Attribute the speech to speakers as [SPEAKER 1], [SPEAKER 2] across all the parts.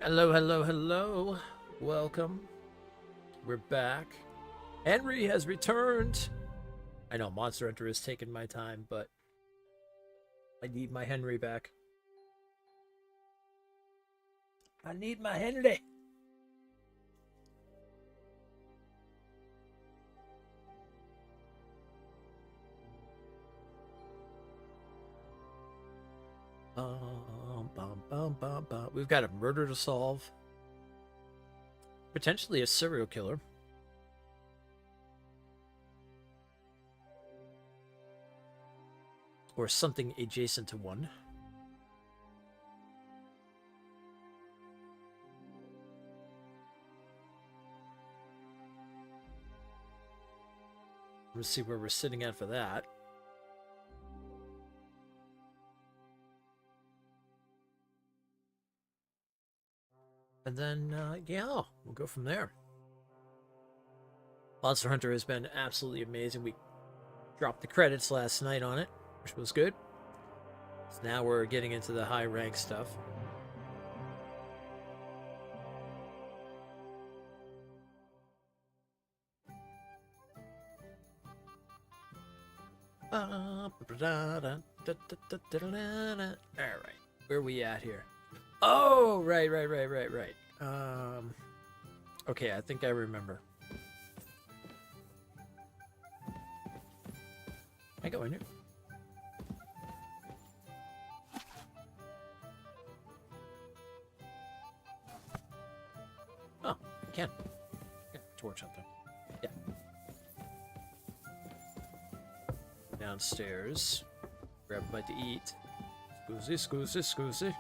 [SPEAKER 1] Hello, hello, hello. Welcome. We're back. Henry has returned. I know Monster Hunter has taken my time, but I need my Henry back. I need my Henry. We've got a murder to solve. Potentially a serial killer. Or something adjacent to one. Let's see where we're sitting at for that. And then, yeah, we'll go from there. Monster Hunter has been absolutely amazing. We dropped the credits last night on it, which was good. So now we're getting into the high rank stuff. Alright, where are we at here? Oh, right. Okay, I think I remember. I go in here. Oh, I can. Torch out there. Yeah. Downstairs. Grab a bite to eat. Scoozy.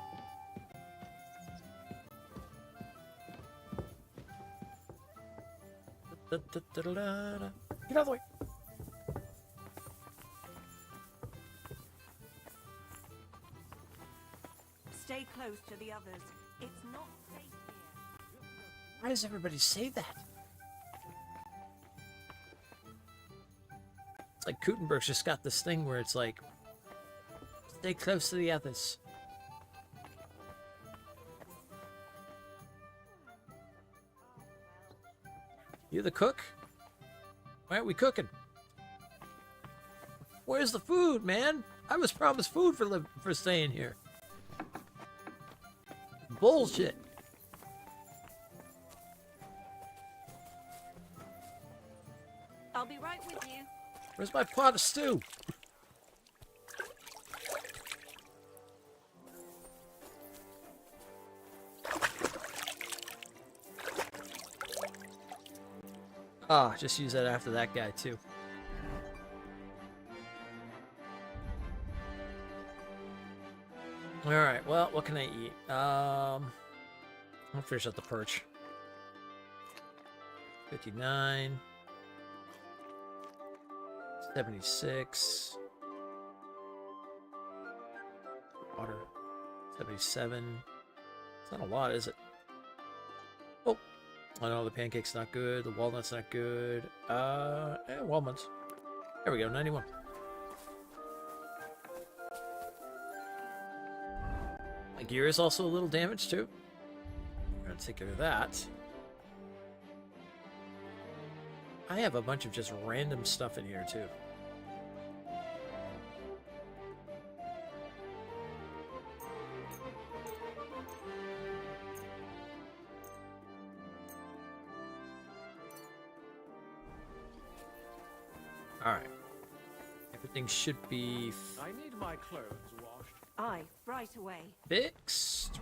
[SPEAKER 1] Get out of the way.
[SPEAKER 2] Stay close to the others. It's not safe here.
[SPEAKER 1] Why does everybody say that? It's like Gutenberg's just got this thing where it's like, stay close to the others. You the cook? Why aren't we cooking? Where's the food, man? I was promised food for staying here. Bullshit.
[SPEAKER 2] I'll be right with you.
[SPEAKER 1] Where's my pot of stew? Ah, just use that after that guy too. Alright, well, what can I eat? I'll finish up the perch. 59. 76. Water. 77. It's not a lot, is it? Oh, I know the pancake's not good. The walnut's not good. Walnuts. There we go, 91. My gear is also a little damaged too. I'm gonna take care of that. I have a bunch of just random stuff in here too. Alright. Everything should be
[SPEAKER 3] I need my clothes washed.
[SPEAKER 2] Aye, right away.
[SPEAKER 1] fixed.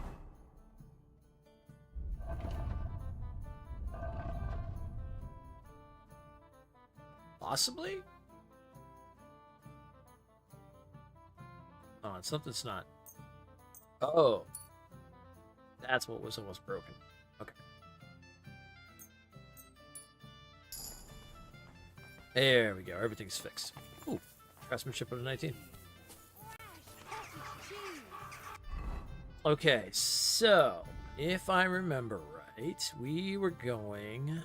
[SPEAKER 1] Possibly? Oh, and something's not. Oh. That's what was almost broken. Okay. There we go. Everything's fixed. Ooh. Craftsmanship of a 19. Okay, so if I remember right, we were going.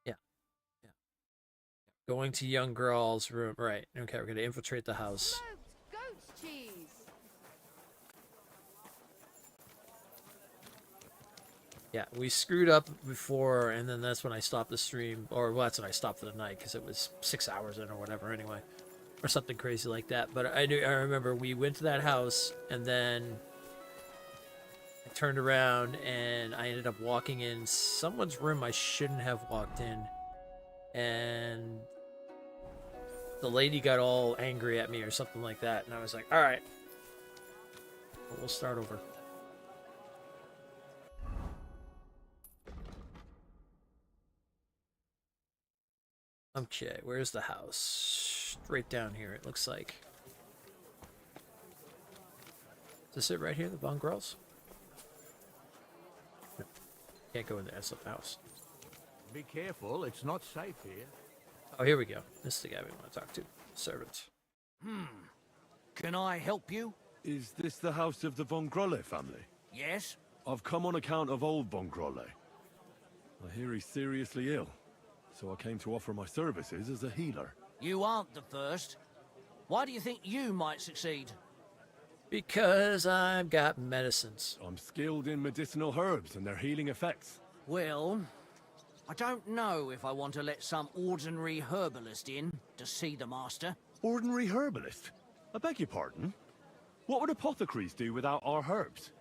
[SPEAKER 1] Yeah. Going to young girl's room. Right. Okay, we're going to infiltrate the house. Yeah, we screwed up before, and then that's when I stopped the stream, or well, that's when I stopped for the night because it was 6 hours in or whatever, anyway, or something crazy like that. But I remember we went to that house, and then I turned around and I ended up walking in someone's room I shouldn't have walked in, and the lady got all angry at me or something like that, and I was like, all right, we'll start over. Okay, where's the house? Right down here, it looks like. Is this it right here, the bungalows? No, can't go in there, that's the house.
[SPEAKER 3] Be careful, it's not safe here.
[SPEAKER 1] Oh, here we go. This is the guy we want to talk to. Servant.
[SPEAKER 4] Can I help you?
[SPEAKER 5] Is this the house of the Von Grolle family?
[SPEAKER 4] Yes?
[SPEAKER 5] I've come on account of old Von Grolle. I hear he's seriously ill, so I came to offer my services as a healer.
[SPEAKER 4] You aren't the first. Why do you think you might succeed?
[SPEAKER 1] Because I've got medicines.
[SPEAKER 5] I'm skilled in medicinal herbs and their healing effects.
[SPEAKER 4] Well, I don't know if I want to let some ordinary herbalist in to see the master.
[SPEAKER 5] Ordinary herbalist? I beg your pardon? What would apothecaries do without our herbs?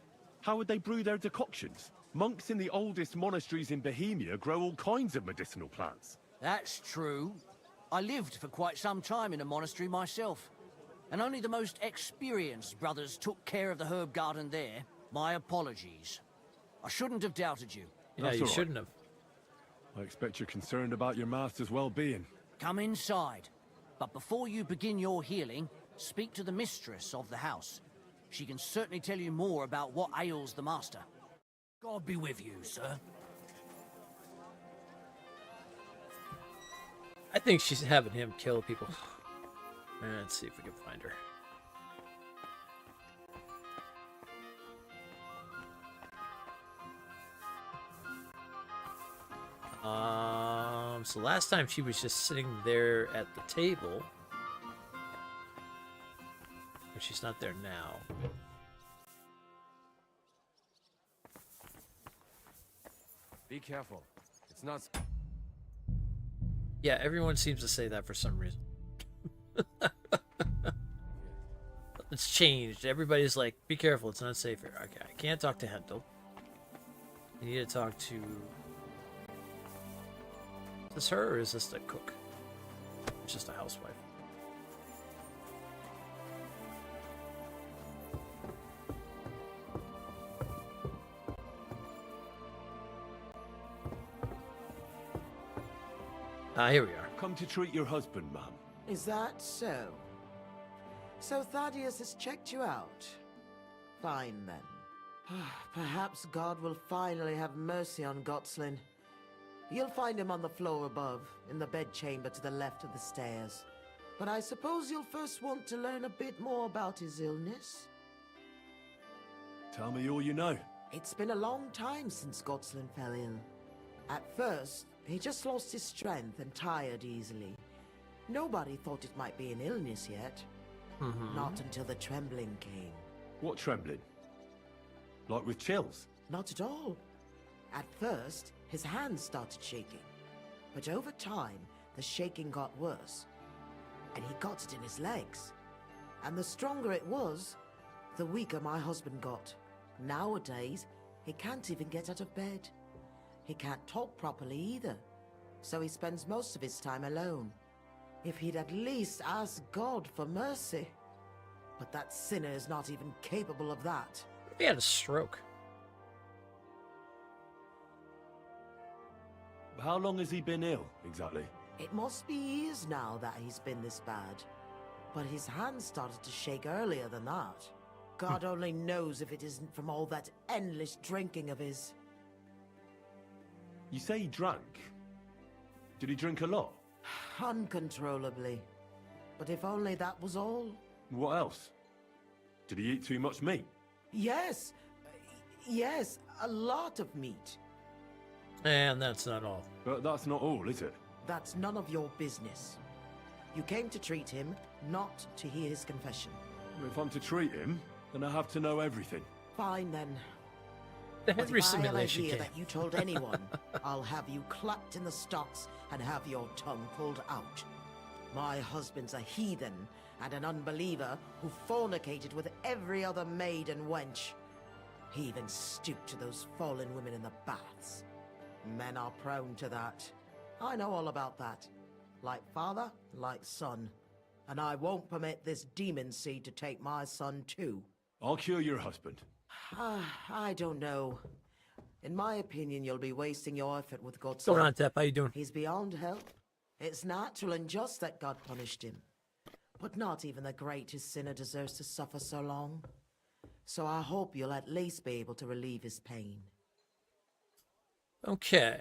[SPEAKER 5] How would they brew their decoctions? Monks in the oldest monasteries in Bohemia grow all kinds of medicinal plants.
[SPEAKER 4] That's true. I lived for quite some time in a monastery myself, and only the most experienced brothers took care of the herb garden there. My apologies. I shouldn't have doubted you.
[SPEAKER 1] Yeah,
[SPEAKER 5] That's
[SPEAKER 1] you
[SPEAKER 5] all right.
[SPEAKER 1] shouldn't have.
[SPEAKER 5] I expect you're concerned about your master's well-being.
[SPEAKER 4] Come inside. But before you begin your healing, speak to the mistress of the house. She can certainly tell you more about what ails the master. God be with you, sir.
[SPEAKER 1] I think she's having him kill people. Let's see if we can find her. So last time she was just sitting there at the table. But she's not there now.
[SPEAKER 6] Be careful. It's not...
[SPEAKER 1] Yeah, everyone seems to say that for some reason. It's changed. Everybody's like, be careful, it's not safe here. Okay, I can't talk to Hentel. I need to talk to... Is this her or is this the cook? It's just a housewife. Here we are.
[SPEAKER 5] Come to treat your husband, ma'am.
[SPEAKER 7] Is that so? So Thaddeus has checked you out? Fine then. Perhaps God will finally have mercy on Gotslin. You'll find him on the floor above, in the bedchamber to the left of the stairs. But I suppose you'll first want to learn a bit more about his illness?
[SPEAKER 5] Tell me all you know.
[SPEAKER 7] It's been a long time since Gotslin fell ill. At first, he just lost his strength and tired easily. Nobody thought it might be an illness yet. Not until the trembling came.
[SPEAKER 5] What trembling? Like with chills?
[SPEAKER 7] Not at all. At first, his hands started shaking. But over time, the shaking got worse. And he got it in his legs. And the stronger it was, the weaker my husband got. Nowadays, he can't even get out of bed. He can't talk properly either. So he spends most of his time alone. If he'd at least ask God for mercy. But that sinner is not even capable of that.
[SPEAKER 1] He had a stroke.
[SPEAKER 5] How long has he been ill, exactly?
[SPEAKER 7] It must be years now that he's been this bad. But his hands started to shake earlier than that. God only knows if it isn't from all that endless drinking of his.
[SPEAKER 5] You say he drank. Did he drink a lot?
[SPEAKER 7] Uncontrollably. But if only that was all.
[SPEAKER 5] What else? Did he eat too much meat?
[SPEAKER 7] Yes. Yes, a lot of meat.
[SPEAKER 1] And that's not all.
[SPEAKER 5] But that's not all, is it?
[SPEAKER 7] That's none of your business. You came to treat him, not to hear his confession.
[SPEAKER 5] If I'm to treat him, then I have to know everything.
[SPEAKER 7] Fine then.
[SPEAKER 1] The
[SPEAKER 7] But
[SPEAKER 1] Henry
[SPEAKER 7] if I ever
[SPEAKER 1] simulation
[SPEAKER 7] hear
[SPEAKER 1] game.
[SPEAKER 7] that you told anyone, I'll have you clapped in the stocks and have your tongue pulled out. My husband's a heathen and an unbeliever who fornicated with every other maid and wench. He even stooped to those fallen women in the baths. Men are prone to that. I know all about that. Like father, like son. And I won't permit this demon seed to take my son too.
[SPEAKER 5] I'll cure your husband.
[SPEAKER 7] I don't know. In my opinion, you'll be wasting your effort with God's
[SPEAKER 1] What's going
[SPEAKER 7] son.
[SPEAKER 1] on, Tep? How you doing?
[SPEAKER 7] He's beyond help. It's natural and just that God punished him. But not even the greatest sinner deserves to suffer so long. So I hope you'll at least be able to relieve his pain.
[SPEAKER 1] Okay.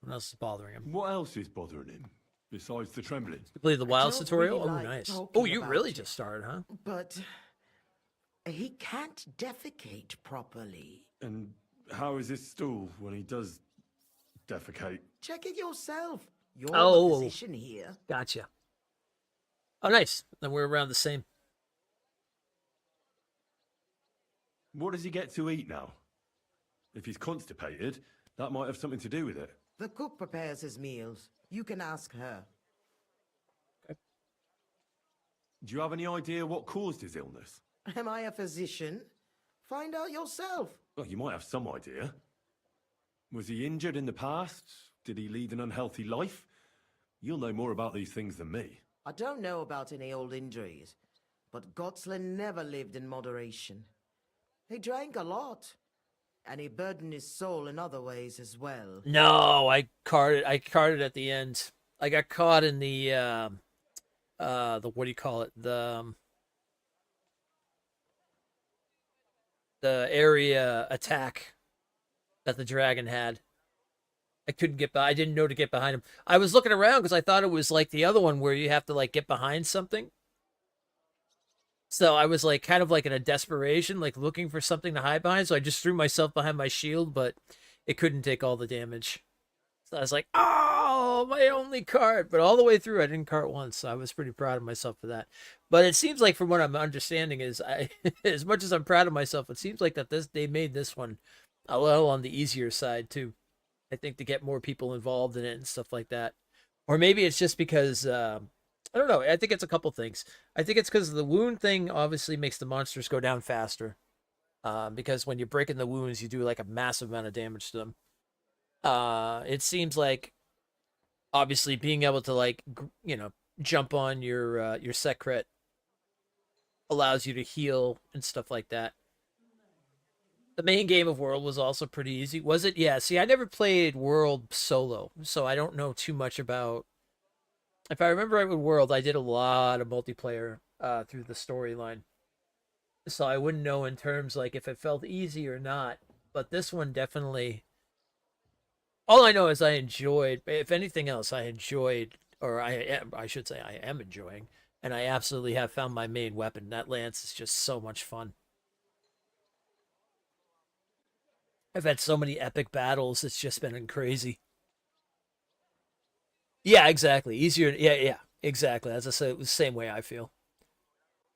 [SPEAKER 1] What else is bothering him?
[SPEAKER 5] What else is bothering him, besides the trembling?
[SPEAKER 1] Complete the wild
[SPEAKER 7] don't
[SPEAKER 1] tutorial?
[SPEAKER 7] really
[SPEAKER 1] Oh,
[SPEAKER 7] like
[SPEAKER 1] nice.
[SPEAKER 7] talking
[SPEAKER 1] Oh, you
[SPEAKER 7] about
[SPEAKER 1] really
[SPEAKER 7] it.
[SPEAKER 1] just started, huh?
[SPEAKER 7] But he can't defecate properly.
[SPEAKER 5] And how is his stool when he does defecate?
[SPEAKER 7] Check it yourself. You're
[SPEAKER 1] Oh.
[SPEAKER 7] the physician here.
[SPEAKER 1] Gotcha. Oh, nice. Then we're around the same.
[SPEAKER 5] What does he get to eat now? If he's constipated, that might have something to do with it.
[SPEAKER 7] The cook prepares his meals. You can ask her.
[SPEAKER 5] Do you have any idea what caused his illness?
[SPEAKER 7] Am I a physician? Find out yourself.
[SPEAKER 5] Well, you might have some idea. Was he injured in the past? Did he lead an unhealthy life? You'll know more about these things than me.
[SPEAKER 7] I don't know about any old injuries, but Gotslin never lived in moderation. He drank a lot, and he burdened his soul in other ways as well.
[SPEAKER 1] No, I carded at the end. I got caught in the what do you call it? The area attack that the dragon had. I couldn't get by. I didn't know to get behind him. I was looking around because I thought it was like the other one where you have to like get behind something. So I was like kind of like in a desperation, like looking for something to hide behind. So I just threw myself behind my shield, but it couldn't take all the damage. So I was like, oh, my only cart. But all the way through, I didn't cart once. So I was pretty proud of myself for that. But it seems like from what I'm understanding is as much as I'm proud of myself, it seems like that they made this one a little on the easier side too. I think to get more people involved in it and stuff like that. Or maybe it's just because, I don't know. I think it's a couple things. I think it's because the wound thing obviously makes the monsters go down faster. Because when you're breaking the wounds, you do like a massive amount of damage to them. It seems like obviously being able to like, jump on your secret allows you to heal and stuff like that. The main game of World was also pretty easy. Was it? Yeah. See, I never played World solo, so I don't know too much about. If I remember right with World, I did a lot of multiplayer through the storyline. So I wouldn't know in terms like if it felt easy or not. But this one definitely. All I know is I enjoyed, if anything else, I enjoyed, or I should say I am enjoying, and I absolutely have found my main weapon. That lance is just so much fun. I've had so many epic battles. It's just been crazy. Yeah, exactly. Easier. Yeah, exactly. As I said, it was the same way I feel.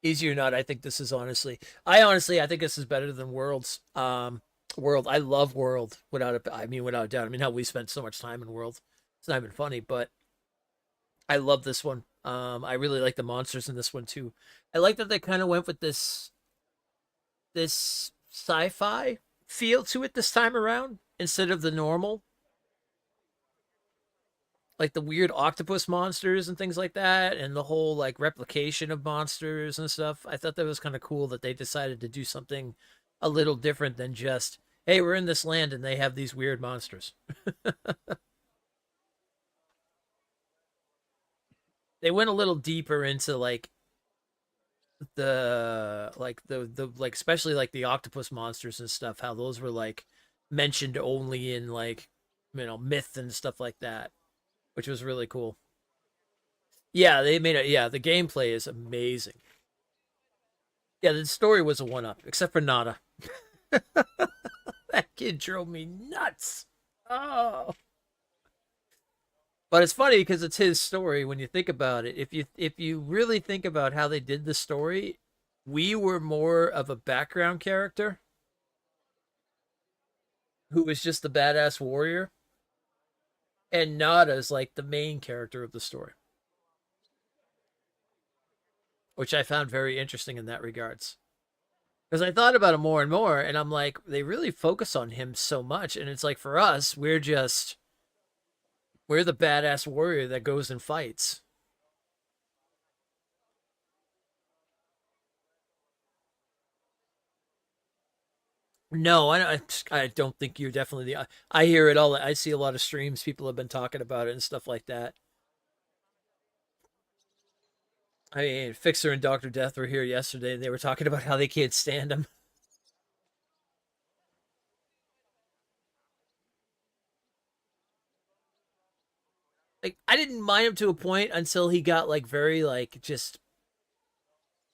[SPEAKER 1] Easier or not, I think this is I think this is better than Worlds. World, I love World without a doubt. I mean, how we spent so much time in World. It's not even funny, but I love this one. I really like the monsters in this one too. I like that they kind of went with this sci-fi feel to it this time around instead of the normal, like the weird octopus monsters and things like that, and the whole like replication of monsters and stuff. I thought that was kind of cool that they decided to do something a little different than just, hey, we're in this land and they have these weird monsters. They went a little deeper into like the especially like the octopus monsters and stuff, how those were like mentioned only in like myth and stuff like that, which was really cool. Yeah, they made it. Yeah, the gameplay is amazing. Yeah, the story was a one-up, except for Nada. That kid drove me nuts. Oh. But it's funny because it's his story when you think about it. If you really think about how they did the story, we were more of a background character. who was just the badass warrior, and Nada's like the main character of the story, which I found very interesting in that regards. Because I thought about it more and more, and I'm like, they really focus on him so much, and it's like for us, we're the badass warrior that goes and fights. No, I don't think you're definitely the. I hear it all. I see a lot of streams. People have been talking about it and stuff like that. I mean, Fixer and Doctor Death were here yesterday, and they were talking about how they can't stand him. Like, I didn't mind him to a point until he got like very like just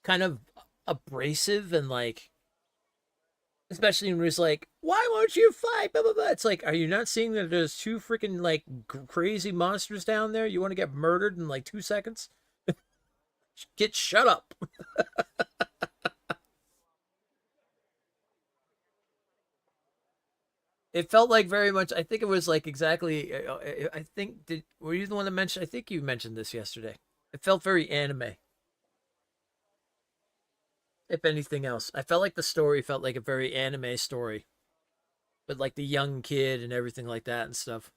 [SPEAKER 1] kind of abrasive and like, especially when he was like, "Why won't you fight?" Blah blah blah. It's like, are you not seeing that there's two freaking like crazy monsters down there? You want to get murdered in like 2 seconds? Get shut up. It felt like very much. I think it was like exactly. I think were you the one that mentioned? I think you mentioned this yesterday. It felt very anime. If anything else, I felt like the story felt like a very anime story, with like the young kid and everything like that and stuff.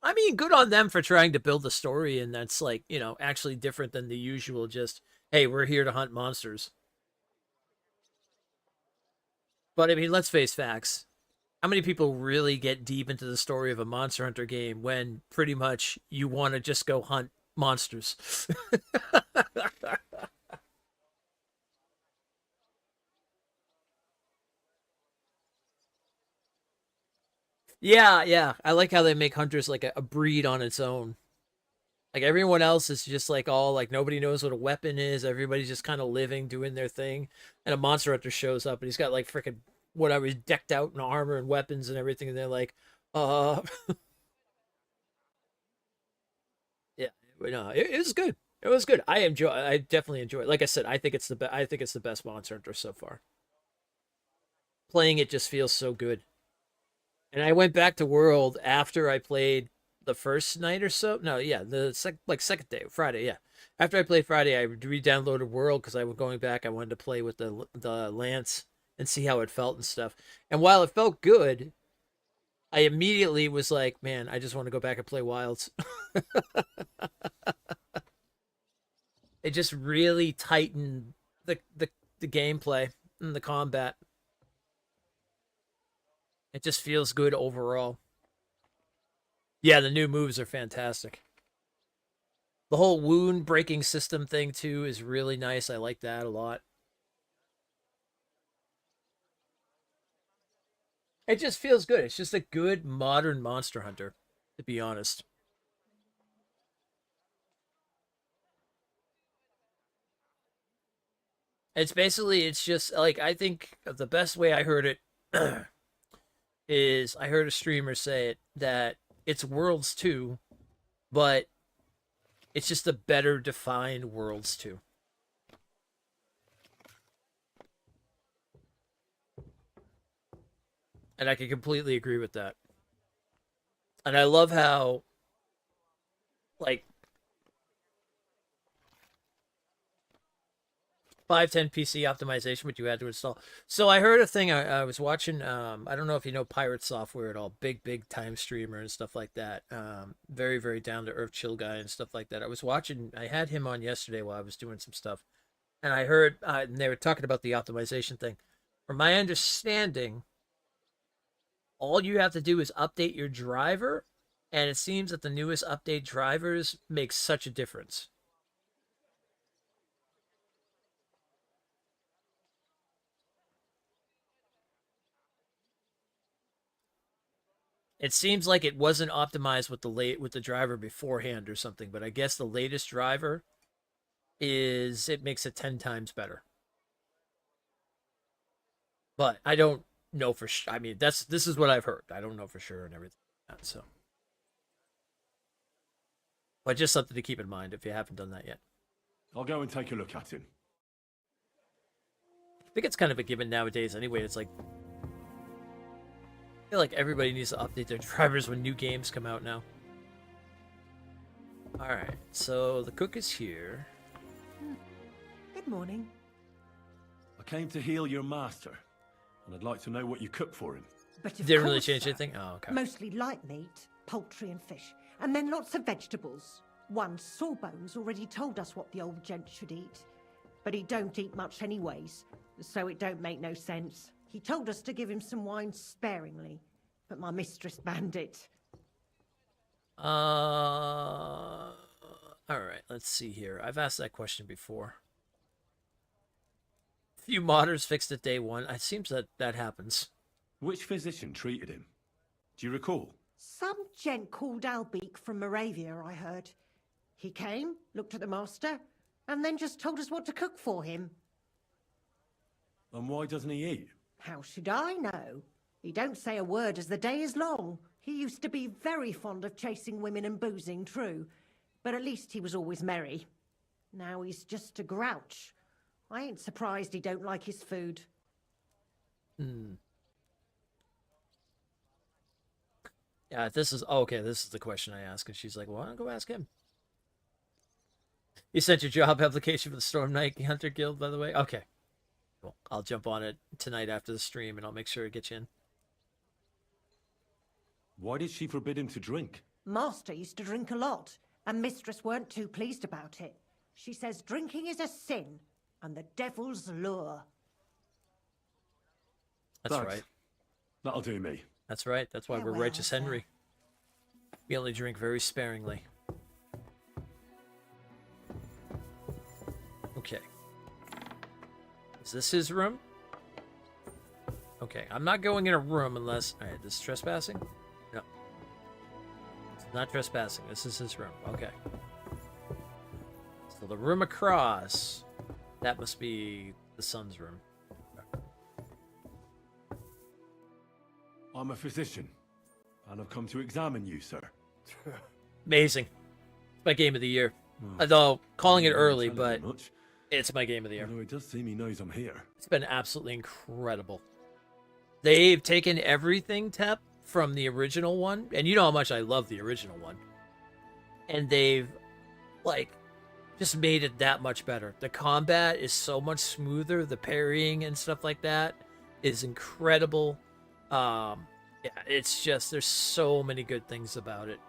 [SPEAKER 1] I mean, good on them for trying to build a story, and that's like, actually different than the usual. Just, hey, we're here to hunt monsters. But I mean, let's face facts. How many people really get deep into the story of a Monster Hunter game when pretty much you want to just go hunt monsters? Yeah, yeah. I like how they make hunters like a breed on its own. Like everyone else is just like all like nobody knows what a weapon is. Everybody's just kind of living, doing their thing. And a monster hunter shows up and he's got like freaking whatever, he's decked out in armor and weapons and everything. And they're like, uh, yeah, no, it was good. It was good. I definitely enjoy it. Like I said, I think it's the best Monster Hunter so far. Playing it just feels so good. And I went back to World after I played the first night or so. No, yeah, the second day, Friday. Yeah, after I played Friday, I re-downloaded World because I was going back. I wanted to play with the Lance and see how it felt and stuff. And while it felt good, I immediately was like, man, I just want to go back and play Wilds. It just really tightened the gameplay and the combat. It just feels good overall. Yeah, the new moves are fantastic. The whole wound breaking system thing too is really nice. I like that a lot. It just feels good. It's just a good modern Monster Hunter, to be honest. It's just like I think the best way I heard it is I heard a streamer say it that it's Worlds 2, but it's just a better defined Worlds 2. And I can completely agree with that. And I love how like 510 PC optimization, what you had to install. So I heard a thing. I was watching. I don't know if you know Pirate Software at all. Big time streamer and stuff like that. Very very down to earth, chill guy and stuff like that. I was watching. I had him on yesterday while I was doing some stuff, and I heard and they were talking about the optimization thing. From my understanding, all you have to do is update your driver, and it seems that the newest update drivers make such a difference. It seems like it wasn't optimized with the driver beforehand or something, but I guess the latest driver it makes it 10 times better. But I don't know for sure. I mean, this is what I've heard. I don't know for sure and everything. So, but just something to keep in mind if you haven't done that yet.
[SPEAKER 5] I'll go and take a look at him.
[SPEAKER 1] think it's kind of a given nowadays anyway. It's like, I feel like everybody needs to update their drivers when new games come out now. Alright, so the cook is here.
[SPEAKER 8] Good morning.
[SPEAKER 5] I came to heal your master, and I'd like to know what you cooked for him.
[SPEAKER 8] But of
[SPEAKER 1] Didn't really
[SPEAKER 8] course,
[SPEAKER 1] change
[SPEAKER 8] sir.
[SPEAKER 1] anything? Oh, okay.
[SPEAKER 8] Mostly light meat, poultry and fish, and then lots of vegetables. One Sawbones already told us what the old gent should eat, but he don't eat much anyways, so it don't make no sense. He told us to give him some wine sparingly, but my mistress banned it.
[SPEAKER 1] Alright, let's see here. I've asked that question before. Few modders fixed it day one. It seems that happens.
[SPEAKER 5] Which physician treated him? Do you recall?
[SPEAKER 8] Some gent called Albeek from Moravia, I heard. He came, looked at the master, and then just told us what to cook for him.
[SPEAKER 5] And why doesn't he eat?
[SPEAKER 8] How should I know? He don't say a word as the day is long. He used to be very fond of chasing women and boozing, true, but at least he was always merry. Now he's just a grouch. I ain't surprised he don't like his food.
[SPEAKER 1] Yeah, this is okay. This is the question I asked, and she's like, "Well, I'll go ask him." You sent your job application for the Storm Knight Hunter Guild, by the way. Okay, cool. I'll jump on it tonight after the stream, and I'll make sure to get you in.
[SPEAKER 5] Why did she forbid him to drink?
[SPEAKER 8] Master used to drink a lot, and mistress weren't too pleased about it. She says drinking is a sin, and the devil's lure.
[SPEAKER 1] That's
[SPEAKER 5] Thanks.
[SPEAKER 1] right.
[SPEAKER 5] That'll do me.
[SPEAKER 1] That's right. That's why we're
[SPEAKER 8] Farewell,
[SPEAKER 1] righteous
[SPEAKER 8] sir.
[SPEAKER 1] Henry. We only drink very sparingly. Okay. Is this his room? Okay, I'm not going in a room unless... Alright, this is trespassing? No. It's not trespassing. This is his room. Okay. So the room across, that must be the son's room.
[SPEAKER 5] I'm a physician, and I've come to examine you, sir.
[SPEAKER 1] Amazing. It's my game of the year. Although, calling it early,
[SPEAKER 5] Don't tell
[SPEAKER 1] but
[SPEAKER 5] me much,
[SPEAKER 1] it's my game of the year.
[SPEAKER 5] although it does seem he knows I'm here.
[SPEAKER 1] It's been absolutely incredible. They've taken everything, Tep, from the original one, and you know how much I love the original one. And they've, like, just made it that much better. The combat is so much smoother. The parrying and stuff like that is incredible. Yeah, it's just, there's so many good things about it.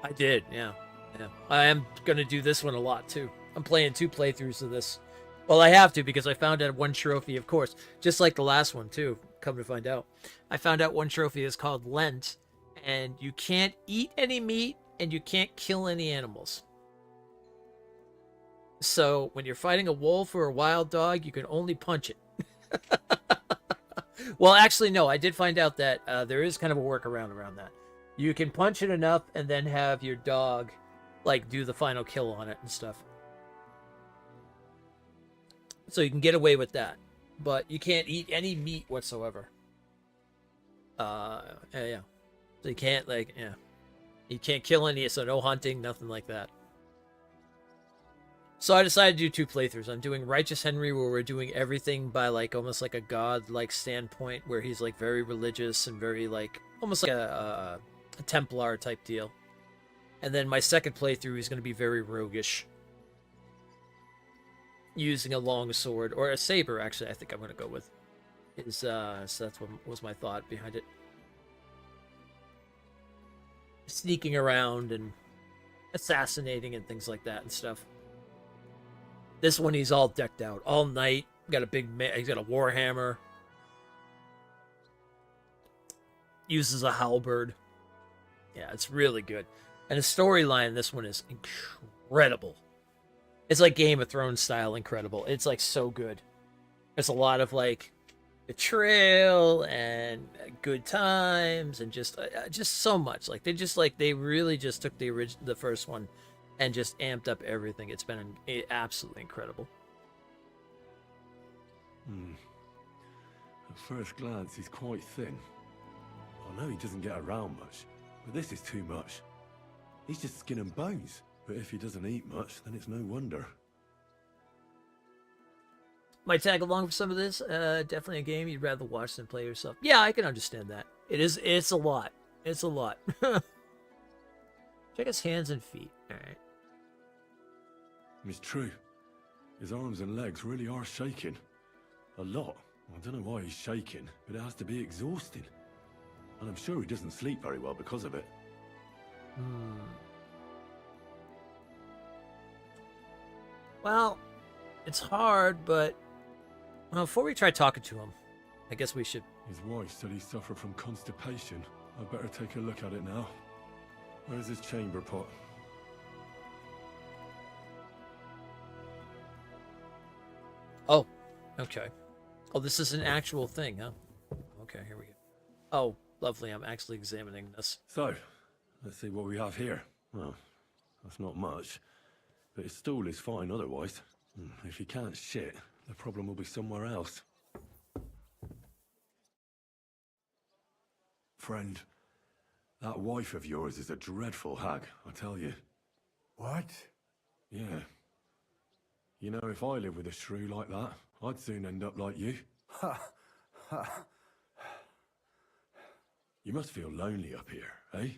[SPEAKER 1] I did, yeah. I am gonna do this one a lot too. I'm playing 2 playthroughs of this. Well, I have to because I found out one trophy, of course, just like the last one too. Come to find out, I found out one trophy is called Lent, and you can't eat any meat and you can't kill any animals. So when you're fighting a wolf or a wild dog, you can only punch it. Well, actually, no. I did find out that there is kind of a workaround around that. You can punch it enough and then have your dog, like, do the final kill on it and stuff. So you can get away with that. But you can't eat any meat whatsoever. Yeah. So you can't, like, yeah. You can't kill any, so no hunting, nothing like that. So I decided to do 2 playthroughs. I'm doing Righteous Henry, where we're doing everything by, like, almost like a god-like standpoint, where he's, like, very religious and very, like, almost like a Templar type deal. And then my second playthrough is going to be very roguish, using a long sword, or a saber, actually, I think I'm going to go with. So that's what was my thought behind it. Sneaking around and assassinating and things like that and stuff. This one, he's all decked out, all knight. Got a he's got a warhammer. Uses a halberd. Yeah, it's really good. And the storyline in this one is incredible. It's like Game of Thrones style incredible. It's like so good. There's a lot of like betrayal and good times and just so much. Like they really just took the first one and just amped up everything. It's been absolutely incredible.
[SPEAKER 5] At first glance, he's quite thin. I know he doesn't get around much, but this is too much. He's just skin and bones. But if he doesn't eat much, then it's no wonder.
[SPEAKER 1] Might tag along for some of this. Definitely a game you'd rather watch than play yourself. Yeah, I can understand that. It's a lot. It's a lot. Check his hands and feet. Alright.
[SPEAKER 5] It's true. His arms and legs really are shaking. A lot. I don't know why he's shaking, but it has to be exhausting. And I'm sure he doesn't sleep very well because of it.
[SPEAKER 1] Well, it's hard, but well, before we try talking to him, I guess we should.
[SPEAKER 5] His wife said he suffered from constipation. I'd better take a look at it now. Where's his chamber pot?
[SPEAKER 1] Oh, okay. Oh, this is an actual thing, huh? Okay, here we go. Oh, lovely. I'm actually examining this.
[SPEAKER 5] So, let's see what we have here. Well, that's not much. But his stool is fine otherwise. If he can't shit, the problem will be somewhere else. Friend, that wife of yours is a dreadful hag, I tell you.
[SPEAKER 3] What?
[SPEAKER 5] Yeah. You know, if I lived with a shrew like that, I'd soon end up like you.
[SPEAKER 3] Ha! Ha!
[SPEAKER 5] You must feel lonely up here, eh?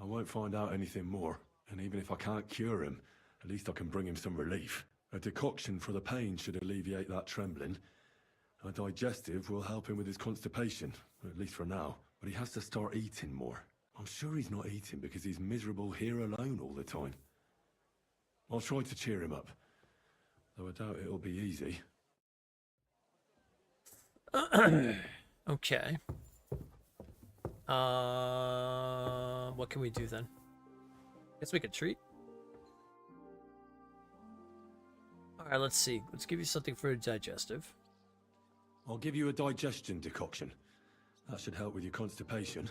[SPEAKER 5] I won't find out anything more, and even if I can't cure him, at least I can bring him some relief. A decoction for the pain should alleviate that trembling. A digestive will help him with his constipation, at least for now. But he has to start eating more. I'm sure he's not eating because he's miserable here alone all the time. I'll try to cheer him up, though I doubt it'll be easy.
[SPEAKER 1] Okay. What can we do then? Guess we could treat. All right, let's see. Let's give you something for a digestive.
[SPEAKER 5] I'll give you a digestion decoction. That should help with your constipation.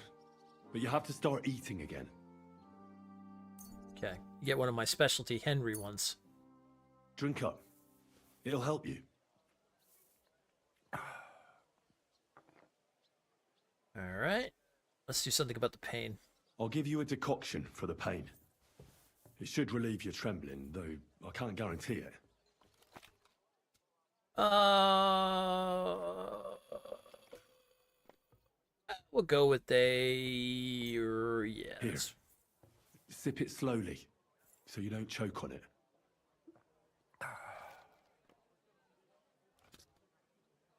[SPEAKER 5] But you have to start eating again.
[SPEAKER 1] Okay. You get one of my specialty Henry ones.
[SPEAKER 5] Drink up. It'll help you.
[SPEAKER 1] All right. Let's do something about the pain.
[SPEAKER 5] I'll give you a decoction for the pain. It should relieve your trembling, though I can't guarantee it.
[SPEAKER 1] We'll go with a yes.
[SPEAKER 5] Here. Sip it slowly, so you don't choke on it.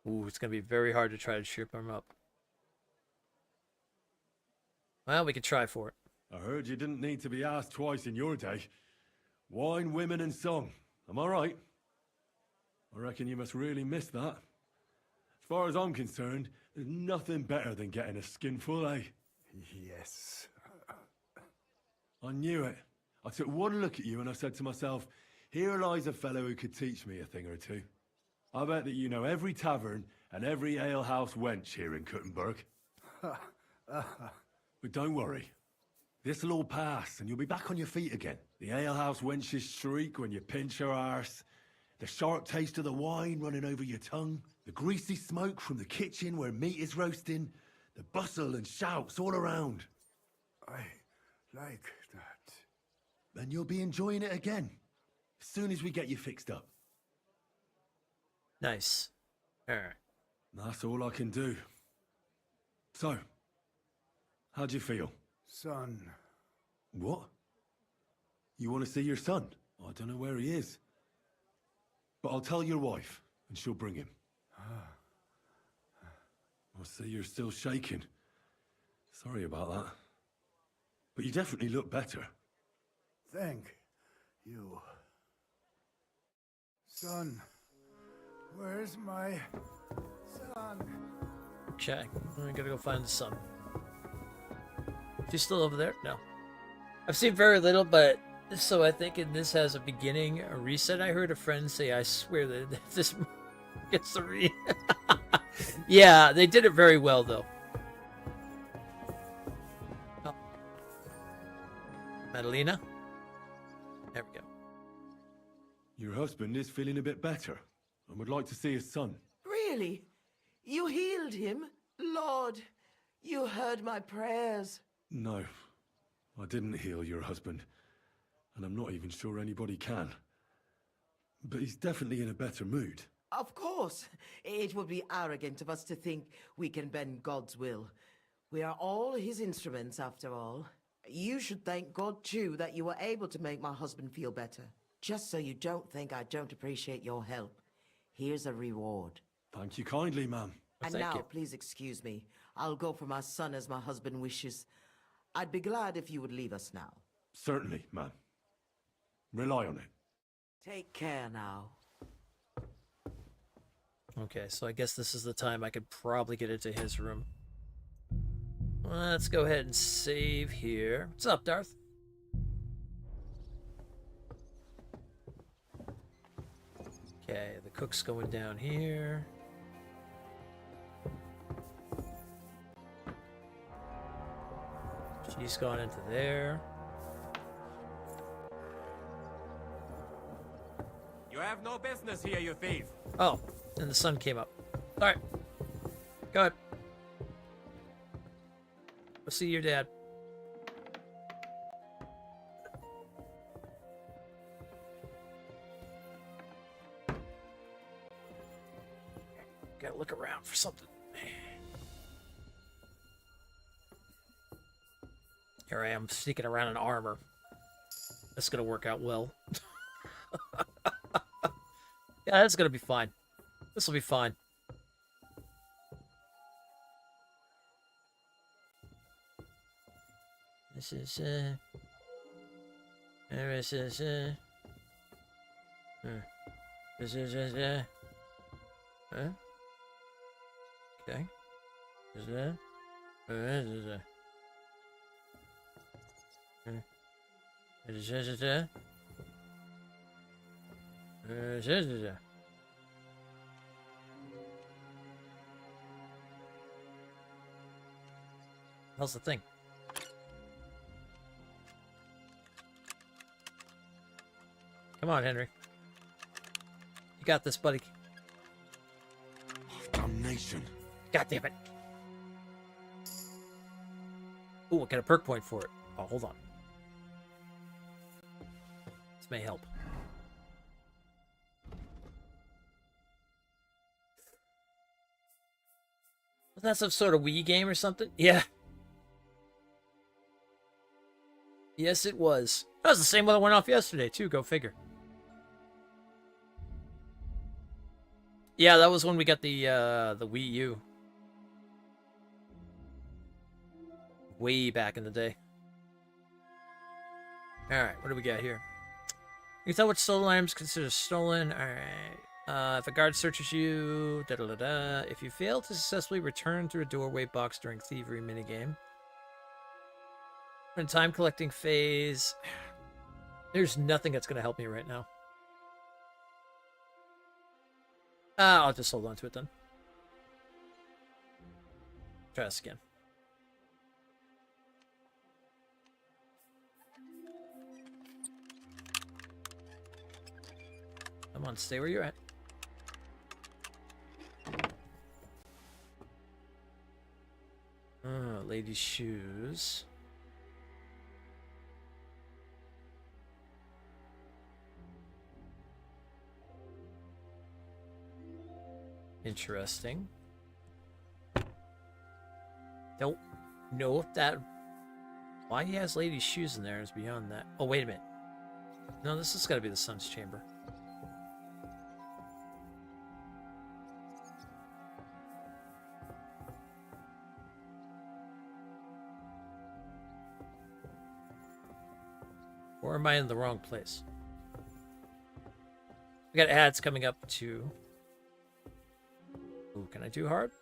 [SPEAKER 1] Ooh, it's gonna be very hard to try to cheer him up. Well, we could try for it.
[SPEAKER 5] I heard you didn't need to be asked twice in your day. Wine, women, and song. Am I right? I reckon you must really miss that. As far as I'm concerned, there's nothing better than getting a skinful, eh?
[SPEAKER 3] Yes.
[SPEAKER 5] I knew it. I took one look at you and I said to myself, here lies a fellow who could teach me a thing or two. I bet that you know every tavern and every alehouse wench here in Kuttenberg. But don't worry. This'll all pass and you'll be back on your feet again. The alehouse wenches shriek when you pinch her arse. The sharp taste of the wine running over your tongue. The greasy smoke from the kitchen where meat is roasting. The bustle and shouts all around.
[SPEAKER 3] I like that.
[SPEAKER 5] And you'll be enjoying it again. As soon as we get you fixed up.
[SPEAKER 1] Nice. All right.
[SPEAKER 5] That's all I can do. So, how'd you feel?
[SPEAKER 3] Son.
[SPEAKER 5] What? You want to see your son? I don't know where he is. But I'll tell your wife, and she'll bring him. I see you're still shaking. Sorry about that. But you definitely look better.
[SPEAKER 3] Thank you. Son. Where's my son?
[SPEAKER 1] Okay. I gotta go find the sun. Is he still over there? No. I've seen very little, but so I think this has a beginning, a reset. I heard a friend say, I swear that this gets the read. Yeah, they did it very well, though. Oh. Madalena? There we go.
[SPEAKER 5] Your husband is feeling a bit better and would like to see his son.
[SPEAKER 7] Really? You healed him? Lord, you heard my prayers.
[SPEAKER 5] No, I didn't heal your husband. And I'm not even sure anybody can. but he's definitely in a better mood.
[SPEAKER 7] Of course. It would be arrogant of us to think we can bend God's will. We are all his instruments, after all. You should thank God, too, that you were able to make my husband feel better. Just so you don't think I don't appreciate your help. Here's a reward.
[SPEAKER 5] Thank you kindly, ma'am.
[SPEAKER 7] And
[SPEAKER 1] thank
[SPEAKER 7] now,
[SPEAKER 1] you.
[SPEAKER 7] please excuse me. I'll go for my son as my husband wishes. I'd be glad if you would leave us now.
[SPEAKER 5] Certainly, ma'am. Rely on it.
[SPEAKER 7] Take care now.
[SPEAKER 1] Okay, so I guess this is the time I could probably get into his room. Let's go ahead and save here. What's up, Darth? Okay, the cook's going down here. She's gone into there.
[SPEAKER 6] You have no business here, you thief.
[SPEAKER 1] Oh, and the sun came up. Alright. Go ahead. Go see your dad. Gotta look around for something. Here I am sneaking around in armor. That's gonna work out well. Yeah, that's gonna be fine. This will be fine. This is this is this is okay. This is how's the thing? Come on, Henry. You got this, buddy.
[SPEAKER 5] Damnation.
[SPEAKER 1] God damn it. Ooh, I got a perk point for it. Oh, hold on. This may help. Was that some sort of Wii game or something? Yeah. Yes, it was. That was the same one that went off yesterday, too. Go figure. Yeah, that was when we got the Wii U. Way back in the day. Alright, what do we got here? You tell which stolen items considered stolen. Alright. If a guard searches you, da-da-da-da. If you fail to successfully return through a doorway box during thievery minigame. In time collecting phase. There's nothing that's going to help me right now. I'll just hold on to it then. Try this again. Come on, stay where you're at. Ladies' shoes. Interesting. Don't know if that... Why he has ladies' shoes in there is beyond that. Oh, wait a minute. No, this has got to be the Sun's chamber. Or am I in the wrong place? We got ads coming up too. Ooh, can I do hard?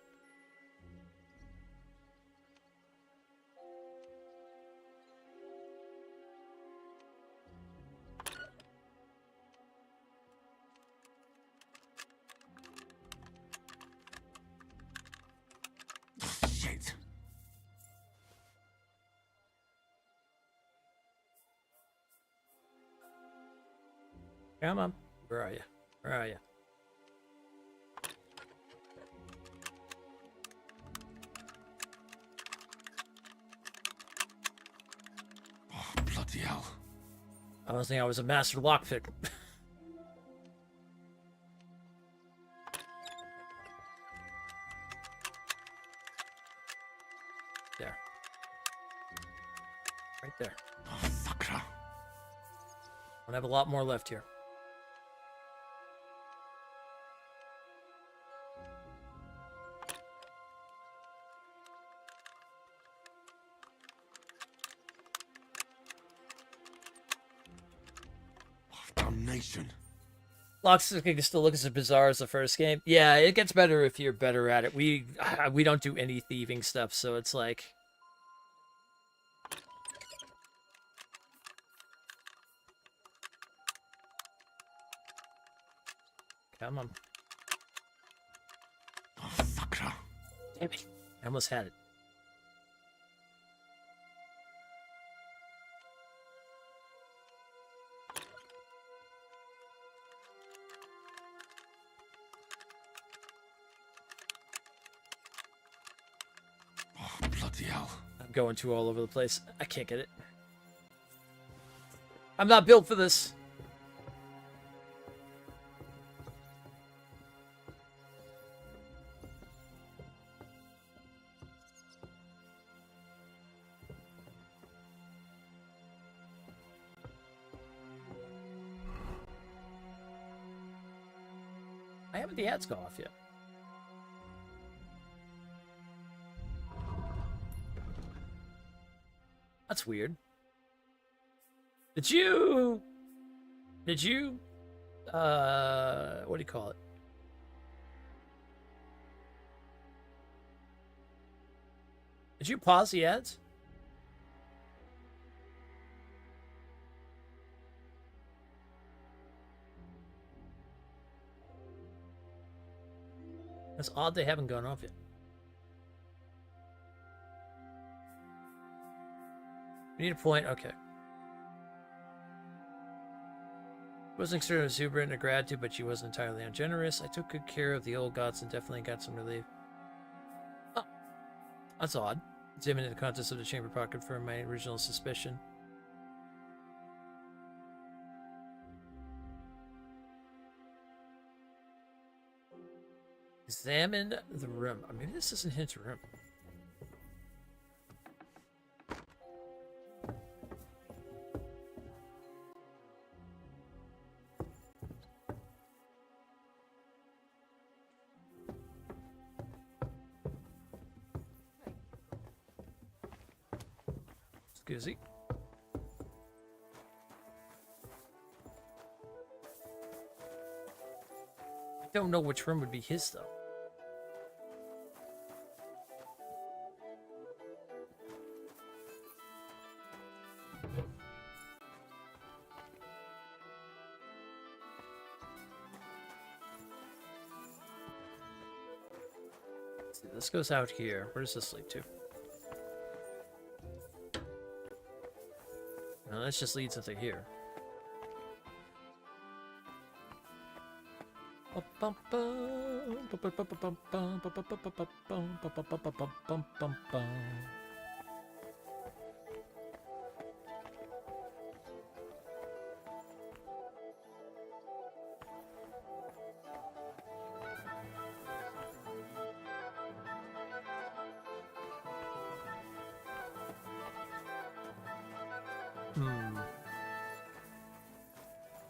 [SPEAKER 5] Shit.
[SPEAKER 1] Come on. Where are you? Where are you?
[SPEAKER 5] Oh, bloody hell.
[SPEAKER 1] I was thinking I was a master lockpick. There.
[SPEAKER 5] Oh, Sakra.
[SPEAKER 1] I have a lot more left here.
[SPEAKER 5] Damnation.
[SPEAKER 1] Locksmith can still look as bizarre as the first game. Yeah, it gets better if you're better at it. We don't do any thieving stuff, so it's like... Come on.
[SPEAKER 5] Oh, Sakra.
[SPEAKER 1] Damn it. I almost had it.
[SPEAKER 5] Oh, bloody hell.
[SPEAKER 1] I'm going too all over the place. I can't get it. I'm not built for this. I haven't the ads go off yet. That's weird. Did you what do you call it? Did you pause the ads? That's odd they haven't gone off yet. We need a point. Okay. Wasn't extremely exuberant in her gratitude, but she wasn't entirely ungenerous. I took good care of the old gods and definitely got some relief. Oh, that's odd. Examining the contents of the chamber pot confirmed my original suspicion. Examine the room. I mean, this isn't his room. Excuse me. I don't know which room would be his, though. Let's see, this goes out here. Where does this lead to? No, this just leads into here.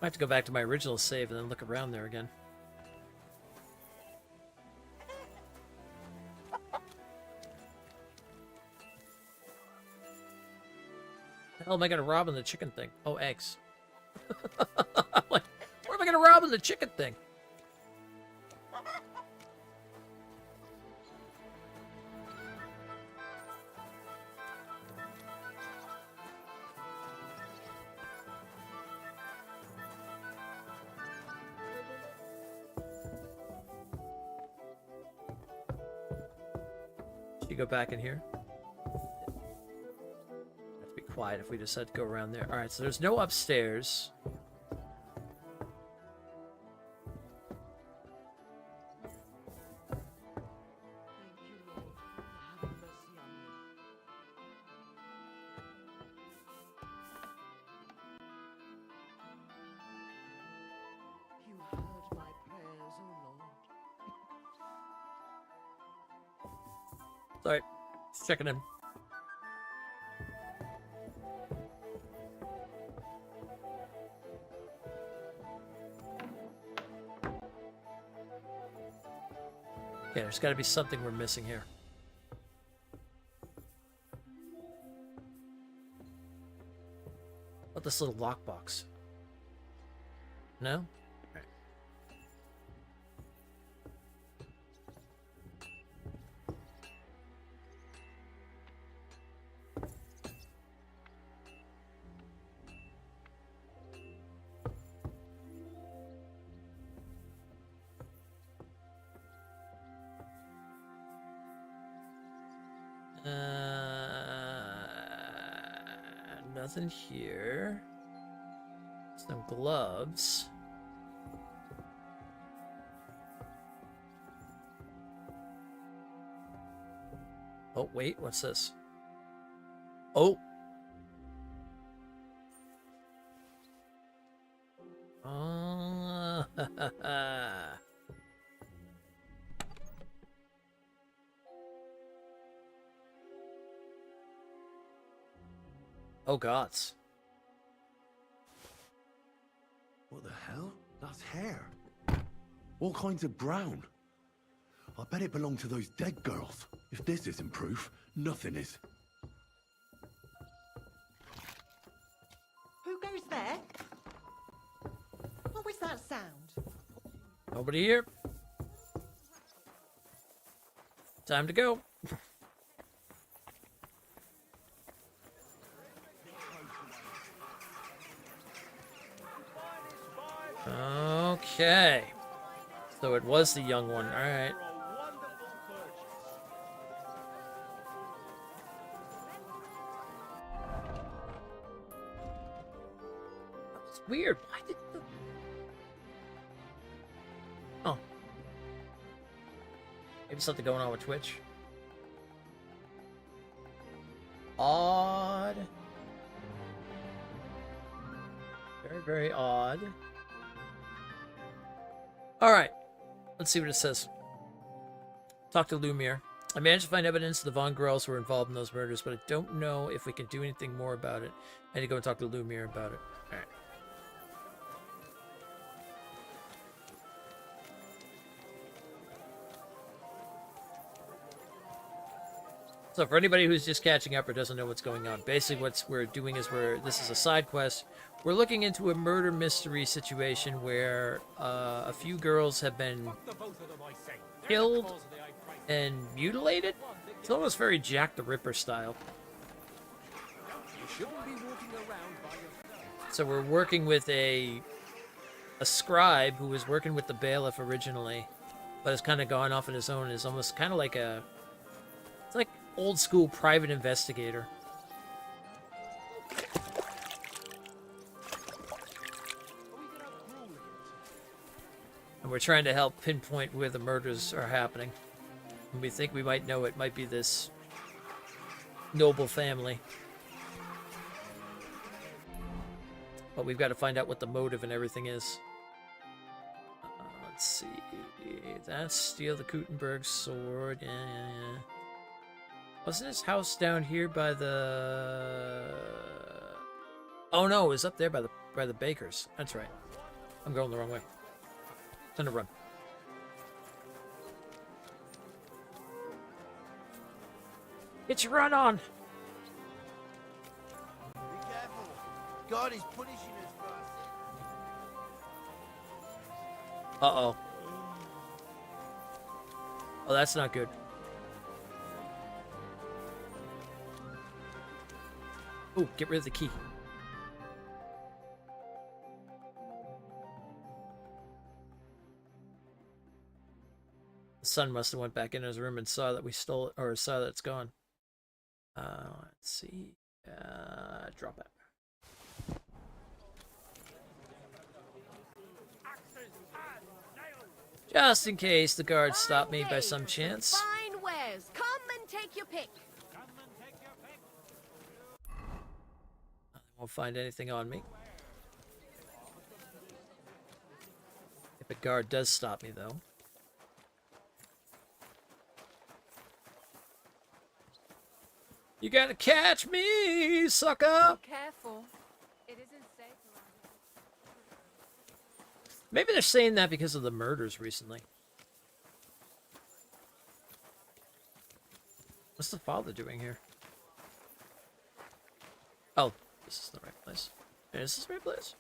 [SPEAKER 1] I have to go back to my original save and then look around there again. The hell am I gonna rob in the chicken thing? Oh, eggs. I'm like, where am I gonna rob in the chicken thing? Should you go back in here? Quiet if we decide to go around there. Alright, so there's no upstairs. Sorry, just checking in. Yeah, there's got to be something we're missing here. What about this little lockbox? No? Alright. Nothing here. Some gloves. Oh, wait, what's this? Oh! Oh, oh gods.
[SPEAKER 5] What the hell? That's hair. All kinds of brown. I bet it belonged to those dead girls. If this isn't proof, nothing is.
[SPEAKER 8] Who goes there? What was that sound?
[SPEAKER 1] Nobody here. Time to go. Okay. So it was the young one. All right. It's weird. Why did the... Oh. Maybe something going on with Twitch. Odd. Very, very odd. Alright. Let's see what it says. Talk to Lumiere. I managed to find evidence the Von girls were involved in those murders, but I don't know if we can do anything more about it. I need to go and talk to Lumiere about it. Alright. So for anybody who's just catching up or doesn't know what's going on, basically what we're doing is this is a side quest. We're looking into a murder mystery situation where a few girls have been killed and mutilated. It's almost very Jack the Ripper style. So we're working with a scribe who was working with the bailiff originally, but has kind of gone off on his own. Is almost kind of like it's like old school private investigator. And we're trying to help pinpoint where the murders are happening. And we think we might know it might be this noble family. But we've got to find out what the motive and everything is. Let's see. That's steal the Gutenberg sword. Yeah. Wasn't his house down here by the... Oh no, it was up there by the bakers. That's right. I'm going the wrong way. Time to run. Get your run on!
[SPEAKER 9] Be careful. God is punishing us for our
[SPEAKER 1] Uh-oh. Oh, that's not good. Oh, get rid of the key. The son must have went back in his room and saw that we stole it, or saw that it's gone. Let's see. Drop it. Just in case the guards stop me by some chance.
[SPEAKER 10] Fine wares. Come and take your pick.
[SPEAKER 1] Won't find anything on me. If a guard does stop me, though. You gotta catch me, sucker!
[SPEAKER 10] Be careful. It isn't safe around here.
[SPEAKER 1] Maybe they're saying that because of the murders recently. What's the father doing here? Oh, this is the right place. Is this the right place?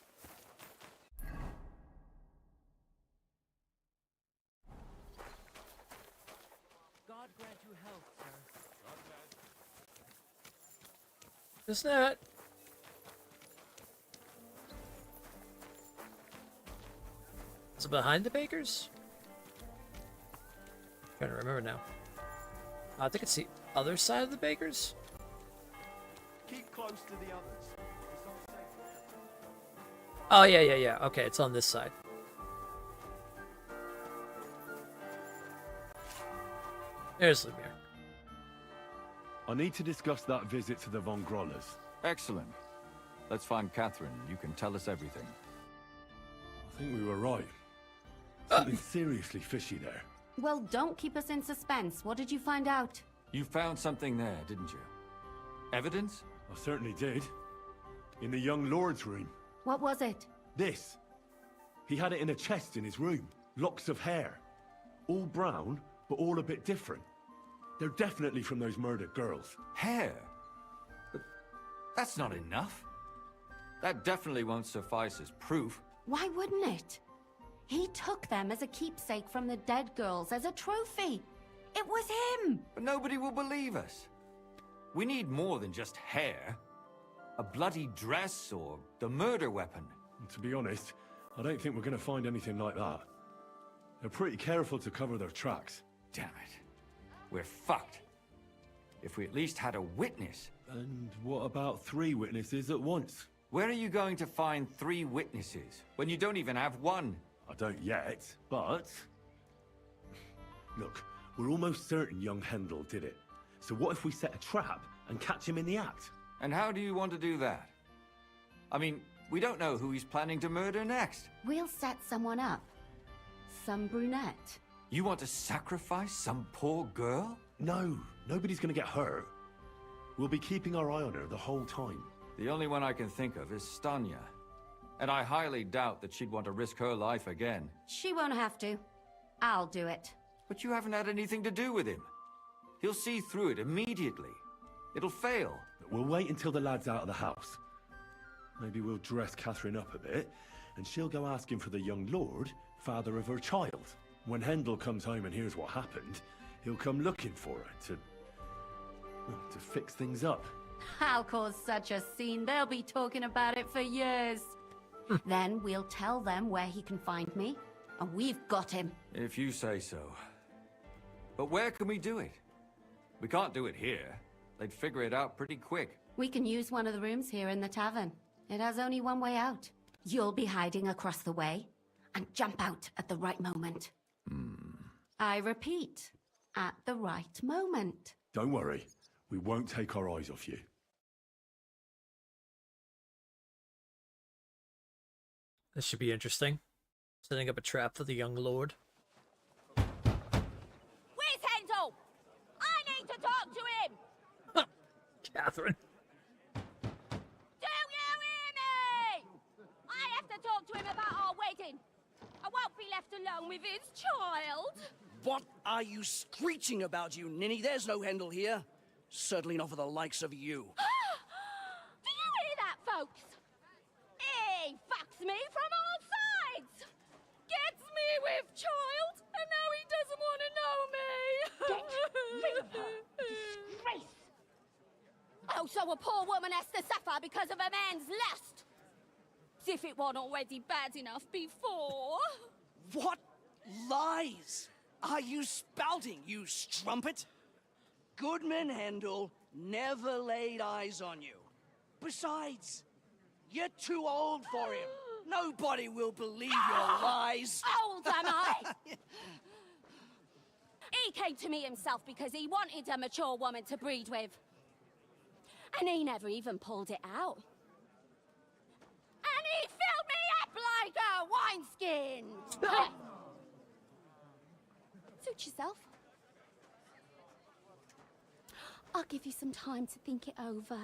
[SPEAKER 4] God grant you health, sir.
[SPEAKER 1] Isn't that? Is it behind the bakers? Trying to remember now. I think it's the other side of the bakers.
[SPEAKER 9] Keep close to the others. It's not safe.
[SPEAKER 1] Oh yeah. Okay, it's on this side. There's Lumiere.
[SPEAKER 5] I need to discuss that visit to the Von Grollers.
[SPEAKER 11] Excellent. Let's find Catherine. You can tell us everything.
[SPEAKER 5] I think we were right. Something seriously fishy there.
[SPEAKER 10] Well, don't keep us in suspense. What did you find out?
[SPEAKER 11] You found something there, didn't you? Evidence?
[SPEAKER 5] I certainly did. In the young lord's room.
[SPEAKER 10] What was it?
[SPEAKER 5] This. He had it in a chest in his room. Locks of hair. All brown, but all a bit different. They're definitely from those murdered girls.
[SPEAKER 11] Hair? But that's not enough. That definitely won't suffice as proof.
[SPEAKER 10] Why wouldn't it? He took them as a keepsake from the dead girls, as a trophy. It was him!
[SPEAKER 11] But nobody will believe us. We need more than just hair. A bloody dress or the murder weapon.
[SPEAKER 5] And to be honest, I don't think we're going to find anything like that. They're pretty careful to cover their tracks.
[SPEAKER 11] Damn it. We're fucked. If we at least had a witness.
[SPEAKER 5] And what about 3 witnesses at once?
[SPEAKER 11] Where are you going to find 3 witnesses when you don't even have one?
[SPEAKER 5] I don't yet, but... Look, we're almost certain young Hendel did it. So what if we set a trap and catch him in the act?
[SPEAKER 11] And how do you want to do that? I mean, we don't know who he's planning to murder next.
[SPEAKER 10] We'll set someone up. Some brunette.
[SPEAKER 11] You want to sacrifice some poor girl?
[SPEAKER 5] No, nobody's gonna get hurt. We'll be keeping our eye on her the whole time.
[SPEAKER 11] The only one I can think of is Stanya. And I highly doubt that she'd want to risk her life again.
[SPEAKER 10] She won't have to. I'll do it.
[SPEAKER 11] But you haven't had anything to do with him. He'll see through it immediately. It'll fail.
[SPEAKER 5] We'll wait until the lad's out of the house. Maybe we'll dress Catherine up a bit, and she'll go asking for the young lord, father of her child. When Hendel comes home and hears what happened, he'll come looking for her to fix things up.
[SPEAKER 10] I'll cause such a scene, they'll be talking about it for years. Then we'll tell them where he can find me, and we've got him.
[SPEAKER 11] If you say so. But where can we do it? We can't do it here. They'd figure it out pretty quick.
[SPEAKER 10] We can use one of the rooms here in the tavern. It has only one way out. You'll be hiding across the way, and jump out at the right moment. I repeat, at the right moment.
[SPEAKER 5] Don't worry, we won't take our eyes off you.
[SPEAKER 1] This should be interesting. Setting up a trap for the young lord.
[SPEAKER 10] Where's Hendel? I need to talk to him!
[SPEAKER 1] Catherine.
[SPEAKER 10] Do you hear me? I have to talk to him about our wedding. I won't be left alone with his child.
[SPEAKER 12] What are you screeching about, you ninny? There's no Hendel here. Certainly not for the likes of you.
[SPEAKER 10] Do you hear that, folks? He fucks me from all sides. Gets me with child, and now he doesn't want to know me. Get rid of her. Disgrace. Oh, so a poor woman has to suffer because of a man's lust. As if it wasn't already bad enough before.
[SPEAKER 12] What lies are you spouting, you strumpet? Goodman Hendel never laid eyes on you. Besides, you're too old for him. Nobody will believe your lies.
[SPEAKER 10] Old am I? He came to me himself because he wanted a mature woman to breed with. And he never even pulled it out. And he filled me up like a wineskin. Suit yourself. I'll give you some time to think it over.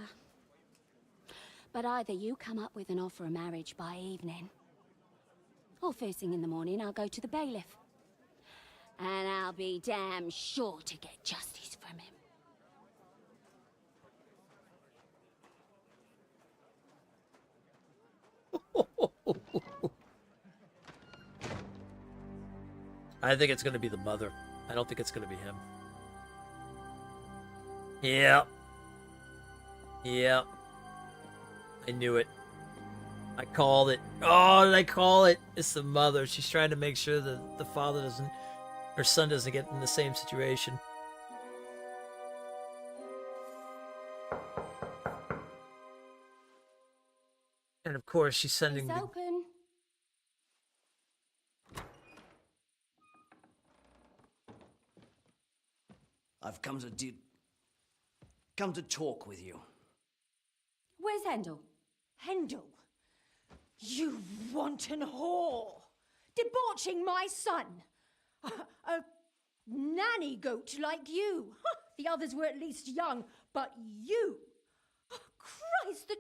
[SPEAKER 10] But either you come up with an offer of marriage by evening, or first thing in the morning I'll go to the bailiff. And I'll be damn sure to get justice from him.
[SPEAKER 1] I think it's going to be the mother. I don't think it's going to be him. Yeah. Yeah. I knew it. I called it. Oh, did I call it? It's the mother. She's trying to make sure that the father doesn't, her son doesn't get in the same situation. And of course, she's sending
[SPEAKER 10] It's
[SPEAKER 1] the...
[SPEAKER 10] open.
[SPEAKER 12] I've come to talk with you.
[SPEAKER 10] Where's Hendel?
[SPEAKER 8] Hendel, you wanton whore! Debauching my son! A nanny goat like you! The others were at least young, but you! Christ, the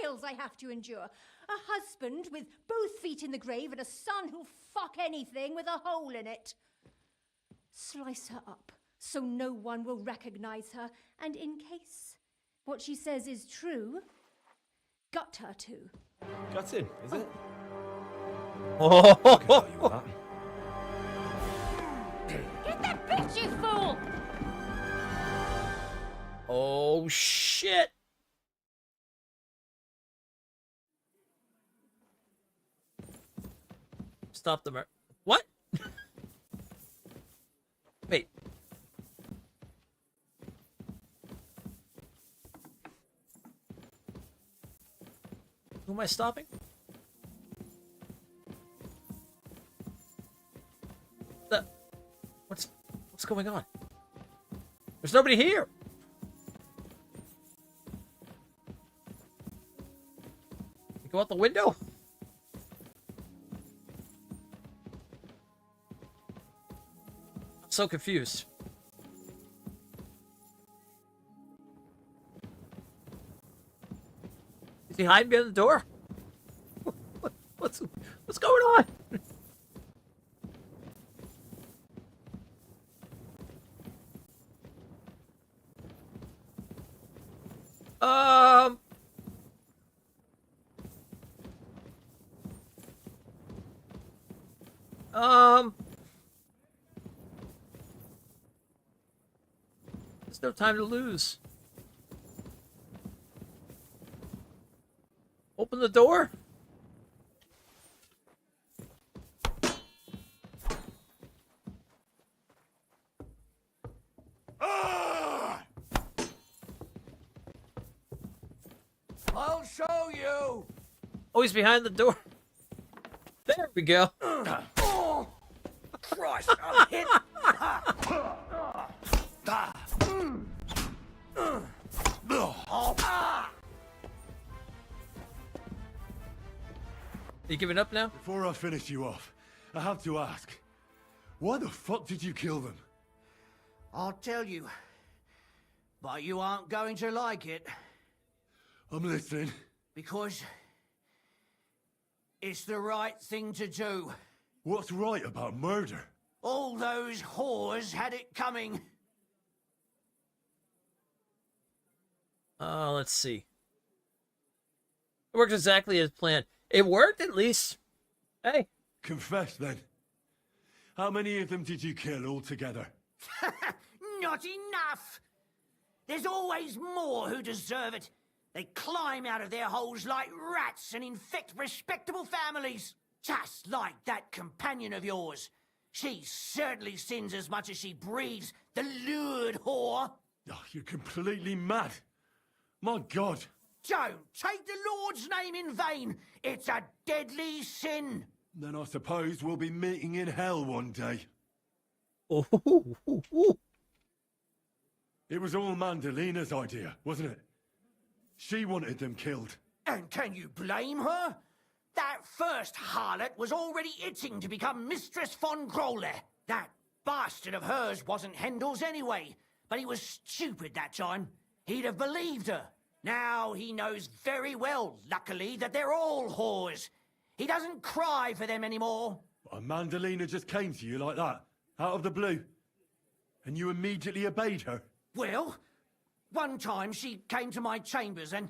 [SPEAKER 8] trials I have to endure! A husband with both feet in the grave and a son who'll fuck anything with a hole in it. Slice her up so no one will recognize her, and in case what she says is true, gut her too.
[SPEAKER 9] Gutting, is it?
[SPEAKER 1] Oh,
[SPEAKER 10] Get that bitch, you fool!
[SPEAKER 1] oh shit! Stop the murder. What? Wait. Who am I stopping? What's going on? There's nobody here. You go out the window? I'm so confused. Is he hiding behind the door? What's going on? There's no time to lose. Open the door.
[SPEAKER 12] I'll show you.
[SPEAKER 1] Oh, he's behind the door. There we go.
[SPEAKER 12] Oh, Christ, I'm hit.
[SPEAKER 1] You giving up now?
[SPEAKER 5] Before I finish you off, I have to ask, why the fuck did you kill them?
[SPEAKER 4] I'll tell you, but you aren't going to like it.
[SPEAKER 5] I'm listening.
[SPEAKER 4] Because it's the right thing to do.
[SPEAKER 5] What's right about murder?
[SPEAKER 4] All those whores had it coming.
[SPEAKER 1] Let's see. It worked exactly as planned. It worked at least. Hey.
[SPEAKER 5] Confess then. How many of them did you kill altogether?
[SPEAKER 4] Not enough. There's always more who deserve it. They climb out of their holes like rats and infect respectable families. Just like that companion of yours. She certainly sins as much as she breeds, the lured whore.
[SPEAKER 5] Oh, you're completely mad. My God.
[SPEAKER 4] Don't take the Lord's name in vain. It's a deadly sin.
[SPEAKER 5] Then I suppose we'll be meeting in hell one day.
[SPEAKER 1] Oh.
[SPEAKER 5] It was all Mandalina's idea, wasn't it? She wanted them killed.
[SPEAKER 4] And can you blame her? That first harlot was already itching to become Mistress von Grole. That bastard of hers wasn't Hendel's anyway, but he was stupid that time. He'd have believed her. Now he knows very well, luckily, that they're all whores. He doesn't cry for them anymore.
[SPEAKER 5] And Mandalina just came to you like that, out of the blue. And you immediately obeyed her.
[SPEAKER 4] Well, one time she came to my chambers and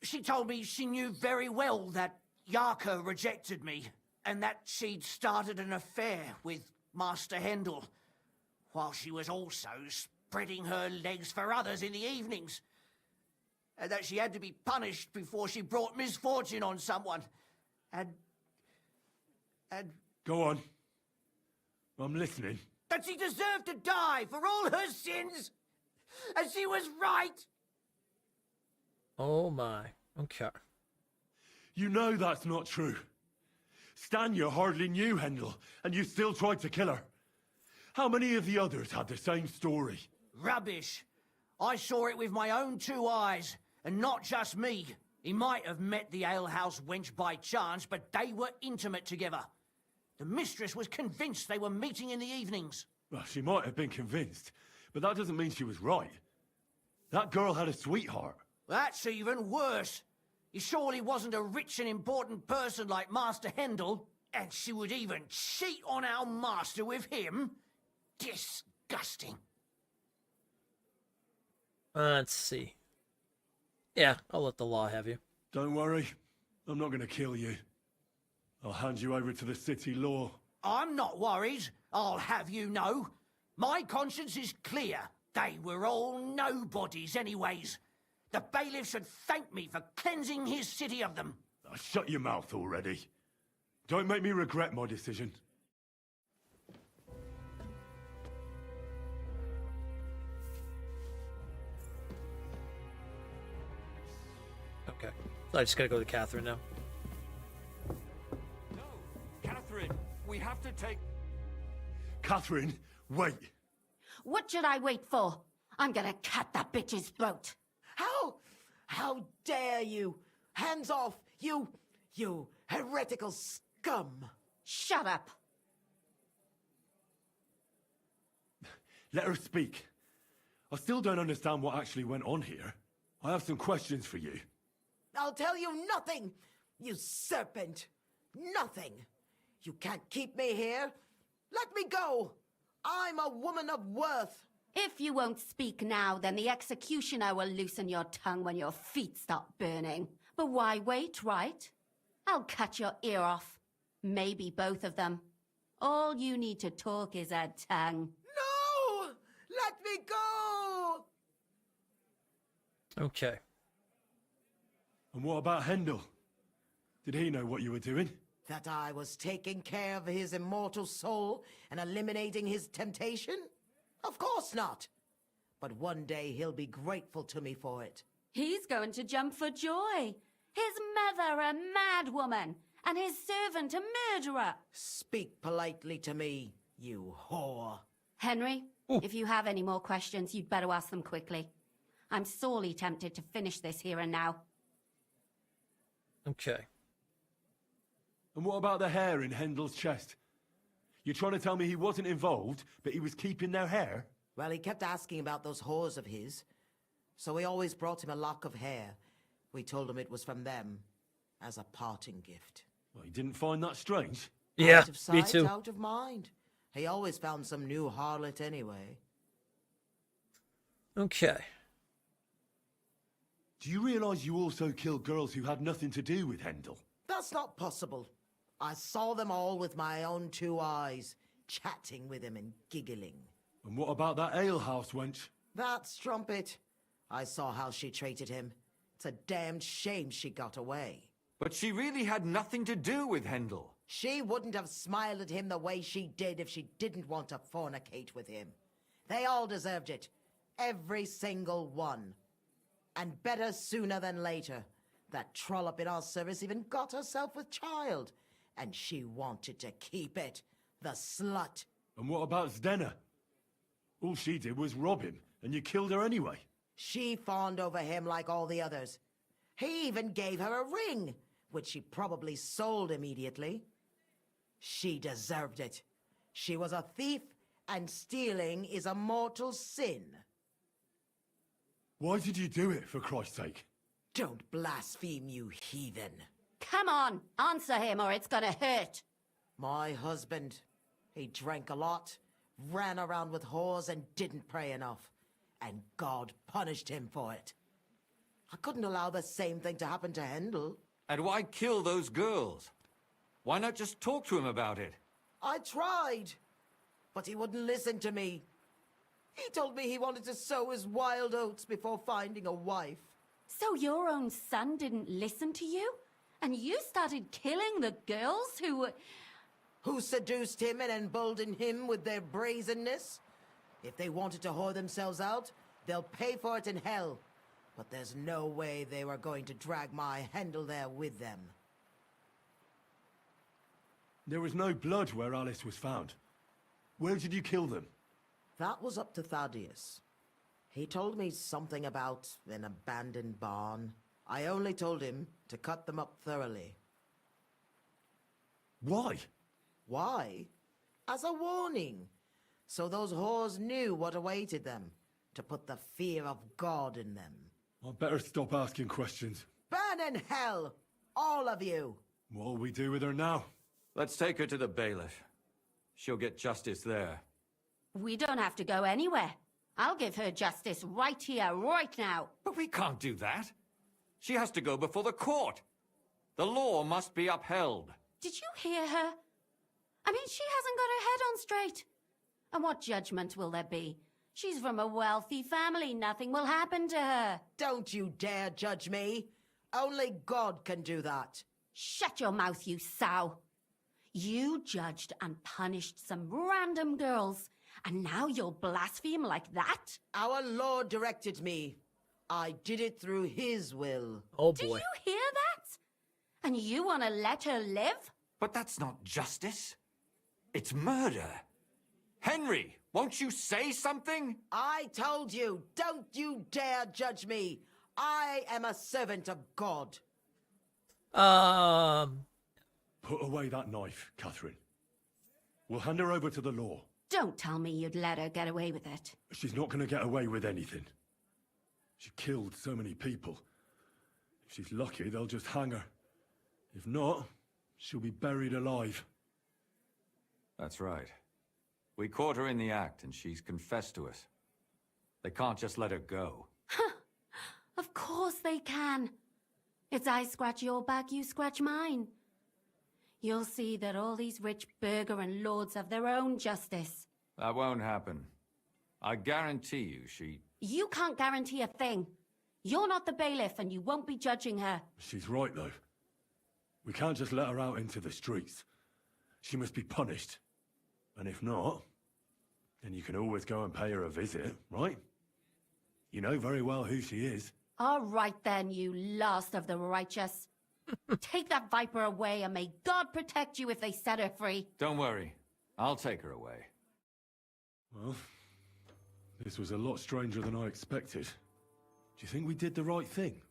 [SPEAKER 4] she told me she knew very well that Yarka rejected me, and that she'd started an affair with Master Hendel, while she was also spreading her legs for others in the evenings. And that she had to be punished before she brought misfortune on someone. And...
[SPEAKER 5] Go on. I'm listening.
[SPEAKER 4] that she deserved to die for all her sins, and she was right.
[SPEAKER 1] Oh my. Okay.
[SPEAKER 5] You know that's not true. Stanya hardly knew Hendel, and you still tried to kill her. How many of the others had the same story?
[SPEAKER 4] Rubbish. I saw it with my own 2 eyes, and not just me. He might have met the alehouse wench by chance, but they were intimate together. The mistress was convinced they were meeting in the evenings.
[SPEAKER 5] Well, she might have been convinced, but that doesn't mean she was right. That girl had a sweetheart.
[SPEAKER 4] That's even worse. He surely wasn't a rich and important person like Master Hendel, and she would even cheat on our master with him? Disgusting.
[SPEAKER 1] Let's see. Yeah, I'll let the law have you.
[SPEAKER 5] Don't worry. I'm not going to kill you. I'll hand you over to the city law.
[SPEAKER 4] I'm not worried, I'll have you know. My conscience is clear. They were all nobodies anyways. The bailiff should thank me for cleansing his city of them.
[SPEAKER 5] Shut your mouth already. Don't make me regret my decision.
[SPEAKER 1] Okay. So I just gotta go to Catherine now.
[SPEAKER 11] No, Catherine, we have to take...
[SPEAKER 5] Catherine, wait.
[SPEAKER 10] What should I wait for? I'm gonna cut that bitch's throat.
[SPEAKER 7] How dare you? Hands off, you heretical scum.
[SPEAKER 10] Shut up.
[SPEAKER 5] Let her speak. I still don't understand what actually went on here. I have some questions for you.
[SPEAKER 7] I'll tell you nothing, you serpent. Nothing. You can't keep me here. Let me go. I'm a woman of worth.
[SPEAKER 10] If you won't speak now, then the executioner will loosen your tongue when your feet start burning. But why wait, right? I'll cut your ear off. Maybe both of them. All you need to talk is a tongue.
[SPEAKER 7] No! Let me go!
[SPEAKER 1] Okay.
[SPEAKER 5] And what about Hendel? Did he know what you were doing?
[SPEAKER 7] That I was taking care of his immortal soul and eliminating his temptation? Of course not. But one day he'll be grateful to me for it.
[SPEAKER 10] He's going to jump for joy. His mother a mad woman, and his servant a murderer.
[SPEAKER 7] Speak politely to me, you whore.
[SPEAKER 10] Henry, if you have any more questions, you'd better ask them quickly. I'm sorely tempted to finish this here and now.
[SPEAKER 1] Okay.
[SPEAKER 5] And what about the hair in Hendel's chest? You're trying to tell me he wasn't involved, but he was keeping their hair?
[SPEAKER 7] Well, he kept asking about those whores of his. So we always brought him a lock of hair. We told him it was from them, as a parting gift.
[SPEAKER 5] Well, he didn't find that strange?
[SPEAKER 1] Yeah,
[SPEAKER 7] Out of sight,
[SPEAKER 1] me too.
[SPEAKER 7] out of mind. He always found some new harlot anyway.
[SPEAKER 1] Okay.
[SPEAKER 5] Do you realize you also killed girls who had nothing to do with Hendel?
[SPEAKER 7] That's not possible. I saw them all with my own 2 eyes, chatting with him and giggling.
[SPEAKER 5] And what about that alehouse wench?
[SPEAKER 7] That strumpet. I saw how she treated him. It's a damned shame she got away.
[SPEAKER 11] But she really had nothing to do with Hendel.
[SPEAKER 7] She wouldn't have smiled at him the way she did if she didn't want to fornicate with him. They all deserved it. Every single one. And better sooner than later. That trollop in our service even got herself with child. And she wanted to keep it. The slut.
[SPEAKER 5] And what about Zdena? All she did was rob him, and you killed her anyway.
[SPEAKER 7] She fawned over him like all the others. He even gave her a ring, which she probably sold immediately. She deserved it. She was a thief, and stealing is a mortal sin.
[SPEAKER 5] Why did you do it, for Christ's sake?
[SPEAKER 7] Don't blaspheme, you heathen.
[SPEAKER 10] Come on, answer him or it's gonna hurt.
[SPEAKER 7] My husband. He drank a lot, ran around with whores, and didn't pray enough. And God punished him for it. I couldn't allow the same thing to happen to Hendel.
[SPEAKER 11] And why kill those girls? Why not just talk to him about it?
[SPEAKER 7] I tried, but he wouldn't listen to me. He told me he wanted to sow his wild oats before finding a wife.
[SPEAKER 10] So your own son didn't listen to you? And you started killing the girls who were...
[SPEAKER 7] Who seduced him and emboldened him with their brazenness? If they wanted to whore themselves out, they'll pay for it in hell. But there's no way they were going to drag my Handel there with them.
[SPEAKER 5] There was no blood where Alice was found. Where did you kill them?
[SPEAKER 7] That was up to Thaddeus. He told me something about an abandoned barn. I only told him to cut them up thoroughly.
[SPEAKER 5] Why?
[SPEAKER 7] Why? As a warning. So those whores knew what awaited them. To put the fear of God in them.
[SPEAKER 5] I'd better stop asking questions.
[SPEAKER 7] Burn in hell! All of you!
[SPEAKER 5] What'll we do with her now?
[SPEAKER 11] Let's take her to the bailiff. She'll get justice there.
[SPEAKER 10] We don't have to go anywhere. I'll give her justice right here, right now.
[SPEAKER 11] But we can't do that. She has to go before the court. The law must be upheld.
[SPEAKER 10] Did you hear her? I mean, she hasn't got her head on straight. And what judgment will there be? She's from a wealthy family. Nothing will happen to her.
[SPEAKER 7] Don't you dare judge me. Only God can do that.
[SPEAKER 10] Shut your mouth, you sow. You judged and punished some random girls, and now you'll blaspheme like that?
[SPEAKER 7] Our Lord directed me. I did it through His will.
[SPEAKER 1] Oh boy.
[SPEAKER 10] Did you hear that? And you want to let her live?
[SPEAKER 11] But that's not justice. It's murder. Henry, won't you say something?
[SPEAKER 7] I told you, don't you dare judge me. I am a servant of God.
[SPEAKER 5] Put away that knife, Catherine. We'll hand her over to the law.
[SPEAKER 10] Don't tell me you'd let her get away with it.
[SPEAKER 5] She's not going to get away with anything. She killed so many people. If she's lucky, they'll just hang her. If not, she'll be buried alive.
[SPEAKER 11] That's right. We caught her in the act, and she's confessed to us. They can't just let her go.
[SPEAKER 10] Of course they can. It's I scratch your back, you scratch mine. You'll see that all these rich burgher and lords have their own justice.
[SPEAKER 11] That won't happen. I guarantee you she...
[SPEAKER 10] You can't guarantee a thing. You're not the bailiff and you won't be judging her.
[SPEAKER 5] She's right, though. We can't just let her out into the streets. She must be punished. And if not, then you can always go and pay her a visit, right? You know very well who she is.
[SPEAKER 10] All right then, you last of the righteous. Take that viper away and may God protect you if they set her free.
[SPEAKER 11] Don't worry. I'll take her away.
[SPEAKER 5] Well, this was a lot stranger than I expected. Do you think we did the right thing?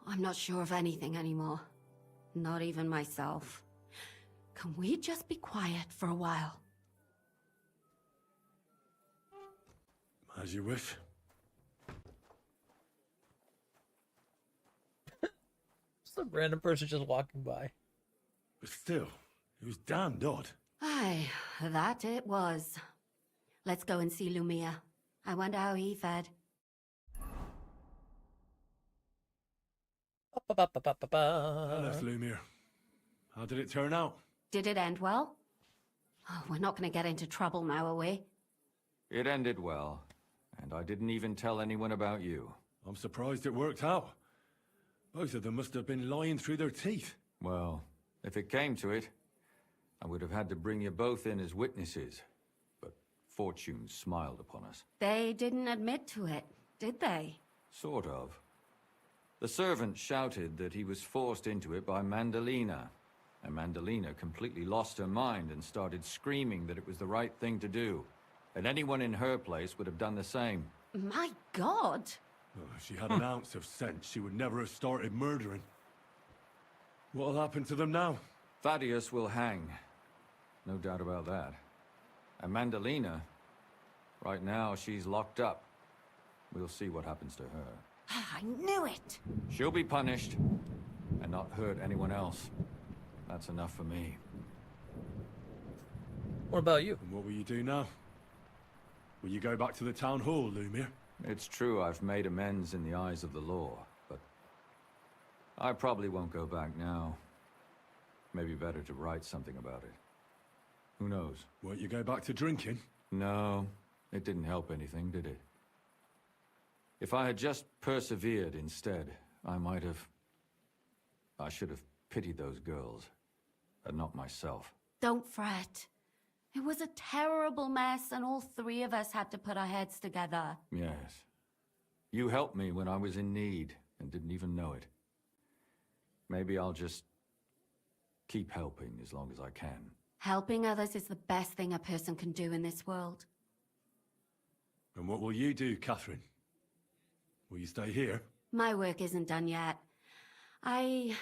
[SPEAKER 10] I'm not sure of anything anymore. Not even myself. Can we just be quiet for a while?
[SPEAKER 5] As you wish.
[SPEAKER 1] Some random person just walking by.
[SPEAKER 5] But still, it was damned odd.
[SPEAKER 10] Aye, that it was. Let's go and see Lumia. I wonder how he fared.
[SPEAKER 5] Hello, Lumir. How did it turn out?
[SPEAKER 10] Did it end well? Oh, we're not going to get into trouble now, are we?
[SPEAKER 11] It ended well, and I didn't even tell anyone about you.
[SPEAKER 5] I'm surprised it worked out. Both of them must have been lying through their teeth.
[SPEAKER 11] Well, if it came to it, I would have had to bring you both in as witnesses. But fortune smiled upon us.
[SPEAKER 10] They didn't admit to it, did they?
[SPEAKER 11] Sort of. The servant shouted that he was forced into it by Mandalina. And Mandalina completely lost her mind and started screaming that it was the right thing to do. And anyone in her place would have done the same.
[SPEAKER 10] My God!
[SPEAKER 5] Oh, if she had an ounce of sense, she would never have started murdering. What'll happen to them now?
[SPEAKER 11] Thaddeus will hang. No doubt about that. And Mandalina, right now she's locked up. We'll see what happens to her.
[SPEAKER 10] I knew it!
[SPEAKER 11] She'll be punished, and not hurt anyone else. That's enough for me.
[SPEAKER 1] What about you?
[SPEAKER 5] And what will you do now? Will you go back to the town hall, Lumir?
[SPEAKER 11] It's true I've made amends in the eyes of the law, but I probably won't go back now. Maybe better to write something about it. Who knows?
[SPEAKER 5] Won't you go back to drinking?
[SPEAKER 11] No, it didn't help anything, did it? If I had just persevered instead, I might have... I should have pitied those girls, and not myself.
[SPEAKER 10] Don't fret. It was a terrible mess, and all three of us had to put our heads together.
[SPEAKER 11] Yes. You helped me when I was in need, and didn't even know it. Maybe I'll just keep helping as long as I can.
[SPEAKER 10] Helping others is the best thing a person can do in this world.
[SPEAKER 5] And what will you do, Catherine? Will you stay here?
[SPEAKER 10] My work isn't done yet. I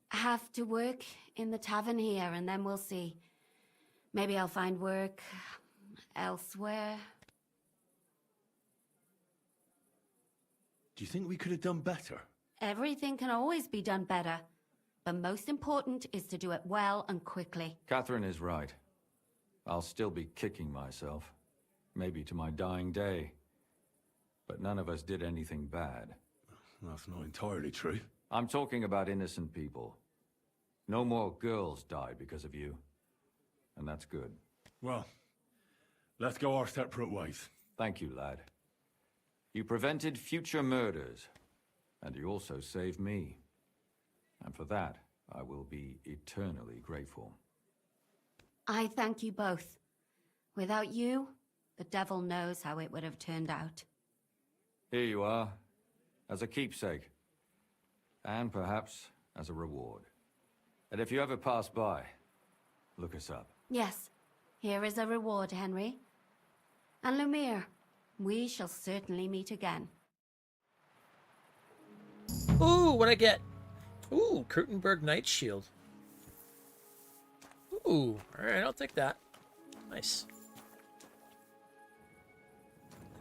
[SPEAKER 10] have to work in the tavern here, and then we'll see. Maybe I'll find work elsewhere.
[SPEAKER 5] Do you think we could have done better?
[SPEAKER 10] Everything can always be done better. But most important is to do it well and quickly.
[SPEAKER 11] Catherine is right. I'll still be kicking myself. Maybe to my dying day. But none of us did anything bad.
[SPEAKER 5] That's not entirely true.
[SPEAKER 11] I'm talking about innocent people. No more girls died because of you. And that's good.
[SPEAKER 5] Well, let's go our separate ways.
[SPEAKER 11] Thank you, lad. You prevented future murders. And you also saved me. And for that, I will be eternally grateful.
[SPEAKER 10] I thank you both. Without you, the devil knows how it would have turned out.
[SPEAKER 11] Here you are, as a keepsake. And perhaps as a reward. And if you ever pass by, look us up.
[SPEAKER 10] Yes, here is a reward, Henry. And Lumiere, we shall certainly meet again.
[SPEAKER 1] Ooh, what'd I get? Ooh, Krutenberg Knight Shield. Ooh, alright, I'll take that. Nice.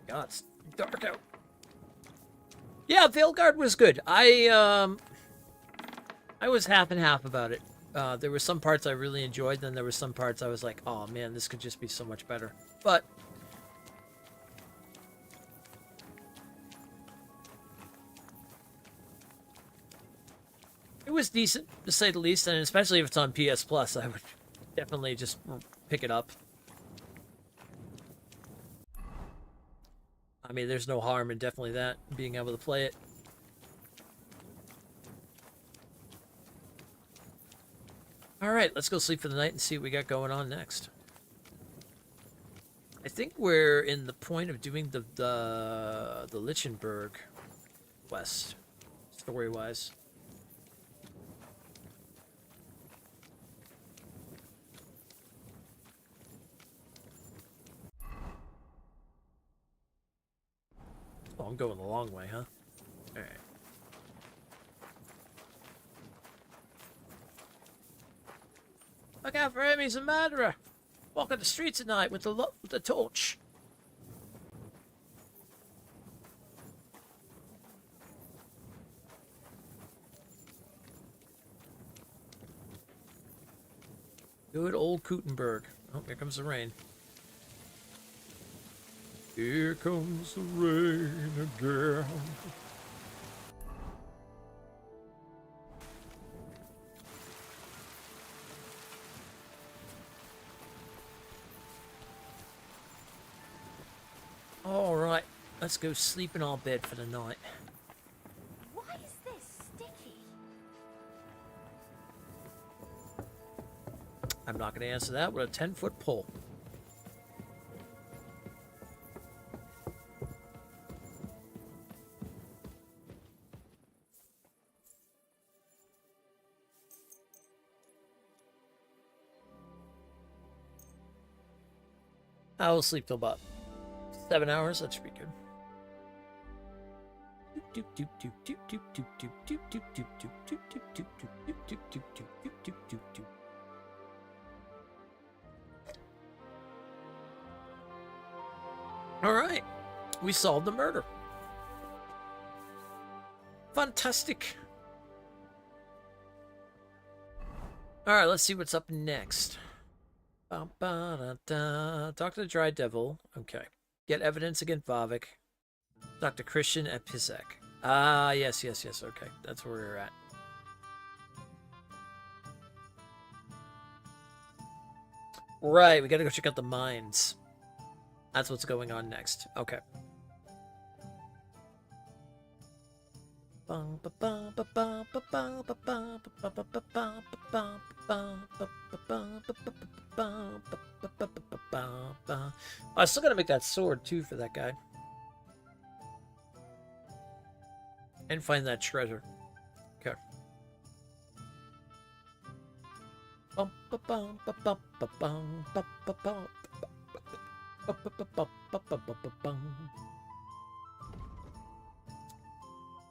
[SPEAKER 1] God, it's dark out. Yeah, Veilguard was good. I was half and half about it. There were some parts I really enjoyed, then there were some parts I was like, oh man, this could just be so much better. But it was decent, to say the least, and especially if it's on PS Plus, I would definitely just pick it up. I mean, there's no harm in definitely that, being able to play it. Alright, let's go sleep for the night and see what we got going on next. I think we're in the point of doing the Lichtenberg quest, story-wise. Oh, I'm going the long way, huh? Alright. Look out for him, he's a murderer! Walking the streets at night with the torch. Good old Krutenberg. Oh, here comes the rain. Here comes the rain again. Alright, let's go sleep in our bed for the night.
[SPEAKER 10] Why is this sticky?
[SPEAKER 1] I'm not going to answer that with a 10-foot pole. I will sleep till about 7 hours. That should be good. All right, we solved the murder. Fantastic. All right, let's see what's up next. Talk to the Dry Devil. Okay. Get evidence against Vavik. Dr. Christian at Pisek. Ah, yes. Okay, that's where we're at. Right, we gotta go check out the mines. That's what's going on next. Okay. I still gotta make that sword too for that guy. And find that treasure. Okay.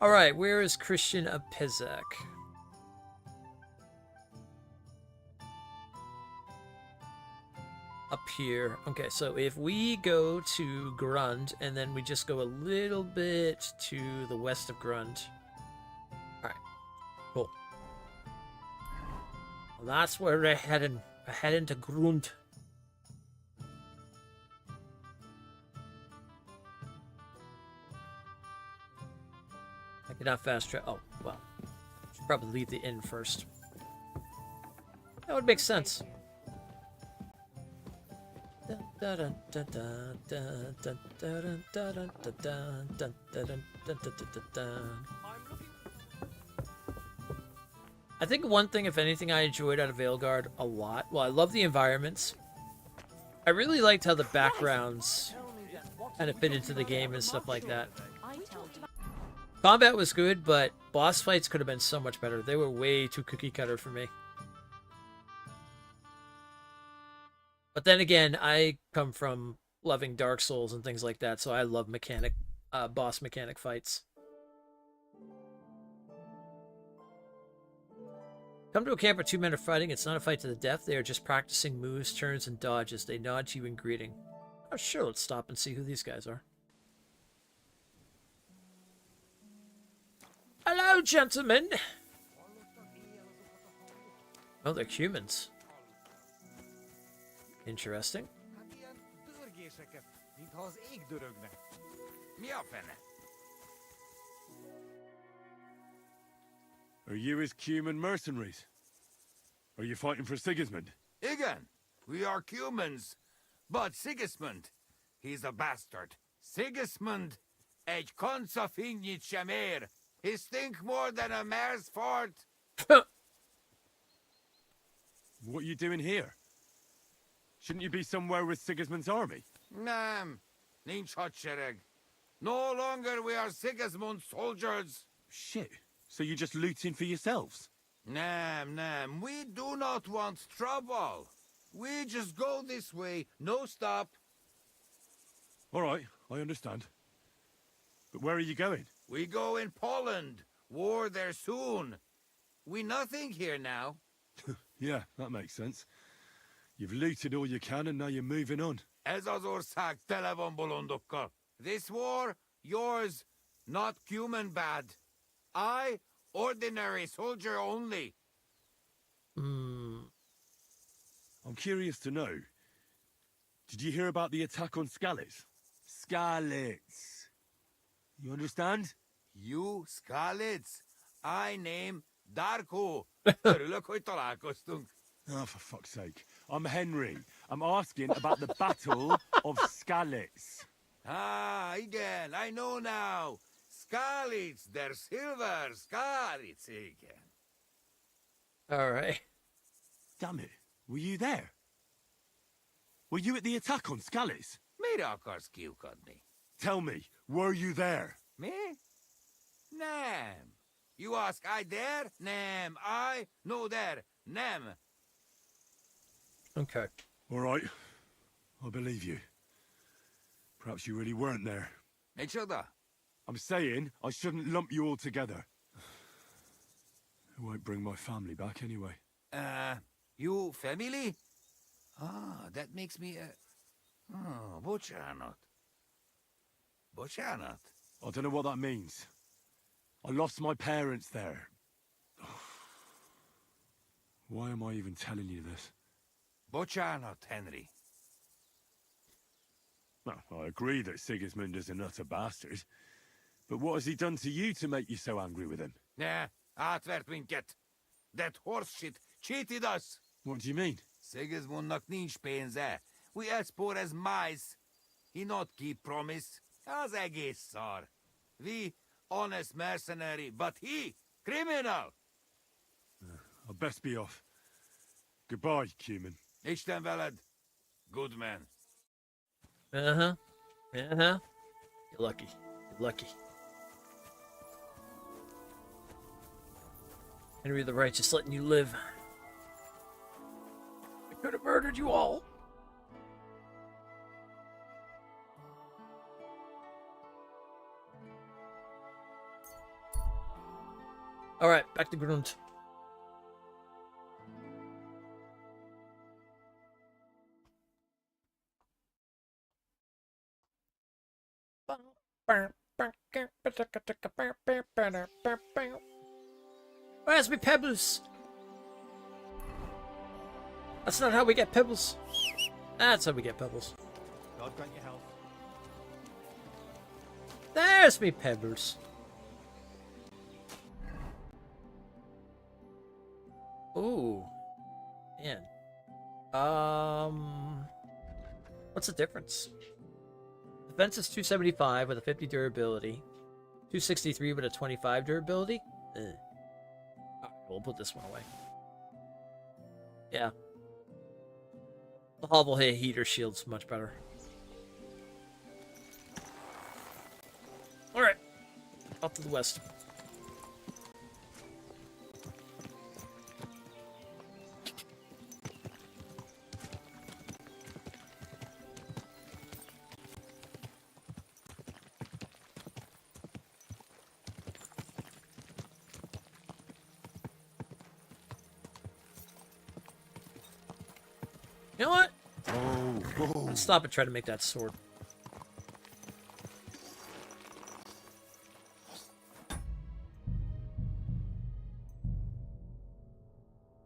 [SPEAKER 1] Alright, where is Christian Apizak? Up here. Okay, so if we go to Grund, and then we just go a little bit to the west of Grund. Alright, cool. Well, that's where we're heading. We're heading to Grund. I cannot fast travel. Oh, well. Should probably leave the inn first. That would make sense. I think one thing, if anything, I enjoyed out of Veilguard a lot. Well, I love the environments. I really liked how the backgrounds kind of fit into the game and stuff like that. Combat was good, but boss fights could have been so much better. They were way too cookie cutter for me. But then again, I come from loving Dark Souls and things like that, so I love boss mechanic fights. Come to a camp where two men are fighting. It's not a fight to the death. They are just practicing moves, turns, and dodges. They nod to you in greeting. Oh, sure, let's stop and see who these guys are. Hello, gentlemen! Oh, they're humans. Interesting.
[SPEAKER 5] Are you his human mercenaries? Are you fighting for Sigismund?
[SPEAKER 13] Igen, we are humans. But Sigismund, he's a bastard. Sigismund, egy konca finnyit sem ér. He stink more than a mare's fart.
[SPEAKER 5] What are you doing here? Shouldn't you be somewhere with Sigismund's army?
[SPEAKER 13] Nem, nincs hadsereg. No longer we are Sigismund's soldiers.
[SPEAKER 5] Shit, so you're just looting for yourselves?
[SPEAKER 13] Nem, we do not want trouble. We just go this way, no stop.
[SPEAKER 5] All right, I understand. But where are you going?
[SPEAKER 13] We go in Poland. War there soon. We nothing here now.
[SPEAKER 5] Yeah, that makes sense. You've looted all you can and now you're moving on.
[SPEAKER 13] Ez az ország tele van bolondokkal. This war, yours, not human bad. I, ordinary soldier only.
[SPEAKER 5] I'm curious to know. Did you hear about the attack on Skalitz? Skalitz. You understand?
[SPEAKER 13] You, Skalitz. I name Darko. Örülök, hogy találkoztunk.
[SPEAKER 5] Oh, for fuck's sake. I'm Henry. I'm asking about the Battle of Skalitz.
[SPEAKER 13] Ah, igen, I know now. Skalitz, der Silver, Skalitz, igen.
[SPEAKER 1] All right.
[SPEAKER 5] Damn it. Were you there? Were you at the attack on Skalitz?
[SPEAKER 13] Mire akarsz kiukadni?
[SPEAKER 5] Tell me, were you there?
[SPEAKER 13] Me? Nem. You ask I there? Nem. I? No there. Nem.
[SPEAKER 1] Okay.
[SPEAKER 5] All right. I believe you. Perhaps you really weren't there.
[SPEAKER 13] Micsoda?
[SPEAKER 5] I'm saying I shouldn't lump you all together. It won't bring my family back anyway.
[SPEAKER 13] You family? Ah, that makes me Oh, bocsánat. Bocsánat?
[SPEAKER 5] I don't know what that means. I lost my parents there. Why am I even telling you this?
[SPEAKER 13] Bocsánat, Henry.
[SPEAKER 5] Well, I agree that Sigismund is an utter bastard. But what has he done to you to make you so angry with him?
[SPEAKER 13] Nah, átvertminket. That horse shit cheated us.
[SPEAKER 5] What do you mean?
[SPEAKER 13] Sigismundnak nincs pénze. We as poor as mice. He not keep promise. Az egész szar. We honest mercenary, but he criminal.
[SPEAKER 5] I'll best be off. Goodbye, Cumin.
[SPEAKER 13] Isten veled. Good man.
[SPEAKER 1] Uh-huh. Uh-huh. You're lucky. You're lucky. Henry the Righteous letting you live. I could have murdered you all. Alright, back to Grund. Where's me pebbles? That's not how we get pebbles. That's how we get pebbles.
[SPEAKER 9] God grant your health.
[SPEAKER 1] There's me pebbles. Ooh. Man. What's the difference? Defense is 275 with a 50 durability. 263 with a 25 durability? Alright, we'll put this one away. Yeah. The hovel heater shield's much better. Alright. Off to the west. You know what? Let's stop and try to make that sword.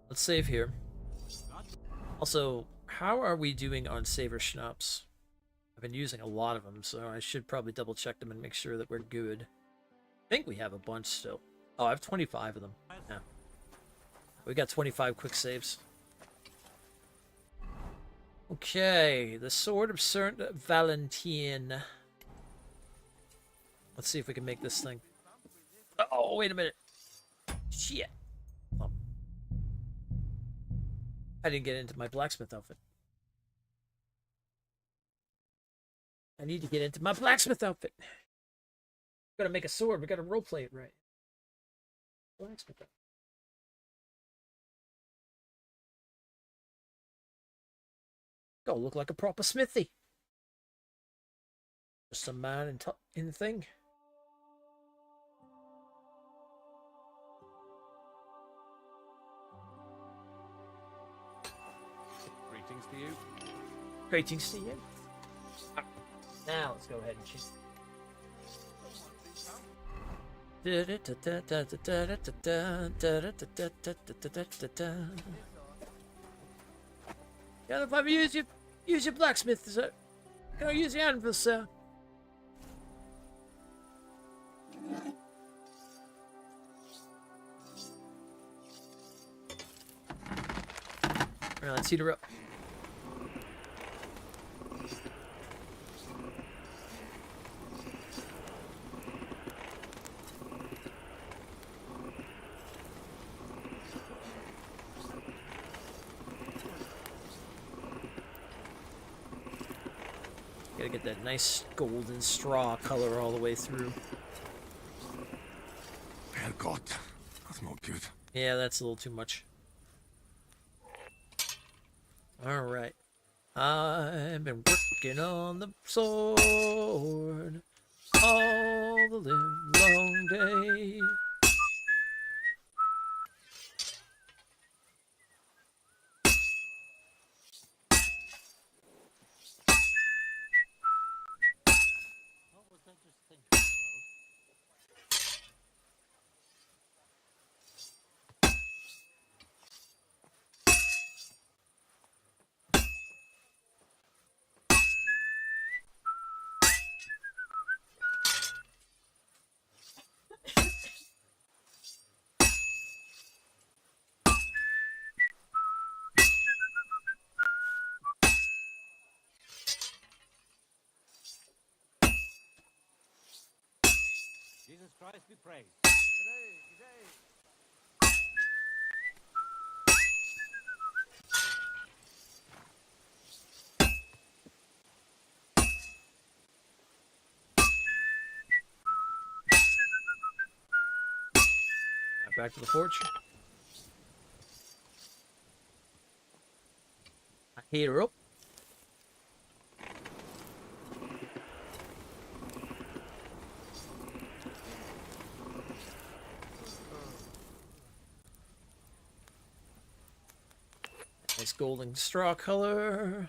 [SPEAKER 1] Let's save here. Also, how are we doing on Saver Schnapps? I've been using a lot of them, so I should probably double check them and make sure that we're good. I think we have a bunch still. Oh, I have 25 of them. Yeah. We got 25 quick saves. Okay, the Sword of Saint Valentin. Let's see if we can make this thing. Oh, wait a minute. Shit. Oh. I didn't get into my blacksmith outfit. I need to get into my blacksmith outfit. Gotta make a sword. We gotta roleplay it right. Blacksmith outfit. Go look like a proper smithy. Just a man in the thing.
[SPEAKER 6] Greetings to you.
[SPEAKER 1] Greetings to you. Now let's go ahead and shoot. Yeah, if I use your blacksmith, sir. Can I use your anvil, sir? Alright, let's heat her up. Gotta get that nice golden straw color all the way through.
[SPEAKER 5] Herrgott, that's not good.
[SPEAKER 1] Yeah, that's a little too much. Alright. I've been working on the sword all the long day.
[SPEAKER 6] Jesus Christ be praised.
[SPEAKER 1] Back to the forge. I hate her up. Nice golden straw color.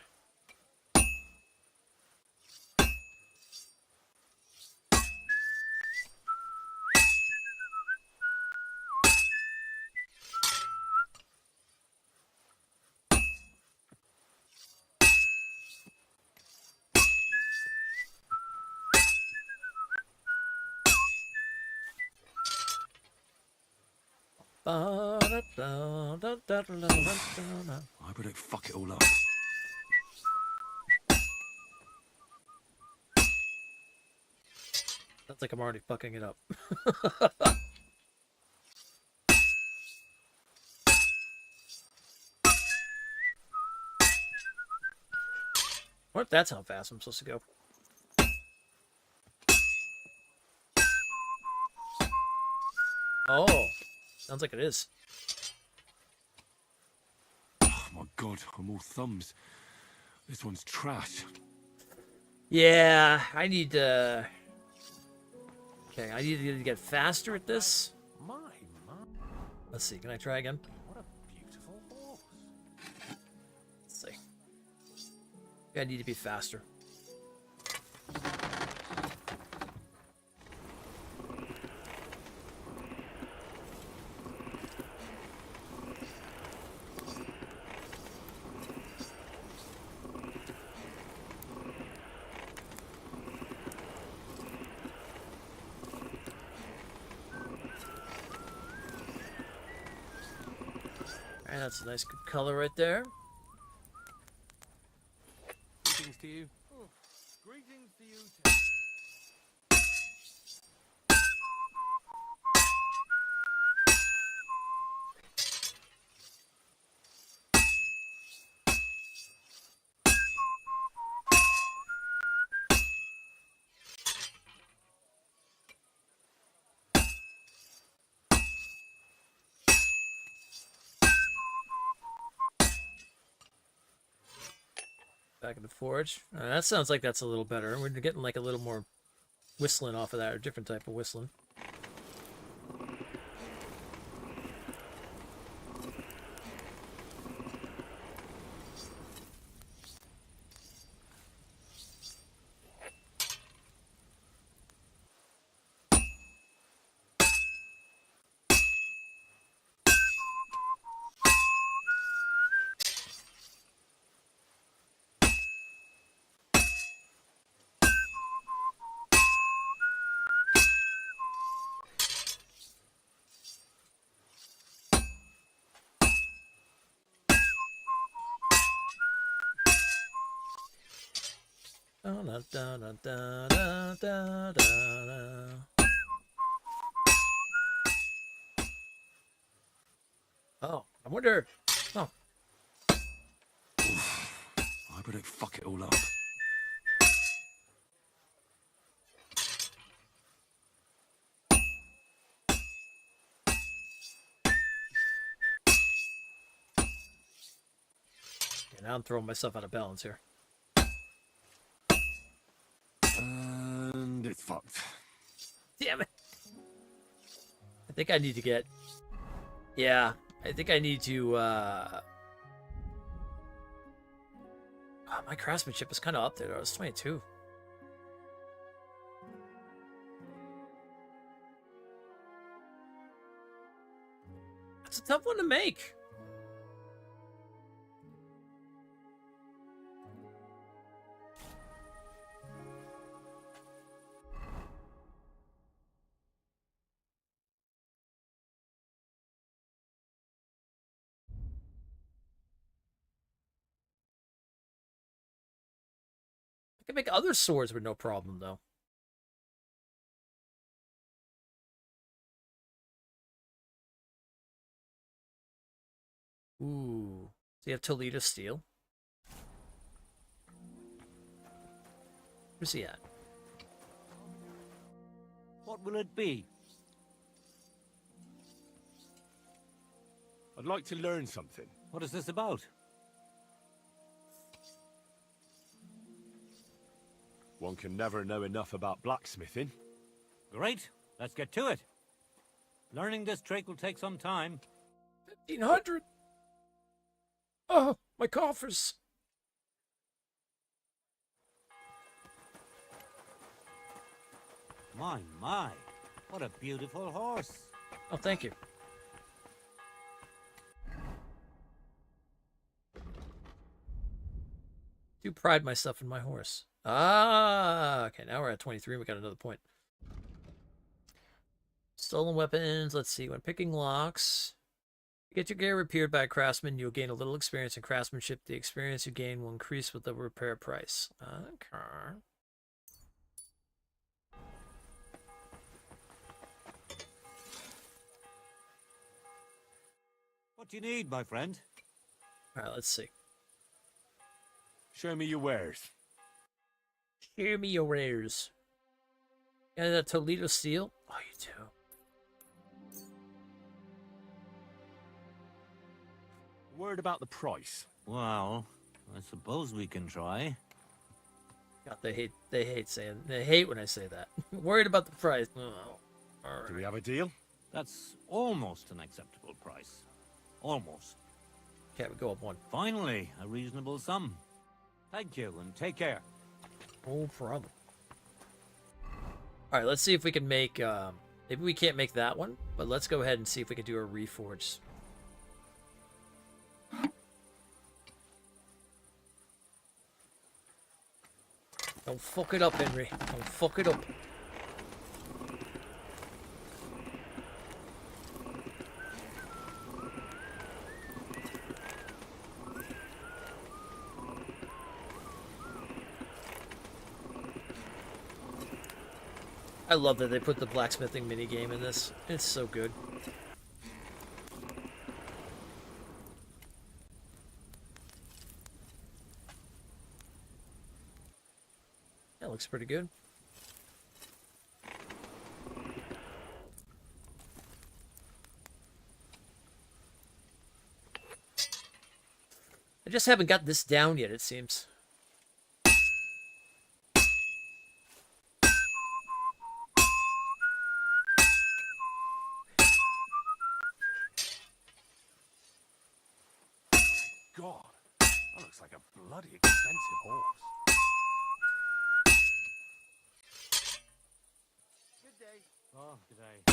[SPEAKER 5] I better fuck it all up.
[SPEAKER 1] Sounds like I'm already fucking it up. What? That's how fast I'm supposed to go. Oh, sounds like it is.
[SPEAKER 5] Oh my god, I'm all thumbs. This one's trash.
[SPEAKER 1] Yeah, I need to... Okay, I need to get faster at this.
[SPEAKER 6] My.
[SPEAKER 1] Let's see, can I try again?
[SPEAKER 6] What a beautiful horse.
[SPEAKER 1] Let's see. I need to be faster. Alright, that's a nice good color right there.
[SPEAKER 6] Greetings to you.
[SPEAKER 9] Greetings to you too.
[SPEAKER 1] Back in the forge. That sounds like that's a little better. We're getting like a little more whistling off of that, or a different type of whistling. Oh, I wonder. Oh,
[SPEAKER 5] I better fuck it all up.
[SPEAKER 1] yeah, now I'm throwing myself out of balance here.
[SPEAKER 5] And it's fucked.
[SPEAKER 1] Damn it! I think I need to get. Yeah, I think I need to. Oh, my craftsmanship is kind of up there. Though. It's 22. It's a tough one to make. I can make other swords with no problem, though. Ooh. So you have Toledo Steel. Where's he at?
[SPEAKER 6] What will it be?
[SPEAKER 5] I'd like to learn something.
[SPEAKER 6] What is this about?
[SPEAKER 5] One can never know enough about blacksmithing.
[SPEAKER 6] Great. Let's get to it. Learning this trick will take some time.
[SPEAKER 1] 1,500! Oh, my coffers!
[SPEAKER 6] My. What a beautiful horse.
[SPEAKER 1] Oh, thank you. Do pride myself in my horse. Ah, okay, now we're at 23. We got another point. Stolen weapons. Let's see. When picking locks, get your gear repaired by a craftsman. You'll gain a little experience in craftsmanship. The experience you gain will increase with the repair price. Okay.
[SPEAKER 6] What do you need, my friend?
[SPEAKER 1] All right, let's see.
[SPEAKER 5] Show me your wares.
[SPEAKER 1] Show me your wares. Got that Toledo Steel? Oh, you do.
[SPEAKER 5] Word about the price.
[SPEAKER 6] Well, I suppose we can try.
[SPEAKER 1] God, they hate when I say that. Worried about the price. Oh, all right.
[SPEAKER 5] Do we have a deal?
[SPEAKER 6] That's almost an acceptable price. Almost.
[SPEAKER 1] Okay, we go up one.
[SPEAKER 6] Finally, a reasonable sum. Thank you, and take care.
[SPEAKER 1] No problem. All right, let's see if we can make... maybe we can't make that one, but let's go ahead and see if we can do a reforge. Don't fuck it up, Henry. Don't fuck it up. I love that they put the blacksmithing minigame in this. It's so good. That looks pretty good. I just haven't got this down yet, it seems.
[SPEAKER 9] God, that looks like a bloody expensive horse.
[SPEAKER 12] Good day.
[SPEAKER 6] Oh, good day.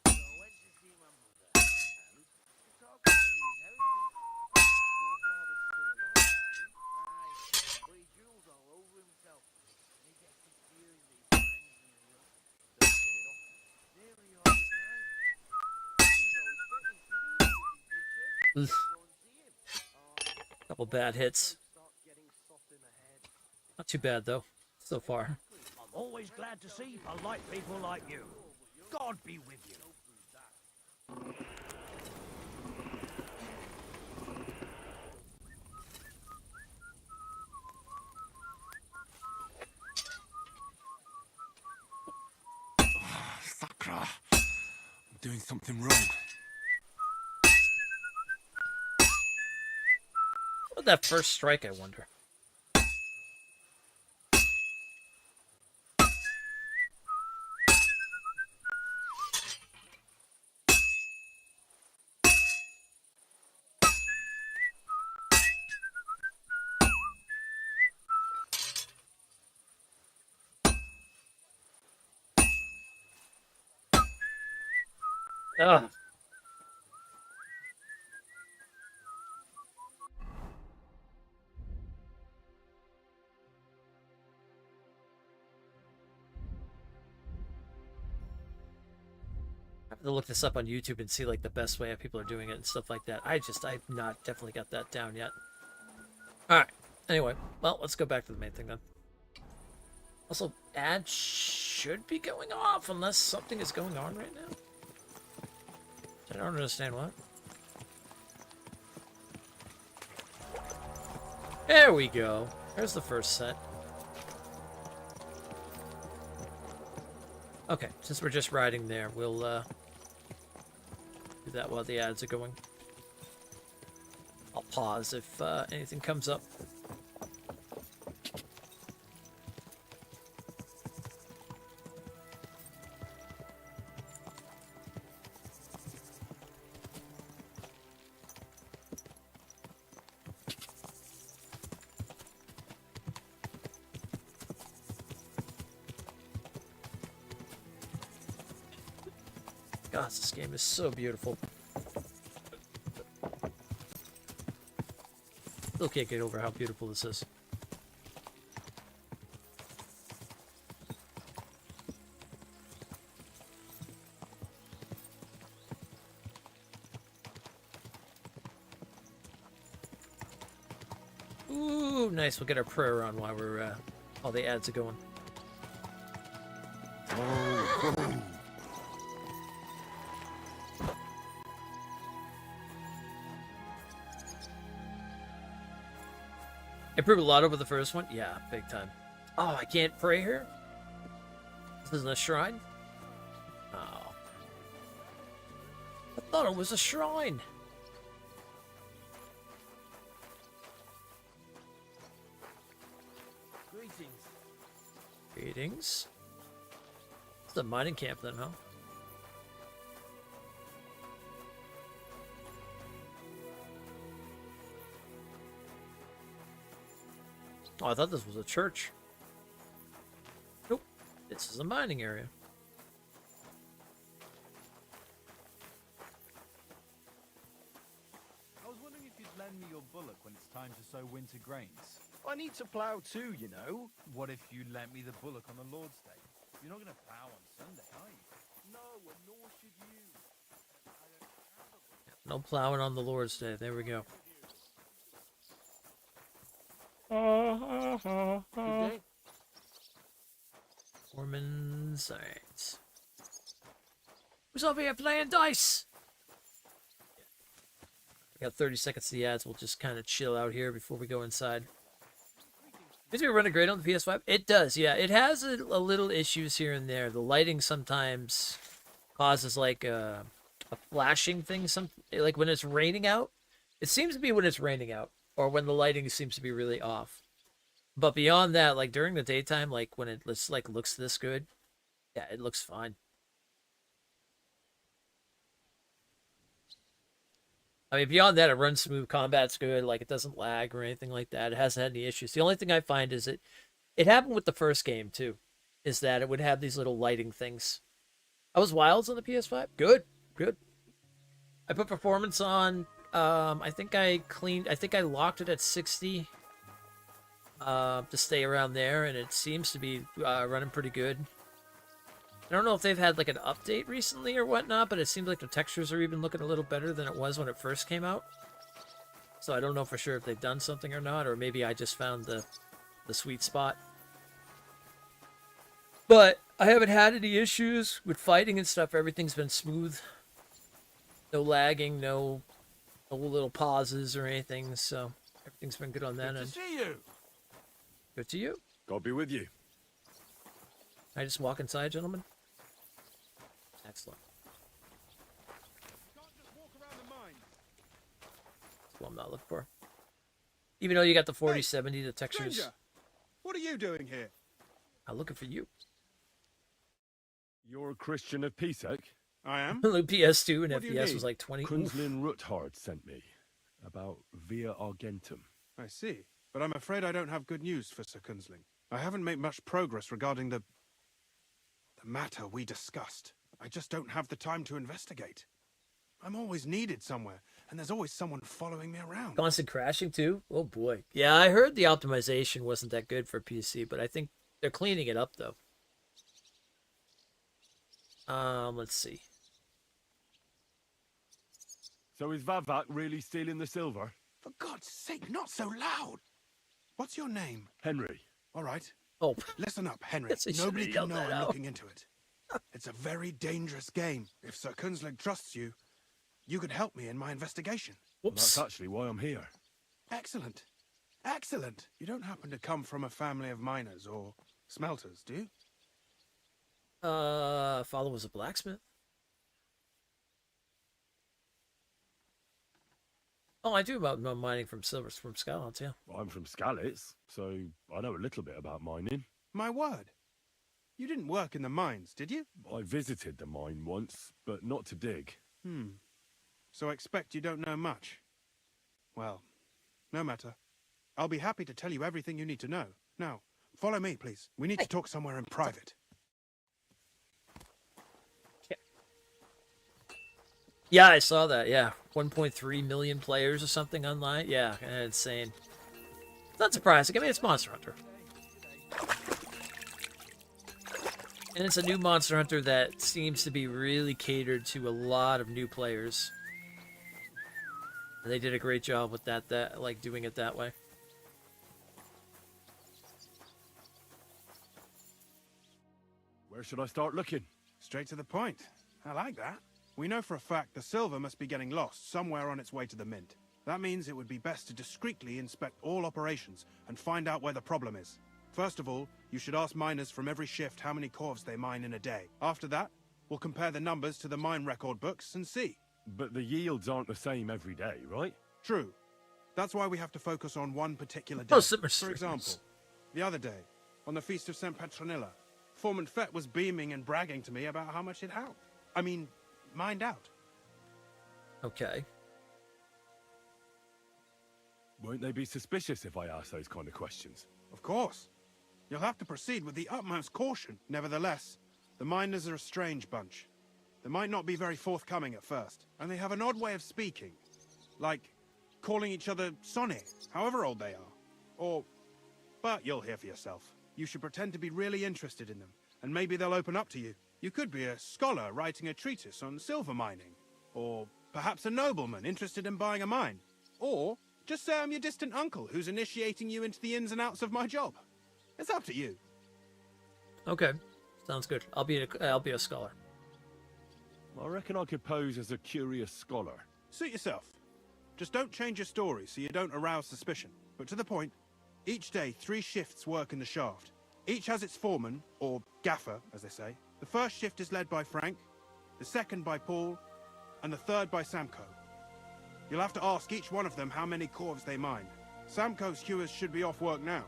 [SPEAKER 12] So when did you see my mother? And to talk about the inheritance. Your father's still alive, isn't he? Aye, but he drools all over himself. And he gets his fear in these times nearly up. Doesn't get it off. Nearly all the time. He's always threatening to leave if he's big church.
[SPEAKER 1] Oof.
[SPEAKER 12] Go and see him.
[SPEAKER 1] Couple bad hits.
[SPEAKER 12] Start getting soft in the head.
[SPEAKER 1] Not too bad, though, so far.
[SPEAKER 12] I'm always glad to see polite people like you. God be with you.
[SPEAKER 5] Sakra. I'm doing something wrong.
[SPEAKER 1] What that first strike, I wonder? Ugh. I have to look this up on YouTube and see like the best way people are doing it and stuff like that. I've not definitely got that down yet. All right. Anyway, well, let's go back to the main thing then. Also, ad should be going off unless something is going on right now. I don't understand what. There we go. There's the first set. Okay, since we're just riding there, we'll do that while the ads are going. I'll pause if anything comes up. God, this game is so beautiful. Still can't get over how beautiful this is. Ooh, nice. We'll get our prayer on while we're all the ads are going. Improved a lot over the first one? Yeah, big time. Oh, I can't pray here? This isn't a shrine? Oh. I thought it was a shrine.
[SPEAKER 9] Greetings.
[SPEAKER 1] Greetings. It's a mining camp then, huh? Oh, I thought this was a church. Nope. This is a mining area.
[SPEAKER 9] I was wondering if you'd lend me your bullock when it's time to sow winter grains. I need to plough too, you know. What if you lent me the bullock on the Lord's Day? You're not going to plough on Sunday, are you? No, and nor should you.
[SPEAKER 1] No plowing on the Lord's Day. There we go.
[SPEAKER 9] Good day.
[SPEAKER 1] Foreman's Alright. Who's over here playing dice? We got 30 seconds to the ads. We'll just kind of chill out here before we go inside. Does it run great on the PS5? It does, yeah. It has a little issues here and there. The lighting sometimes causes like a flashing thing. Like when it's raining out. It seems to be when it's raining out. Or when the lighting seems to be really off. But beyond that, like during the daytime, like when it looks this good, yeah, it looks fine. I mean, beyond that, it runs smooth, combat's good, like it doesn't lag or anything like that. It hasn't had any issues. The only thing I find is it happened with the first game too, is that it would have these little lighting things. I was Wilds on the PS5. Good, good. I put performance on. I think I locked it at 60 to stay around there, and it seems to be running pretty good. I don't know if they've had like an update recently or whatnot, but it seems like the textures are even looking a little better than it was when it first came out. So I don't know for sure if they've done something or not, or maybe I just found the sweet spot. But I haven't had any issues with fighting and stuff. Everything's been smooth. No lagging, no little pauses or anything, so everything's been good on that end.
[SPEAKER 9] Good to see you.
[SPEAKER 1] Good to you.
[SPEAKER 5] God be with you.
[SPEAKER 1] Can I just walk inside, gentlemen? Excellent.
[SPEAKER 9] Can't just walk around the mine.
[SPEAKER 1] That's what I'm not looking for. Even though you got the 4070, the textures.
[SPEAKER 9] Stranger, what are you doing here?
[SPEAKER 1] I'm looking for you.
[SPEAKER 5] You're a Christian of Pisek?
[SPEAKER 9] I am.
[SPEAKER 1] PS2 and
[SPEAKER 9] What do you
[SPEAKER 1] FPS
[SPEAKER 9] need?
[SPEAKER 1] was like 20.
[SPEAKER 5] Kunzlin Ruthard sent me about Via Argentum.
[SPEAKER 14] I see. But I'm afraid I don't have good news for Sir Kunzling. I haven't made much progress regarding the matter we discussed. I just don't have the time to investigate. I'm always needed somewhere, and there's always someone following me around.
[SPEAKER 1] Constant crashing too? Oh boy. Yeah, I heard the optimization wasn't that good for PC, but I think they're cleaning it up though. Let's see.
[SPEAKER 5] So is Vavak really stealing the silver?
[SPEAKER 14] For God's sake, not so loud! What's your name?
[SPEAKER 5] Henry.
[SPEAKER 14] All right.
[SPEAKER 1] Oh.
[SPEAKER 14] Listen up, Henry.
[SPEAKER 1] Yes, I should've
[SPEAKER 14] Nobody can
[SPEAKER 1] yelled
[SPEAKER 14] know
[SPEAKER 1] that
[SPEAKER 14] I'm
[SPEAKER 1] out.
[SPEAKER 14] looking into it. It's a very dangerous game. If Sir Kunsling trusts you, you could help me in my investigation.
[SPEAKER 5] That's actually why I'm here.
[SPEAKER 14] Excellent. Excellent. You don't happen to come from a family of miners or smelters, do you?
[SPEAKER 1] Father was a blacksmith. Oh, I do about mining from silver from Skylands, yeah.
[SPEAKER 5] I'm from Skalitz, so I know a little bit about mining.
[SPEAKER 14] My word. You didn't work in the mines, did you?
[SPEAKER 5] I visited the mine once, but not to dig.
[SPEAKER 14] So I expect you don't know much. Well, no matter. I'll be happy to tell you everything you need to know. Now, follow me, please. We need to talk somewhere in private.
[SPEAKER 1] Yeah, I saw that, yeah. 1.3 million players or something online. Yeah, insane. Not surprising. I mean, it's Monster Hunter. And it's a new Monster Hunter that seems to be really catered to a lot of new players. And they did a great job with that like doing it that way.
[SPEAKER 5] Where should I start looking?
[SPEAKER 14] Straight to the point. I like that. We know for a fact the silver must be getting lost somewhere on its way to the mint. That means it would be best to discreetly inspect all operations and find out where the problem is. First of all, you should ask miners from every shift how many corves they mine in a day. After that, we'll compare the numbers to the mine record books and see.
[SPEAKER 5] But the yields aren't the same every day, right?
[SPEAKER 14] True. That's why we have to focus on one particular day. For example, the other day, on the Feast of St. Petronilla, Foreman Fett was beaming and bragging to me about how much it helped. I mean, mined out.
[SPEAKER 1] Okay.
[SPEAKER 5] Won't they be suspicious if I ask those kind of questions?
[SPEAKER 14] Of course. You'll have to proceed with the utmost caution. Nevertheless, the miners are a strange bunch. They might not be very forthcoming at first, and they have an odd way of speaking. Like calling each other Sonny, however old they are. But you'll hear for yourself. You should pretend to be really interested in them, and maybe they'll open up to you. You could be a scholar writing a treatise on silver mining, or perhaps a nobleman interested in buying a mine, or just say I'm your distant uncle who's initiating you into the ins and outs of my job. It's up to you.
[SPEAKER 1] Okay, sounds good. I'll be a scholar.
[SPEAKER 5] I reckon I could pose as a curious scholar.
[SPEAKER 14] Suit yourself. Just don't change your story so you don't arouse suspicion. But to the point, each day 3 shifts work in the shaft. Each has its foreman, or gaffer, as they say. The first shift is led by Frank, the second by Paul, and the third by Samko. You'll have to ask each one of them how many corves they mine. Samko's hewers should be off work now.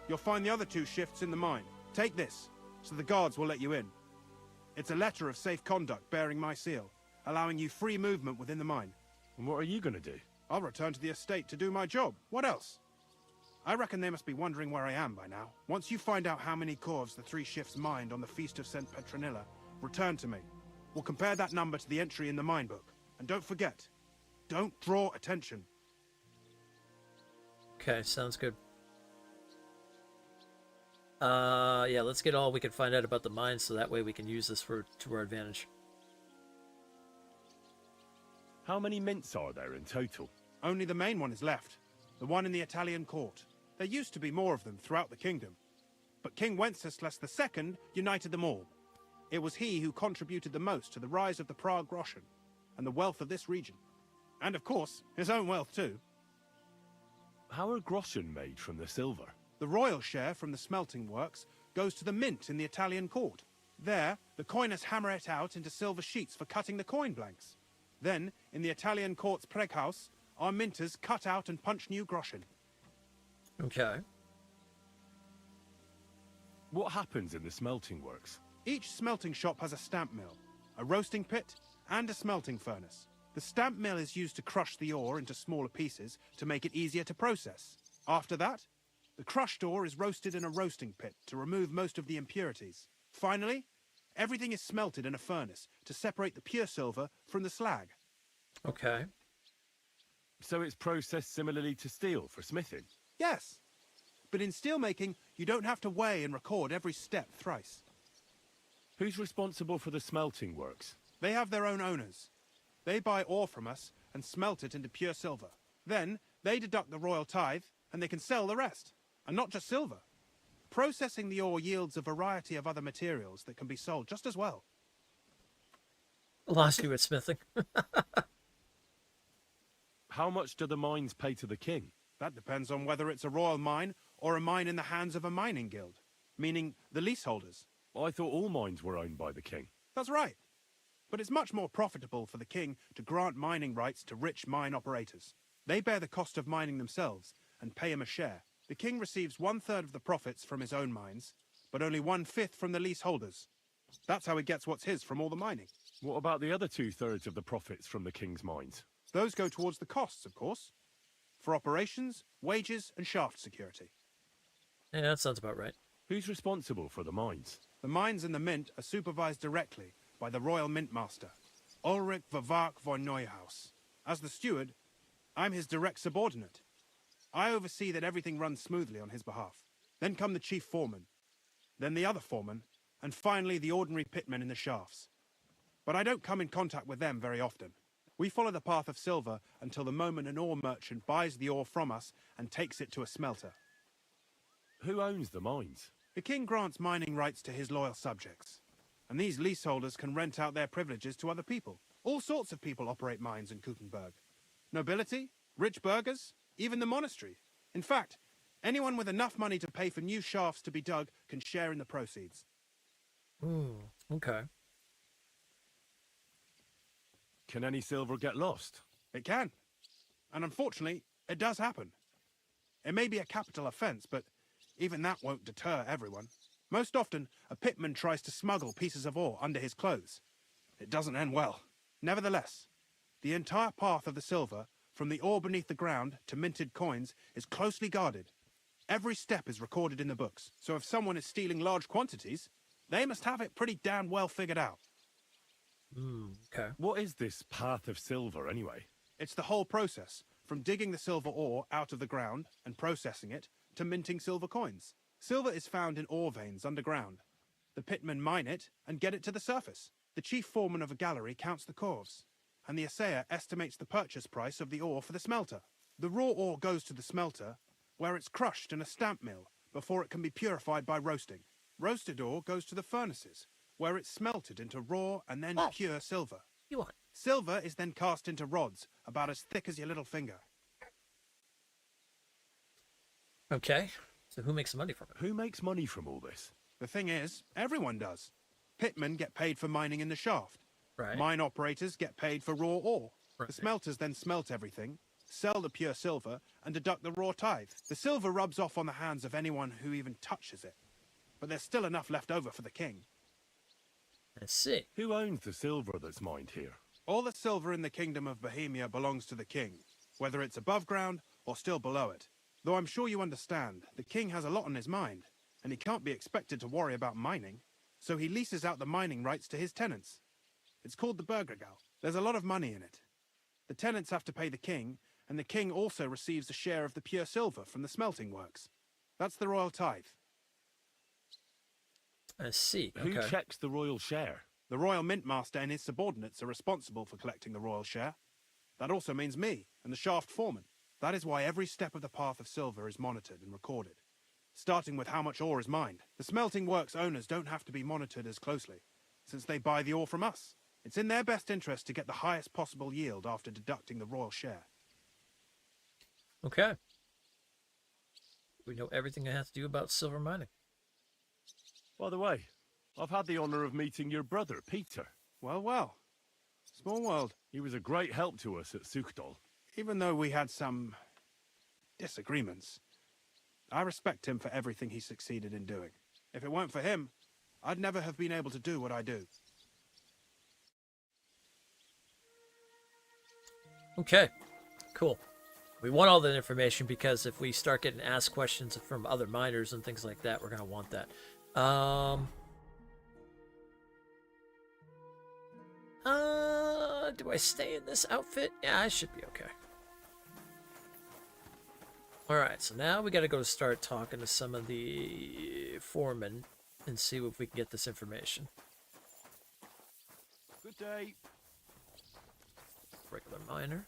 [SPEAKER 14] You'll find the other 2 shifts in the mine. Take this, so the guards will let you in. It's a letter of safe conduct bearing my seal, allowing you free movement within the mine.
[SPEAKER 5] And what are you going to do?
[SPEAKER 14] I'll return to the estate to do my job. What else? I reckon they must be wondering where I am by now. Once you find out how many corves the 3 shifts mined on the Feast of St. Petronilla, return to me. We'll compare that number to the entry in the mine book. And don't forget, don't draw attention.
[SPEAKER 1] Okay, sounds good. Yeah, let's get all we can find out about the mines so that way we can use this to our advantage.
[SPEAKER 5] How many mints are there in total?
[SPEAKER 14] Only the main one is left. The one in the Italian court. There used to be more of them throughout the kingdom. But King Wenceslas II united them all. It was he who contributed the most to the rise of the Prague Groschen and the wealth of this region. And of course, his own wealth too.
[SPEAKER 5] How are groschen made from the silver?
[SPEAKER 14] The royal share from the smelting works goes to the mint in the Italian court. There, the coiners hammer it out into silver sheets for cutting the coin blanks. Then, in the Italian court's preghouse, our minters cut out and punch new groschen.
[SPEAKER 1] Okay.
[SPEAKER 5] What happens in the smelting works?
[SPEAKER 14] Each smelting shop has a stamp mill, a roasting pit, and a smelting furnace. The stamp mill is used to crush the ore into smaller pieces to make it easier to process. After that, the crushed ore is roasted in a roasting pit to remove most of the impurities. Finally, everything is smelted in a furnace to separate the pure silver from the slag.
[SPEAKER 1] Okay.
[SPEAKER 5] So it's processed similarly to steel for smithing?
[SPEAKER 14] Yes. But in steelmaking, you don't have to weigh and record every step thrice.
[SPEAKER 5] Who's responsible for the smelting works?
[SPEAKER 14] They have their own owners. They buy ore from us and smelt it into pure silver. Then, they deduct the royal tithe, and they can sell the rest. And not just silver. processing the ore yields a variety of other materials that can be sold just as well.
[SPEAKER 1] Lost you at smithing.
[SPEAKER 5] How much do the mines pay to the king?
[SPEAKER 14] That depends on whether it's a royal mine or a mine in the hands of a mining guild, meaning the leaseholders.
[SPEAKER 5] I thought all mines were owned by the king.
[SPEAKER 14] That's right. But it's much more profitable for the king to grant mining rights to rich mine operators. They bear the cost of mining themselves and pay him a share. The king receives 1/3 of the profits from his own mines, but only 1/5 from the leaseholders. That's how he gets what's his from all the mining.
[SPEAKER 5] What about the other 2/3 of the profits from the king's mines?
[SPEAKER 14] Those go towards the costs, of course. For operations, wages, and shaft security.
[SPEAKER 1] Yeah, that sounds about right.
[SPEAKER 5] Who's responsible for the mines?
[SPEAKER 14] The mines and the mint are supervised directly by the Royal Mint Master, Ulrich Vervark von Neuhaus. As the steward, I'm his direct subordinate. I oversee that everything runs smoothly on his behalf. Then come the chief foreman, then the other foreman, and finally the ordinary pitmen in the shafts. But I don't come in contact with them very often. We follow the path of silver until the moment an ore merchant buys the ore from us and takes it to a smelter.
[SPEAKER 5] Who owns the mines?
[SPEAKER 14] The king grants mining rights to his loyal subjects, and these leaseholders can rent out their privileges to other people. All sorts of people operate mines in Kuchenberg. Nobility, rich burghers, even the monastery. In fact, anyone with enough money to pay for new shafts to be dug can share in the proceeds.
[SPEAKER 1] Okay.
[SPEAKER 5] Can any silver get lost?
[SPEAKER 14] It can. And unfortunately, it does happen. It may be a capital offense, but even that won't deter everyone. Most often, a pitman tries to smuggle pieces of ore under his clothes. It doesn't end well. Nevertheless, the entire path of the silver, from the ore beneath the ground to minted coins, is closely guarded. Every step is recorded in the books, so if someone is stealing large quantities, they must have it pretty damn well figured out.
[SPEAKER 1] Okay.
[SPEAKER 5] What is this path of silver, anyway?
[SPEAKER 14] It's the whole process, from digging the silver ore out of the ground and processing it, to minting silver coins. Silver is found in ore veins underground. The pitmen mine it and get it to the surface. The chief foreman of a gallery counts the corves, and the assayer estimates the purchase price of the ore for the smelter. The raw ore goes to the smelter, where it's crushed in a stamp mill before it can be purified by roasting. Roasted ore goes to the furnaces, where it's smelted into raw and then pure silver. Silver is then cast into rods about as thick as your little finger.
[SPEAKER 1] Okay. So who makes the money from it?
[SPEAKER 5] Who makes money from all this?
[SPEAKER 14] The thing is, everyone does. Pitmen get paid for mining in the shaft.
[SPEAKER 1] Right.
[SPEAKER 14] Mine operators get paid for raw ore.
[SPEAKER 1] Right.
[SPEAKER 14] The smelters then smelt everything, sell the pure silver, and deduct the raw tithe. The silver rubs off on the hands of anyone who even touches it. But there's still enough left over for the king.
[SPEAKER 1] I see.
[SPEAKER 5] Who owns the silver that's mined here?
[SPEAKER 14] All the silver in the kingdom of Bohemia belongs to the king, whether it's above ground or still below it. Though I'm sure you understand, the king has a lot on his mind, and he can't be expected to worry about mining, so he leases out the mining rights to his tenants. It's called the Burgergau. There's a lot of money in it. The tenants have to pay the king, and the king also receives a share of the pure silver from the smelting works. That's the royal tithe.
[SPEAKER 1] I see.
[SPEAKER 5] Who checks the royal share?
[SPEAKER 14] The royal mint master and his subordinates are responsible for collecting the royal share. That also means me and the shaft foreman. That is why every step of the path of silver is monitored and recorded, starting with how much ore is mined. The smelting works owners don't have to be monitored as closely, since they buy the ore from us. It's in their best interest to get the highest possible yield after deducting the royal share.
[SPEAKER 1] Okay. We know everything that has to do about silver mining.
[SPEAKER 5] By the way, I've had the honor of meeting your brother, Peter.
[SPEAKER 14] Well, well. Small world.
[SPEAKER 5] He was a great help to us at Suchdol.
[SPEAKER 14] Even though we had some disagreements, I respect him for everything he succeeded in doing. If it weren't for him, I'd never have been able to do what I do.
[SPEAKER 1] Okay, cool. We want all that information because if we start getting asked questions from other miners and things like that, we're going to want that. Do I stay in this outfit? Yeah, I should be okay. Alright, so now we gotta go start talking to some of the foremen and see if we can get this information.
[SPEAKER 5] Good day.
[SPEAKER 1] Regular miner.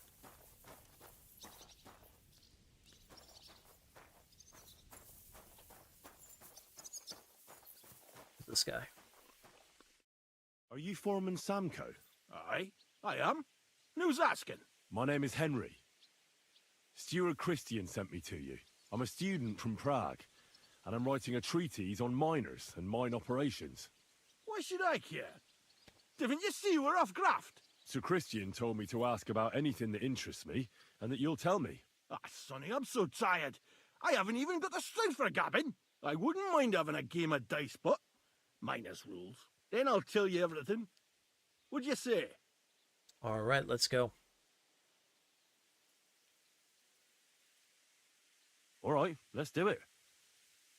[SPEAKER 1] this guy.
[SPEAKER 5] Are you Foreman Samco?
[SPEAKER 9] Aye, I am. And who's asking?
[SPEAKER 5] My name is Henry. Stuart Christian sent me to you. I'm a student from Prague, and I'm writing a treatise on miners and mine operations.
[SPEAKER 9] Why should I care? Didn't you see we're off graft?
[SPEAKER 5] Sir Christian told me to ask about anything that interests me, and that you'll tell me.
[SPEAKER 9] Ah, Sonny, I'm so tired. I haven't even got the strength for gabbing. I wouldn't mind having a game of dice, but minus rules. Then I'll tell you everything. What'd you say?
[SPEAKER 1] All right, let's go.
[SPEAKER 5] All right, let's do it.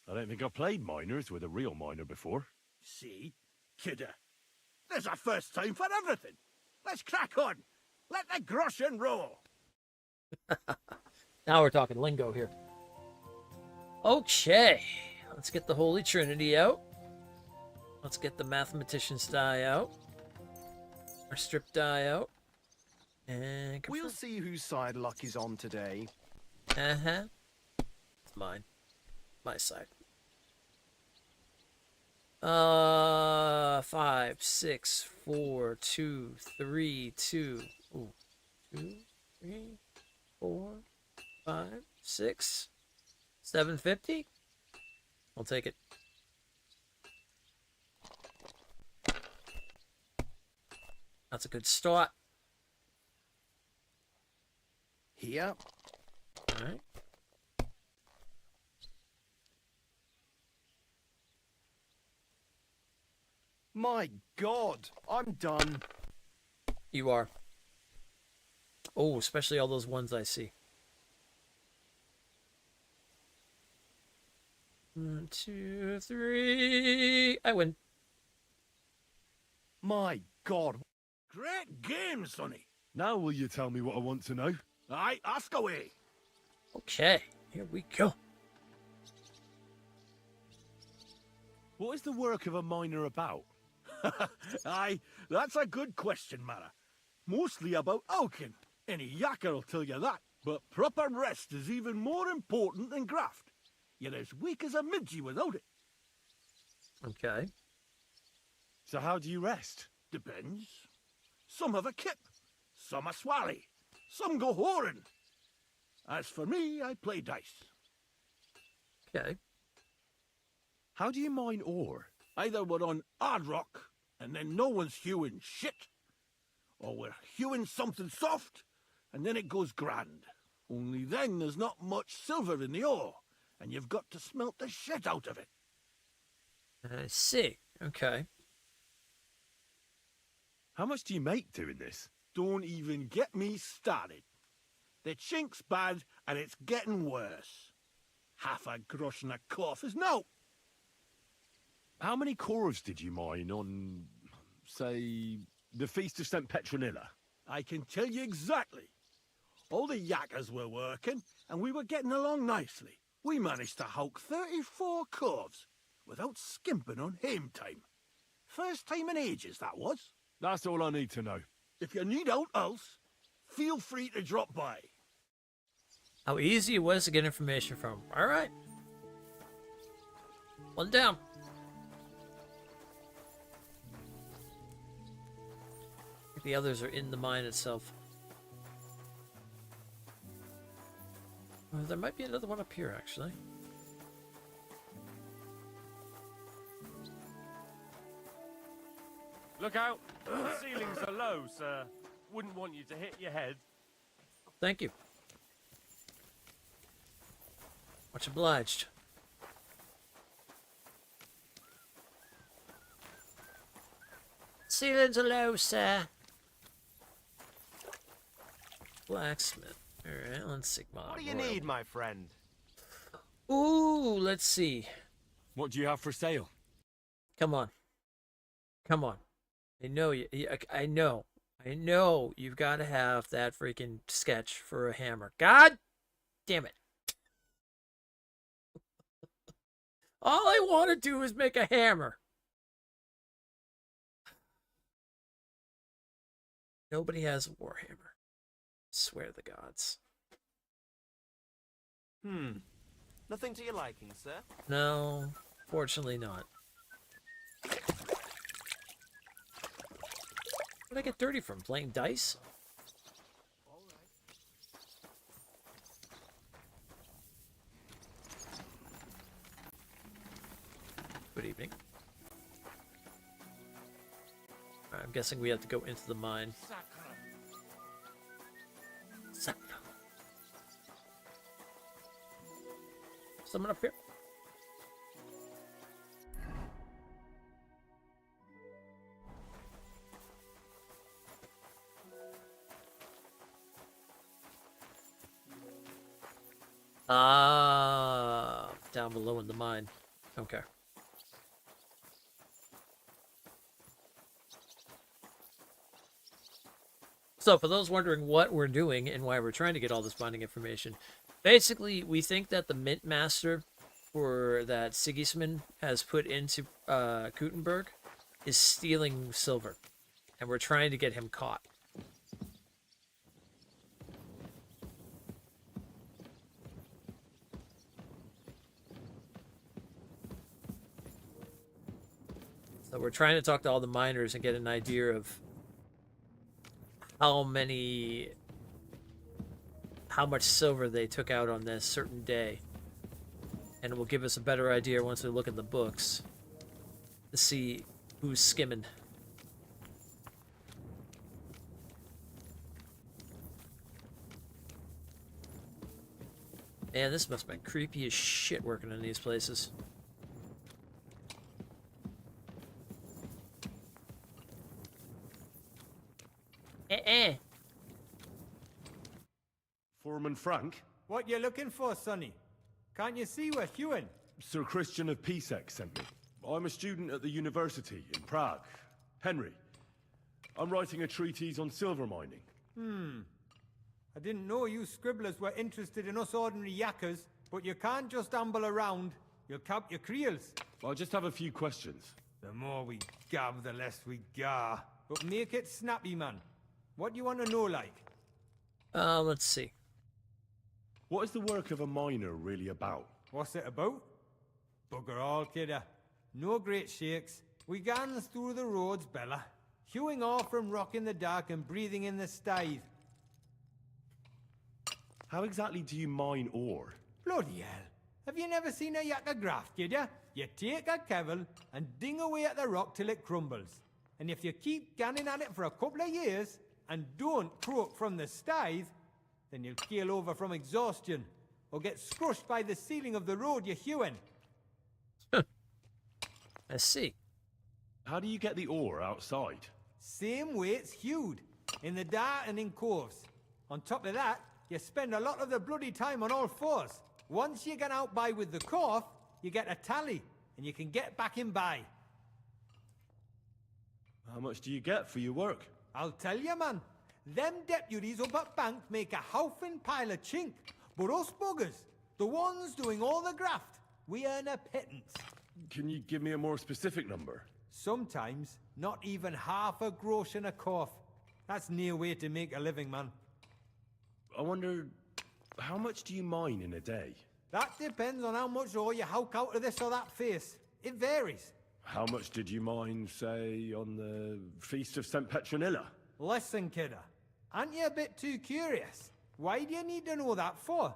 [SPEAKER 5] I don't think I've played miners with a real miner before.
[SPEAKER 9] See? Kidder. There's a first time for everything. Let's crack on. Let the groschen roll.
[SPEAKER 1] Now we're talking lingo here. Okay, let's get the Holy Trinity out. Let's get the Mathematician's die out. Our strip die out. And confirm.
[SPEAKER 15] We'll see whose side luck is on today.
[SPEAKER 1] Uh-huh. It's mine. My side. 5, 6, 4, 2, 3, 2. Ooh. 2, 3, 4, 5, 6. 750? I'll take it. That's a good start.
[SPEAKER 15] Here.
[SPEAKER 1] All right.
[SPEAKER 15] My God, I'm done.
[SPEAKER 1] You are. Oh, especially all those ones I see. 1, 2, 3. I win.
[SPEAKER 15] My God.
[SPEAKER 9] Great game, Sonny.
[SPEAKER 5] Now will you tell me what I want to know?
[SPEAKER 9] Aye, ask away.
[SPEAKER 1] Okay, here we go.
[SPEAKER 5] What is the work of a miner about?
[SPEAKER 9] Aye, that's a good question, Mara. Mostly about oaking. Any yakker will tell you that. But proper rest is even more important than graft. You're as weak as a midgie without it.
[SPEAKER 1] Okay.
[SPEAKER 5] So how do you rest?
[SPEAKER 9] Depends. Some have a kip, some a swally, some go whoring. As for me, I play dice.
[SPEAKER 1] Okay.
[SPEAKER 5] How do you mine ore?
[SPEAKER 9] Either we're on hard rock, and then no one's hewing shit, or we're hewing something soft, and then it goes grand. Only then there's not much silver in the ore, and you've got to smelt the shit out of it.
[SPEAKER 1] I see. Okay.
[SPEAKER 5] How much do you make doing this?
[SPEAKER 9] Don't even get me started. The chink's bad, and it's getting worse. Half a grosh and a cough is no.
[SPEAKER 5] How many corves did you mine on, say, the Feast of St. Petronilla?
[SPEAKER 9] I can tell you exactly. All the yakkers were working, and we were getting along nicely. We managed to hulk 34 corves without skimping on hame time. First time in ages, that was.
[SPEAKER 5] That's all I need to know.
[SPEAKER 9] If you need out else, feel free to drop by.
[SPEAKER 1] How easy it was to get information from. All right. One down. I think the others are in the mine itself. There might be another one up here, actually.
[SPEAKER 16] Look out! The ceilings are low, sir. Wouldn't want you to hit your head.
[SPEAKER 1] Thank you. Much obliged. Ceilings are low, sir. Blacksmith. Alright, let's see.
[SPEAKER 15] What do you need, my friend?
[SPEAKER 1] Ooh, let's see.
[SPEAKER 5] What do you have for sale?
[SPEAKER 1] Come on. Come on. I know you. I know. I know you've got to have that freaking sketch for a hammer. God damn it. All I want to do is make a hammer. Nobody has a warhammer. Swear to the gods.
[SPEAKER 15] Nothing to your liking, sir?
[SPEAKER 1] No, fortunately not. Where'd I get dirty from? Playing dice? Good evening. I'm guessing we have to go into the mine. Sacre. Someone up here? Ah, down below in the mine. Okay. So, for those wondering what we're doing and why we're trying to get all this mining information, basically, we think that the Mint Master for that Sigismund has put into Gutenberg is stealing silver, and we're trying to get him caught. So we're trying to talk to all the miners and get an idea of how much silver they took out on this certain day. And it will give us a better idea once we look at the books to see who's skimming. Man, this must have been creepy as shit working in these places.
[SPEAKER 5] Foreman Frank?
[SPEAKER 17] What you looking for, Sonny? Can't you see we're hewing?
[SPEAKER 5] Sir Christian of Pisek sent me. I'm a student at the university in Prague. Henry. I'm writing a treatise on silver mining.
[SPEAKER 17] I didn't know you scribblers were interested in us ordinary yakkers, but you can't just amble around. You'll cap your creels.
[SPEAKER 5] I just have a few questions.
[SPEAKER 17] The more we gab, the less we gar. But make it snappy, man. What do you want to know, like?
[SPEAKER 1] Let's see.
[SPEAKER 5] What is the work of a miner really about?
[SPEAKER 17] What's it about? Bugger all, kidder. No great shakes. We gans through the roads, Bella. Hewing off from rock in the dark and breathing in the stythe.
[SPEAKER 5] How exactly do you mine ore?
[SPEAKER 17] Bloody hell. Have you never seen a yakka graft, kid ya? You take a kevel and ding away at the rock till it crumbles. And if you keep ganning at it for a couple of years and don't croak from the stythe, then you'll keel over from exhaustion or get scrushed by the ceiling of the road you're hewing.
[SPEAKER 1] I see.
[SPEAKER 5] How do you get the ore outside?
[SPEAKER 17] Same way it's hewed, in the dark and in coves. On top of that, you spend a lot of the bloody time on all fours. Once you get out by with the cough, you get a tally, and you can get back in by.
[SPEAKER 5] How much do you get for your work?
[SPEAKER 17] I'll tell you, man. Them deputies up at bank make a howfin' pile of chink. But us buggers, the ones doing all the graft, we earn a pittance.
[SPEAKER 5] Can you give me a more specific number?
[SPEAKER 17] Sometimes, not even half a grosh and a cough. That's near way to make a living, man.
[SPEAKER 5] I wonder, how much do you mine in a day?
[SPEAKER 17] That depends on how much ore you howk out of this or that face. It varies.
[SPEAKER 5] How much did you mine, say, on the Feast of St. Petronilla?
[SPEAKER 17] Listen, kidder. Aren't you a bit too curious? Why do you need to know that for?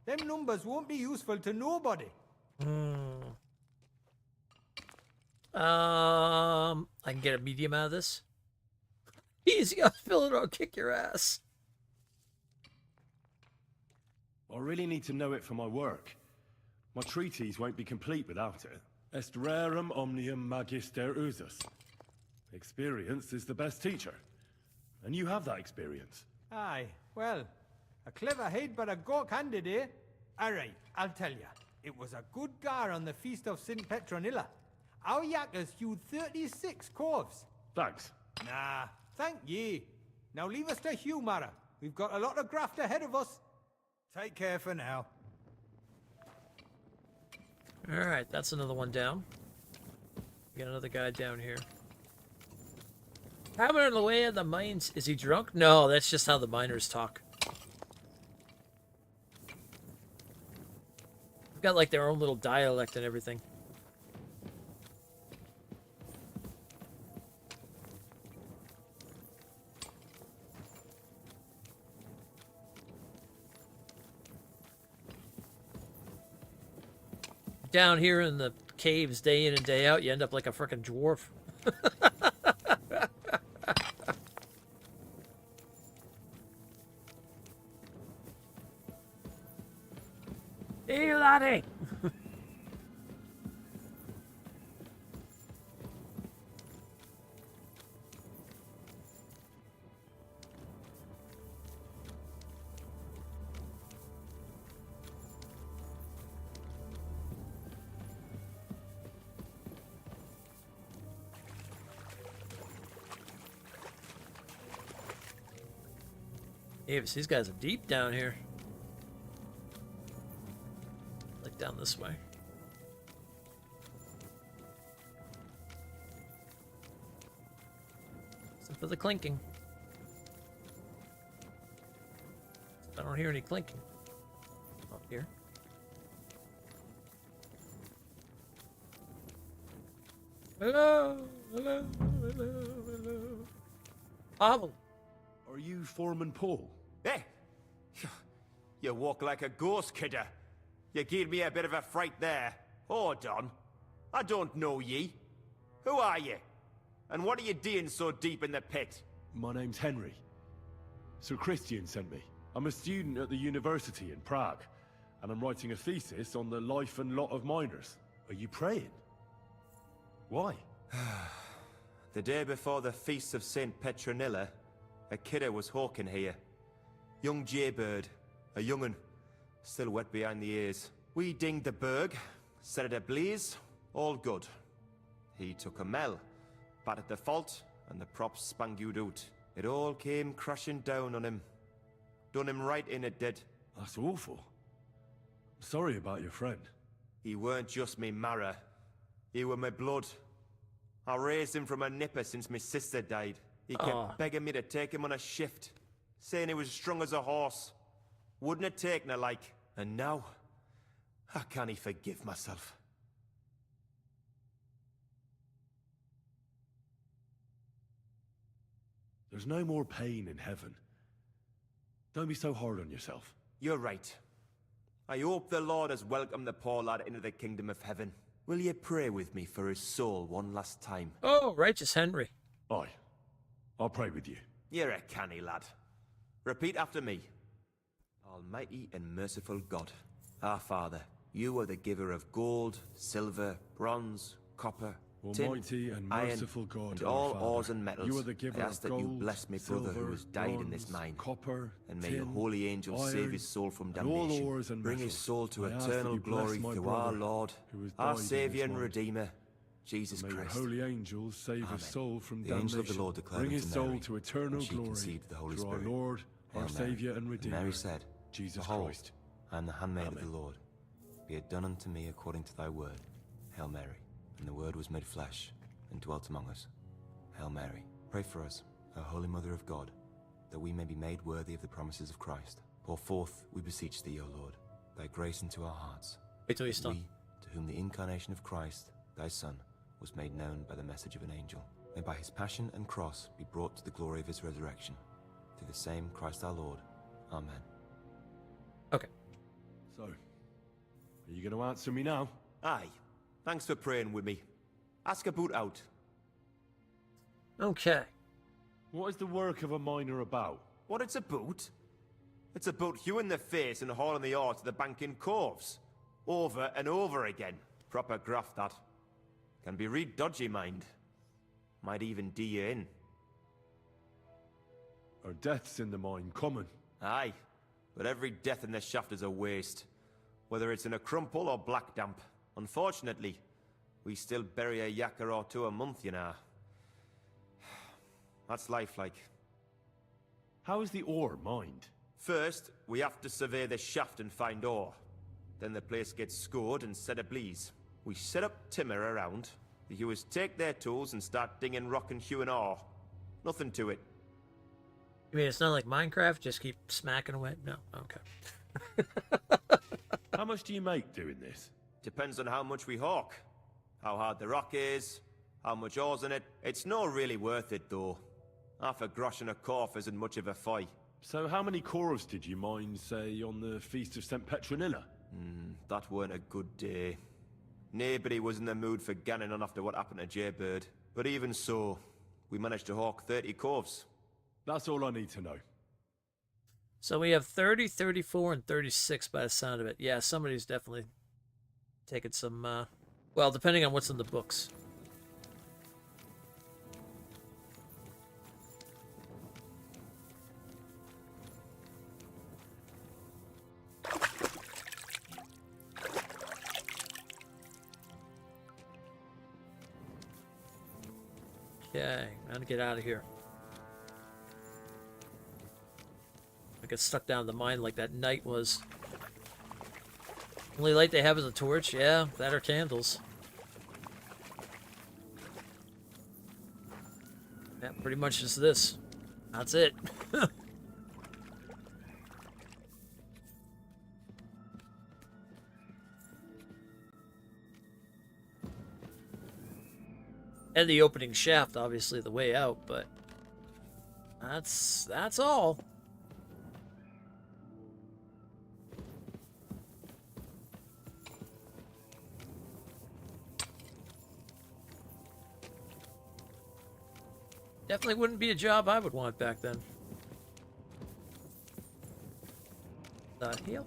[SPEAKER 17] Them numbers won't be useful to nobody.
[SPEAKER 1] I can get a medium out of this. Easy, I'll fill it or I'll kick your ass.
[SPEAKER 5] I really need to know it for my work. My treatise won't be complete without it. Est rerum omnium magister usus. Experience is the best teacher. And you have that experience.
[SPEAKER 17] Aye, well, a clever head but a gawk-handed, eh? Alright, I'll tell ya. It was a good gar on the Feast of St. Petronilla. Our yakkers hewed 36 corves.
[SPEAKER 5] Thanks.
[SPEAKER 17] Nah, thank ye. Now leave us to hew, Mara. We've got a lot of graft ahead of us. Take care for now.
[SPEAKER 1] Alright, that's another one down. Got another guy down here. Having on the way of the mines. Is he drunk? No, that's just how the miners talk. They've got like their own little dialect and everything. down here in the caves day in and day out, you end up like a frickin' dwarf. Hey, laddie! Avis, these guys are deep down here. Like down this way. Except for the clinking. I don't hear any clinking. Up here. Hello, hello, hello, hello. Pavel.
[SPEAKER 5] Are you Foreman Paul?
[SPEAKER 15] Hey! You walk like a ghost, kidder. You gave me a bit of a fright there. Hold on. I don't know ye. Who are you? And what are you doing so deep in the pit?
[SPEAKER 5] My name's Henry. Sir Christian sent me. I'm a student at the university in Prague, and I'm writing a thesis on the life and lot of miners. Are you praying? Why?
[SPEAKER 15] The day before the feast of St. Petronilla, a kidder was hawking here. Young jaybird, a young'un, still wet behind the ears. We dinged the berg, set it ablaze, all good. He took a mell, battered the fault, and the props spangued out. It all came crashing down on him. Done him right in, it did.
[SPEAKER 5] That's awful. Sorry about your friend.
[SPEAKER 15] He weren't just me marrow. He were my blood. I raised him from a nipper since my sister died. He kept begging me to take him on a shift, saying he was strong as a horse. Wouldn't have taken her like. And now, how can he forgive myself?
[SPEAKER 5] There's no more pain in heaven. Don't be so hard on yourself.
[SPEAKER 15] You're right. I hope the Lord has welcomed the poor lad into the kingdom of heaven. Will you pray with me for his soul one last time?
[SPEAKER 1] Oh, righteous Henry.
[SPEAKER 5] Aye. I'll pray with you.
[SPEAKER 15] You're a canny lad. Repeat after me. Almighty and merciful God, our Father, you are the giver of gold, silver, bronze, copper,
[SPEAKER 5] Almighty and merciful God,
[SPEAKER 15] and
[SPEAKER 5] our
[SPEAKER 15] all
[SPEAKER 5] Father,
[SPEAKER 15] ores and metals.
[SPEAKER 5] you are the giver
[SPEAKER 15] I ask
[SPEAKER 5] of
[SPEAKER 15] that you
[SPEAKER 5] gold,
[SPEAKER 15] bless my brother
[SPEAKER 5] silver,
[SPEAKER 15] who has died in this
[SPEAKER 5] bronze,
[SPEAKER 15] mine.
[SPEAKER 5] copper,
[SPEAKER 15] And may
[SPEAKER 5] tin,
[SPEAKER 15] your holy angels
[SPEAKER 5] iron,
[SPEAKER 15] save his soul from
[SPEAKER 5] and all
[SPEAKER 15] damnation.
[SPEAKER 5] ores and
[SPEAKER 15] Bring his
[SPEAKER 5] metals.
[SPEAKER 15] soul to
[SPEAKER 5] I ask that
[SPEAKER 15] eternal
[SPEAKER 5] you bless
[SPEAKER 15] glory
[SPEAKER 5] my
[SPEAKER 15] through our
[SPEAKER 5] brother
[SPEAKER 15] Lord,
[SPEAKER 5] who has
[SPEAKER 15] our
[SPEAKER 5] died in
[SPEAKER 15] Saviour
[SPEAKER 5] this
[SPEAKER 15] and
[SPEAKER 5] mine.
[SPEAKER 15] Redeemer, Jesus
[SPEAKER 5] May
[SPEAKER 15] Christ.
[SPEAKER 5] your holy angels save
[SPEAKER 15] Amen.
[SPEAKER 5] his soul from
[SPEAKER 15] The
[SPEAKER 5] damnation.
[SPEAKER 15] angel of the Lord declared
[SPEAKER 5] Bring his
[SPEAKER 15] unto
[SPEAKER 5] soul
[SPEAKER 15] Mary,
[SPEAKER 5] to eternal
[SPEAKER 15] and she
[SPEAKER 5] glory
[SPEAKER 15] conceived the Holy
[SPEAKER 5] through
[SPEAKER 15] Spirit.
[SPEAKER 5] our Lord,
[SPEAKER 15] Hail
[SPEAKER 5] our
[SPEAKER 15] Mary.
[SPEAKER 5] Saviour and
[SPEAKER 15] And
[SPEAKER 5] Redeemer,
[SPEAKER 15] Mary said,
[SPEAKER 5] Jesus
[SPEAKER 15] Behold,
[SPEAKER 5] Christ.
[SPEAKER 15] I am the handmaid
[SPEAKER 5] Amen.
[SPEAKER 15] of the Lord. Be it done unto me according to thy word. Hail Mary. And the word was made flesh and dwelt among us. Hail Mary. Pray for us, O Holy Mother of God, that we may be made worthy of the promises of Christ. Pour forth, we beseech thee, O Lord, thy grace into our hearts.
[SPEAKER 1] Wait till he's
[SPEAKER 15] that
[SPEAKER 1] done.
[SPEAKER 15] we, to whom the incarnation of Christ, thy Son, was made known by the message of an angel, may by his passion and cross be brought to the glory of his resurrection. Through the same Christ our Lord. Amen.
[SPEAKER 1] Okay.
[SPEAKER 5] So, are you going to answer me now?
[SPEAKER 15] Aye. Thanks for praying with me. Ask about out.
[SPEAKER 1] Okay.
[SPEAKER 5] What is the work of a miner about?
[SPEAKER 15] What it's about? It's about hewing the face and hauling the ore to the banking coves. Over and over again. Proper graft, that. Can be real dodgy, mind. Might even do you in.
[SPEAKER 5] Are deaths in the mine common?
[SPEAKER 15] Aye. But every death in the shaft is a waste. Whether it's in a crumple or black damp. Unfortunately, we still bury a yakka or two a month, you know. That's life like.
[SPEAKER 5] How is the ore mined?
[SPEAKER 15] First, we have to survey the shaft and find ore. Then the place gets scored and set ablaze. We set up timber around. The hewers take their tools and start dinging rock and hewing ore. Nothing to it.
[SPEAKER 1] You mean it's not like Minecraft? Just keep smacking away? No. Okay.
[SPEAKER 5] How much do you make doing this?
[SPEAKER 15] Depends on how much we hawk. How hard the rock is, how much ore's in it. It's not really worth it, though. Half a grosh and a corf isn't much of a fight.
[SPEAKER 5] So how many cores did you mine, say, on the Feast of St. Petronilla?
[SPEAKER 15] That weren't a good day. Nobody was in the mood for ganning on after what happened to Jaybird. But even so, we managed to hawk 30 corves.
[SPEAKER 5] That's all I need to know.
[SPEAKER 1] So we have 30, 34, and 36 by the sound of it. Yeah, somebody's definitely taken some, well, depending on what's in the books. Okay, I'm gonna get out of here. I get stuck down in the mine like that knight was. Only light they have is a torch, yeah, that or candles. Yeah, pretty much just this. That's it. And the opening shaft, obviously, the way out, but that's all. Definitely wouldn't be a job I would want back then. Heal.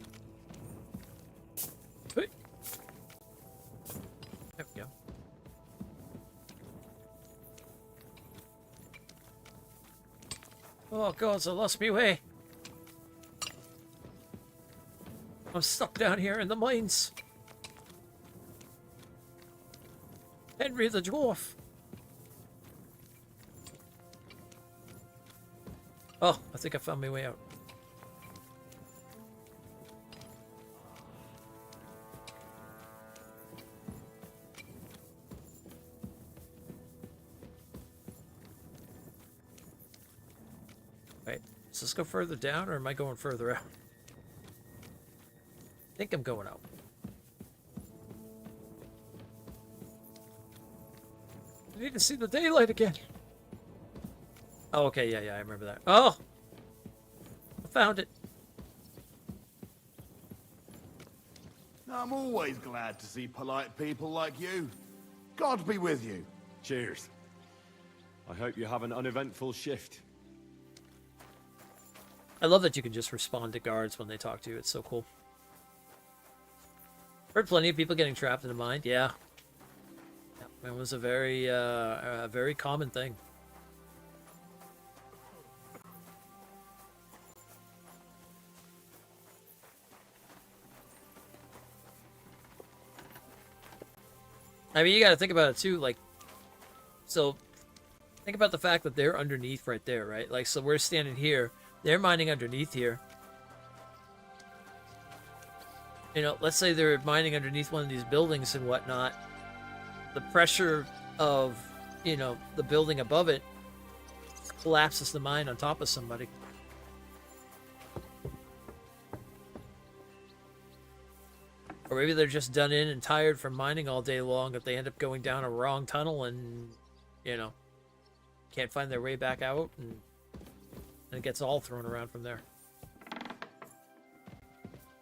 [SPEAKER 1] Hey. There we go. Oh god, I lost me way. I'm stuck down here in the mines. Henry the Dwarf. Oh, I think I found my way out. Wait, does this go further down or am I going further out? I think I'm going out. I need to see the daylight again. Oh, okay, yeah, I remember that. Oh! I found it.
[SPEAKER 18] I'm always glad to see polite people like you. God be with you.
[SPEAKER 5] Cheers. I hope you have an uneventful shift.
[SPEAKER 1] I love that you can just respond to guards when they talk to you. It's so cool. Heard plenty of people getting trapped in a mine. Yeah. It was a very common thing. I mean, you got to think about it too. Like, so think about the fact that they're underneath right there, right? Like, so we're standing here, they're mining underneath here. You know, let's say they're mining underneath one of these buildings and whatnot. The pressure of, you know, the building above it collapses the mine on top of somebody. Or maybe they're just done in and tired from mining all day long if they end up going down a wrong tunnel and, you know, can't find their way back out and it gets all thrown around from there.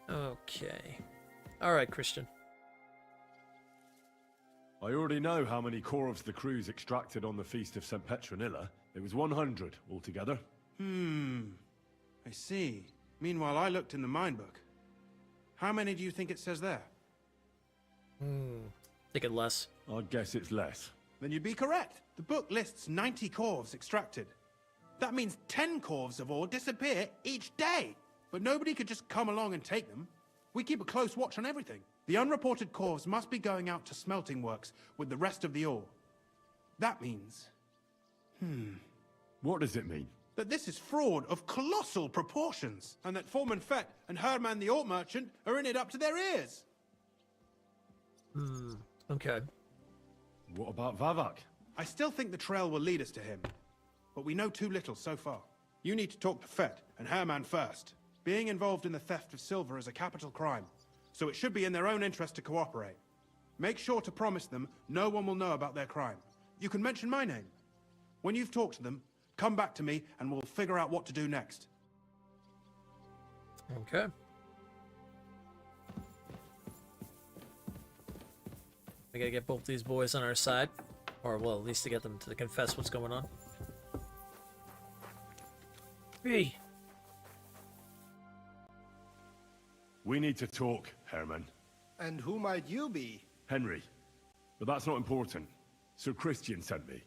[SPEAKER 1] Okay. Alright, Christian.
[SPEAKER 5] I already know how many corves the crews extracted on the Feast of St. Petronilla. It was 100 altogether.
[SPEAKER 14] I see. Meanwhile, I looked in the mine book. How many do you think it says there?
[SPEAKER 1] Thinking less.
[SPEAKER 5] I'd guess it's less.
[SPEAKER 14] Then you'd be correct. The book lists 90 corves extracted. That means 10 corves of ore disappear each day. But nobody could just come along and take them. We keep a close watch on everything. The unreported corves must be going out to smelting works with the rest of the ore. That means...
[SPEAKER 5] What does it mean?
[SPEAKER 14] That this is fraud of colossal proportions, and that Foreman Fett and Herman the ore merchant are in it up to their ears.
[SPEAKER 1] Okay.
[SPEAKER 5] What about Vavak?
[SPEAKER 14] I still think the trail will lead us to him, but we know too little so far. You need to talk to Fett and Herman first. Being involved in the theft of silver is a capital crime, so it should be in their own interest to cooperate. Make sure to promise them no one will know about their crime. You can mention my name. When you've talked to them, come back to me and we'll figure out what to do next.
[SPEAKER 1] Okay. I gotta get both these boys on our side. Or, well, at least to get them to confess what's going on. Hey.
[SPEAKER 5] We need to talk, Herman.
[SPEAKER 19] And who might you be?
[SPEAKER 5] Henry. But that's not important. Sir Christian sent me.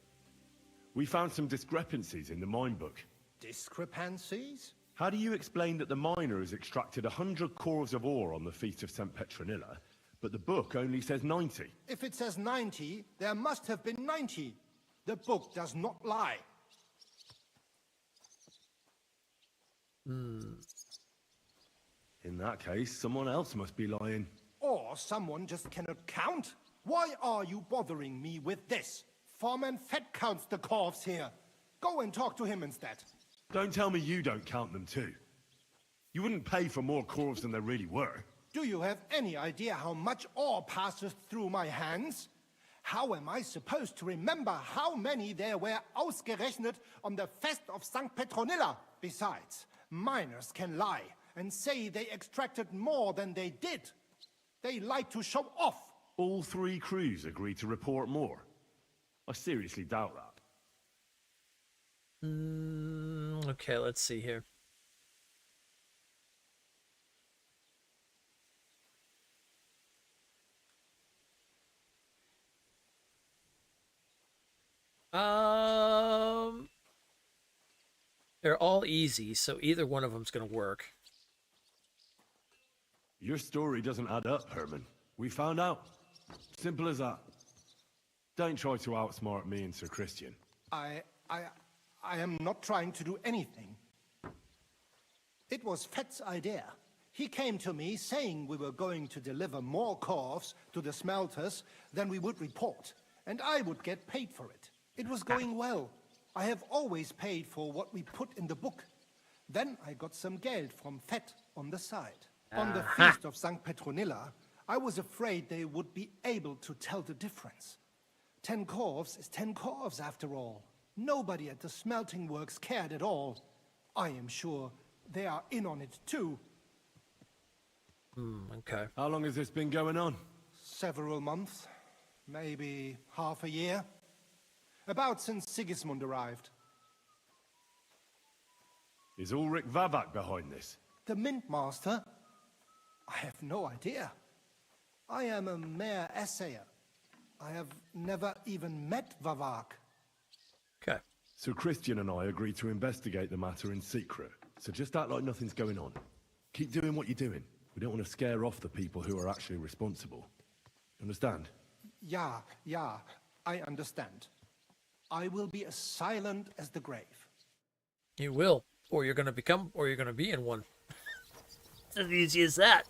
[SPEAKER 5] We found some discrepancies in the mine book.
[SPEAKER 19] Discrepancies?
[SPEAKER 5] How do you explain that the miner has extracted 100 cores of ore on the Feast of St. Petronilla, but the book only says 90?
[SPEAKER 19] If it says 90, there must have been 90. The book does not lie.
[SPEAKER 5] In that case, someone else must be lying.
[SPEAKER 19] Or someone just cannot count. Why are you bothering me with this? Foreman Fett counts the corves here. Go and talk to him instead.
[SPEAKER 5] Don't tell me you don't count them too. You wouldn't pay for more corves than there really were.
[SPEAKER 19] Do you have any idea how much ore passes through my hands? How am I supposed to remember how many there were ausgerechnet on the Fest of St. Petronilla? Besides, miners can lie and say they extracted more than they did. They like to show off.
[SPEAKER 5] All 3 crews agreed to report more. I seriously doubt that.
[SPEAKER 1] Okay, let's see here. They're all easy, so either one of them's gonna work.
[SPEAKER 5] Your story doesn't add up, Herman. We found out. Simple as that. Don't try to outsmart me and Sir Christian.
[SPEAKER 19] I am not trying to do anything. It was Fett's idea. He came to me saying we were going to deliver more corves to the smelters than we would report, and I would get paid for it. It was going well. I have always paid for what we put in the book. Then I got some geld from Fett on the side. On the Feast of St. Petronilla, I was afraid they would be able to tell the difference. 10 corves is 10 corves after all. Nobody at the smelting works cared at all. I am sure they are in on it too.
[SPEAKER 1] Okay.
[SPEAKER 5] How long has this been going on?
[SPEAKER 19] Several months. Maybe half a year. About since Sigismund arrived.
[SPEAKER 5] Is Ulrich Vavak behind this?
[SPEAKER 19] The Mint Master? I have no idea. I am a mere assayer. I have never even met Vavak.
[SPEAKER 1] Okay.
[SPEAKER 5] So Christian and I agreed to investigate the matter in secret. So just act like nothing's going on. Keep doing what you're doing. We don't want to scare off the people who are actually responsible. Understand?
[SPEAKER 19] Yeah, I understand. I will be as silent as the grave.
[SPEAKER 1] You will, or you're gonna be in one. It's as easy as that.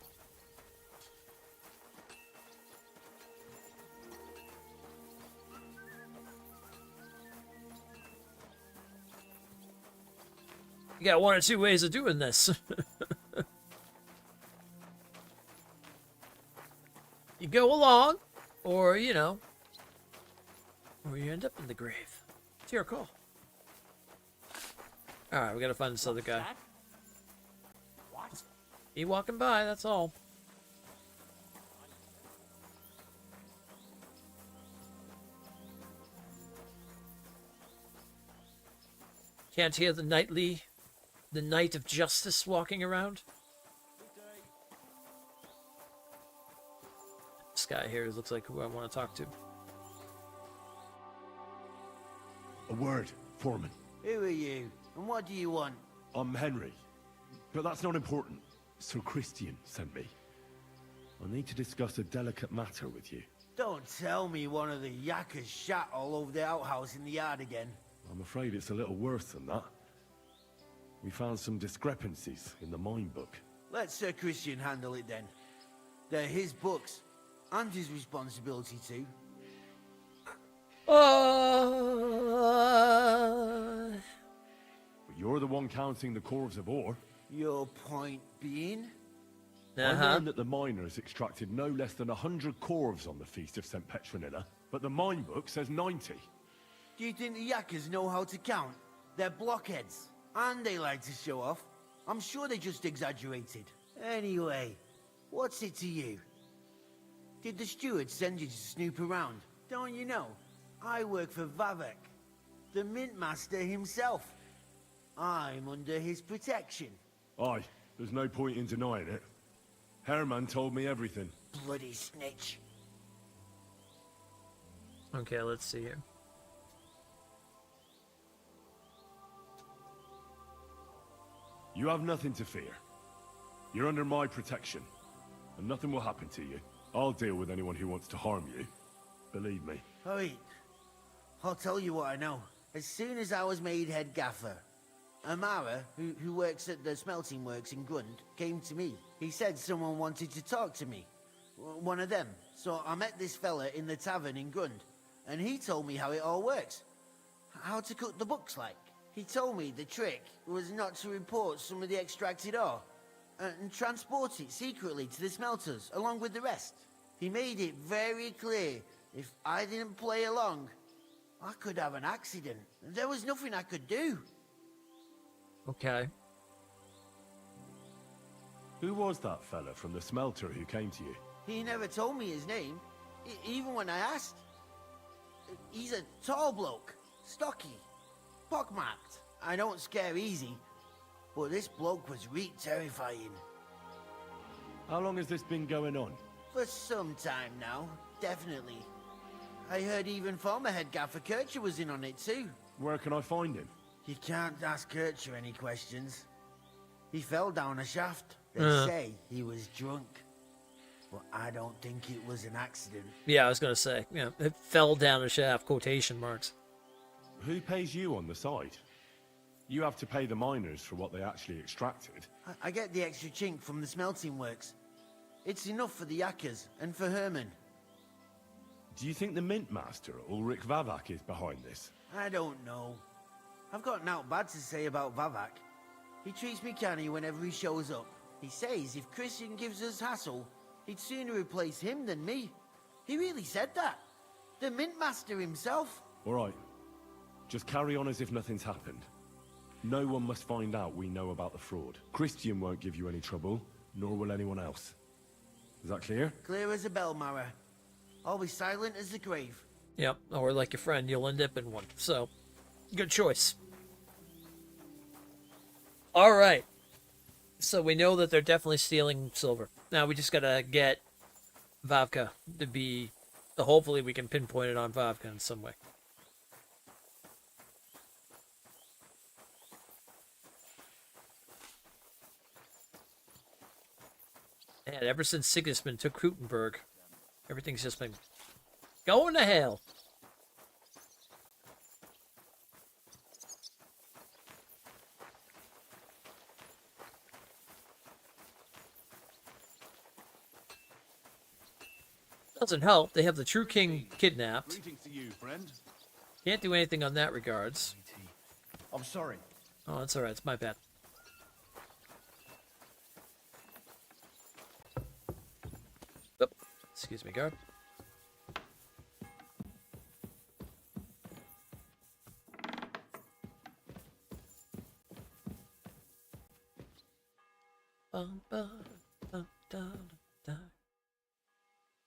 [SPEAKER 1] You got 1 or 2 ways of doing this. You go along, or, you know, or you end up in the grave. It's your call. Alright, we gotta find this other guy.
[SPEAKER 12] What?
[SPEAKER 1] He walking by, that's all. Can't hear the Knight of Justice walking around. This guy here looks like who I want to talk to.
[SPEAKER 5] A word, Foreman.
[SPEAKER 4] Who are you? And what do you want?
[SPEAKER 5] I'm Henry. But that's not important. Sir Christian sent me. I need to discuss a delicate matter with you.
[SPEAKER 4] Don't tell me one of the yakkers shat all over the outhouse in the yard again.
[SPEAKER 5] I'm afraid it's a little worse than that. We found some discrepancies in the mine book.
[SPEAKER 4] Let Sir Christian handle it then. They're his books, and his responsibility too.
[SPEAKER 5] But you're the one counting the corves of ore.
[SPEAKER 4] Your point being?
[SPEAKER 5] I learned that the miners extracted no less than 100 corves on the Feast of St. Petronilla, but the mine book says 90.
[SPEAKER 4] Do you think the yakkers know how to count? They're blockheads, and they like to show off. I'm sure they just exaggerated. Anyway, what's it to you?
[SPEAKER 20] Did the steward send you to snoop around? Don't you know? I work for Vavek, the mint master himself. I'm under his protection.
[SPEAKER 5] Aye, there's no point in denying it. Herman told me everything.
[SPEAKER 20] Bloody snitch.
[SPEAKER 1] Okay, let's see here.
[SPEAKER 5] You have nothing to fear. You're under my protection, and nothing will happen to you. I'll deal with anyone who wants to harm you. Believe me.
[SPEAKER 20] Wait. I'll tell you what I know. As soon as I was made head gaffer, Amara, who works at the smelting works in Grund, came to me. He said someone wanted to talk to me. One of them. So I met this fella in the tavern in Grund, and he told me how it all works. How to cook the books like. He told me the trick was not to report some of the extracted ore, and transport it secretly to the smelters, along with the rest. He made it very clear, if I didn't play along, I could have an accident. There was nothing I could do.
[SPEAKER 1] Okay.
[SPEAKER 5] Who was that fella from the smelter who came to you?
[SPEAKER 20] He never told me his name, even when I asked. He's a tall bloke, stocky, pockmarked. I don't scare easy, but this bloke was terrifying.
[SPEAKER 5] How long has this been going on?
[SPEAKER 20] For some time now, definitely. I heard even former head gaffer Kircher was in on it too.
[SPEAKER 5] Where can I find him?
[SPEAKER 20] You can't ask Kircher any questions. He fell down a shaft. They say he was drunk. But I don't think it was an accident.
[SPEAKER 1] Yeah, I was going to say, it fell down a shaft, quotation marks.
[SPEAKER 5] Who pays you on the side? You have to pay the miners for what they actually extracted.
[SPEAKER 20] I get the extra chink from the smelting works. It's enough for the Yakkers and for Herman.
[SPEAKER 5] Do you think the mint master, Ulrich Vavak, is behind this?
[SPEAKER 20] I don't know. I've got naught bad to say about Vavak. He treats me canny whenever he shows up. He says if Christian gives us hassle, he'd sooner replace him than me. He really said that. The mint master himself.
[SPEAKER 5] All right. Just carry on as if nothing's happened. No one must find out we know about the fraud. Christian won't give you any trouble, nor will anyone else. Is that clear?
[SPEAKER 20] Clear as a bell, Mara. I'll be silent as the grave.
[SPEAKER 1] Yep, or like your friend, you'll end up in one. So, good choice. All right. So we know that they're definitely stealing silver. Now we just gotta get Vavka to be... Hopefully we can pinpoint it on Vavka in some way. And ever since Sigismund took Krutenberg, everything's just been going to hell. Doesn't help. They have the true king kidnapped.
[SPEAKER 18] Greetings to you, friend.
[SPEAKER 1] Can't do anything on that regards.
[SPEAKER 18] I'm sorry.
[SPEAKER 1] Oh, that's alright. It's my bad. Oh, excuse me, guard.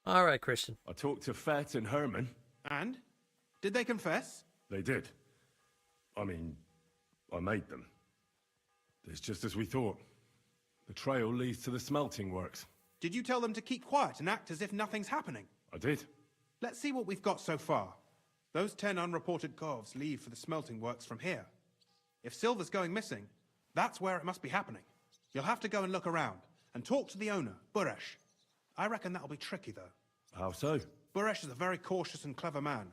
[SPEAKER 1] All right, Christian.
[SPEAKER 5] I talked to Fett and Herman.
[SPEAKER 14] And? Did they confess?
[SPEAKER 5] They did. I mean, I made them. It's just as we thought. The trail leads to the smelting works.
[SPEAKER 14] Did you tell them to keep quiet and act as if nothing's happening?
[SPEAKER 5] I did.
[SPEAKER 14] Let's see what we've got so far. Those 10 unreported corves leave for the smelting works from here. If silver's going missing, that's where it must be happening. You'll have to go and look around, and talk to the owner, Buresh. I reckon that'll be tricky, though.
[SPEAKER 5] How so?
[SPEAKER 14] Buresh is a very cautious and clever man.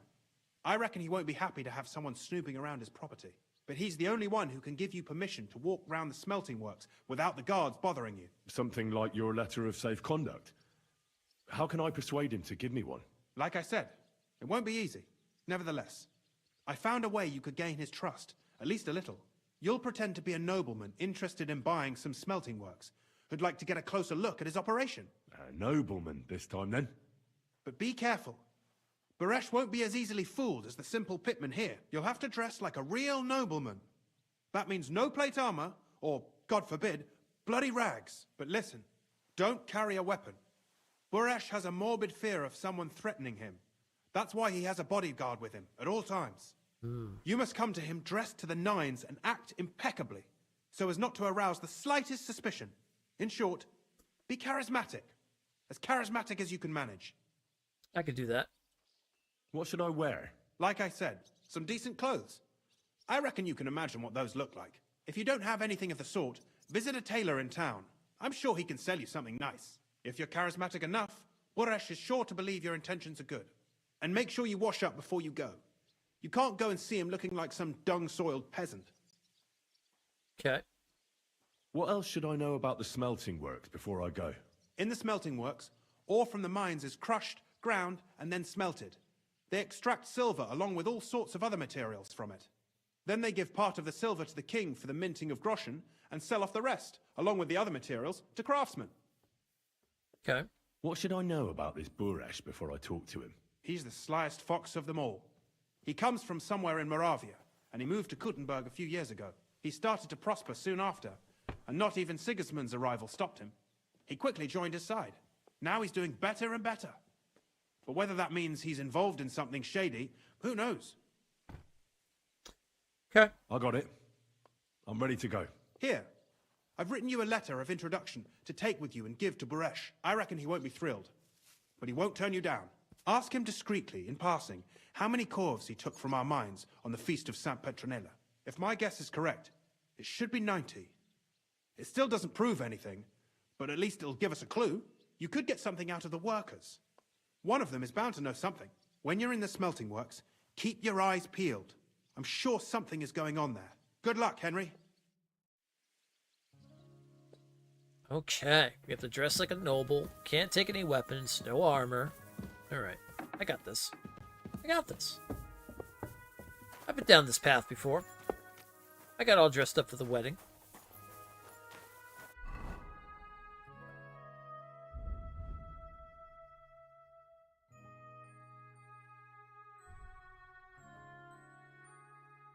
[SPEAKER 14] I reckon he won't be happy to have someone snooping around his property. But he's the only one who can give you permission to walk round the smelting works without the guards bothering you.
[SPEAKER 5] Something like your letter of safe conduct. How can I persuade him to give me one?
[SPEAKER 14] Like I said, it won't be easy. Nevertheless, I found a way you could gain his trust, at least a little. You'll pretend to be a nobleman interested in buying some smelting works, who'd like to get a closer look at his operation.
[SPEAKER 5] A nobleman this time, then?
[SPEAKER 14] But be careful. Buresh won't be as easily fooled as the simple pitman here. You'll have to dress like a real nobleman. That means no plate armor, or, God forbid, bloody rags. But listen, don't carry a weapon. Buresh has a morbid fear of someone threatening him. That's why he has a bodyguard with him at all times. You must come to him dressed to the nines and act impeccably, so as not to arouse the slightest suspicion. In short, be charismatic. As charismatic as you can manage.
[SPEAKER 1] I could do that.
[SPEAKER 5] What should I wear?
[SPEAKER 14] Like I said, some decent clothes. I reckon you can imagine what those look like. If you don't have anything of the sort, visit a tailor in town. I'm sure he can sell you something nice. If you're charismatic enough, Buresh is sure to believe your intentions are good. And make sure you wash up before you go. You can't go and see him looking like some dung-soiled peasant.
[SPEAKER 1] Okay.
[SPEAKER 5] What else should I know about the smelting works before I go?
[SPEAKER 14] In the smelting works, ore from the mines is crushed, ground, and then smelted. They extract silver along with all sorts of other materials from it. Then they give part of the silver to the king for the minting of groschen, and sell off the rest, along with the other materials, to craftsmen.
[SPEAKER 1] Okay.
[SPEAKER 5] What should I know about this Buresh before I talk to him?
[SPEAKER 14] He's the slyest fox of them all. He comes from somewhere in Moravia, and he moved to Kuttenberg a few years ago. He started to prosper soon after, and not even Sigismund's arrival stopped him. He quickly joined his side. Now he's doing better and better. But whether that means he's involved in something shady, who knows?
[SPEAKER 1] Okay.
[SPEAKER 5] I got it. I'm ready to go.
[SPEAKER 14] Here, I've written you a letter of introduction to take with you and give to Buresh. I reckon he won't be thrilled, but he won't turn you down. Ask him discreetly, in passing, how many corves he took from our mines on the feast of St. Petronella. If my guess is correct, it should be 90. It still doesn't prove anything, but at least it'll give us a clue. You could get something out of the workers. One of them is bound to know something. When you're in the smelting works, keep your eyes peeled. I'm sure something is going on there. Good luck, Henry.
[SPEAKER 1] Okay. We have to dress like a noble. Can't take any weapons. No armor. Alright. I got this. I got this. I've been down this path before. I got all dressed up for the wedding.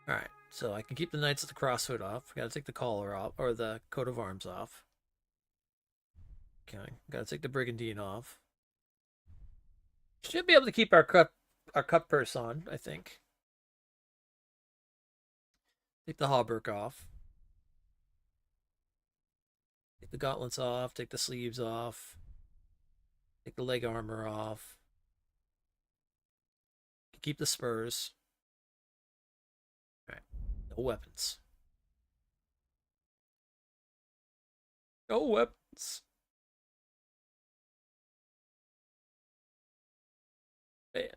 [SPEAKER 1] Alright, so I can keep the Knights of the Crosshood off. Gotta take the collar off, or the coat of arms off. Okay, gotta take the Brigandine off. Should be able to keep our cut purse on, I think. Take the hauberk off. Take the gauntlets off, take the sleeves off. Take the leg armor off. Keep the spurs. Alright, no weapons. No weapons. Man.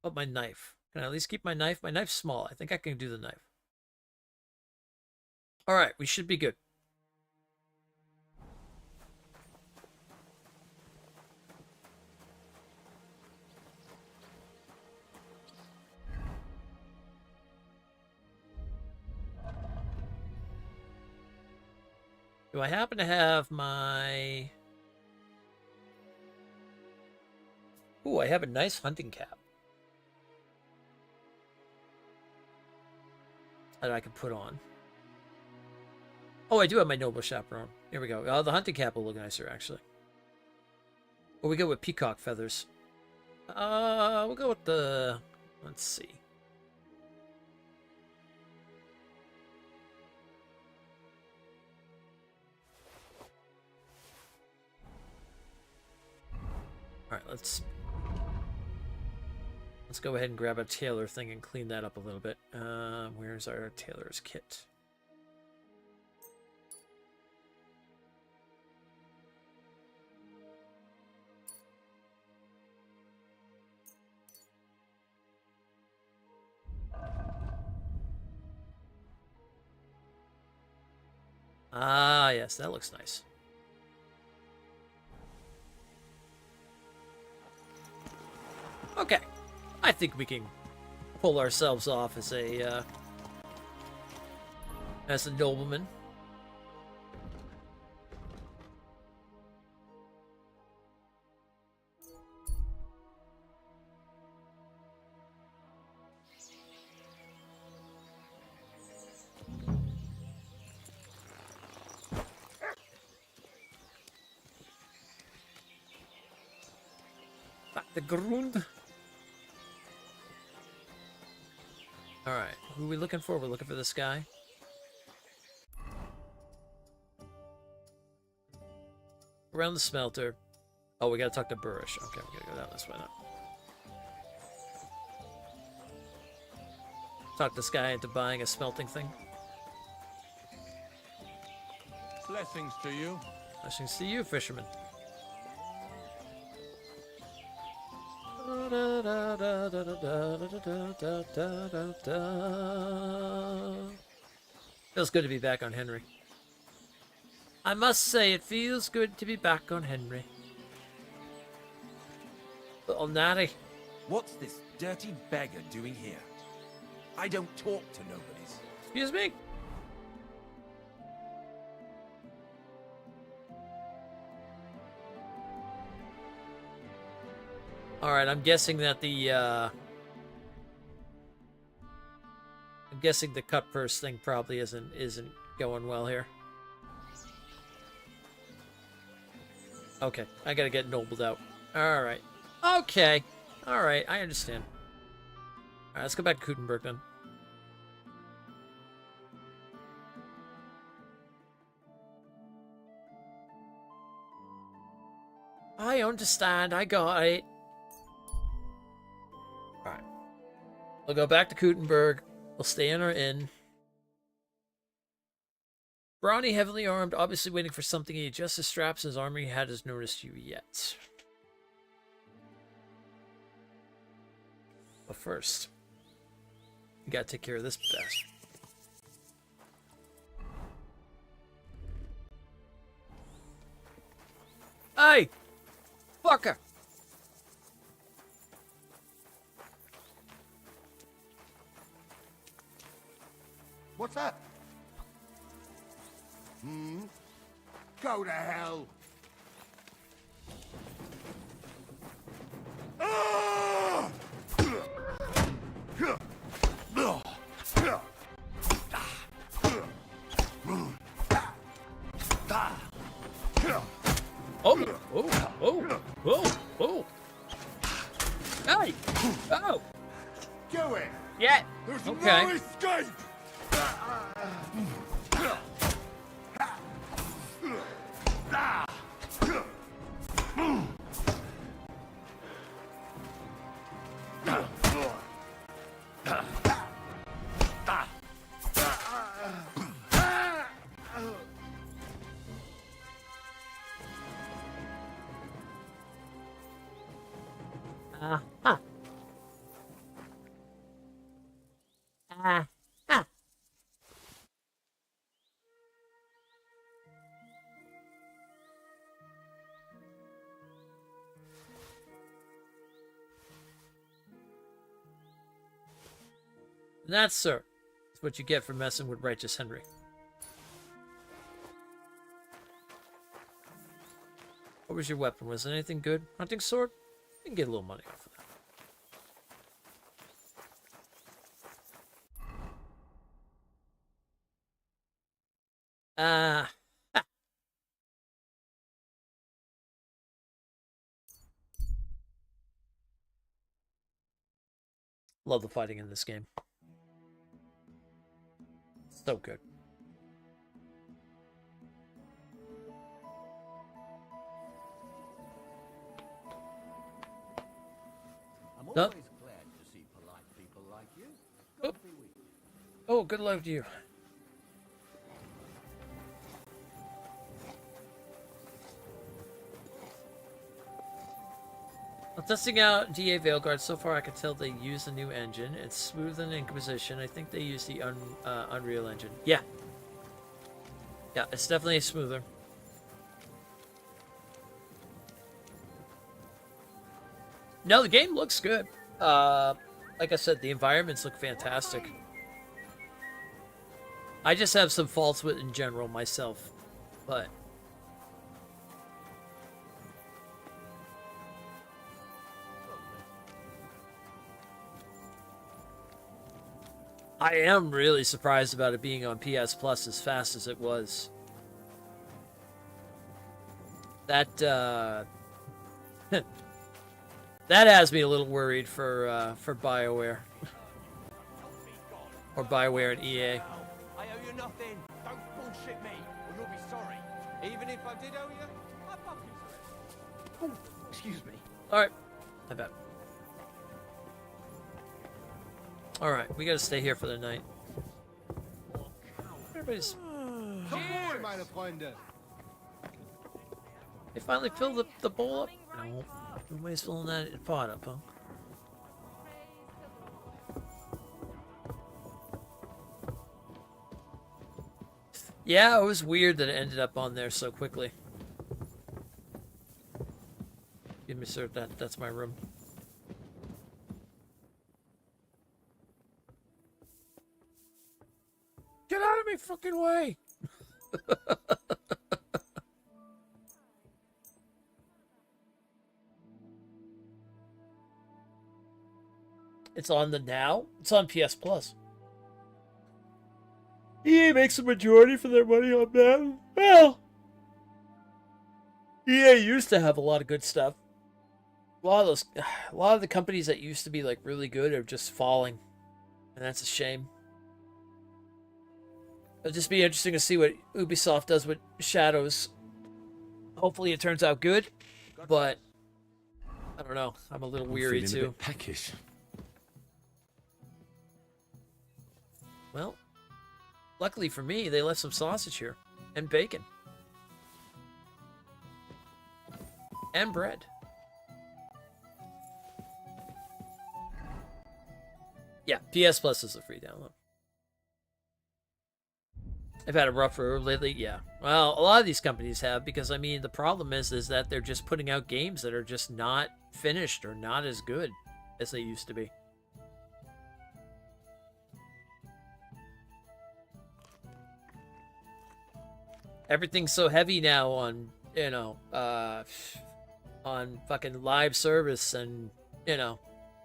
[SPEAKER 1] Oh, my knife. Can I at least keep my knife? My knife's small. I think I can do the knife. Alright, we should be good. Do I happen to have my... Ooh, I have a nice hunting cap that I can put on. Oh, I do have my noble chaperone. Here we go. The hunting cap will look nicer, actually. Or we go with peacock feathers. We'll go with the... Let's see. Alright, let's go ahead and grab a tailor thing and clean that up a little bit. Where's our tailor's kit? Ah, yes, that looks nice. Okay, I think we can pull ourselves off as a nobleman. The Grund. Alright, who are we looking for? We're looking for this guy. Around the smelter. Oh, we gotta talk to Burish. Okay, we gotta go down this way now. Talk this guy into buying a smelting thing.
[SPEAKER 5] Blessings to you.
[SPEAKER 1] Blessings to you, fisherman. Feels good to be back on Henry. I must say, it feels good to be back on Henry. Little natty.
[SPEAKER 21] What's this dirty beggar doing here? I don't talk to nobodies.
[SPEAKER 1] Excuse me? Alright, I'm guessing that the, I'm guessing the cut purse thing probably isn't going well here. Okay, I gotta get nobled out. Alright. Okay. Alright, I understand. Alright, let's go back to Kutenberg then. I understand, I got it. Alright. We'll go back to Kutenberg. We'll stay in our inn. Brawny, heavily armed, obviously waiting for something. He adjusts his straps. His armor hasn't noticed you yet. But first, we gotta take care of this bastard. Hey! Fucker!
[SPEAKER 18] What's that? Go to hell. Ah!
[SPEAKER 1] Oh! Oh! Oh! Oh! Oh! Hey! Oh!
[SPEAKER 18] Do it!
[SPEAKER 1] Yeah!
[SPEAKER 18] There's
[SPEAKER 1] okay.
[SPEAKER 18] no escape!
[SPEAKER 1] That, sir, is what you get for messing with righteous Henry. What was your weapon? Was it anything good? Hunting sword? You can get a little money off of that. Love the fighting in this game. So good.
[SPEAKER 4] I'm always glad to see polite people like you. God be with you.
[SPEAKER 1] Oh, good luck to you. While testing out DA Veilguard, so far I can tell they use the new engine. It's smoother than Inquisition. I think they use the Unreal Engine. Yeah. Yeah, it's definitely smoother. No, the game looks good. Like I said, the environments look fantastic. I just have some faults with it in general myself, but I am really surprised about it being on PS Plus as fast as it was. That That has me a little worried for BioWare. Or BioWare and EA.
[SPEAKER 15] I owe you nothing. Don't bullshit me, or you'll be sorry. Even if I did owe you, I fucking
[SPEAKER 12] Oh, excuse me.
[SPEAKER 1] Alright. I bet. Alright, we gotta stay here for the night. Everybody's...
[SPEAKER 19] Zum Wohl, meine Freunde.
[SPEAKER 1] They finally filled the bowl up? No. Nobody's filling that pot up, huh? Yeah, it was weird that it ended up on there so quickly. Give me, sir, that's my room. Get out of my fucking way! It's on the now? It's on PS Plus. EA makes a majority for their money on that. Well, EA used to have a lot of good stuff. A lot of the companies that used to be like really good are just falling, and that's a shame. It'll just be interesting to see what Ubisoft does with Shadows. Hopefully, it turns out good, but I don't know. I'm a little weary
[SPEAKER 5] feeling
[SPEAKER 1] too.
[SPEAKER 5] A bit peckish.
[SPEAKER 1] Well, luckily for me, they left some sausage here. And bacon. And bread. Yeah, PS Plus is a free download. I've had a rough road lately, yeah. Well, a lot of these companies have, because, I mean, the problem is that they're just putting out games that are just not finished or not as good as they used to be. Everything's so heavy now on, you know, on fucking live service and, you know,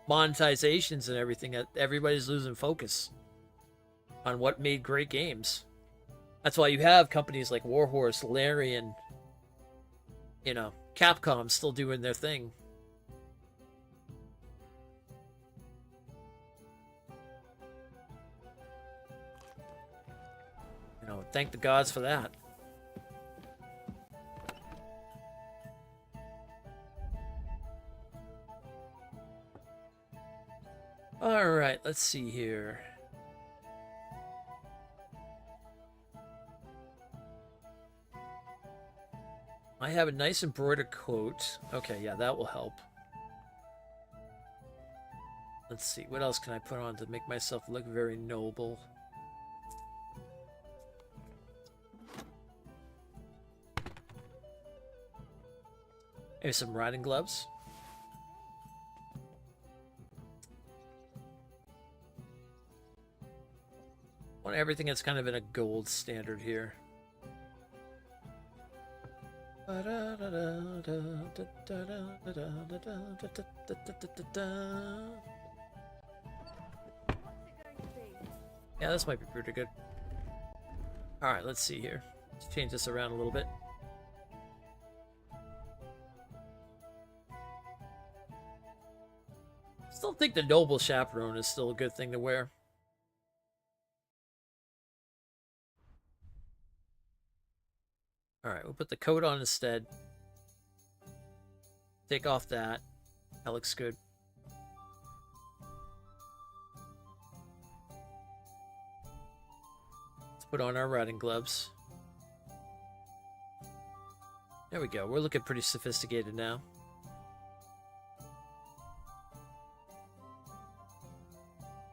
[SPEAKER 1] monetizations and everything that everybody's losing focus on what made great games. That's why you have companies like Warhorse, Larian, you know, Capcom still doing their thing. You know, thank the gods for that. Alright, let's see here. I have a nice embroidered coat. Okay, yeah, that will help. Let's see, what else can I put on to make myself look very noble? Maybe some riding gloves. I want everything that's kind of in a gold standard here. Yeah, this might be pretty good. Alright, let's see here. Let's change this around a little bit. Still think the Noble Chaperone is still a good thing to wear. Alright, we'll put the coat on instead. Take off that. That looks good. Let's put on our riding gloves. There we go. We're looking pretty sophisticated now.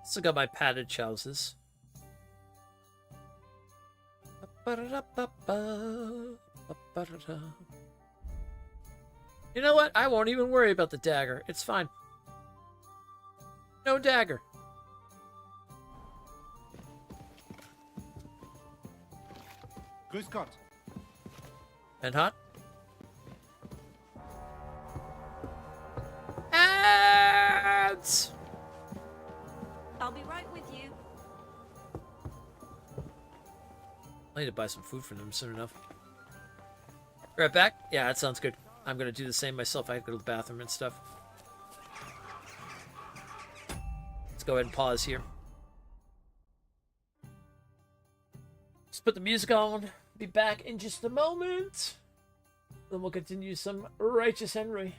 [SPEAKER 1] Still got my padded trousers. You know what? I won't even worry about the dagger. It's fine. No dagger.
[SPEAKER 19] Grüß Gott.
[SPEAKER 1] And hot? Ads!
[SPEAKER 2] I'll be right with you.
[SPEAKER 1] I need to buy some food for them soon enough. Right back? Yeah, that sounds good. I'm gonna do the same myself. I have to go to the bathroom and stuff. go ahead and pause here. Let's put the music on. Be back in just a moment. Then we'll continue some Righteous Henry.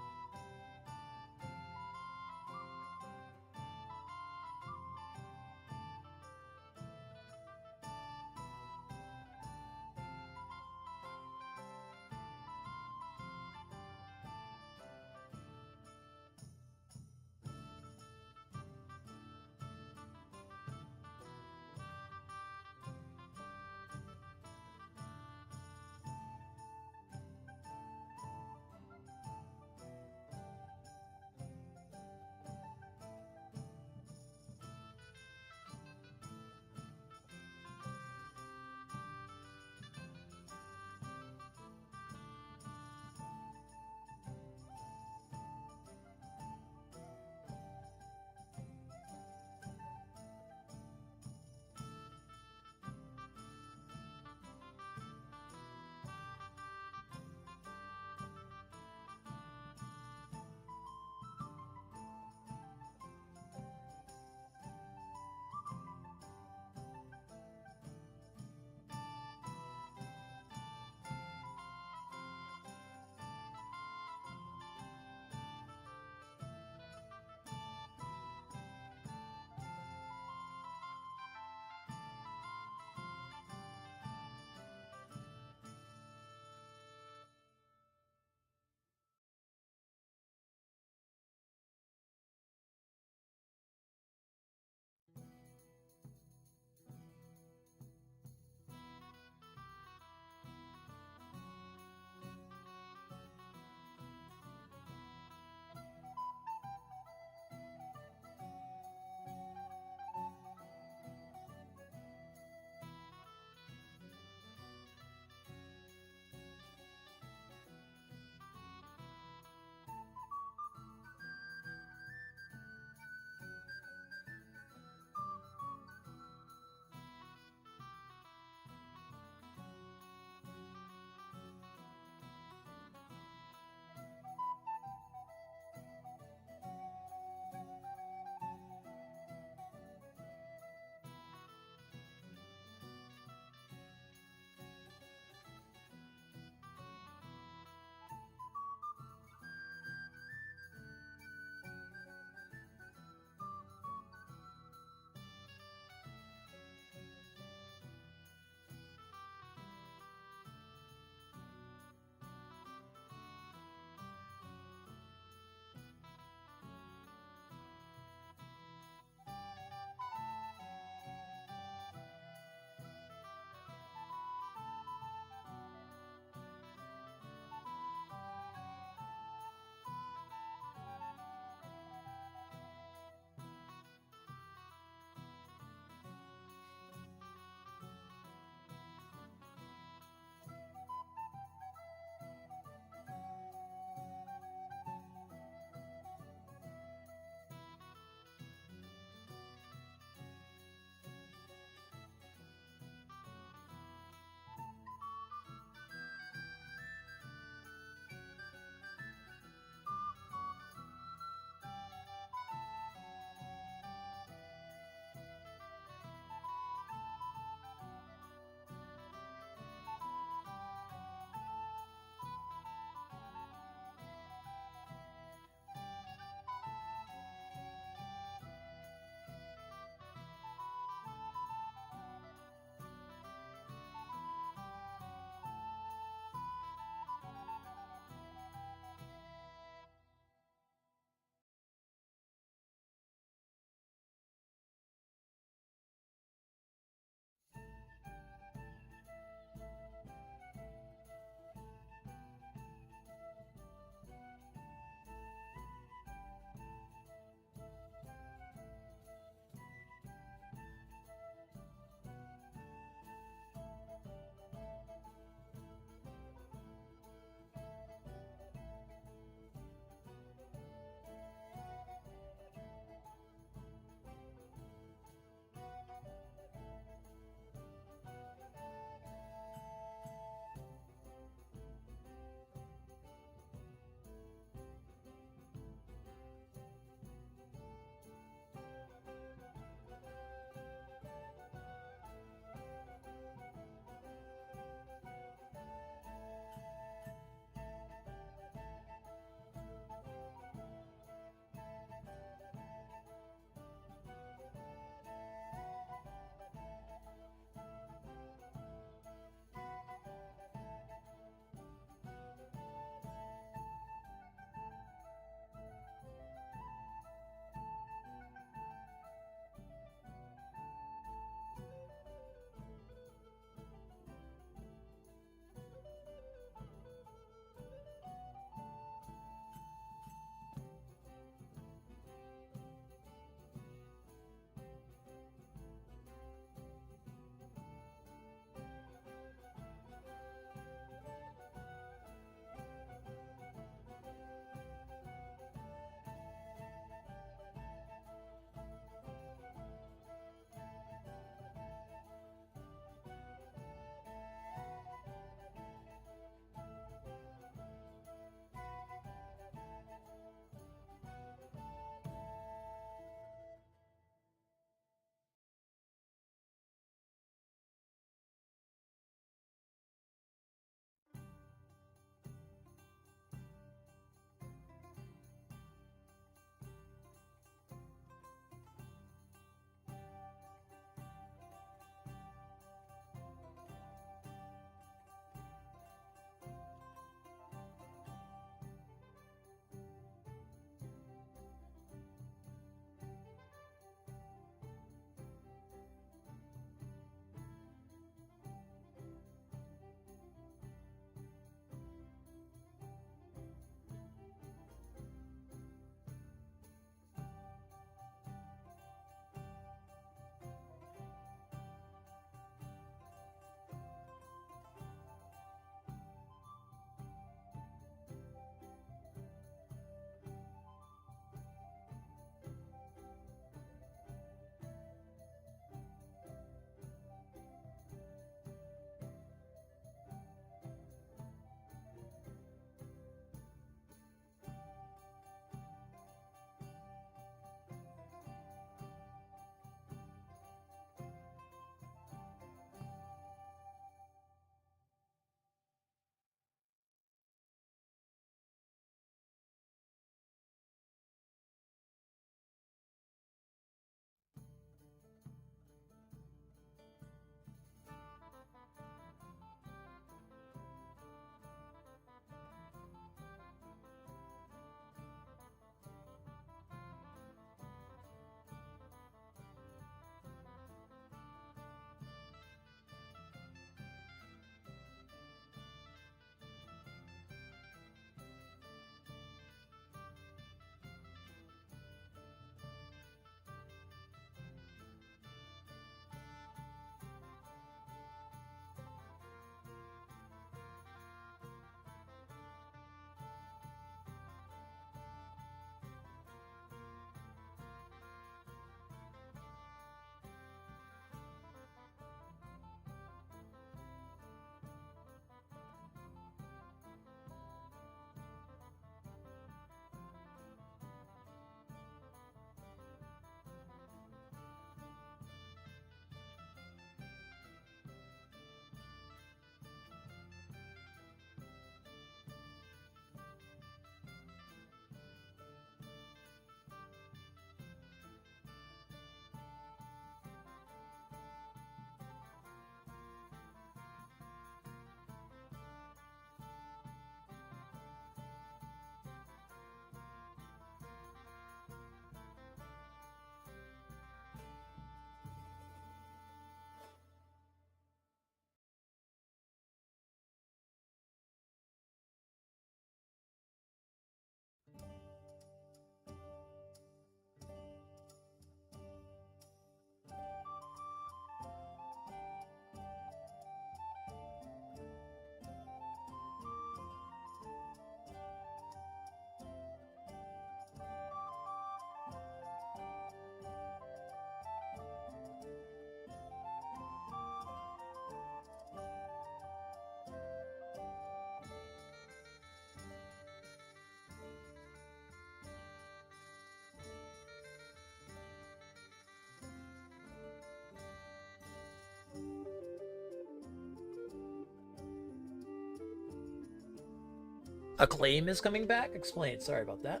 [SPEAKER 1] Acclaim is coming back? Explain. Sorry about that.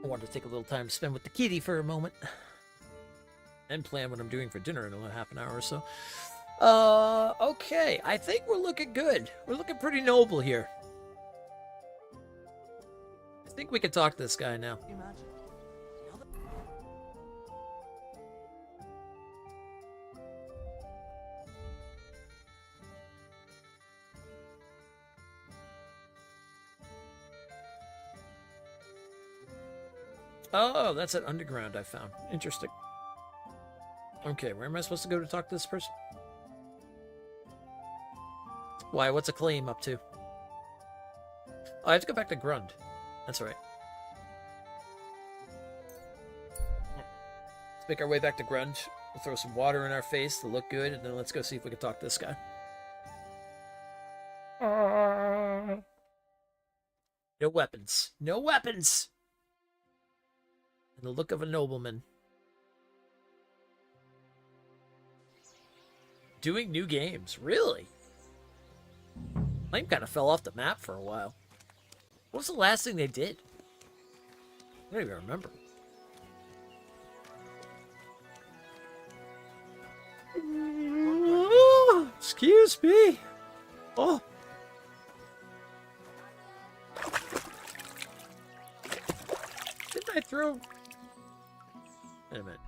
[SPEAKER 1] I wanted to take a little time to spend with the kitty for a moment. And plan what I'm doing for dinner in a half an hour or so. Okay. I think we're looking good. We're looking pretty noble here. I think we can talk to this guy now. Oh, that's an underground I found. Interesting. Okay, where am I supposed to go to talk to this person? Why, what's Acclaim up to? Oh, I have to go back to Grund. That's right. Let's make our way back to Grund. We'll throw some water in our face to look good, and then let's go see if we can talk to this guy. No weapons. No weapons! And the look of a nobleman. Doing new games. Really? Flame kind of fell off the map for a while. What was the last thing they did? I don't even remember. Oh, excuse me. Oh. Didn't I throw... Wait a minute.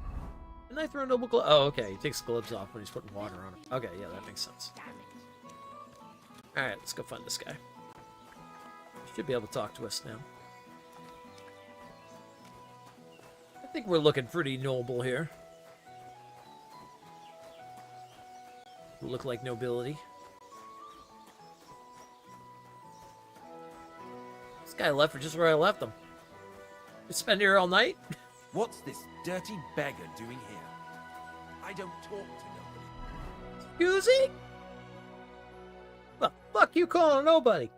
[SPEAKER 1] Didn't I throw a noble glove? Oh, okay. He takes the gloves off when he's putting water on him. Okay, yeah, that makes sense. Alright, let's go find this guy. He should be able to talk to us now. I think we're looking pretty noble here. We look like nobility. This guy left for just where I left him. You spend here all night?
[SPEAKER 21] What's this dirty beggar doing here? I don't talk to nobody.
[SPEAKER 1] Excuse me? The fuck you calling nobody?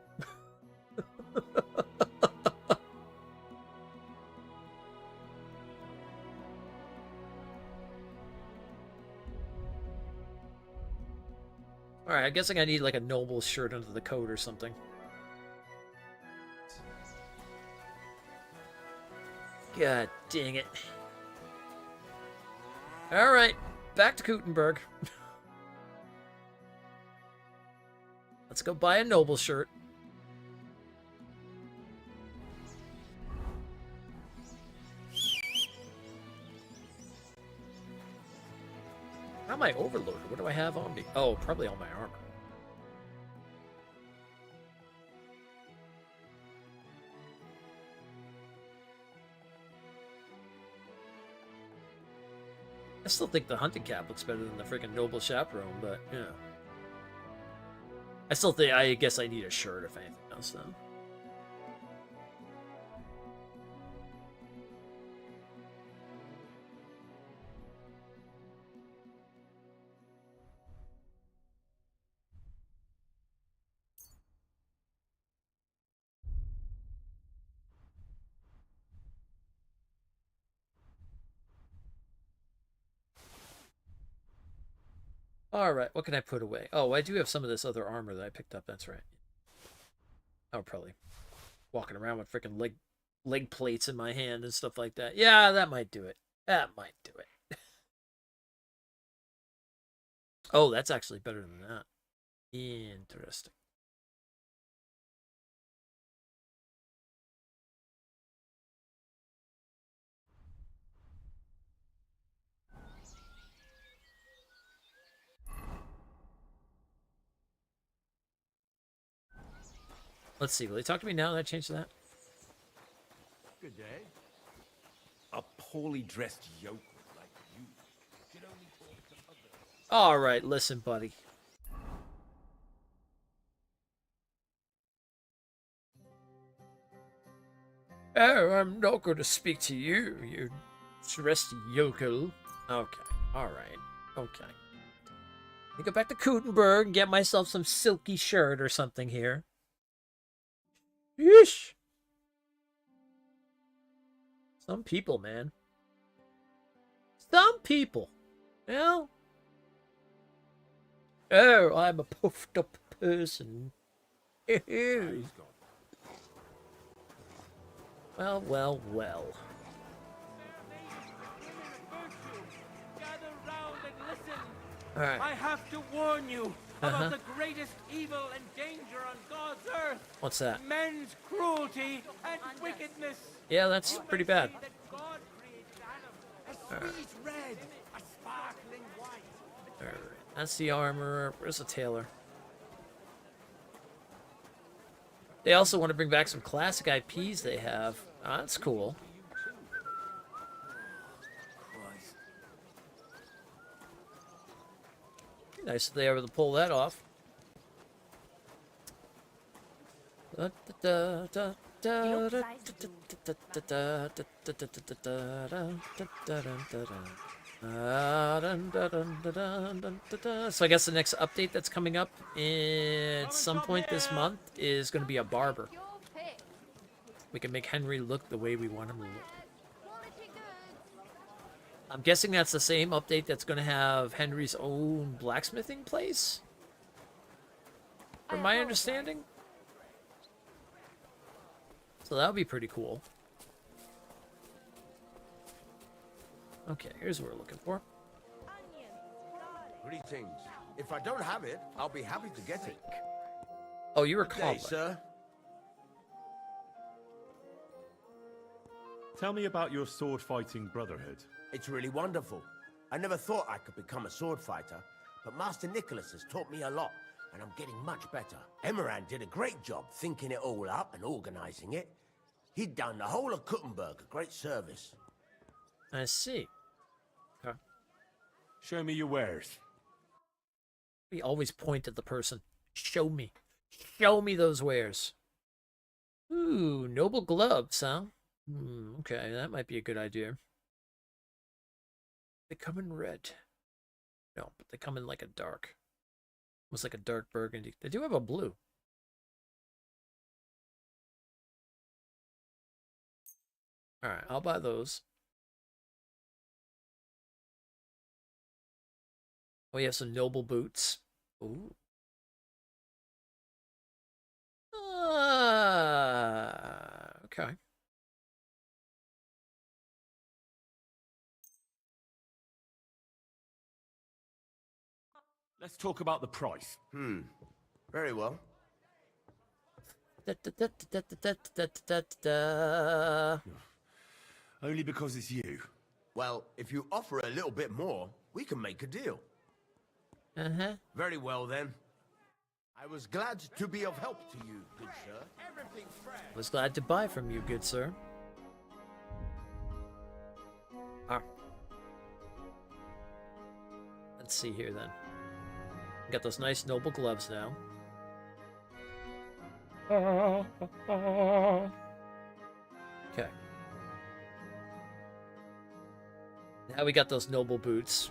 [SPEAKER 1] Alright, I guess I need like a noble shirt under the coat or something. God dang it. Alright, back to Gutenberg. Let's go buy a noble shirt. How am I overloaded? What do I have on me? Oh, probably all my armor. I still think the hunting cap looks better than the freaking noble chaperone, but, you know. I still think, I guess I need a shirt if anything else, though. Alright, what can I put away? Oh, I do have some of this other armor that I picked up, that's right. Oh, probably walking around with freaking leg plates in my hand and stuff like that. Yeah, that might do it. That might do it. Oh, that's actually better than that. Interesting. Let's see, will they talk to me now that I changed that?
[SPEAKER 21] Good day. A poorly dressed yokel like you should only talk to others.
[SPEAKER 1] Alright, listen, buddy. Oh, I'm not going to speak to you, you dressed yokel. Okay, alright, okay. Let me go back to Gutenberg and get myself some silky shirt or something here. Yeesh. Some people, man. Some people. Well. Oh, I'm a puffed up person. Well, well, well.
[SPEAKER 16] Gather round and listen.
[SPEAKER 1] All right.
[SPEAKER 16] I have to warn you about the greatest evil and danger on God's earth.
[SPEAKER 1] What's that?
[SPEAKER 16] Men's cruelty and wickedness.
[SPEAKER 1] Yeah, that's pretty bad.
[SPEAKER 12] Sweet red, a sparkling white.
[SPEAKER 1] Alright, that's the armor. Where's the tailor? They also want to bring back some classic IPs they have. Oh, that's cool. Nice that they were able to pull that off. So I guess the next update that's coming up at some point this month is going to be a barber. We can make Henry look the way we want him to look. I'm guessing that's the same update that's going to have Henry's own blacksmithing place? From my understanding? So that would be pretty cool. Okay, here's what we're looking for.
[SPEAKER 3] Greetings. If I don't have it, I'll be happy to get it.
[SPEAKER 1] Oh, you were
[SPEAKER 3] Good day,
[SPEAKER 1] called.
[SPEAKER 3] sir.
[SPEAKER 5] Tell me about your sword-fighting brotherhood.
[SPEAKER 3] It's really wonderful. I never thought I could become a sword fighter, but Master Nicholas has taught me a lot, and I'm getting much better. Emerald did a great job thinking it all up and organizing it. He'd done the whole of Kuttenberg a great service.
[SPEAKER 1] I see. Okay.
[SPEAKER 5] Show me your wares.
[SPEAKER 1] We always point at the person. Show me. Show me those wares. Ooh, noble gloves, huh? Okay, that might be a good idea. They come in red. No, but they come in like a dark. Almost like a dark burgundy. They do have a blue. Alright, I'll buy those. We have some noble boots. Ooh. Okay.
[SPEAKER 5] Let's talk about the price.
[SPEAKER 3] Very well.
[SPEAKER 5] Only because it's you.
[SPEAKER 3] Well, if you offer a little bit more, we can make a deal. Very well, then. I was glad to be of help to you, good sir. Everything fresh.
[SPEAKER 1] Was glad to buy from you, good sir. Ah. Let's see here, then. Got those nice noble gloves now. Okay. Now we got those noble boots.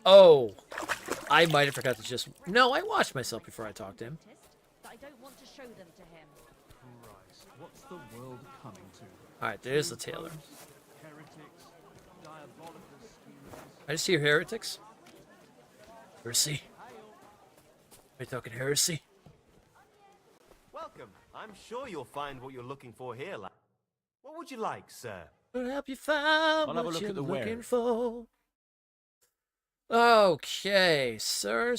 [SPEAKER 1] Oh, I might have forgot to just... No, I watched myself before I talked to him.
[SPEAKER 2] I don't want to show them to him.
[SPEAKER 9] Christ, what's the world coming to?
[SPEAKER 1] Alright, there's the tailor.
[SPEAKER 9] Heretics, diabolical schemes.
[SPEAKER 1] I just hear heretics. Heresy. Are you talking heresy?
[SPEAKER 15] Welcome. I'm sure you'll find what you're looking for here, lad. What would you like, sir?
[SPEAKER 1] I'll help you find
[SPEAKER 5] I'll have a
[SPEAKER 1] what
[SPEAKER 5] look
[SPEAKER 1] you're
[SPEAKER 5] at the
[SPEAKER 1] looking
[SPEAKER 5] wares.
[SPEAKER 1] for. Okay, sir.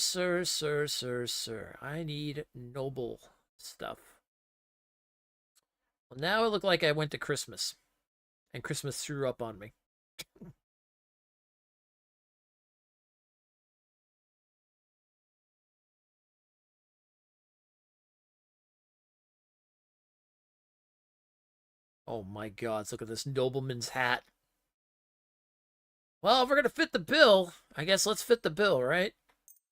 [SPEAKER 1] I need noble stuff. Well, now it looked like I went to Christmas. And Christmas threw up on me. Oh my god, look at this nobleman's hat. Well, if we're gonna fit the bill, I guess let's fit the bill, right?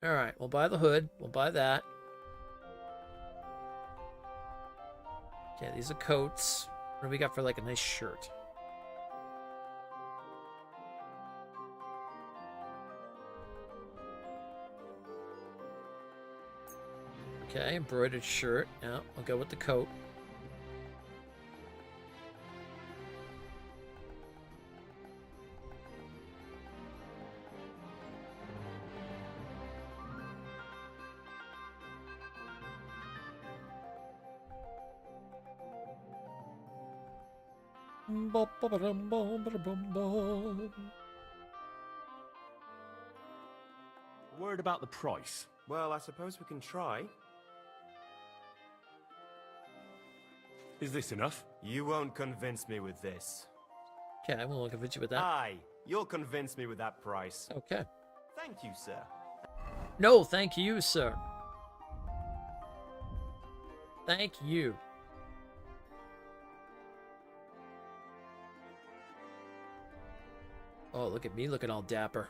[SPEAKER 1] Alright, we'll buy the hood. We'll buy that. Okay, these are coats. What do we got for like a nice shirt? Okay, embroidered shirt. Yeah, we'll go with the coat.
[SPEAKER 5] Word about the price.
[SPEAKER 15] Well, I suppose we can try.
[SPEAKER 5] Is this enough?
[SPEAKER 15] You won't convince me with this.
[SPEAKER 1] Okay, I won't convince you with that.
[SPEAKER 15] Aye, you'll convince me with that price.
[SPEAKER 1] Okay.
[SPEAKER 15] Thank you, sir.
[SPEAKER 1] No, thank you, sir. Thank you. Oh, look at me looking all dapper.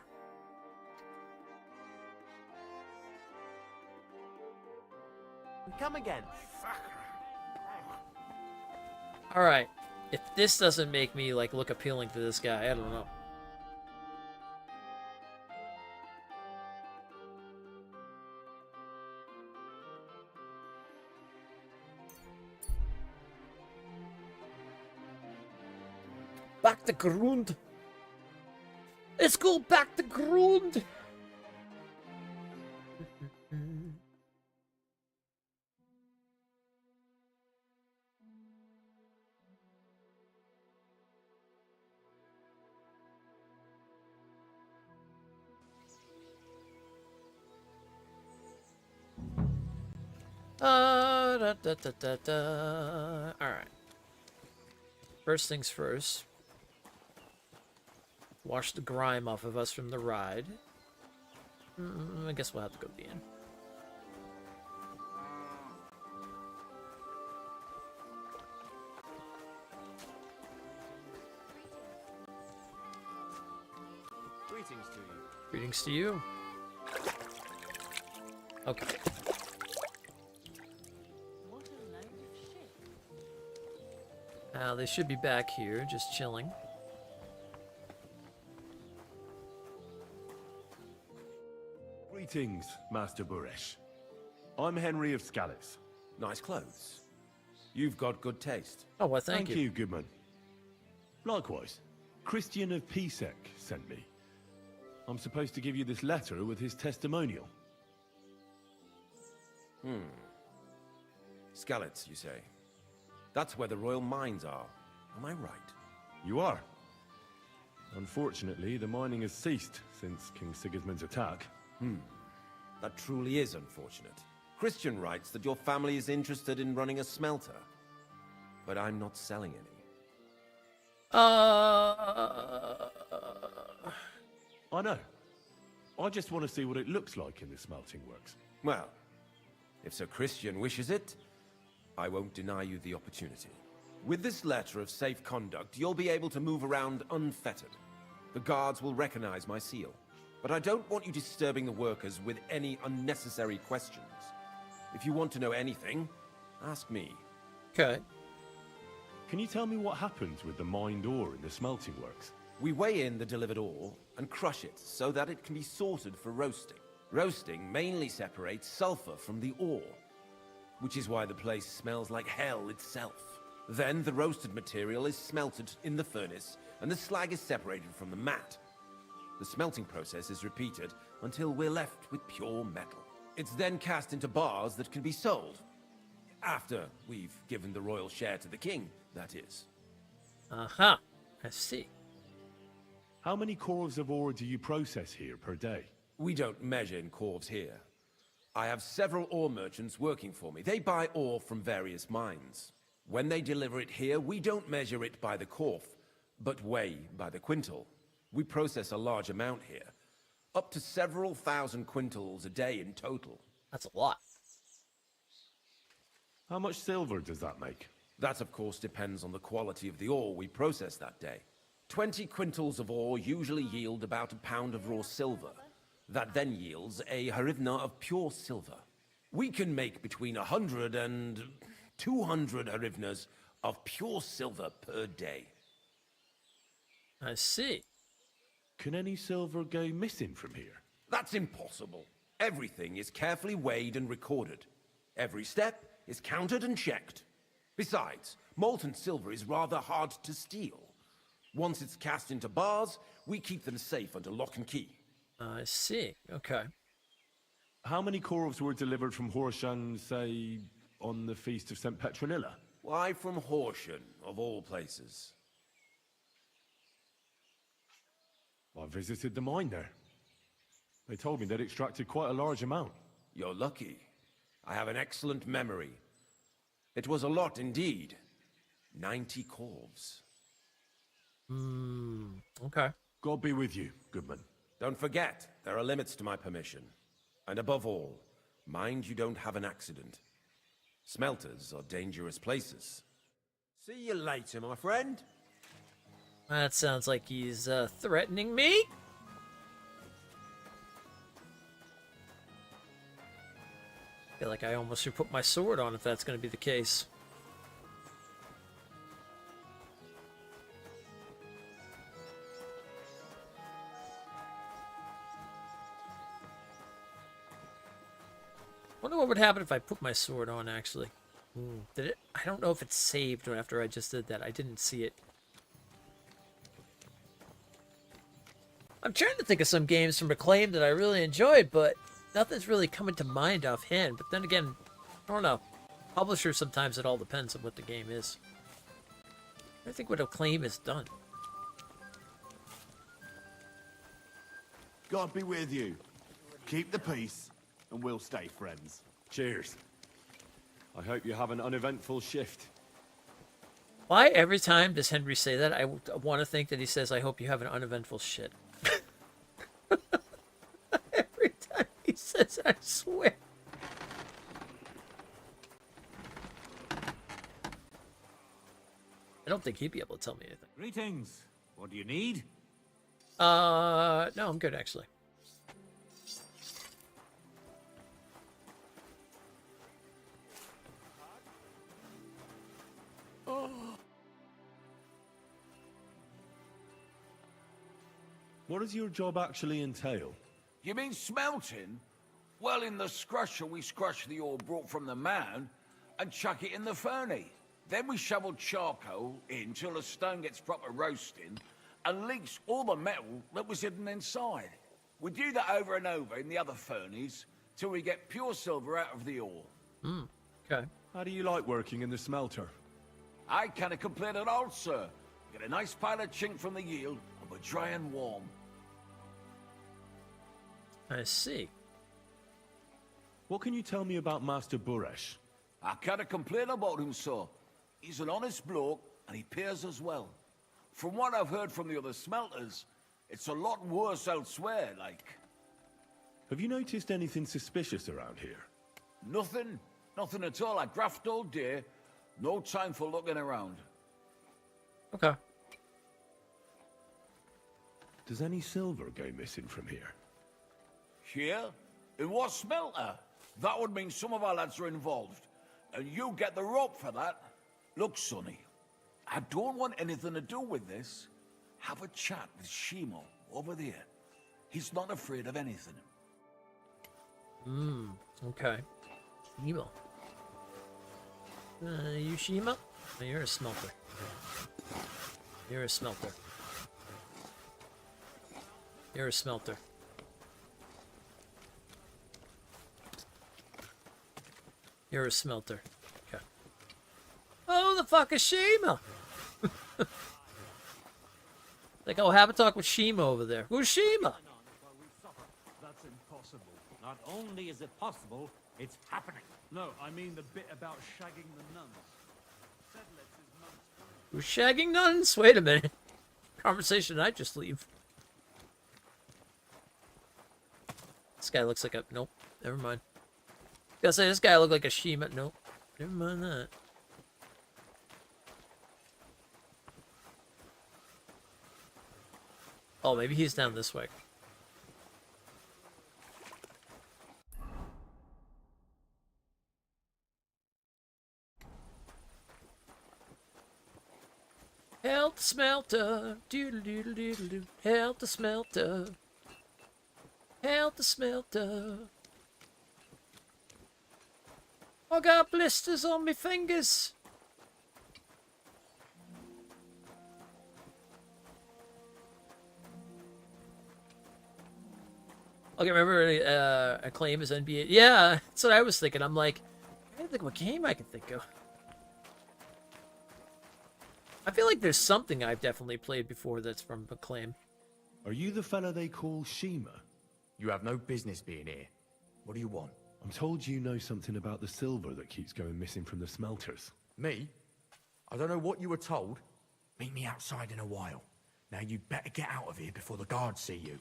[SPEAKER 15] Come again.
[SPEAKER 1] Alright. If this doesn't make me, like, look appealing to this guy, I don't know. Back to Grund. Let's go back to Grund. Alright. First things first. Wash the grime off of us from the ride. I guess we'll have to go to the inn.
[SPEAKER 15] Greetings to you.
[SPEAKER 1] Greetings to you. Okay. They should be back here, just chilling.
[SPEAKER 5] Greetings, Master Buresh. I'm Henry of Scallis.
[SPEAKER 21] Nice clothes. You've got good taste.
[SPEAKER 1] Oh, well, thank you.
[SPEAKER 5] Thank you, Goodman. Likewise, Christian of Pisek sent me. I'm supposed to give you this letter with his testimonial.
[SPEAKER 21] Skalitz, you say? That's where the royal mines are. Am I right?
[SPEAKER 5] You are. Unfortunately, the mining has ceased since King Sigismund's attack.
[SPEAKER 21] That truly is unfortunate. Christian writes that your family is interested in running a smelter. But I'm not selling any.
[SPEAKER 5] I know. I just want to see what it looks like in the smelting works.
[SPEAKER 21] Well, if Sir Christian wishes it, I won't deny you the opportunity. With this letter of safe conduct, you'll be able to move around unfettered. The guards will recognize my seal. But I don't want you disturbing the workers with any unnecessary questions. If you want to know anything, ask me.
[SPEAKER 1] Okay.
[SPEAKER 5] Can you tell me what happens with the mined ore in the smelting works?
[SPEAKER 21] We weigh in the delivered ore and crush it so that it can be sorted for roasting. Roasting mainly separates sulfur from the ore, which is why the place smells like hell itself. Then the roasted material is smelted in the furnace and the slag is separated from the matte. The smelting process is repeated until we're left with pure metal. It's then cast into bars that can be sold. After we've given the royal share to the king, that is.
[SPEAKER 1] Aha, I see.
[SPEAKER 5] How many corves of ore do you process here per day?
[SPEAKER 21] We don't measure in corves here. I have several ore merchants working for me. They buy ore from various mines. When they deliver it here, we don't measure it by the corf, but weigh by the quintal. We process a large amount here. Up to several thousand quintals a day in total.
[SPEAKER 1] That's a lot.
[SPEAKER 5] How much silver does that make?
[SPEAKER 21] That, of course, depends on the quality of the ore we process that day. 20 quintals of ore usually yield about a pound of raw silver. That then yields a harivna of pure silver. We can make between 100 and 200 harivnas of pure silver per day.
[SPEAKER 1] I see.
[SPEAKER 5] Can any silver go missing from here?
[SPEAKER 21] That's impossible. Everything is carefully weighed and recorded. Every step is counted and checked. Besides, molten silver is rather hard to steal. Once it's cast into bars, we keep them safe under lock and key.
[SPEAKER 1] I see. Okay.
[SPEAKER 5] How many corves were delivered from Horsham, say, on the feast of St. Petronilla?
[SPEAKER 21] Why from Horsham, of all places?
[SPEAKER 5] I visited the mine there. They told me they'd extracted quite a large amount.
[SPEAKER 21] You're lucky. I have an excellent memory. It was a lot indeed. 90 corves.
[SPEAKER 1] Okay.
[SPEAKER 5] God be with you, Goodman.
[SPEAKER 21] Don't forget, there are limits to my permission. And above all, mind you don't have an accident. Smelters are dangerous places. See you later, my friend.
[SPEAKER 1] That sounds like he's threatening me. I feel like I almost should put my sword on if that's going to be the case. Wonder what would happen if I put my sword on, actually. Did it? I don't know if it's saved after I just did that. I didn't see it. I'm trying to think of some games from Acclaim that I really enjoyed, but nothing's really coming to mind offhand. But then again, I don't know. Publisher, sometimes it all depends on what the game is. I think what Acclaim has done.
[SPEAKER 18] God be with you. Keep the peace, and we'll stay friends.
[SPEAKER 5] Cheers. I hope you have an uneventful shift.
[SPEAKER 1] Why every time does Henry say that? I want to think that he says, I hope you have an uneventful shit. Every time he says it, I swear. I don't think he'd be able to tell me anything.
[SPEAKER 6] Greetings. What do you need?
[SPEAKER 1] No, I'm good, actually.
[SPEAKER 5] What does your job actually entail?
[SPEAKER 8] You mean smelting? Well, in the scrusher, we scrush the ore brought from the mound and chuck it in the furnace. Then we shovel charcoal in till the stone gets proper roasting and leaks all the metal that was hidden inside. We do that over and over in the other furnace till we get pure silver out of the ore.
[SPEAKER 1] Okay.
[SPEAKER 5] How do you like working in the smelter?
[SPEAKER 8] I can't complain at all, sir. Get a nice pile of chink from the yield and we're dry and warm.
[SPEAKER 1] I see.
[SPEAKER 5] What can you tell me about Master Buresh?
[SPEAKER 8] I can't complain about him, sir. He's an honest bloke, and he pays us well. From what I've heard from the other smelters, it's a lot worse elsewhere, like.
[SPEAKER 5] Have you noticed anything suspicious around here?
[SPEAKER 8] Nothing. Nothing at all. I graft all day. No time for looking around.
[SPEAKER 1] Okay.
[SPEAKER 5] Does any silver go missing from here?
[SPEAKER 8] Here? In what smelter? That would mean some of our lads are involved. And you get the rope for that. Look, Sonny, I don't want anything to do with this. Have a chat with Shimo over there. He's not afraid of anything.
[SPEAKER 1] Okay. Shimo. You Shima? No, you're a smelter. You're a smelter. You're a smelter. You're a smelter. Okay. Oh, the fuck is Shima? Like, I'll have a talk with Shima over there. Who's Shima?
[SPEAKER 6] That's impossible. Not only is it possible, it's happening.
[SPEAKER 9] No, I mean the bit about shagging the nuns.
[SPEAKER 1] Who's shagging nuns? Wait a minute. Conversation I just leave. This guy looks like a... Nope. Never mind. I was gonna say, this guy looked like a Shima. Nope. Never mind that. Oh, maybe he's down this way. Help the smelter. Doodle doodle doodle doo. Help the smelter. Help the smelter. I got blisters on my fingers. Okay, remember Acclaim is NBA? Yeah, that's what I was thinking. I'm like, I can't think of what game I can think of. I feel like there's something I've definitely played before that's from Acclaim.
[SPEAKER 5] Are you the fella they call Shima?
[SPEAKER 7] You have no business being here. What do you want?
[SPEAKER 5] I'm told you know something about the silver that keeps going missing from the smelters.
[SPEAKER 7] Me? I don't know what you were told. Meet me outside in a while. Now you'd better get out of here before the guards see you.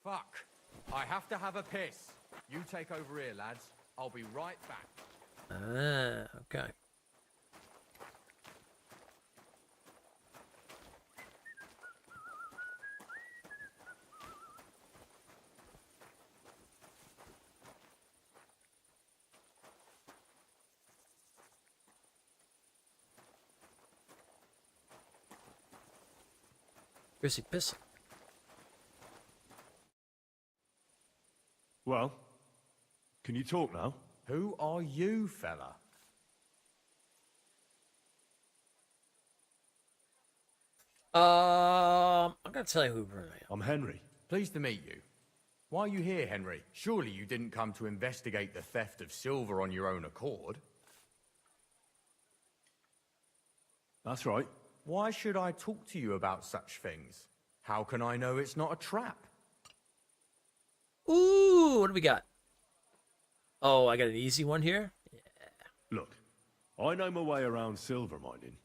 [SPEAKER 7] Fuck. I have to have a piss. You take over here, lads. I'll be right back.
[SPEAKER 1] Ah, okay. Pissy pissing.
[SPEAKER 5] Well, can you talk now?
[SPEAKER 7] Who are you, fella?
[SPEAKER 1] I'm gonna tell you who I am.
[SPEAKER 5] I'm Henry.
[SPEAKER 7] Pleased to meet you. Why are you here, Henry? Surely you didn't come to investigate the theft of silver on your own accord?
[SPEAKER 5] That's right.
[SPEAKER 7] Why should I talk to you about such things? How can I know it's not a trap?
[SPEAKER 1] Ooh, what do we got? Oh, I got an easy one here.
[SPEAKER 5] Look, I know my way around silver mining.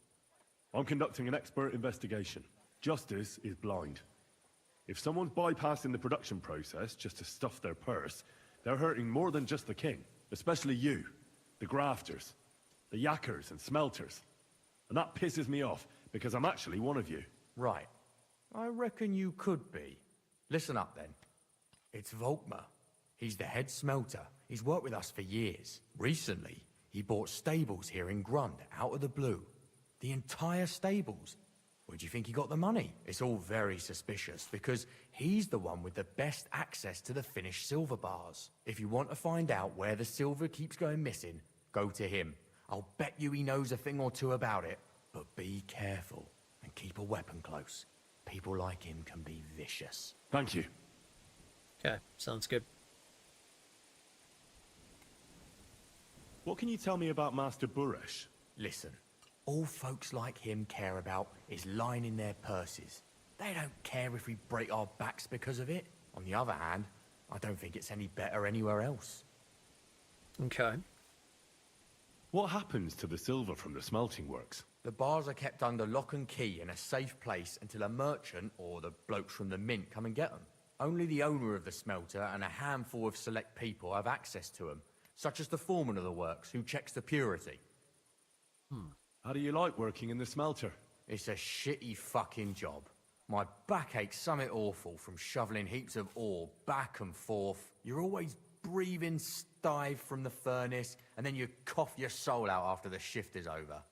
[SPEAKER 5] I'm conducting an expert investigation. Justice is blind. If someone's bypassing the production process just to stuff their purse, they're hurting more than just the king. Especially you, the grafters, the yackers and smelters. And that pisses me off, because I'm actually one of you.
[SPEAKER 7] Right. I reckon you could be. Listen up, then. It's Volkmar. He's the head smelter. He's worked with us for years. Recently, he bought stables here in Grund, out of the blue. The entire stables. Where do you think he got the money? It's all very suspicious, because he's the one with the best access to the finished silver bars. If you want to find out where the silver keeps going missing, go to him. I'll bet you he knows a thing or two about it. But be careful, and keep a weapon close. People like him can be vicious.
[SPEAKER 5] Thank you.
[SPEAKER 1] Okay, sounds good.
[SPEAKER 5] What can you tell me about Master Buresh?
[SPEAKER 7] Listen, all folks like him care about is lining their purses. They don't care if we break our backs because of it. On the other hand, I don't think it's any better anywhere else.
[SPEAKER 1] Okay.
[SPEAKER 5] What happens to the silver from the smelting works?
[SPEAKER 7] The bars are kept under lock and key in a safe place until a merchant or the blokes from the mint come and get them. Only the owner of the smelter and a handful of select people have access to them, such as the foreman of the works, who checks the purity.
[SPEAKER 5] How do you like working in the smelter?
[SPEAKER 7] It's a shitty fucking job. My back aches something awful from shoveling heaps of ore back and forth. You're always breathing stive from the furnace, and then you cough your soul out after the shift is over.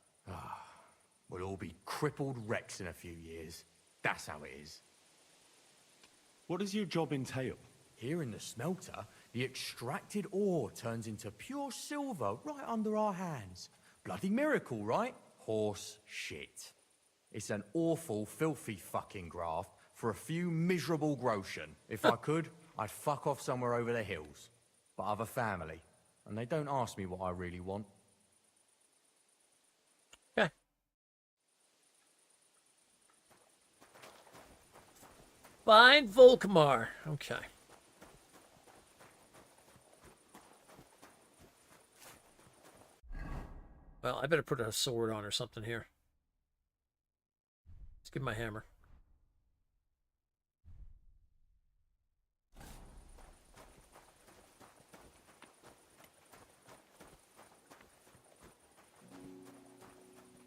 [SPEAKER 7] We'll all be crippled wrecks in a few years. That's how it is.
[SPEAKER 5] What does your job entail?
[SPEAKER 7] Here in the smelter, the extracted ore turns into pure silver right under our hands. Bloody miracle, right? Horse shit. It's an awful, filthy fucking graft for a few miserable groschen. If I could, I'd fuck off somewhere over the hills. But I've a family, and they don't ask me what I really want.
[SPEAKER 1] Okay. Find Volkmar. Okay. Well, I better put a sword on or something here. Let's give my hammer.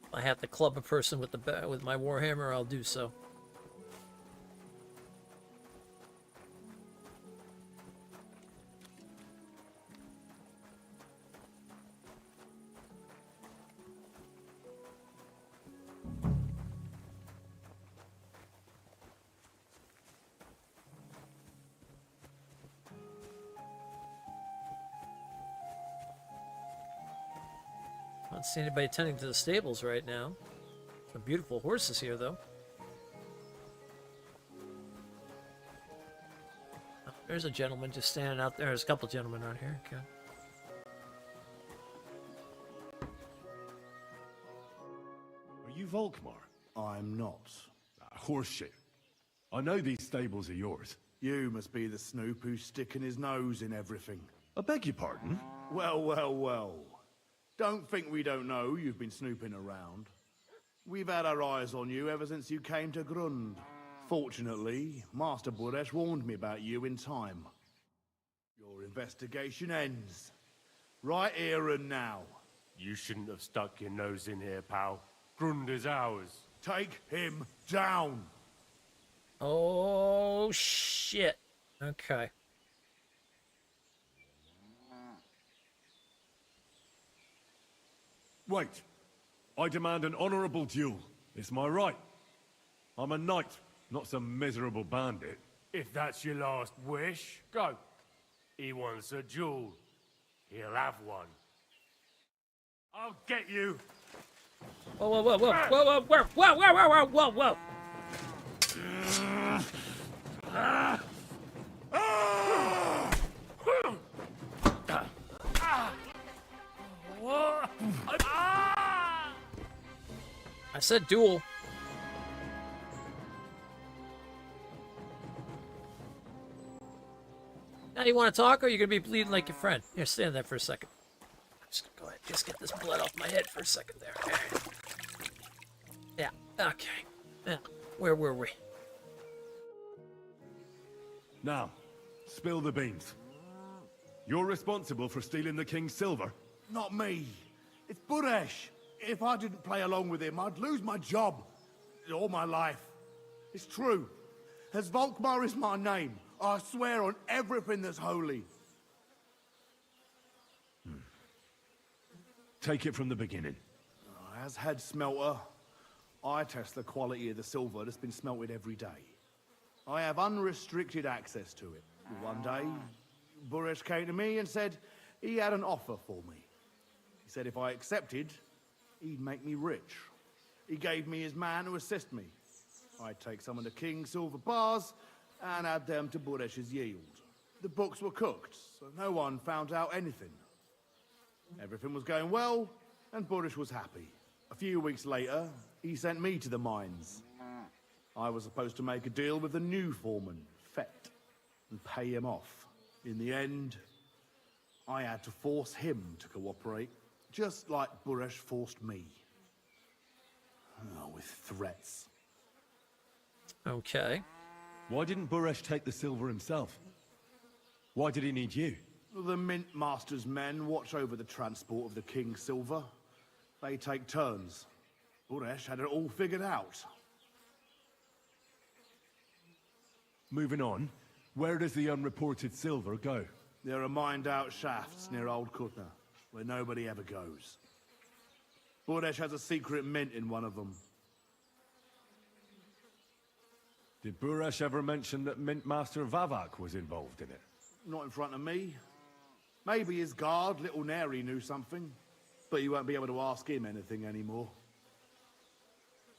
[SPEAKER 1] If I have to club a person with my warhammer, I'll do so. I don't see anybody tending to the stables right now. Some beautiful horses here, though. Oh, there's a gentleman just standing out there. There's a couple gentlemen out here. Okay.
[SPEAKER 5] Are you Volkmar?
[SPEAKER 18] I'm not.
[SPEAKER 5] Horseshit. I know these stables are yours.
[SPEAKER 18] You must be the snoop who's sticking his nose in everything.
[SPEAKER 5] I beg your pardon?
[SPEAKER 18] Well, well, well. Don't think we don't know you've been snooping around. We've had our eyes on you ever since you came to Grund. Fortunately, Master Buresh warned me about you in time. Your investigation ends. Right here and now.
[SPEAKER 16] You shouldn't have stuck your nose in here, pal. Grund is ours.
[SPEAKER 18] Take him down.
[SPEAKER 1] Oh, shit. Okay.
[SPEAKER 5] Wait. I demand an honorable duel. It's my right. I'm a knight, not some miserable bandit.
[SPEAKER 16] If that's your last wish, go. He wants a duel. He'll have one. I'll get you.
[SPEAKER 1] Whoa, whoa, whoa, whoa, whoa, whoa, whoa, whoa, whoa, whoa, whoa, whoa. I said duel. Now you want to talk, or are you gonna be bleeding like your friend? Here, stand there for a second. Just go ahead, just get this blood off my head for a second there. Yeah, okay. Yeah, where were we?
[SPEAKER 5] Now, spill the beans. You're responsible for stealing the king's silver?
[SPEAKER 18] Not me. It's Buresh. If I didn't play along with him, I'd lose my job. All my life. It's true. As Volkmar is my name, I swear on everything that's holy.
[SPEAKER 5] Take it from the beginning.
[SPEAKER 18] As head smelter, I test the quality of the silver that's been smelted every day. I have unrestricted access to it. One day, Buresh came to me and said he had an offer for me. He said if I accepted, he'd make me rich. He gave me his man to assist me. I'd take some of the king's silver bars and add them to Buresh's yield. The books were cooked, so no one found out anything. Everything was going well, and Buresh was happy. A few weeks later, he sent me to the mines. I was supposed to make a deal with the new foreman, Fett, and pay him off. In the end, I had to force him to cooperate, just like Buresh forced me. Oh, with threats.
[SPEAKER 1] Okay.
[SPEAKER 5] Why didn't Buresh take the silver himself? Why did he need you?
[SPEAKER 18] The Mint Master's men watch over the transport of the king's silver. They take turns. Buresh had it all figured out.
[SPEAKER 5] Moving on, where does the unreported silver go?
[SPEAKER 18] There are mined-out shafts near Old Kutna, where nobody ever goes. Buresh has a secret mint in one of them.
[SPEAKER 5] Did Buresh ever mention that Mint Master Vavak was involved in it?
[SPEAKER 18] Not in front of me. Maybe his guard, Little Neri, knew something. But you won't be able to ask him anything anymore.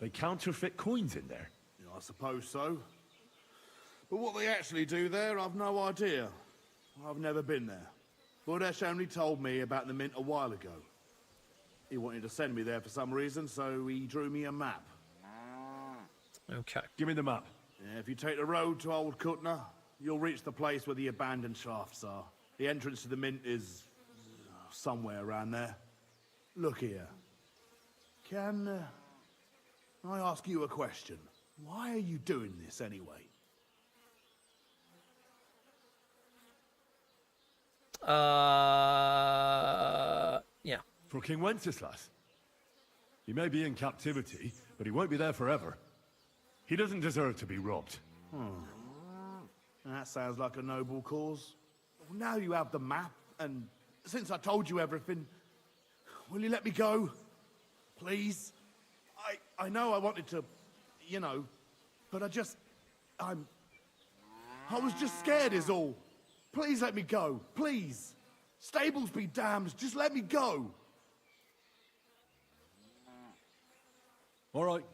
[SPEAKER 5] They counterfeit coins in there?
[SPEAKER 18] Yeah, I suppose so. But what they actually do there, I've no idea. I've never been there. Buresh only told me about the mint a while ago. He wanted to send me there for some reason, so he drew me a map.
[SPEAKER 1] Okay.
[SPEAKER 5] Give me the map.
[SPEAKER 18] Yeah, if you take the road to Old Kutna, you'll reach the place where the abandoned shafts are. The entrance to the mint is somewhere around there. Look here. Can I ask you a question? Why are you doing this anyway?
[SPEAKER 1] Yeah.
[SPEAKER 5] For King Wenceslas. He may be in captivity, but he won't be there forever. He doesn't deserve to be robbed.
[SPEAKER 18] That sounds like a noble cause. Now you have the map, and since I told you everything, will you let me go? Please? I know I wanted to, you know, but I was just scared is all. Please let me go, please. Stables be damned, just let me go.
[SPEAKER 5] All right,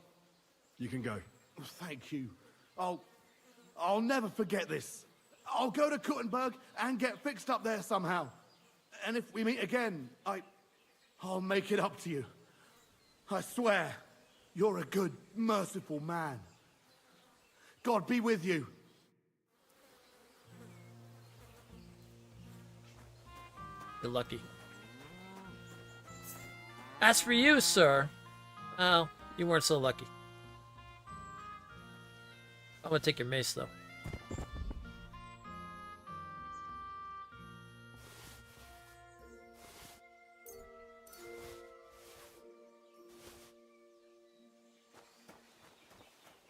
[SPEAKER 5] you can go.
[SPEAKER 18] Thank you. I'll never forget this. I'll go to Kuttenberg and get fixed up there somehow. And if we meet again, I'll make it up to you. I swear, you're a good, merciful man. God be with you.
[SPEAKER 1] You're lucky. As for you, sir, oh, you weren't so lucky. I'm gonna take your mace, though.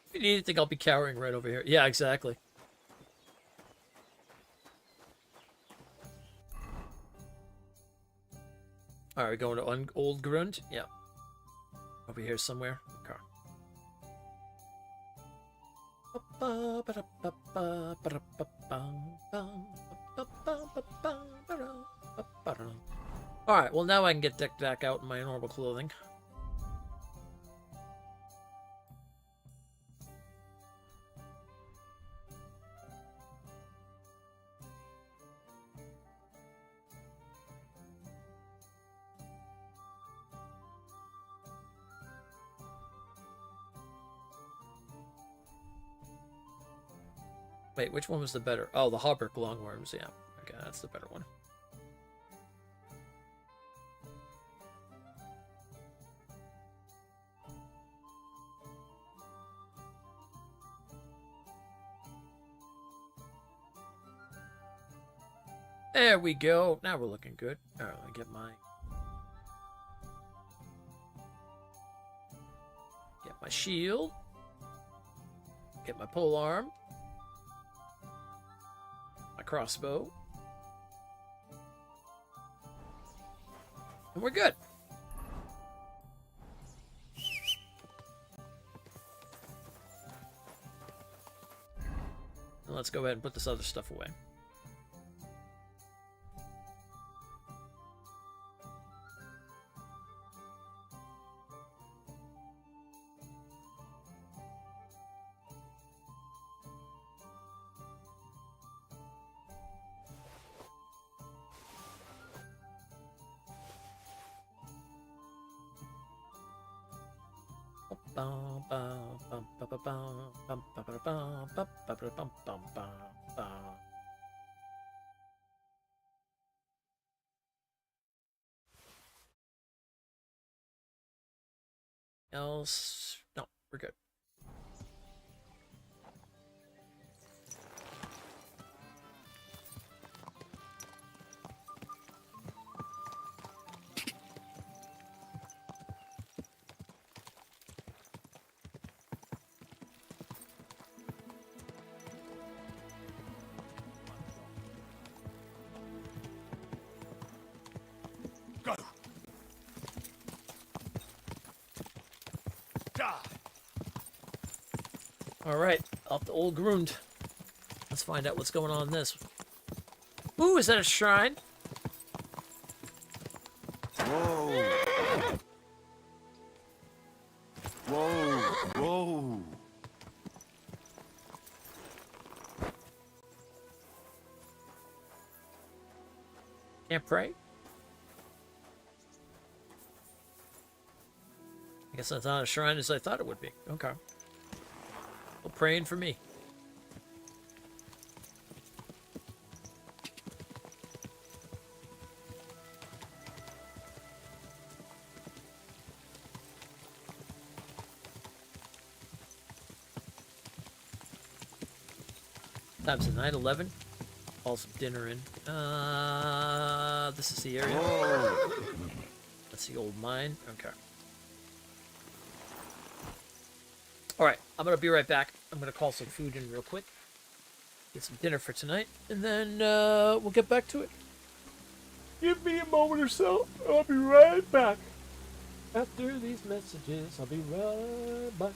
[SPEAKER 1] If you need anything, I'll be cowering right over here. Yeah, exactly. Alright, we're going to Old Grund? Yeah. Over here somewhere. Okay. Alright, well now I can get decked back out in my normal clothing. Wait, which one was the better? Oh, the Hauberk Longworms, yeah. Okay, that's the better one. There we go. Now we're looking good. Alright, let me get my shield. Get my pole arm. My crossbow. And we're good. And let's go ahead and put this other stuff away. Else, no, we're good.
[SPEAKER 18] Go.
[SPEAKER 1] Alright, up to Old Grund. Let's find out what's going on in this. Ooh, is that a shrine?
[SPEAKER 18] Whoa. Whoa. Whoa.
[SPEAKER 1] Can't pray? I guess that's not a shrine as I thought it would be. Okay. Well, praying for me. Time's at 9:11. Call some dinner in. This is the area.
[SPEAKER 18] Whoa.
[SPEAKER 1] That's the old mine. Okay. Alright, I'm gonna be right back. I'm gonna call some food in real quick. Get some dinner for tonight. And then we'll get back to it. Give me a moment or so. I'll be right back. After these messages, I'll be right back.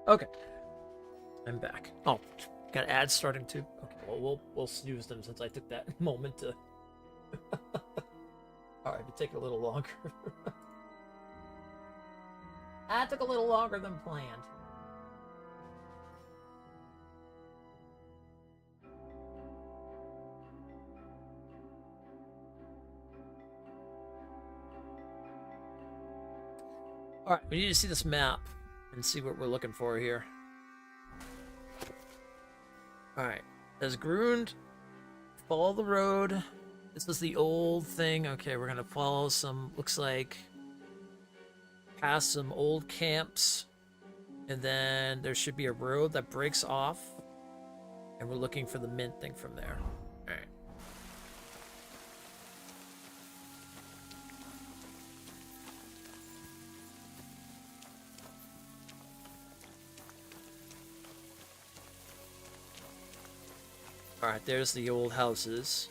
[SPEAKER 1] Okay. I'm back. Oh, got ads starting too. Okay, well, we'll snooze them since I took that moment to... Alright, it took a little longer. That took a little longer than planned. Alright, we need to see this map and see what we're looking for here. Alright, as Grund, follow the road. This is the old thing. Okay, we're gonna follow some, looks like, past some old camps. And then there should be a road that breaks off. And we're looking for the mint thing from there. Alright. Alright, there's the old houses.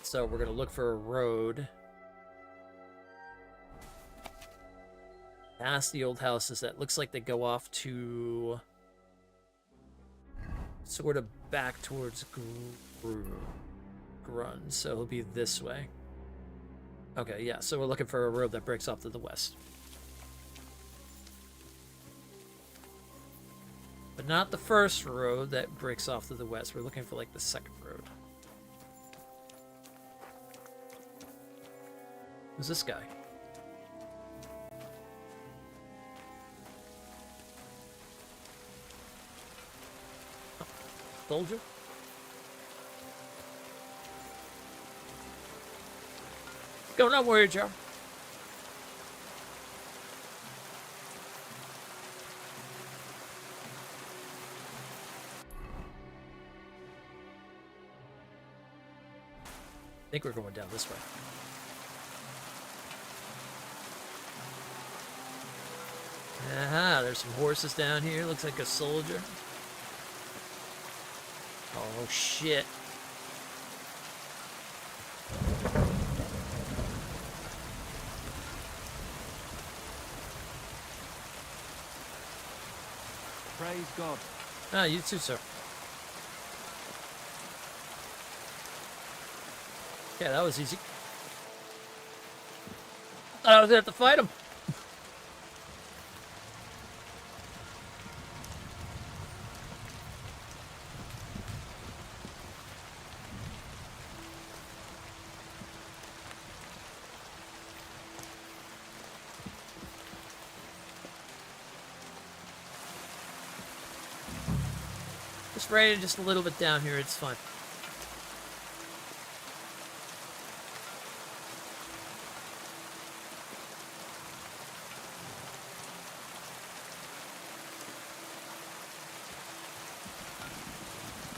[SPEAKER 1] So we're gonna look for a road past the old houses that looks like they go off to sort of back towards Grun. So it'll be this way. Okay, yeah, so we're looking for a road that breaks off to the west. But not the first road that breaks off to the west. We're looking for like the second road. Who's this guy? Oh, soldier? What's going on, Warrior Joe? I think we're going down this way. Aha, there's some horses down here. Looks like a soldier. Oh, shit.
[SPEAKER 9] Praise God.
[SPEAKER 1] Ah, you too, sir. Yeah, that was easy. Thought I was gonna have to fight him. Just rated just a little bit down here, it's fine.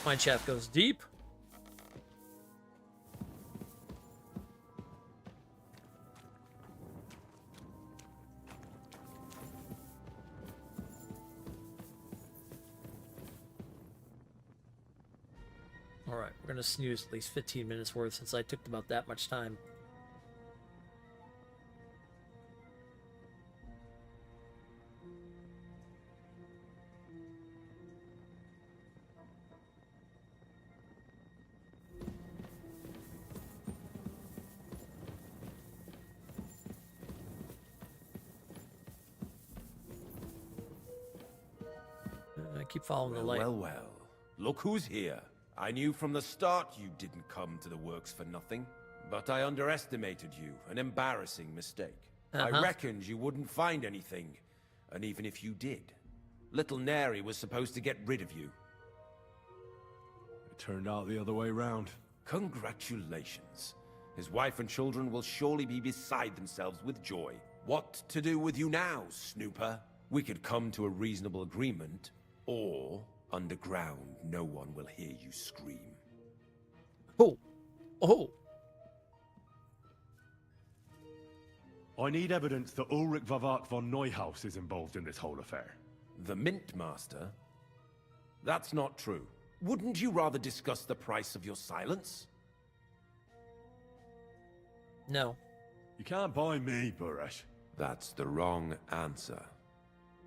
[SPEAKER 1] Mine shaft goes deep. Alright, we're gonna snooze at least 15 minutes worth since I took about that much time. I keep following the light.
[SPEAKER 21] Well, well. Look who's here. I knew from the start you didn't come to the works for nothing. But I underestimated you. An embarrassing mistake. I reckoned you wouldn't find anything. And even if you did, little Neri was supposed to get rid of you.
[SPEAKER 5] It turned out the other way round.
[SPEAKER 21] Congratulations. His wife and children will surely be beside themselves with joy. What to do with you now, Snooper? We could come to a reasonable agreement, or underground, no one will hear you scream.
[SPEAKER 1] Oh! Oh!
[SPEAKER 5] I need evidence that Ulrich Vavart von Neuhaus is involved in this whole affair.
[SPEAKER 21] The Mint Master? That's not true. Wouldn't you rather discuss the price of your silence?
[SPEAKER 1] No.
[SPEAKER 5] You can't buy me, Burresh.
[SPEAKER 21] That's the wrong answer.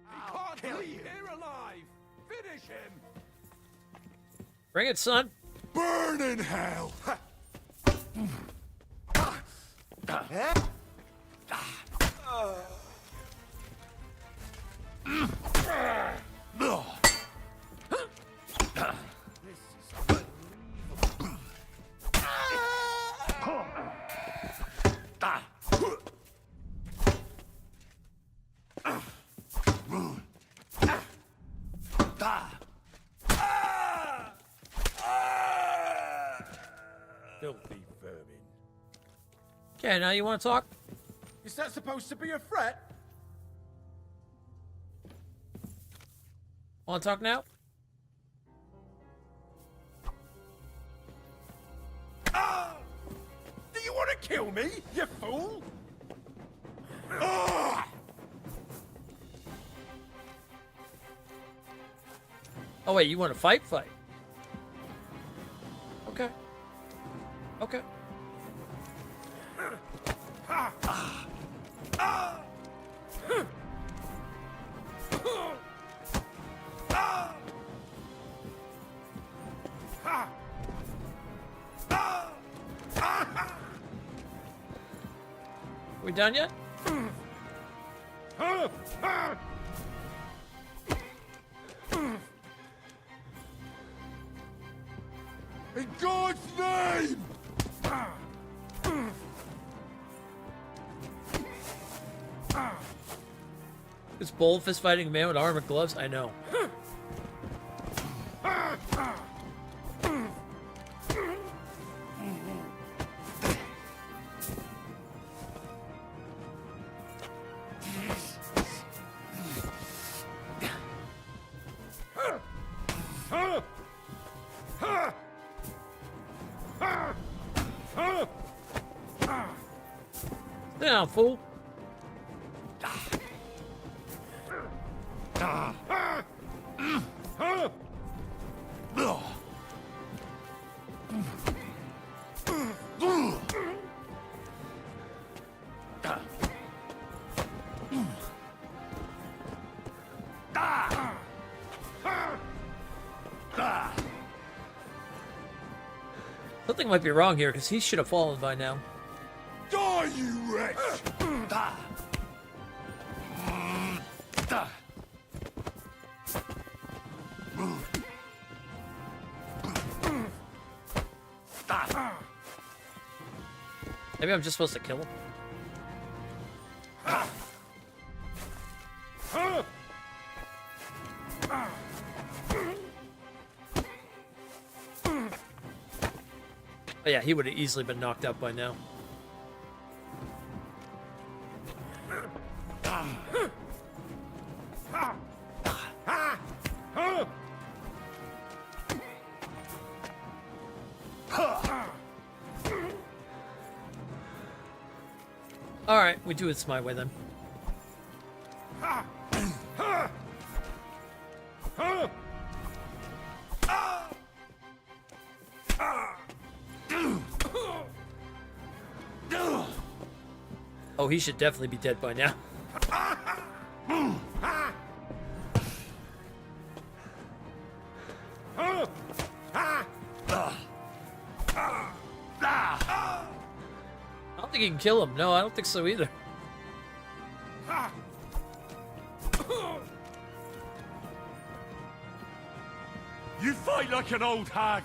[SPEAKER 8] He can't leave here alive! Finish him!
[SPEAKER 1] Bring it, son.
[SPEAKER 5] Burn in hell!
[SPEAKER 8] Filthy vermin.
[SPEAKER 1] Okay, now you want to talk?
[SPEAKER 8] Is that supposed to be a threat?
[SPEAKER 1] Want to talk now?
[SPEAKER 8] Do you want to kill me, you fool?
[SPEAKER 1] Oh wait, you want to fight? Fight. Okay. Okay. We done yet?
[SPEAKER 5] In God's name!
[SPEAKER 1] This bold fist fighting man with armored gloves? I know. Sit down, fool. Something might be wrong here, because he should have fallen by now.
[SPEAKER 5] Die, you wretch!
[SPEAKER 1] Maybe I'm just supposed to kill him. Oh yeah, he would have easily been knocked out by now. Alright, we do it my way then. Oh, he should definitely be dead by now. I don't think he can kill him. No, I don't think so either.
[SPEAKER 5] You fight like an old hag!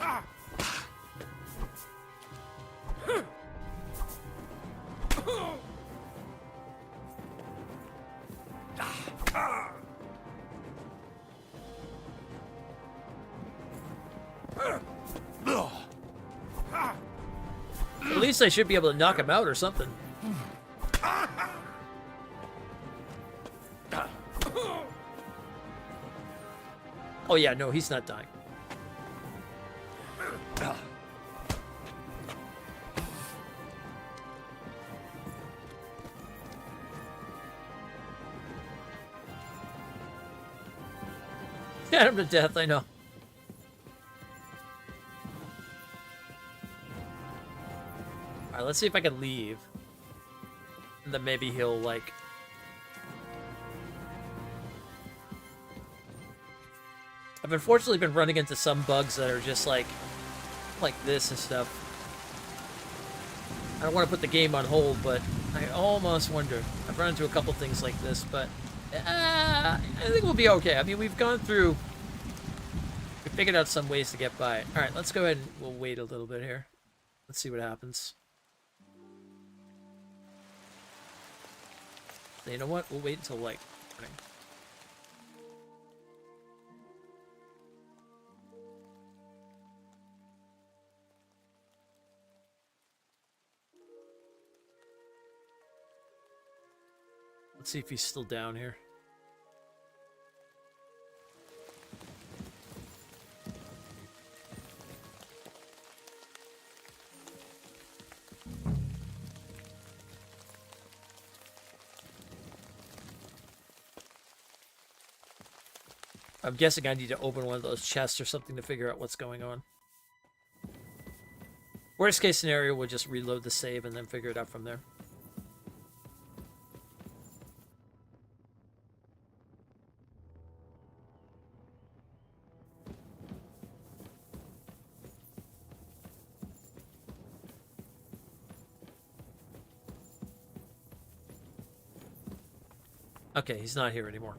[SPEAKER 1] At least I should be able to knock him out or something. Oh yeah, no, he's not dying. Scared him to death, I know. Alright, let's see if I can leave. then maybe he'll like. I've unfortunately been running into some bugs that are just like this and stuff. I don't want to put the game on hold, but I almost wonder. I've run into a couple things like this, but I think we'll be okay. I mean, we figured out some ways to get by it. All right, let's go ahead and we'll wait a little bit here. Let's see what happens. So you know what? We'll wait until like morning. Let's see if he's still down here. I'm guessing I need to open one of those chests or something to figure out what's going on. Worst case scenario, we'll just reload the save and then figure it out from there. Okay, he's not here anymore.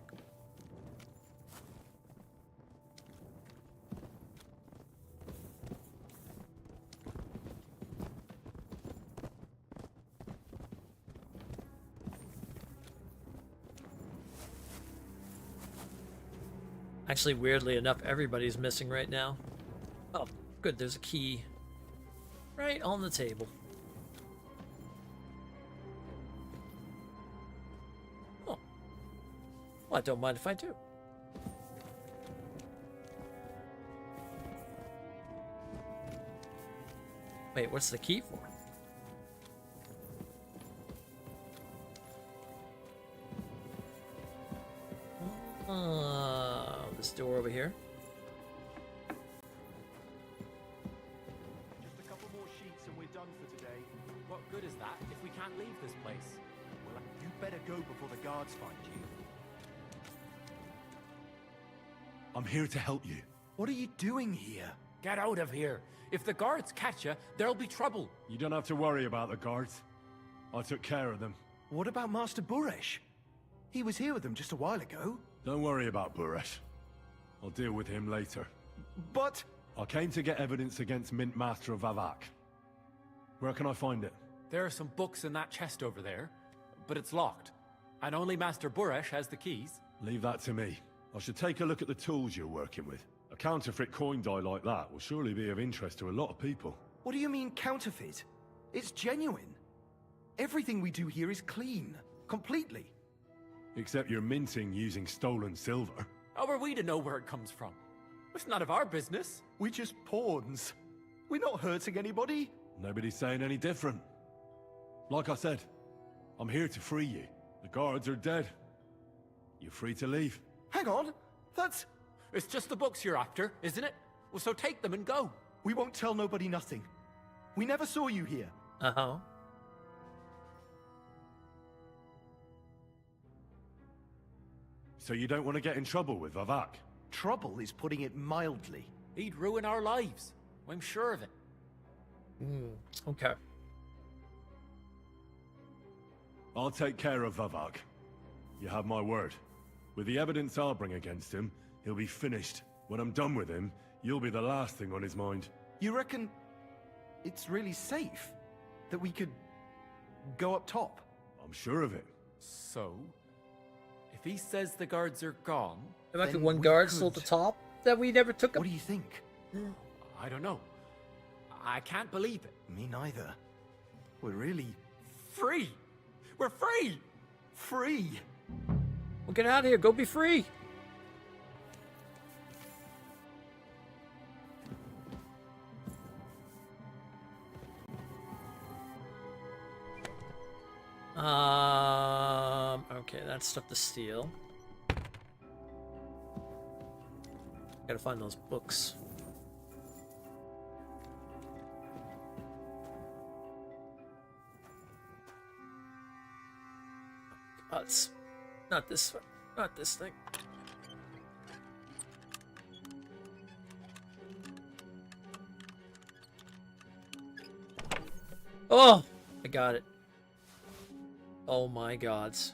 [SPEAKER 1] Actually, weirdly enough, everybody's missing right now. Oh, good, there's a key right on the table. Oh. Well, I don't mind if I do. Wait, what's the key for? This door over here.
[SPEAKER 11] Just a couple more sheets and we're done for today. What good is that if we can't leave this place? Well, you better go before the guards find you.
[SPEAKER 5] I'm here to help you.
[SPEAKER 11] What are you doing here? Get out of here. If the guards catch you, there'll be trouble.
[SPEAKER 5] You don't have to worry about the guards. I took care of them.
[SPEAKER 11] What about Master Buresh? He was here with them just a while ago.
[SPEAKER 5] Don't worry about Buresh. I'll deal with him later.
[SPEAKER 11] But...
[SPEAKER 5] I came to get evidence against Mint Master Vavak. Where can I find it?
[SPEAKER 11] There are some books in that chest over there, but it's locked. And only Master Buresh has the keys.
[SPEAKER 5] Leave that to me. I should take a look at the tools you're working with. A counterfeit coin die like that will surely be of interest to a lot of people.
[SPEAKER 11] What do you mean counterfeit? It's genuine. Everything we do here is clean. Completely.
[SPEAKER 5] Except you're minting using stolen silver.
[SPEAKER 11] How are we to know where it comes from? It's none of our business. We're just pawns. We're not hurting anybody.
[SPEAKER 5] Nobody's saying any different. Like I said, I'm here to free you. The guards are dead. You're free to leave.
[SPEAKER 11] Hang on. That's... It's just the books you're after, isn't it? Well, so take them and go. We won't tell nobody nothing. We never saw you here.
[SPEAKER 1] Uh-huh.
[SPEAKER 5] So you don't want to get in trouble with Vavak?
[SPEAKER 11] Trouble is putting it mildly. He'd ruin our lives. I'm sure of it.
[SPEAKER 1] Okay.
[SPEAKER 5] I'll take care of Vavak. You have my word. With the evidence I'll bring against him, he'll be finished. When I'm done with him, you'll be the last thing on his mind.
[SPEAKER 11] You reckon it's really safe that we could go up top?
[SPEAKER 5] I'm sure of it.
[SPEAKER 11] So, if he says the guards are gone...
[SPEAKER 1] There might be one guard still at the top that we never took.
[SPEAKER 11] What do you think? I don't know. I can't believe it. Me neither. We're really free. We're free. Free.
[SPEAKER 1] Well, get out of here. Go be free. Okay, that's stuff to steal. Gotta find those books. Oh, it's not this one. Not this thing. Oh, I got it. Oh my gods.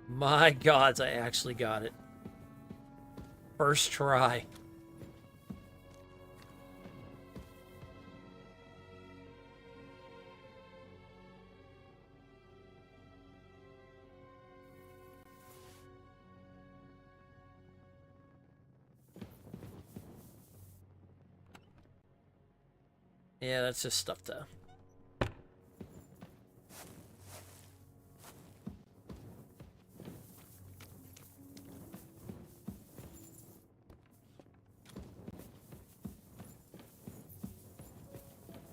[SPEAKER 1] My gods, I actually got it. First try. Yeah, that's just stuff to...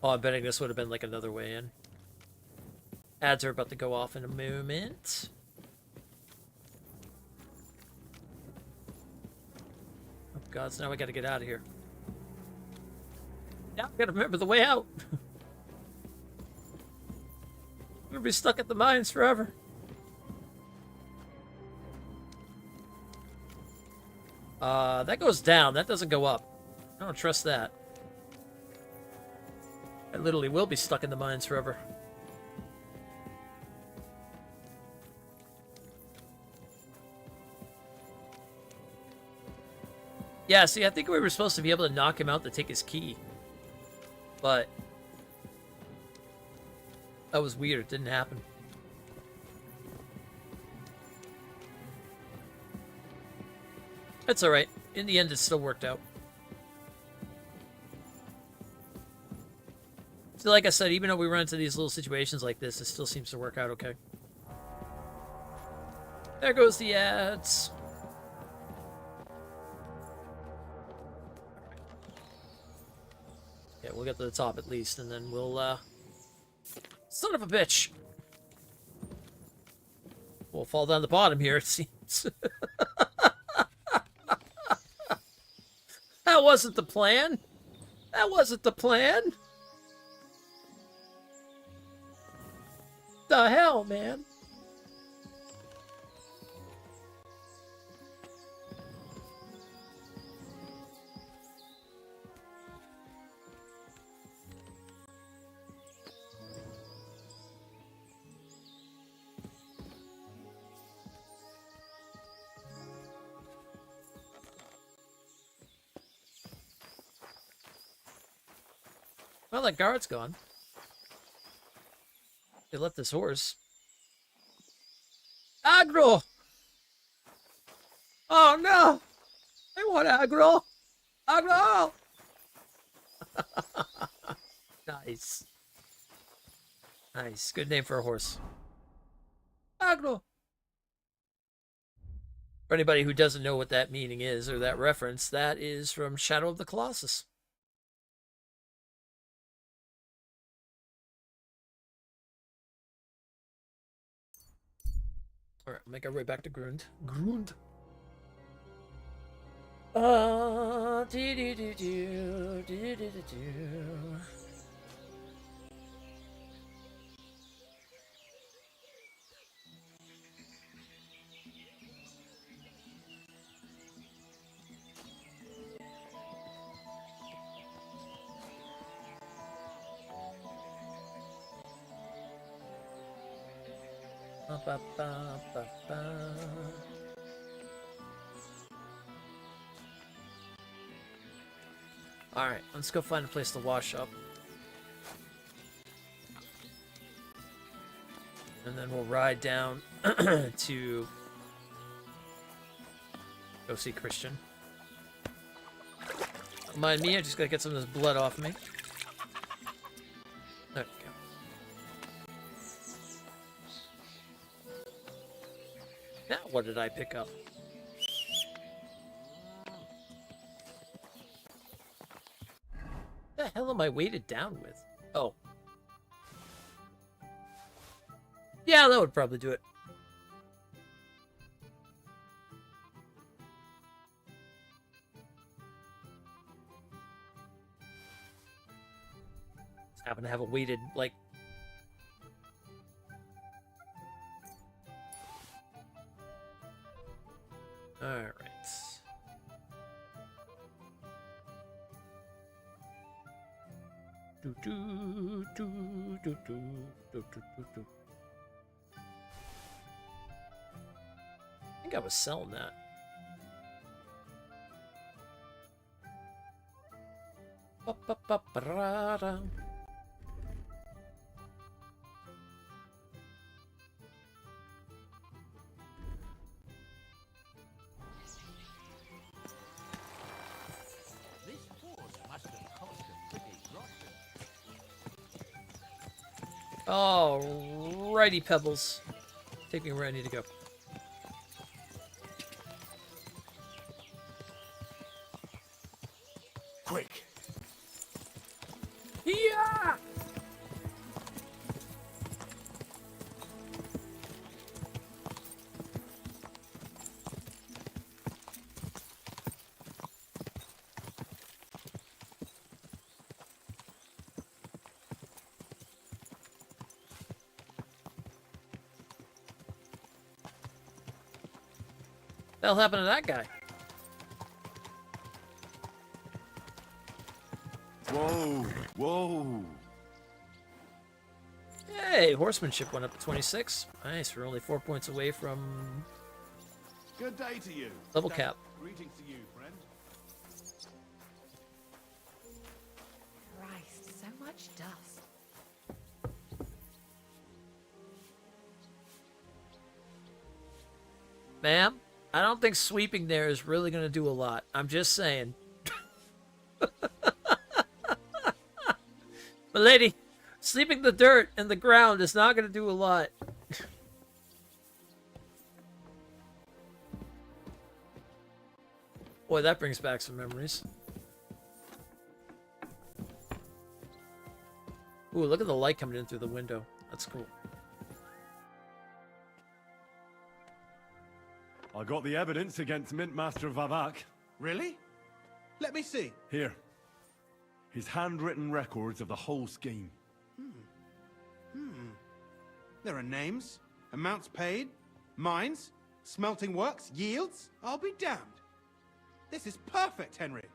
[SPEAKER 1] Oh, I'm betting this would have been like another way in. Ads are about to go off in a moment. Oh god, so now we gotta get out of here. Now we gotta remember the way out. We're gonna be stuck at the mines forever. That goes down. That doesn't go up. I don't trust that. I literally will be stuck in the mines forever. Yeah, see, I think we were supposed to be able to knock him out to take his key. But that was weird. It didn't happen. That's alright. In the end, it still worked out. So like I said, even though we run into these little situations like this, it still seems to work out okay. There goes the ads. Yeah, we'll get to the top at least, and then we'll, son of a bitch! We'll fall down the bottom here, it seems. That wasn't the plan! That wasn't the plan! The hell, man? Well, that guard's gone. They left this horse. Aggro! Oh no! I want aggro! Aggro! Nice. Nice. Good name for a horse. Aggro! For anybody who doesn't know what that meaning is, or that reference, that is from Shadow of the Colossus. Alright, we'll make our way back to Grund. Grund. Do. Ba, ba, ba, ba. All right, let's go find a place to wash up. And then we'll ride down to go see Christian. Don't mind me, I just gotta get some of this blood off me. There we go. Now what did I pick up? What the hell am I weighted down with? Oh. Yeah, that would probably do it. Happen to have a weighted, like... Alright. Do do do do do do do do. I think I was selling that. Ba-ba-ba-ba-da.
[SPEAKER 6] This force must have cost a pretty rotten.
[SPEAKER 1] Alrighty, Pebbles. Take me where I need to go.
[SPEAKER 3] Quick!
[SPEAKER 1] Yeah! What the hell happened to that guy?
[SPEAKER 5] Whoa, whoa.
[SPEAKER 1] Hey, horsemanship went up to 26. Nice, we're only 4 points away from
[SPEAKER 18] Good day to you.
[SPEAKER 1] level cap.
[SPEAKER 18] Greetings to you, friend.
[SPEAKER 2] Christ, so much dust.
[SPEAKER 1] Ma'am, I don't think sweeping there is really going to do a lot. I'm just saying. But lady, sweeping the dirt and the ground is not going to do a lot. Boy, that brings back some memories. Ooh, look at the light coming in through the window. That's cool.
[SPEAKER 5] I got the evidence against Mintmaster Vavak.
[SPEAKER 14] Really? Let me see.
[SPEAKER 5] Here. His handwritten records of the whole scheme.
[SPEAKER 14] There are names, amounts paid, mines, smelting works, yields. I'll be damned. This is perfect, Henry.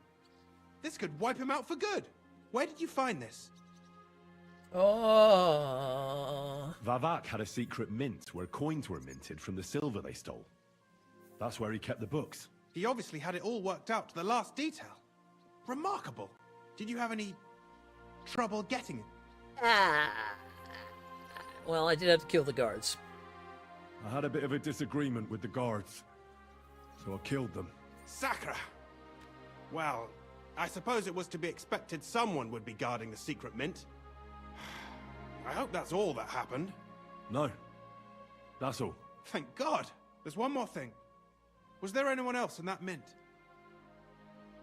[SPEAKER 14] This could wipe him out for good. Where did you find this?
[SPEAKER 1] Oh.
[SPEAKER 5] Vavak had a secret mint where coins were minted from the silver they stole. That's where he kept the books.
[SPEAKER 14] He obviously had it all worked out to the last detail. Remarkable. Did you have any trouble getting it?
[SPEAKER 1] Well, I did have to kill the guards.
[SPEAKER 5] I had a bit of a disagreement with the guards, so I killed them.
[SPEAKER 14] Sakra! Well, I suppose it was to be expected someone would be guarding the secret mint. I hope that's all that happened.
[SPEAKER 5] No. That's all.
[SPEAKER 14] Thank God. There's one more thing. Was there anyone else in that mint?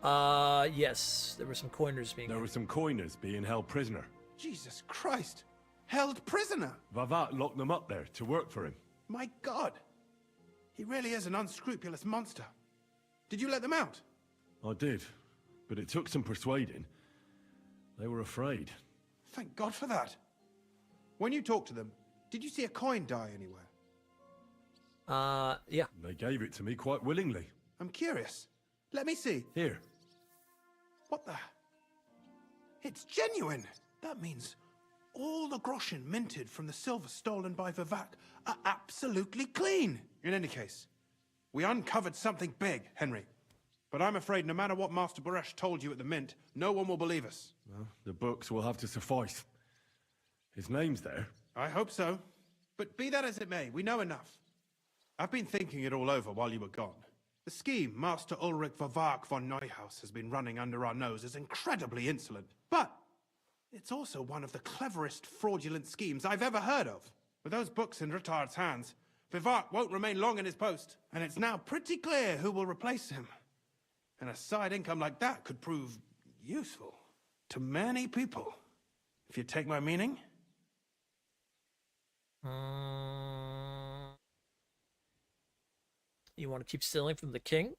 [SPEAKER 1] Yes. There were some coiners being...
[SPEAKER 5] There were some coiners being held prisoner.
[SPEAKER 14] Jesus Christ! Held prisoner!
[SPEAKER 5] Vavak locked them up there to work for him.
[SPEAKER 14] My God! He really is an unscrupulous monster. Did you let them out?
[SPEAKER 5] I did, but it took some persuading. They were afraid.
[SPEAKER 14] Thank God for that. When you talked to them, did you see a coin die anywhere?
[SPEAKER 1] Yeah.
[SPEAKER 5] They gave it to me quite willingly.
[SPEAKER 14] I'm curious. Let me see.
[SPEAKER 5] Here.
[SPEAKER 14] What the? It's genuine! That means all the groschen minted from the silver stolen by Vivak are absolutely clean! In any case, we uncovered something big, Henry. But I'm afraid no matter what Master Baresh told you at the mint, no one will believe us.
[SPEAKER 5] Well, the books will have to suffice. His name's there.
[SPEAKER 14] I hope so. But be that as it may, we know enough. I've been thinking it all over while you were gone. The scheme Master Ulrich Vavak von Neuhaus has been running under our nose is incredibly insolent. But it's also one of the cleverest fraudulent schemes I've ever heard of. With those books in Rittard's hands, Vivak won't remain long in his post, and it's now pretty clear who will replace him. And a side income like that could prove useful to many people, if you take my meaning.
[SPEAKER 1] You want to keep stealing from the king?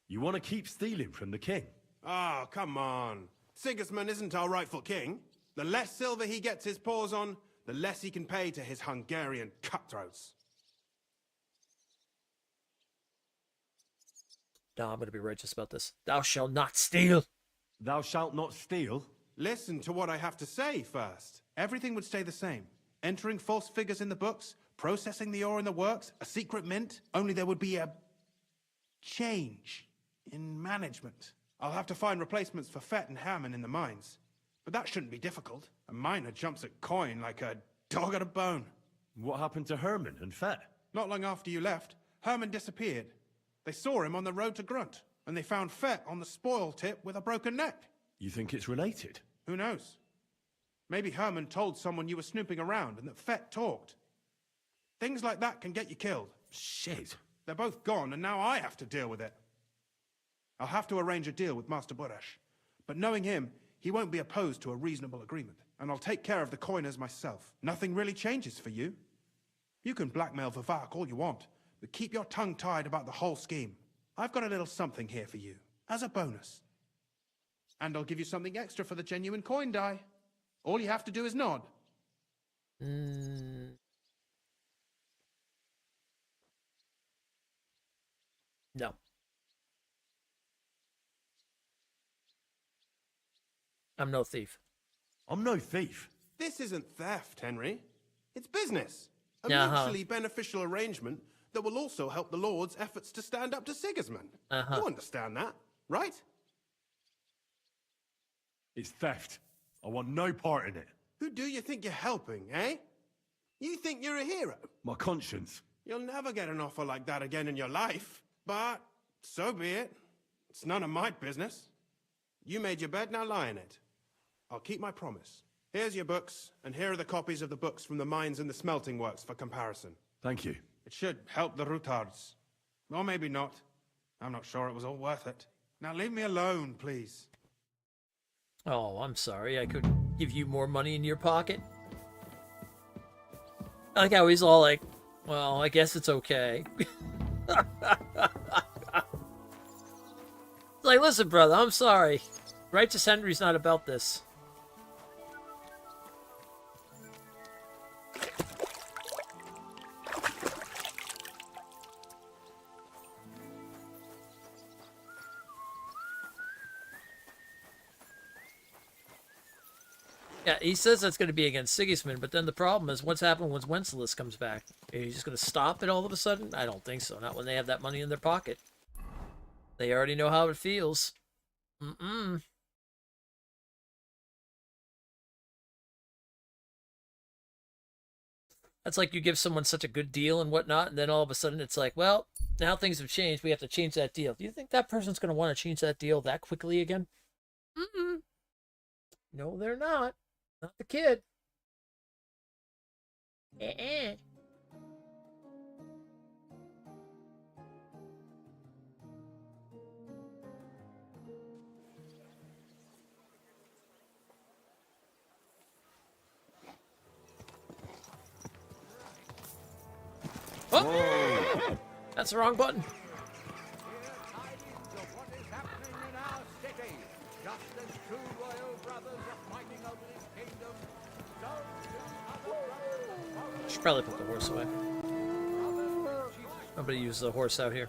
[SPEAKER 5] You want to keep stealing from the king?
[SPEAKER 14] Oh, come on. Sigismund isn't our rightful king. The less silver he gets his paws on, the less he can pay to his Hungarian cutthroats.
[SPEAKER 1] No, I'm going to be righteous about this. Thou shalt not steal.
[SPEAKER 5] Thou shalt not steal?
[SPEAKER 14] Listen to what I have to say first. Everything would stay the same. Entering false figures in the books, processing the ore in the works, a secret mint, only there would be a change in management. I'll have to find replacements for Fett and Hammond in the mines. But that shouldn't be difficult. A miner jumps at coin like a dog at a bone.
[SPEAKER 5] What happened to Herman and Fett?
[SPEAKER 14] Not long after you left, Herman disappeared. They saw him on the road to Grunt, and they found Fett on the spoil tip with a broken neck.
[SPEAKER 5] You think it's related?
[SPEAKER 14] Who knows? Maybe Herman told someone you were snooping around and that Fett talked. Things like that can get you killed.
[SPEAKER 5] Shit.
[SPEAKER 14] They're both gone, and now I have to deal with it. I'll have to arrange a deal with Master Burash. But knowing him, he won't be opposed to a reasonable agreement. And I'll take care of the coiners myself. Nothing really changes for you. You can blackmail Vivak all you want, but keep your tongue tied about the whole scheme. I've got a little something here for you, as a bonus. And I'll give you something extra for the genuine coin die. All you have to do is nod.
[SPEAKER 1] No. I'm no thief.
[SPEAKER 5] I'm no thief.
[SPEAKER 14] This isn't theft, Henry. It's business. A
[SPEAKER 1] Uh-huh.
[SPEAKER 14] mutually beneficial arrangement that will also help the Lord's efforts to stand up to Sigismund. You understand that, right?
[SPEAKER 5] It's theft. I want no part in it.
[SPEAKER 14] Who do you think you're helping, eh? You think you're a hero?
[SPEAKER 5] My conscience.
[SPEAKER 14] You'll never get an offer like that again in your life. But so be it. It's none of my business. You made your bed, now lie in it. I'll keep my promise. Here's your books, and here are the copies of the books from the mines and the smelting works for comparison.
[SPEAKER 5] Thank you.
[SPEAKER 14] It should help the Rutards. Or maybe not. I'm not sure it was all worth it. Now leave me alone, please.
[SPEAKER 1] Oh, I'm sorry. I could give you more money in your pocket. I like how he's all like, well, I guess it's okay. Like, listen, brother, I'm sorry. Righteous Henry's not about this. Yeah, he says that's going to be against Sigismund, but then the problem is what's happened once Wenceslas comes back? Are you just going to stop it all of a sudden? I don't think so. Not when they have that money in their pocket. They already know how it feels. That's like you give someone such a good deal and whatnot, and then all of a sudden it's like, well, now things have changed. We have to change that deal. Do you think that person's going to want to change that deal that quickly again? No, they're not. Not the kid. Oh! That's the wrong button. Should probably put the horse away. Nobody uses the horse out here.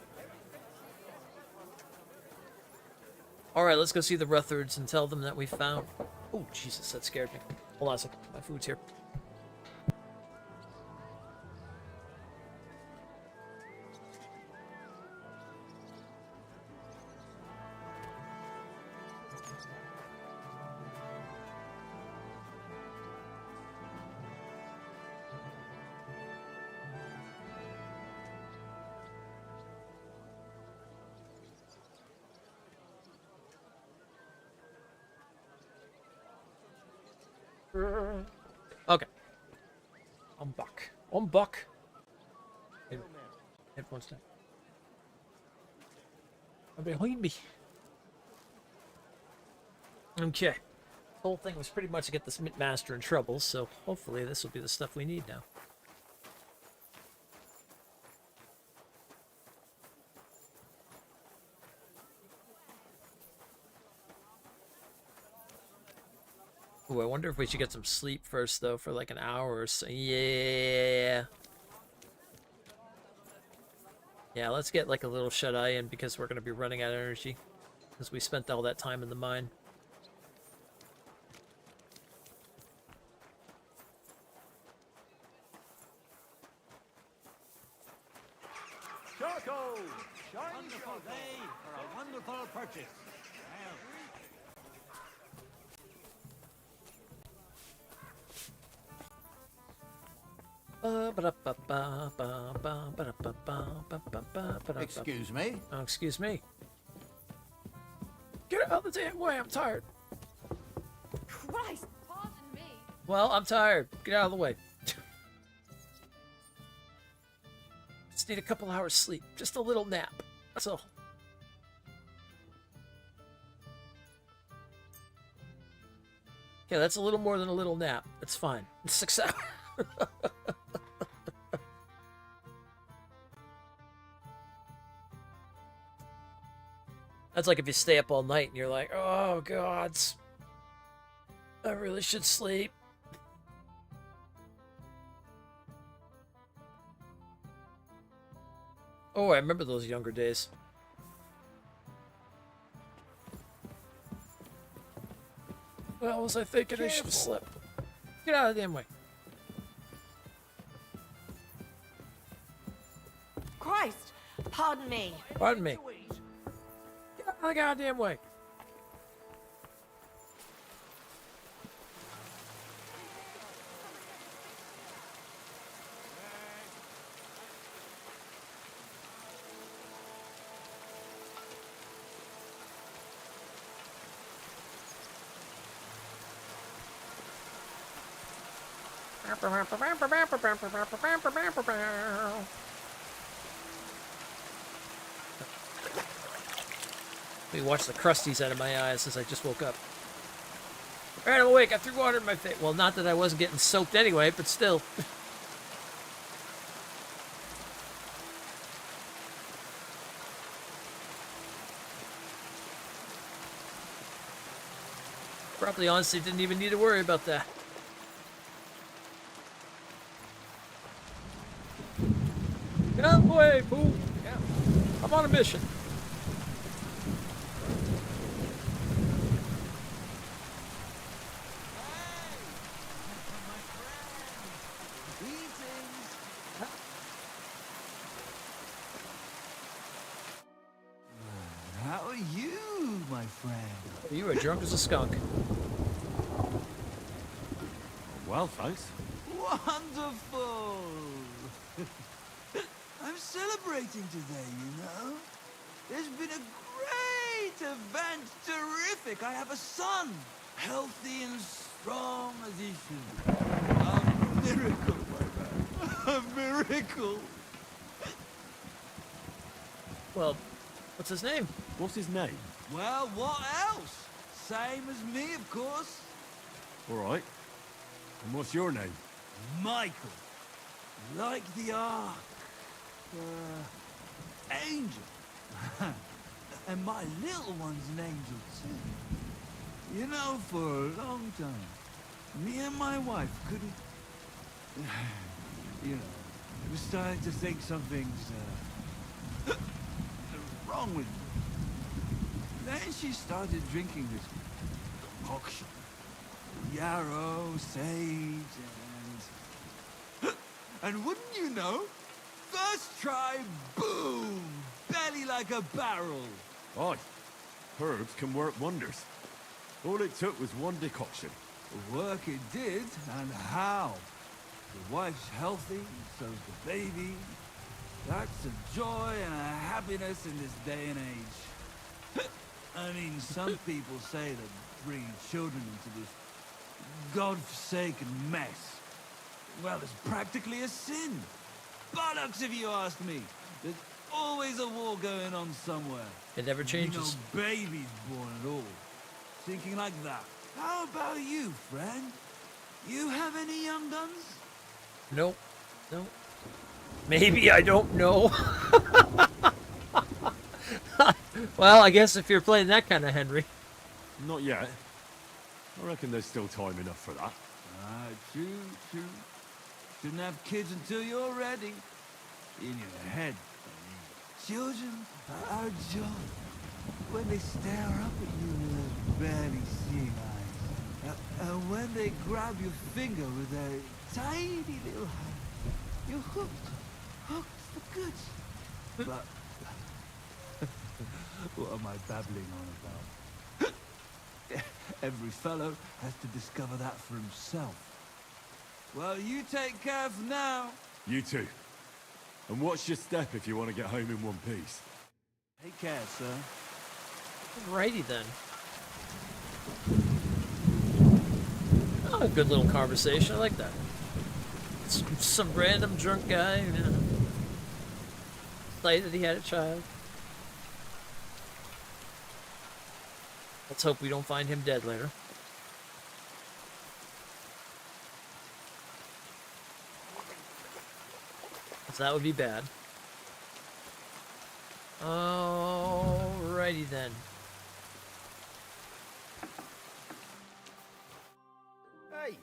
[SPEAKER 1] Alright, let's go see the Ruthards and tell them that we found... Oh, Jesus, that scared me. Hold on a second. My food's here. Okay. I'm back. I'm back. Headphones down. Behind me. Okay. The whole thing was pretty much to get this Mint Master in trouble, so hopefully this will be the stuff we need now. Ooh, I wonder if we should get some sleep first, though, for like an hour or so. Yeah. Yeah, let's get like a little shut-eye in because we're going to be running out of energy. Because we spent all that time in the mine.
[SPEAKER 6] Charcoal! Wonderful day for a wonderful purchase.
[SPEAKER 4] Excuse me?
[SPEAKER 1] Oh, excuse me. Get out of the damn way, I'm tired.
[SPEAKER 2] Christ, pardon me.
[SPEAKER 1] Well, I'm tired. Get out of the way. Just need a couple hours sleep. Just a little nap. That's all. Yeah, that's a little more than a little nap. That's fine. It's 6 hours. That's like if you stay up all night and you're like, oh, gods, I really should sleep. Oh, I remember those younger days. Well, was I thinking I should have slept? Get out of the damn way.
[SPEAKER 2] Christ, pardon me.
[SPEAKER 1] Pardon me. Get out of the goddamn way. Let me watch the crusties out of my eyes as I just woke up. Alright, I'm awake. I threw water in my face. Well, not that I wasn't getting soaked anyway, but still. Probably honestly didn't even need to worry about that. Get out of the way, fool! Yeah. I'm on a mission.
[SPEAKER 10] How are you, my friend?
[SPEAKER 1] You were drunk as a skunk.
[SPEAKER 5] Well, thanks.
[SPEAKER 10] Wonderful! I'm celebrating today, you know? There's been a great event, terrific. I have a son, healthy and strong as he should. A miracle, my man. A miracle.
[SPEAKER 1] Well, what's his name?
[SPEAKER 5] What's his name?
[SPEAKER 10] Well, what else? Same as me, of course.
[SPEAKER 5] All right. And what's your name?
[SPEAKER 10] Michael. Like the Ark. Angel. And my little one's an angel, too. You know, for a long time, me and my wife couldn't... You know, we started to think something's wrong with me. Then she started drinking this concoction. Yarrow, sage, and wouldn't you know? First try, boom! Belly like a barrel.
[SPEAKER 5] Aye. Herbs can work wonders. All it took was one decoction.
[SPEAKER 10] Work it did, and how? The wife's healthy, so's the baby. That's a joy and a happiness in this day and age. I mean, some people say that bringing children into this God-forsaken mess, well, it's practically a sin. Bollocks, if you ask me. There's always a war going on somewhere.
[SPEAKER 1] It never changes.
[SPEAKER 10] No babies born at all. Thinking like that. How about you, friend? You have any young guns?
[SPEAKER 1] Nope. Nope. Maybe, I don't know. Well, I guess if you're playing that kind of Henry.
[SPEAKER 5] Not yet. I reckon there's still time enough for that.
[SPEAKER 10] True. Shouldn't have kids until you're ready. In your head. Children are joy when they stare up at you with their barely seeing eyes. And when they grab your finger with their tiny little hand, you're hooked for good. But what am I babbling on about? Every fellow has to discover that for himself. Well, you take care for now.
[SPEAKER 5] You too. And watch your step if you want to get home in one piece.
[SPEAKER 10] Take care, sir.
[SPEAKER 1] Alrighty then. Oh, a good little conversation. I like that. Some random drunk guy, you know, excited that he had a child. Let's hope we don't find him dead later. So that would be bad. Alrighty then.
[SPEAKER 9] Hey,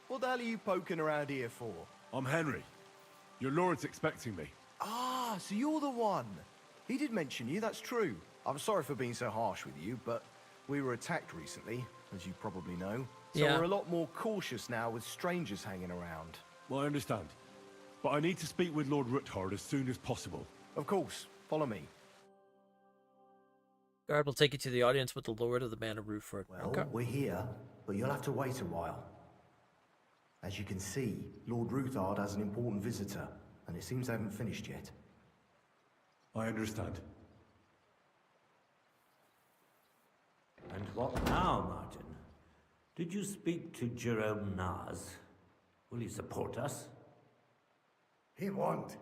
[SPEAKER 9] what the hell are you poking around here for?
[SPEAKER 5] I'm Henry. Your lord's expecting me.
[SPEAKER 9] Ah, so you're the one. He did mention you, that's true. I'm sorry for being so harsh with you, but we were attacked recently, as you probably know. So
[SPEAKER 1] Yeah.
[SPEAKER 9] we're a lot more cautious now with strangers hanging around.
[SPEAKER 5] Well, I understand. But I need to speak with Lord Ruthard as soon as possible.
[SPEAKER 9] Of course. Follow me.
[SPEAKER 1] Guard will take you to the audience with the Lord of the Manor Rooford.
[SPEAKER 13] Well,
[SPEAKER 1] Okay.
[SPEAKER 13] we're here, but you'll have to wait a while. As you can see, Lord Ruthard has an important visitor, and it seems they haven't finished yet.
[SPEAKER 5] I understand.
[SPEAKER 6] And what now, Martin? Did you speak to Jerome Nars? Will he support us?
[SPEAKER 22] He won't.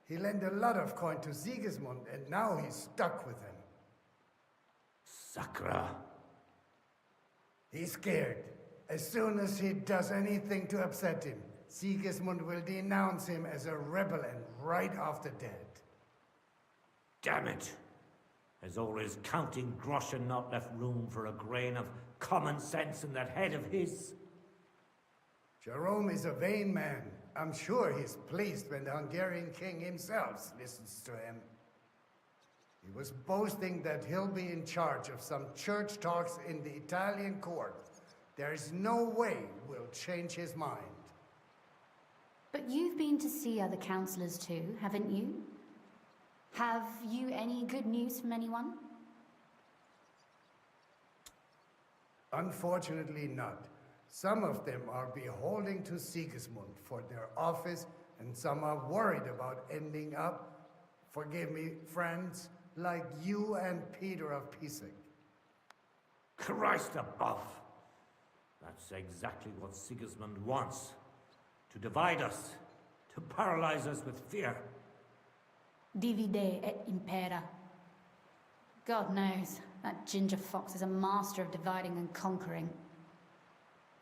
[SPEAKER 22] He lent a lot of coin to Sigismund, and now he's stuck with him.
[SPEAKER 6] Sakra.
[SPEAKER 22] He's scared. As soon as he does anything to upset him, Sigismund will denounce him as a rebel and right off the dead.
[SPEAKER 6] Damn it! There's always counting grosh and not left room for a grain of common sense in that head of his.
[SPEAKER 22] Jerome is a vain man. I'm sure he's pleased when the Hungarian king himself listens to him. He was boasting that he'll be in charge of some church talks in the Italian court. There is no way we'll change his mind.
[SPEAKER 23] But you've been to see other councillors too, haven't you? Have you any good news from anyone?
[SPEAKER 22] Unfortunately not. Some of them are beholding to Sigismund for their office, and some are worried about ending up, forgive me, friends, like you and Peter of Pisek.
[SPEAKER 6] Christ above! That's exactly what Sigismund wants. To divide us. To paralyze us with fear.
[SPEAKER 23] Divide et impera. God knows, that ginger fox is a master of dividing and conquering.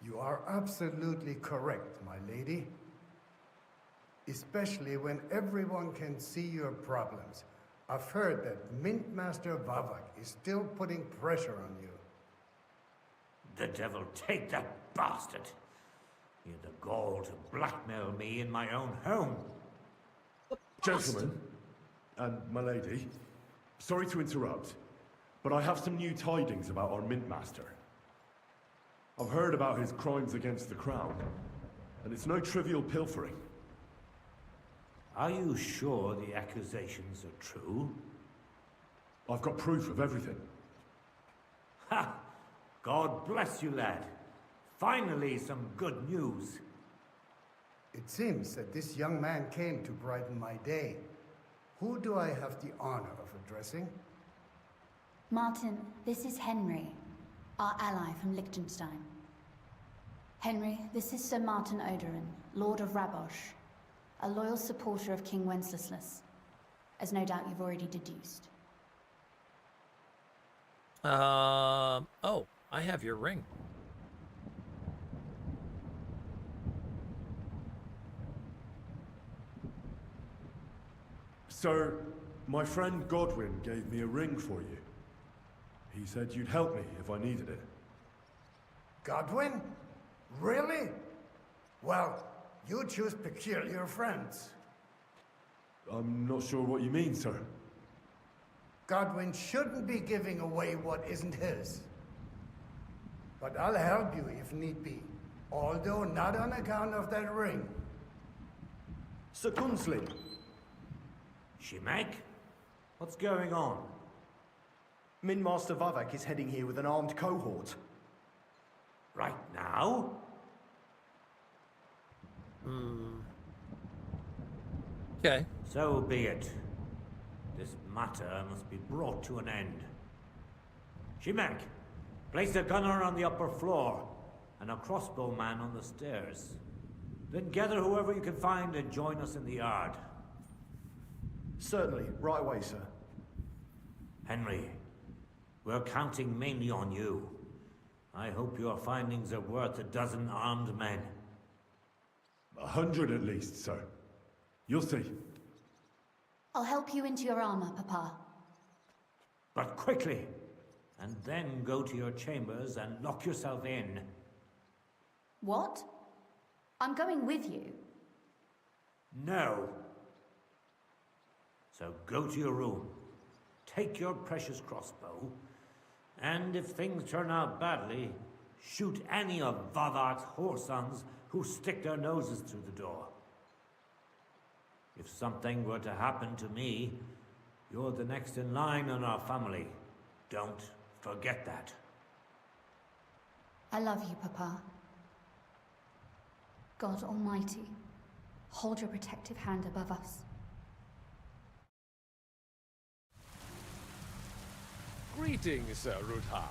[SPEAKER 22] You are absolutely correct, my lady. Especially when everyone can see your problems. I've heard that Mint Master Vavak is still putting pressure on you.
[SPEAKER 6] The devil take that bastard! He had the gall to blackmail me in my own home.
[SPEAKER 5] Gentlemen, and my lady, sorry to interrupt, but I have some new tidings about our Mint Master. I've heard about his crimes against the crown, and it's no trivial pilfering.
[SPEAKER 6] Are you sure the accusations are true?
[SPEAKER 5] I've got proof of everything.
[SPEAKER 6] Ha! God bless you, lad. Finally, some good news.
[SPEAKER 22] It seems that this young man came to brighten my day. Who do I have the honor of addressing?
[SPEAKER 23] Martin, this is Henry, our ally from Liechtenstein. Henry, this is Sir Martin Odorin, Lord of Rabosh, a loyal supporter of King Wenceslas, as no doubt you've already deduced.
[SPEAKER 1] Oh, I have your ring.
[SPEAKER 5] Sir, my friend Godwin gave me a ring for you. He said you'd help me if I needed it.
[SPEAKER 22] Godwin? Really? Well, you choose peculiar friends.
[SPEAKER 5] I'm not sure what you mean, sir.
[SPEAKER 22] Godwin shouldn't be giving away what isn't his. But I'll help you if need be, although not on account of that ring.
[SPEAKER 17] Sir Gunsling.
[SPEAKER 6] Shimek? What's going on?
[SPEAKER 13] Min Master Vavak is heading here with an armed cohort.
[SPEAKER 6] Right now?
[SPEAKER 1] Okay.
[SPEAKER 6] So be it. This matter must be brought to an end. Shimek, place a gunner on the upper floor and a crossbowman on the stairs. Then gather whoever you can find and join us in the yard.
[SPEAKER 13] Certainly, right away, sir.
[SPEAKER 6] Henry, we're counting mainly on you. I hope your findings are worth 12 armed men.
[SPEAKER 5] 100 at least, sir. You'll see.
[SPEAKER 23] I'll help you into your armor, Papa.
[SPEAKER 6] But quickly, and then go to your chambers and lock yourself in.
[SPEAKER 23] What? I'm going with you.
[SPEAKER 6] No. So go to your room, take your precious crossbow, and if things turn out badly, shoot any of Vavak's whoresons who stick their noses through the door. If something were to happen to me, you're the next in line in our family. Don't forget that.
[SPEAKER 23] I love you, Papa. God Almighty, hold your protective hand above us.
[SPEAKER 19] Greetings, Sir Ruthard.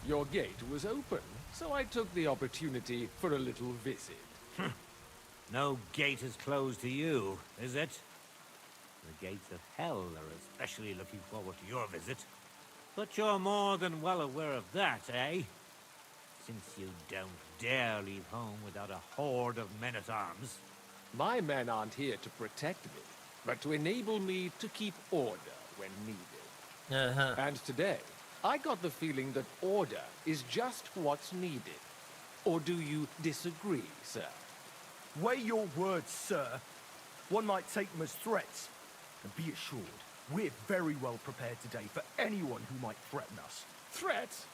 [SPEAKER 19] Your gate was open, so I took the opportunity for a little visit.
[SPEAKER 6] No gate is closed to you, is it? The gates of hell are especially looking forward to your visit. But you're more than well aware of that, eh? Since you don't dare leave home without a horde of men-at-arms.
[SPEAKER 19] My men aren't here to protect me, but to enable me to keep order when needed. And today, I got the feeling that order is just what's needed. Or do you disagree, sir?
[SPEAKER 17] Weigh your words, sir. One might take them as threats. And be assured, we're very well prepared today for anyone who might threaten us.
[SPEAKER 19] Threats?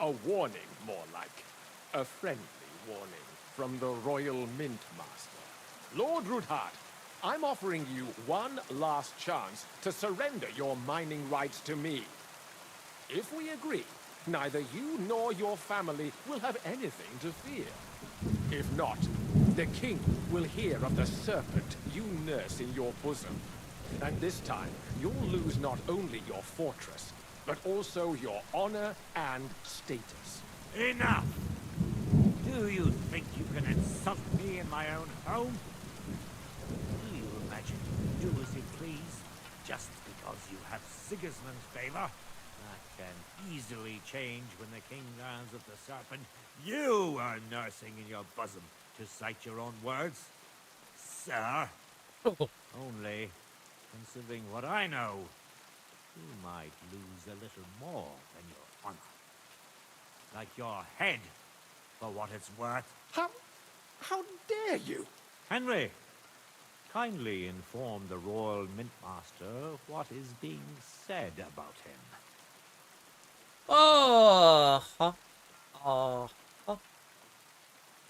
[SPEAKER 19] A warning, more like. A friendly warning from the Royal Mint Master. Lord Ruthard, I'm offering you one last chance to surrender your mining rights to me. If we agree, neither you nor your family will have anything to fear. If not, the king will hear of the serpent you nurse in your bosom. And this time, you'll lose not only your fortress, but also your honor and status.
[SPEAKER 6] Enough! Do you think you can insult me in my own home? Do you imagine you can do as you please, just because you have Sigismund's favor? That can easily change when the king learns of the serpent you are nursing in your bosom, to cite your own words. Sir, only, considering what I know, you might lose a little more than your honor. Like your head, for what it's worth.
[SPEAKER 19] How dare you?
[SPEAKER 6] Henry, kindly inform the Royal Mint Master what is being said about him.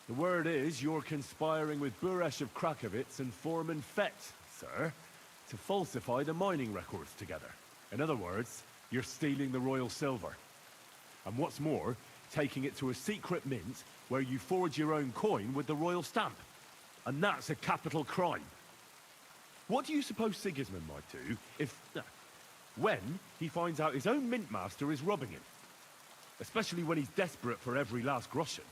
[SPEAKER 5] The word is you're conspiring with Buresh of Krakowitz and Foreman Fett, sir, to falsify the mining records together. In other words, you're stealing the royal silver. And what's more, taking it to a secret mint where you forge your own coin with the royal stamp. And that's a capital crime. What do you suppose Sigismund might do if... when he finds out his own mint master is robbing him? Especially when he's desperate for every last groschen.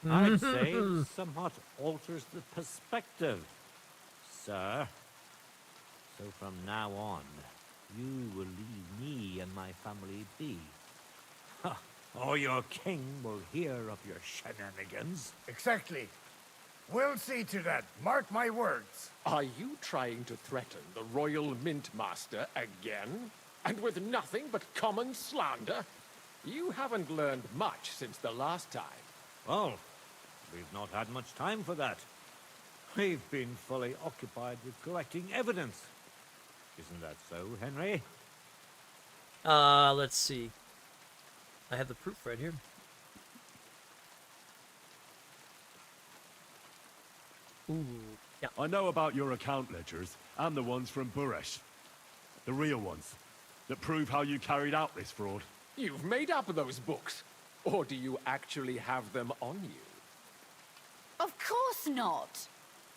[SPEAKER 6] I'd say it somewhat alters the perspective, sir. So from now on, you will leave me and my family be. Or your king will hear of your shenanigans.
[SPEAKER 22] Exactly. We'll see to that. Mark my words.
[SPEAKER 19] Are you trying to threaten the Royal Mint Master again? And with nothing but common slander? You haven't learned much since the last time.
[SPEAKER 6] Well, we've not had much time for that. We've been fully occupied with collecting evidence. Isn't that so, Henry?
[SPEAKER 1] Let's see. I have the proof right here. Ooh, yeah.
[SPEAKER 5] I know about your account ledgers and the ones from Buresh. The real ones that prove how you carried out this fraud.
[SPEAKER 19] You've made up those books. Or do you actually have them on you?
[SPEAKER 23] Of course not.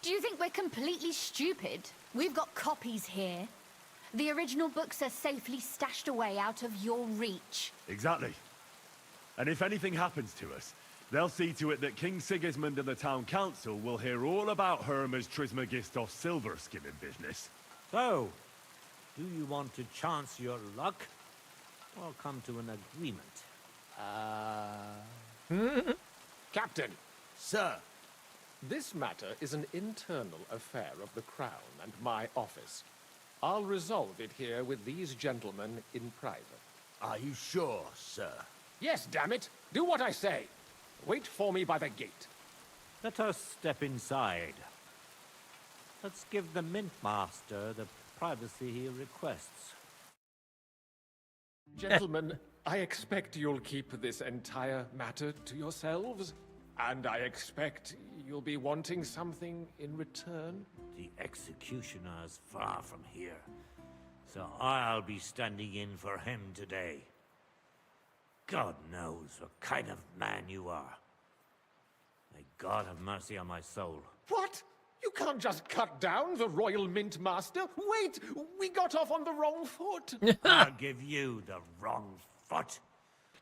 [SPEAKER 23] Do you think we're completely stupid? We've got copies here. The original books are safely stashed away out of your reach.
[SPEAKER 5] Exactly. And if anything happens to us, they'll see to it that King Sigismund and the town council will hear all about Herma's Trismegistov's silver skimming business.
[SPEAKER 6] So, do you want to chance your luck? Or come to an agreement?
[SPEAKER 19] Captain!
[SPEAKER 3] Sir!
[SPEAKER 19] This matter is an internal affair of the Crown and my office. I'll resolve it here with these gentlemen in private.
[SPEAKER 3] Are you sure, sir?
[SPEAKER 19] Yes, damn it! Do what I say! Wait for me by the gate.
[SPEAKER 6] Let us step inside. Let's give the Mint Master the privacy he requests.
[SPEAKER 19] Gentlemen, I expect you'll keep this entire matter to yourselves. And I expect you'll be wanting something in return.
[SPEAKER 6] The executioner's far from here, so I'll be standing in for him today. God knows what kind of man you are. May God have mercy on my soul.
[SPEAKER 19] What? You can't just cut down the Royal Mint Master. Wait, we got off on the wrong foot.
[SPEAKER 6] I'll give you the wrong foot.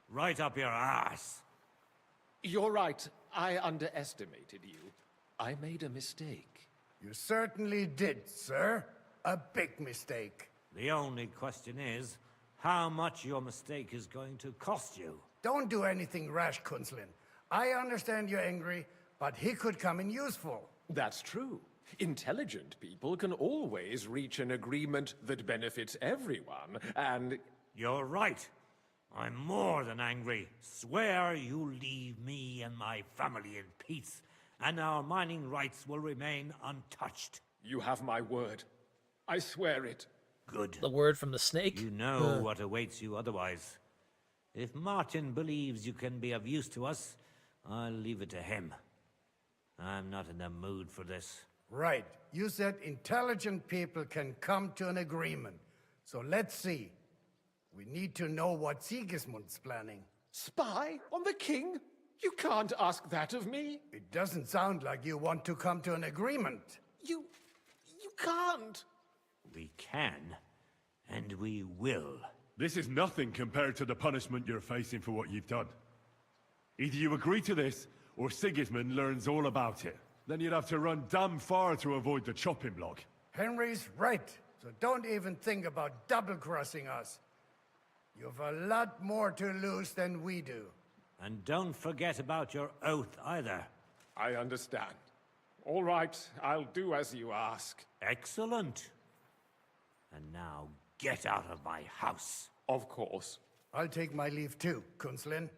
[SPEAKER 6] Right up your ass.
[SPEAKER 19] You're right. I underestimated you. I made a mistake.
[SPEAKER 22] You certainly did, sir. A big mistake.
[SPEAKER 6] The only question is, how much your mistake is going to cost you.
[SPEAKER 22] Don't do anything rash, Kunzlin. I understand you're angry, but he could come in useful.
[SPEAKER 19] That's true. Intelligent people can always reach an agreement that benefits everyone, and...
[SPEAKER 6] You're right. I'm more than angry. Swear you leave me and my family in peace, and our mining rights will remain untouched.
[SPEAKER 19] You have my word. I swear it.
[SPEAKER 6] Good.
[SPEAKER 1] The word from the snake?
[SPEAKER 6] You know what awaits you otherwise. If Martin believes you can be of use to us, I'll leave it to him. I'm not in the mood for this.
[SPEAKER 22] Right. You said intelligent people can come to an agreement. So let's see. We need to know what Sigismund's planning.
[SPEAKER 19] Spy on the king? You can't ask that of me.
[SPEAKER 22] It doesn't sound like you want to come to an agreement.
[SPEAKER 19] You can't.
[SPEAKER 6] We can, and we will.
[SPEAKER 5] This is nothing compared to the punishment you're facing for what you've done. Either you agree to this, or Sigismund learns all about it. Then you'd have to run damn far to avoid the chopping block.
[SPEAKER 22] Henry's right, so don't even think about double-crossing us. You've a lot more to lose than we do.
[SPEAKER 6] And don't forget about your oath either.
[SPEAKER 19] I understand. All right, I'll do as you ask.
[SPEAKER 6] Excellent. And now get out of my house.
[SPEAKER 19] Of course.
[SPEAKER 22] I'll take my leave too, Kunzlin.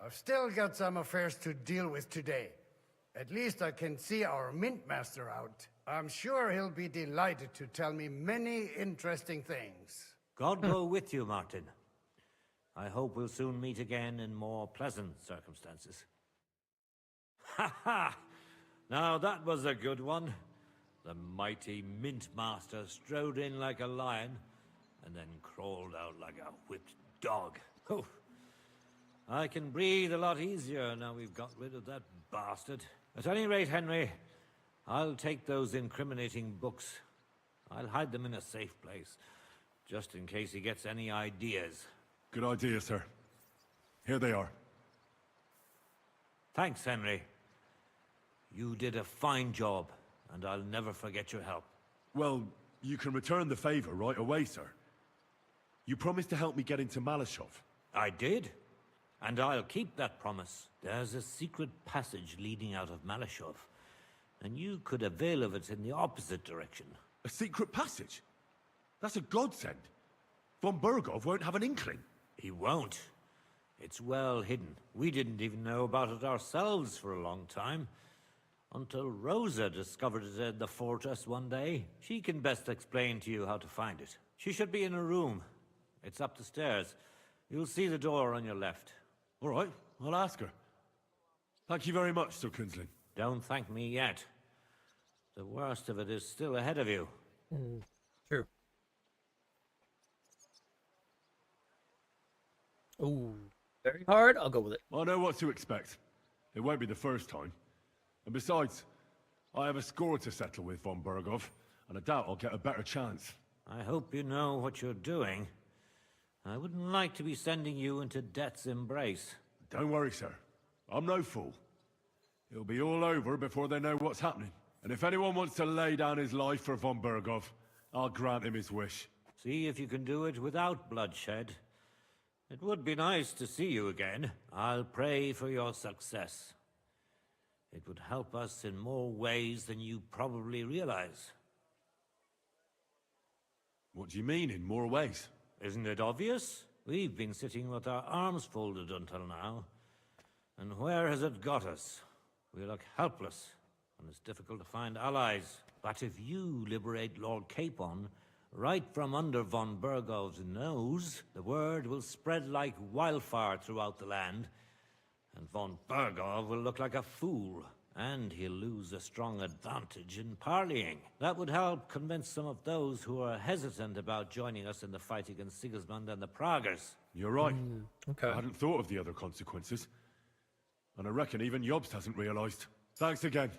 [SPEAKER 22] I've still got some affairs to deal with today. At least I can see our Mint Master out. I'm sure he'll be delighted to tell me many interesting things.
[SPEAKER 6] God go with you, Martin. I hope we'll soon meet again in more pleasant circumstances. Ha ha! Now that was a good one. The mighty Mint Master strode in like a lion, and then crawled out like a whipped dog. Oh, I can breathe a lot easier now we've got rid of that bastard. At any rate, Henry, I'll take those incriminating books. I'll hide them in a safe place, just in case he gets any ideas.
[SPEAKER 5] Good idea, sir. Here they are.
[SPEAKER 6] Thanks, Henry. You did a fine job, and I'll never forget your help.
[SPEAKER 5] Well, you can return the favor right away, sir. You promised to help me get into Malashov.
[SPEAKER 6] I did, and I'll keep that promise. There's a secret passage leading out of Malashov, and you could avail of it in the opposite direction.
[SPEAKER 5] A secret passage? That's a godsend. Von Burgov won't have an inkling.
[SPEAKER 6] He won't. It's well hidden. We didn't even know about it ourselves for a long time. Until Rosa discovered it in the fortress one day. She can best explain to you how to find it. She should be in a room. It's up the stairs. You'll see the door on your left.
[SPEAKER 5] All right, I'll ask her. Thank you very much, Sir Kinsling.
[SPEAKER 6] Don't thank me yet. The worst of it is still ahead of you.
[SPEAKER 1] True. Ooh, very hard? I'll go with it.
[SPEAKER 5] I know what to expect. It won't be the first time. And besides, I have a score to settle with von Berghoff, and I doubt I'll get a better chance.
[SPEAKER 6] I hope you know what you're doing. I wouldn't like to be sending you into death's embrace.
[SPEAKER 5] Don't worry, sir. I'm no fool. It'll be all over before they know what's happening. And if anyone wants to lay down his life for von Berghoff, I'll grant him his wish.
[SPEAKER 6] See if you can do it without bloodshed. It would be nice to see you again. I'll pray for your success. It would help us in more ways than you probably realize.
[SPEAKER 5] What do you mean, in more ways?
[SPEAKER 6] Isn't it obvious? We've been sitting with our arms folded until now. And where has it got us? We look helpless, and it's difficult to find allies. But if you liberate Lord Capon, right from under von Berghoff's nose, the word will spread like wildfire throughout the land, and von Berghoff will look like a fool, and he'll lose a strong advantage in parleying. That would help convince some of those who are hesitant about joining us in the fight against Sigismund and the Praguers.
[SPEAKER 5] You're right.
[SPEAKER 1] Okay.
[SPEAKER 5] I hadn't thought of the other consequences. And I reckon even Jobst hasn't realized. Thanks again.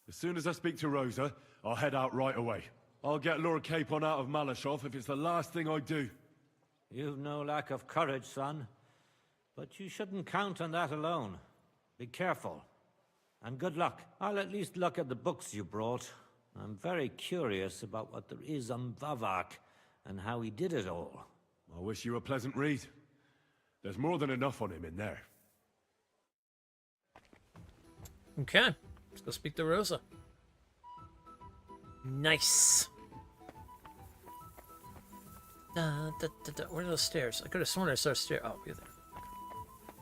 [SPEAKER 5] As soon as I speak to Rosa, I'll head out right away. I'll get Lord Capon out of Malashov if it's the last thing I do.
[SPEAKER 6] You've no lack of courage, son. But you shouldn't count on that alone. Be careful. And good luck. I'll at least look at the books you brought. I'm very curious about what there is on Vavak and how he did it all.
[SPEAKER 5] I wish you a pleasant read. There's more than enough on him in there.
[SPEAKER 1] Okay, let's go speak to Rosa. Nice. Where are those stairs? I could have sworn I saw stairs. Oh, you're there.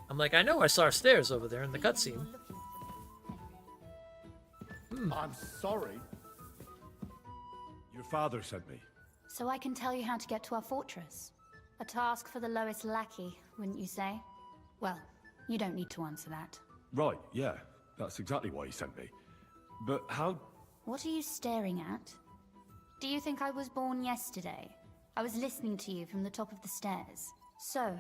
[SPEAKER 1] I'm like, I know I saw stairs over there in the cutscene.
[SPEAKER 18] I'm sorry.
[SPEAKER 5] Your father sent me.
[SPEAKER 23] So I can tell you how to get to our fortress. A task for the lowest lackey, wouldn't you say? Well, you don't need to answer that.
[SPEAKER 5] Right, yeah. That's exactly why he sent me. But how...
[SPEAKER 23] What are you staring at? Do you think I was born yesterday? I was listening to you from the top of the stairs. So,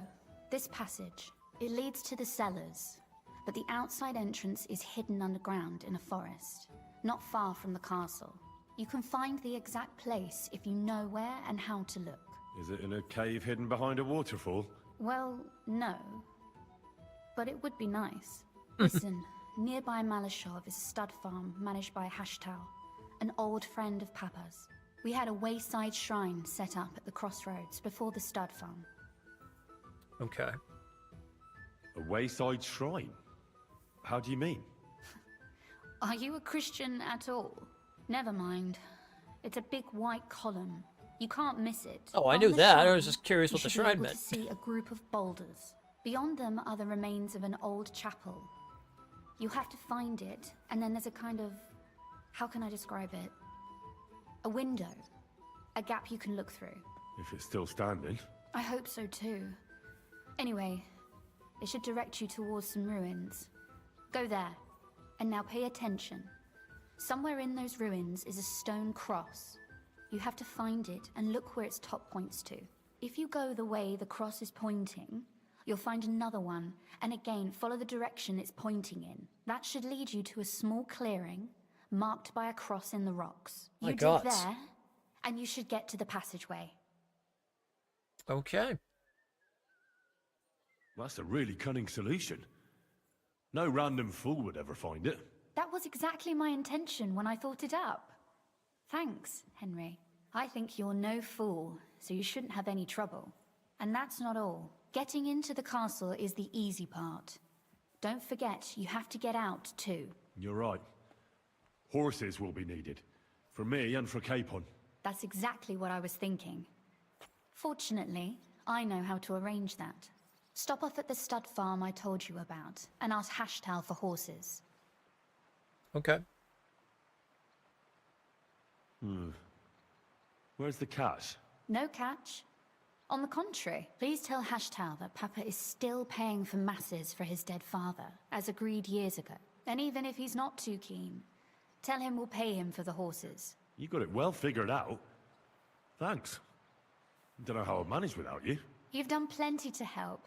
[SPEAKER 23] this passage, it leads to the cellars, but the outside entrance is hidden underground in a forest, not far from the castle. You can find the exact place if you know where and how to look.
[SPEAKER 5] Is it in a cave hidden behind a waterfall?
[SPEAKER 23] Well, no. But it would be nice. Listen, nearby Malashov is a stud farm managed by Hashtal, an old friend of Papa's. We had a wayside shrine set up at the crossroads before the stud farm.
[SPEAKER 1] Okay.
[SPEAKER 5] A wayside shrine? How do you mean?
[SPEAKER 23] Are you a Christian at all? Never mind. It's a big white column. You can't miss it.
[SPEAKER 1] Oh, I
[SPEAKER 23] On
[SPEAKER 1] knew
[SPEAKER 23] the
[SPEAKER 1] that. I
[SPEAKER 23] shrine,
[SPEAKER 1] was just curious what the
[SPEAKER 23] you should be
[SPEAKER 1] shrine
[SPEAKER 23] able
[SPEAKER 1] meant.
[SPEAKER 23] to see a group of boulders. Beyond them are the remains of an old chapel. You have to find it, and then there's a kind of... how can I describe it? A window. A gap you can look through.
[SPEAKER 5] If it's still standing.
[SPEAKER 23] I hope so too. Anyway, it should direct you towards some ruins. Go there. And now pay attention. Somewhere in those ruins is a stone cross. You have to find it and look where its top points to. If you go the way the cross is pointing, you'll find another one, and again follow the direction it's pointing in. That should lead you to a small clearing, marked by a cross in the rocks. You dig there, and you should get to the passageway.
[SPEAKER 1] Okay.
[SPEAKER 5] That's a really cunning solution. No random fool would ever find it.
[SPEAKER 23] That was exactly my intention when I thought it up. Thanks, Henry. I think you're no fool, so you shouldn't have any trouble. And that's not all. Getting into the castle is the easy part. Don't forget, you have to get out too.
[SPEAKER 5] You're right. Horses will be needed. For me and for Capon.
[SPEAKER 23] That's exactly what I was thinking. Fortunately, I know how to arrange that. Stop off at the stud farm I told you about and ask Hashtal for horses.
[SPEAKER 1] Okay.
[SPEAKER 5] Where's the catch?
[SPEAKER 23] No catch. On the contrary, please tell Hashtal that Papa is still paying for masses for his dead father, as agreed years ago. And even if he's not too keen, tell him we'll pay him for the horses.
[SPEAKER 5] You got it well figured out. Thanks. Don't know how I'd manage without you.
[SPEAKER 23] You've done plenty to help,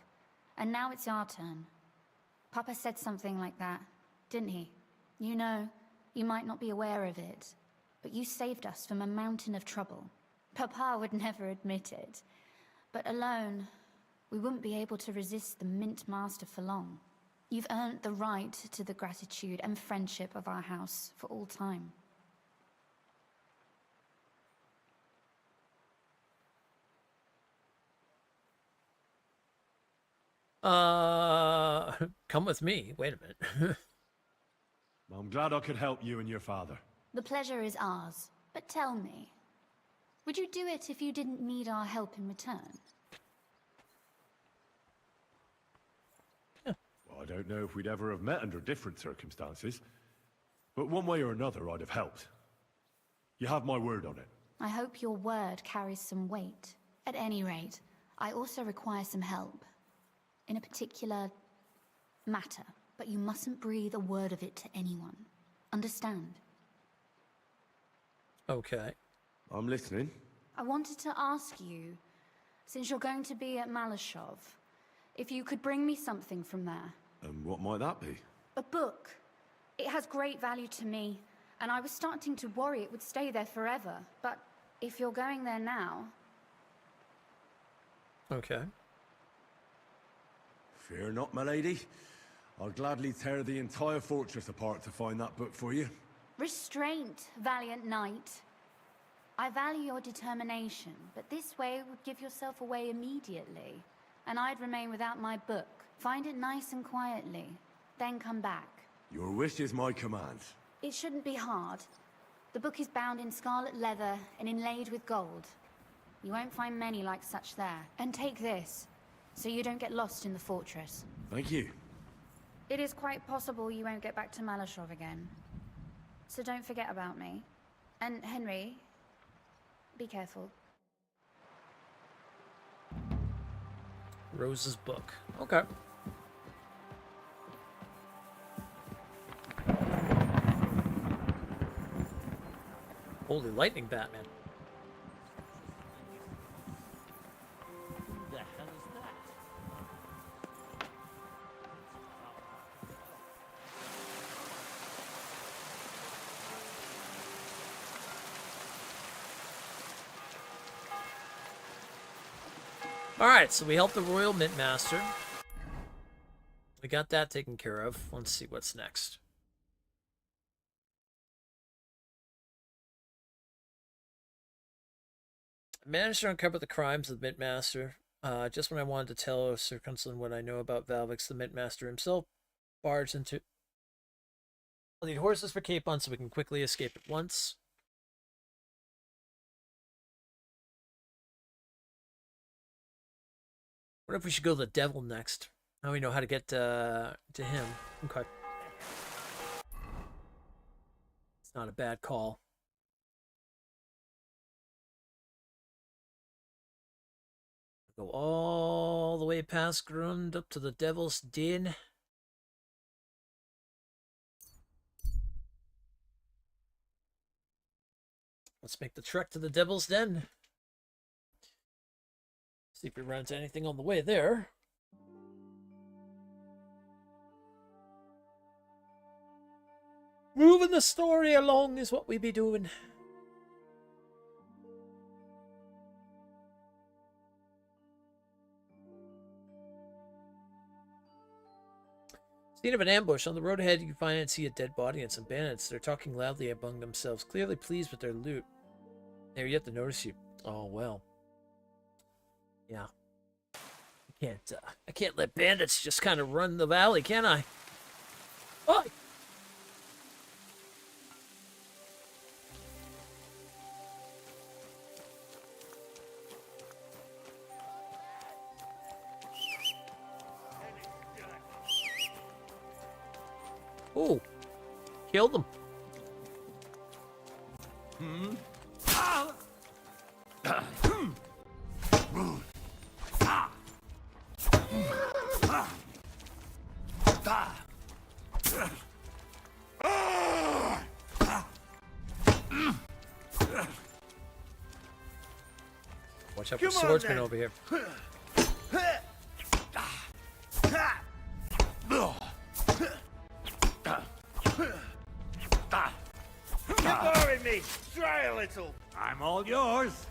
[SPEAKER 23] and now it's our turn. Papa said something like that, didn't he? You know, you might not be aware of it, but you saved us from a mountain of trouble. Papa would never admit it, but alone, we wouldn't be able to resist the Mint Master for long. You've earned the right to the gratitude and friendship of our house for all time.
[SPEAKER 1] Come with me. Wait a minute.
[SPEAKER 5] I'm glad I could help you and your father.
[SPEAKER 23] The pleasure is ours, but tell me, would you do it if you didn't need our help in return?
[SPEAKER 5] Well, I don't know if we'd ever have met under different circumstances, but one way or another I'd have helped. You have my word on it.
[SPEAKER 23] I hope your word carries some weight. At any rate, I also require some help. In a particular matter, but you mustn't breathe a word of it to anyone. Understand?
[SPEAKER 1] Okay.
[SPEAKER 5] I'm listening.
[SPEAKER 23] I wanted to ask you, since you're going to be at Malashov, if you could bring me something from there.
[SPEAKER 5] And what might that be?
[SPEAKER 23] A book. It has great value to me, and I was starting to worry it would stay there forever. But if you're going there now...
[SPEAKER 1] Okay.
[SPEAKER 5] Fear not, my lady. I'll gladly tear the entire fortress apart to find that book for you.
[SPEAKER 23] Restraint, valiant knight. I value your determination, but this way would give yourself away immediately, and I'd remain without my book. Find it nice and quietly, then come back.
[SPEAKER 5] Your wish is my command.
[SPEAKER 23] It shouldn't be hard. The book is bound in scarlet leather and inlaid with gold. You won't find many like such there. And take this, so you don't get lost in the fortress.
[SPEAKER 5] Thank you.
[SPEAKER 23] It is quite possible you won't get back to Malashov again. So don't forget about me. And Henry, be careful.
[SPEAKER 1] Rose's book. Okay. Holy lightning, Batman.
[SPEAKER 6] The hell is that?
[SPEAKER 1] Alright, so we helped the Royal Mint Master. We got that taken care of. Let's see what's next. I managed to uncover the crimes of the Mint Master. Just when I wanted to tell Sir Kunslin what I know about Valvix, the Mint Master himself barged into... I'll need horses for Capon so we can quickly escape at once. What if we should go to the devil next? Now we know how to get to him. Okay. It's not a bad call. Go all the way past Grund up to the Devil's Den. Let's make the trek to the Devil's Den. See if we run into anything on the way there. Moving the story along is what we be doing. Scene of an ambush. On the road ahead, you can find and see a dead body and some bandits. They're talking loudly among themselves, clearly pleased with their loot. They're yet to notice you. Oh, well. Yeah. I can't let bandits just kind of run the valley, can I? Oh! Kill them. Watch out for swordsman over here.
[SPEAKER 6] You're boring me. Try a little. I'm all yours.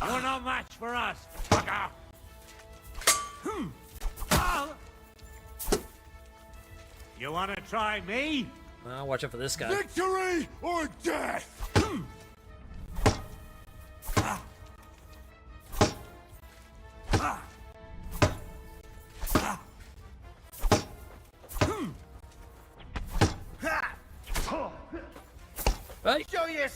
[SPEAKER 6] You're no match for us, fucker. You want to try me?
[SPEAKER 1] Watch out for this guy.
[SPEAKER 6] Victory or death?
[SPEAKER 1] Right.
[SPEAKER 6] Show you.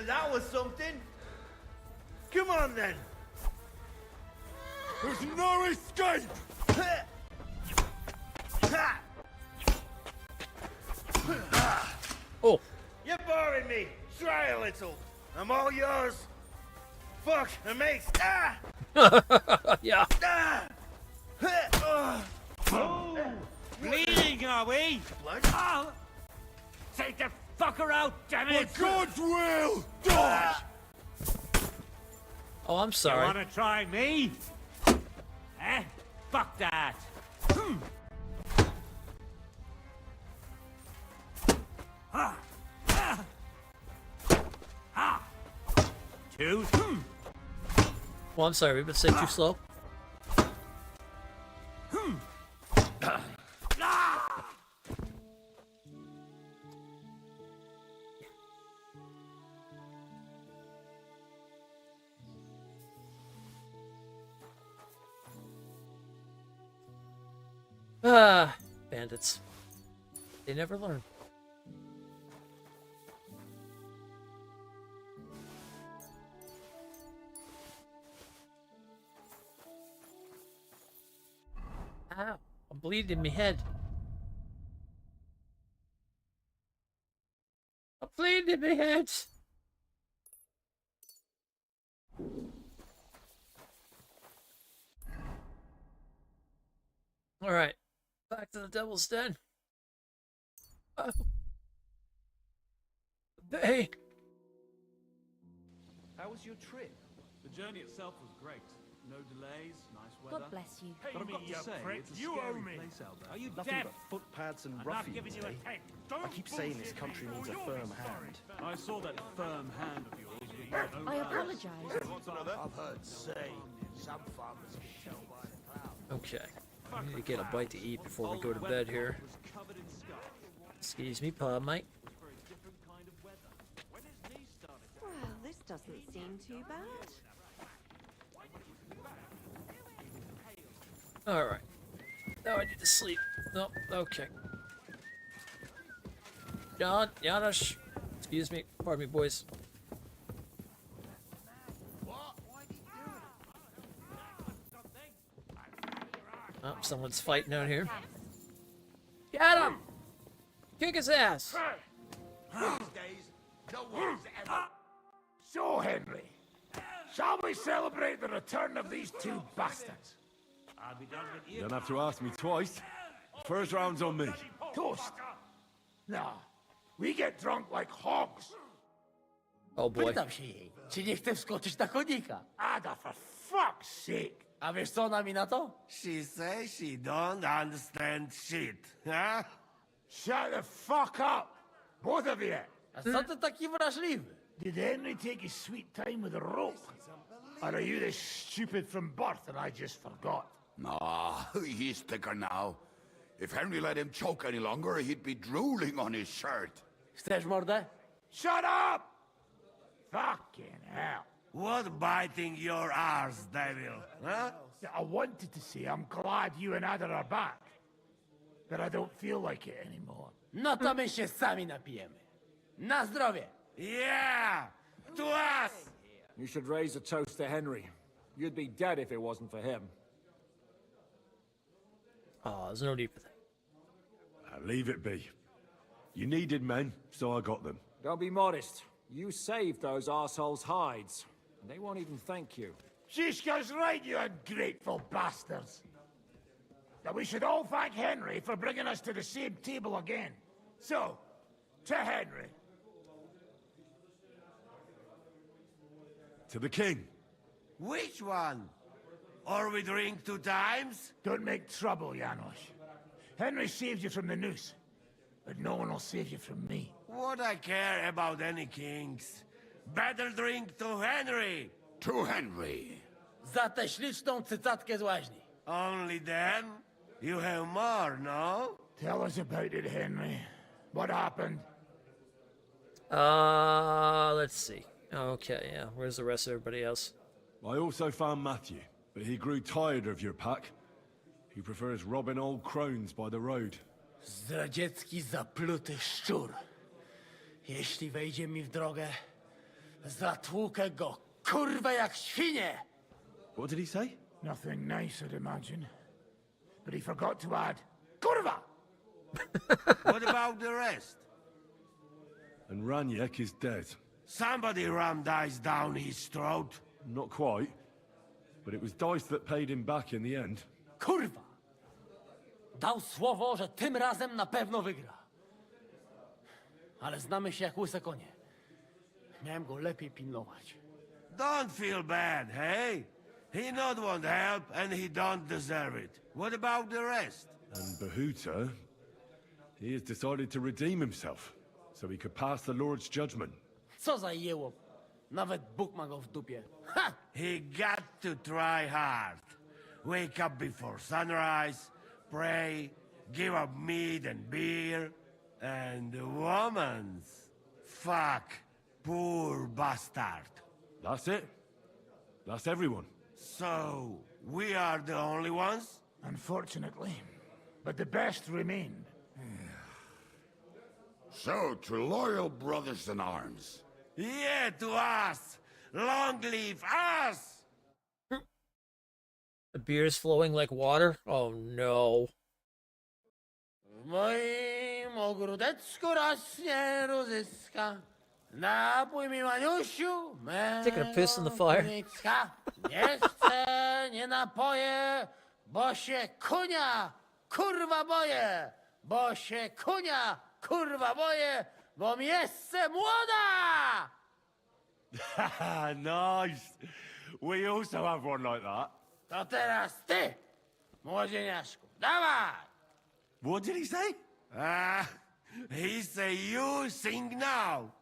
[SPEAKER 6] That was something. Come on then. There's no escape.
[SPEAKER 1] Oh.
[SPEAKER 6] You're boring me. Try a little. I'm all yours. Fuck, it makes.
[SPEAKER 1] Yeah.
[SPEAKER 6] Oh. Bleeding, are we? Blood? Oh. Take the fucker out, damn it! For God's will, die!
[SPEAKER 1] Oh, I'm sorry.
[SPEAKER 6] You wanna try me? Eh? Fuck that. Two.
[SPEAKER 1] Well, I'm sorry, but say too slow. Bandits. They never learn. Ow, I'm bleeding in my head. I'm bleeding in my head. All right, back to the Devil's Den. Hey.
[SPEAKER 9] How was your trip? The journey itself was great. No delays, nice weather.
[SPEAKER 2] God bless you.
[SPEAKER 9] But I've got to say,
[SPEAKER 16] prick,
[SPEAKER 9] it's a
[SPEAKER 16] you
[SPEAKER 9] scary
[SPEAKER 16] owe me.
[SPEAKER 9] place out there.
[SPEAKER 16] Are you
[SPEAKER 9] Nothing
[SPEAKER 16] deaf?
[SPEAKER 9] but footpads and
[SPEAKER 16] I'm not
[SPEAKER 9] ruffians,
[SPEAKER 16] giving you a
[SPEAKER 9] eh?
[SPEAKER 16] take.
[SPEAKER 9] I
[SPEAKER 16] Don't
[SPEAKER 9] keep saying this
[SPEAKER 16] bullshit
[SPEAKER 9] country
[SPEAKER 16] me,
[SPEAKER 9] needs
[SPEAKER 16] or
[SPEAKER 9] a
[SPEAKER 16] you'll
[SPEAKER 9] firm
[SPEAKER 16] be
[SPEAKER 9] hand.
[SPEAKER 16] sorry.
[SPEAKER 9] I saw that firm hand of yours with your own
[SPEAKER 2] I
[SPEAKER 9] eyes.
[SPEAKER 2] apologize.
[SPEAKER 3] I've heard say some farmers can tell by the clouds.
[SPEAKER 1] Okay. I need to get a bite to eat before we go to bed here. Excuse me, pardon, mate.
[SPEAKER 2] Well, this doesn't seem too bad.
[SPEAKER 1] Alright. Now I need to sleep. No, okay. John, Janosch. Excuse me. Pardon me, boys. Oh, someone's fighting out here. Get him! Kick his ass!
[SPEAKER 3] These days, no one's ever.
[SPEAKER 8] So, Henry, shall we celebrate the return of these two bastards?
[SPEAKER 6] I'll be done with you.
[SPEAKER 5] Don't have to ask me twice. First round's on me.
[SPEAKER 8] Toast. No, we get drunk like hogs.
[SPEAKER 1] Oh boy.
[SPEAKER 4] Pytam się jej, czy nie chce wskoczyć na konika?
[SPEAKER 8] Ada, for fuck's sake.
[SPEAKER 4] A wiesz co ona mi na to?
[SPEAKER 3] She says she don't understand shit, huh?
[SPEAKER 8] Shut the fuck up, both of you.
[SPEAKER 4] A co ty taki wrażliwy?
[SPEAKER 8] Did Henry take his sweet time with a rope? Or are you this stupid from birth and I just forgot?
[SPEAKER 12] Nah, he's thicker now. If Henry let him choke any longer, he'd be drooling on his shirt.
[SPEAKER 4] Chcesz mordę?
[SPEAKER 8] Shut up! Fucking hell.
[SPEAKER 3] What biting your arse, devil, huh?
[SPEAKER 8] I wanted to say I'm glad you and Ada are back. But I don't feel like it anymore.
[SPEAKER 4] No to my się sami napijemy. Na zdrowie!
[SPEAKER 3] Yeah! To us!
[SPEAKER 19] You should raise a toast to Henry. You'd be dead if it wasn't for him.
[SPEAKER 1] Oh, there's no need for that.
[SPEAKER 5] Leave it be. You needed men, so I got them.
[SPEAKER 19] Don't be modest. You saved those arseholes' hides. And they won't even thank you.
[SPEAKER 6] Shishka's right, you ungrateful bastards. That we should all thank Henry for bringing us to the same table again. So, to Henry.
[SPEAKER 5] To the king.
[SPEAKER 3] Which one? Or we drink 2 times?
[SPEAKER 6] Don't make trouble, Janos. Henry saved you from the noose, but no one will save you from me.
[SPEAKER 3] What I care about any kings? Better drink to Henry.
[SPEAKER 12] To Henry.
[SPEAKER 7] Za tę śliczną cycatkę z łaźni.
[SPEAKER 3] Only then? You have more, no?
[SPEAKER 6] Tell us about it, Henry. What happened?
[SPEAKER 1] Let's see. Okay, yeah. Where's the rest of everybody else?
[SPEAKER 5] I also found Matthew, but he grew tired of your pack. He prefers robbing old crones by the road.
[SPEAKER 7] Zdradziecki, zapluty szczur. Jeśli wejdzie mi w drogę, zatłukę go, kurwa, jak świnie!
[SPEAKER 5] What did he say?
[SPEAKER 6] Nothing nice, I'd imagine. But he forgot to add, kurwa!
[SPEAKER 3] What about the rest?
[SPEAKER 5] And Raniek is dead.
[SPEAKER 3] Somebody rammed dice down his throat.
[SPEAKER 5] Not quite. But it was dice that paid him back in the end.
[SPEAKER 7] Kurwa! Dał słowo, że tym razem na pewno wygra. Ale znamy się jak łyse konie. Miałem go lepiej pilnować.
[SPEAKER 3] Don't feel bad, hey? He not want help, and he don't deserve it. What about the rest?
[SPEAKER 5] And Bahuta, he has decided to redeem himself, so he could pass the Lord's judgment.
[SPEAKER 7] Co za jełop. Nawet Bóg ma go w dupie. Ha!
[SPEAKER 3] He got to try hard. Wake up before sunrise, pray, give up meat and beer, and the woman's. Fuck, poor bastard.
[SPEAKER 5] That's it. That's everyone.
[SPEAKER 3] So, we are the only ones?
[SPEAKER 6] Unfortunately. But the best remain.
[SPEAKER 12] So, to loyal brothers in arms.
[SPEAKER 3] Yeah, to us! Long live us!
[SPEAKER 1] The beer's flowing like water? Oh no.
[SPEAKER 7] W moim ogródeczku rośnie różyska. Napój mi, Maniusiu,
[SPEAKER 1] Taking a piss in the fire.
[SPEAKER 7] melodyjska. Nie chcę, nie napoję, bo się kunia, kurwa boję. Bo się kunia, kurwa boję, bo mi jeszcze młoda!
[SPEAKER 5] Nice. We also have one like that.
[SPEAKER 7] To teraz ty, młodzieniaszku, dawaj!
[SPEAKER 5] What did he say?
[SPEAKER 3] He say you sing now.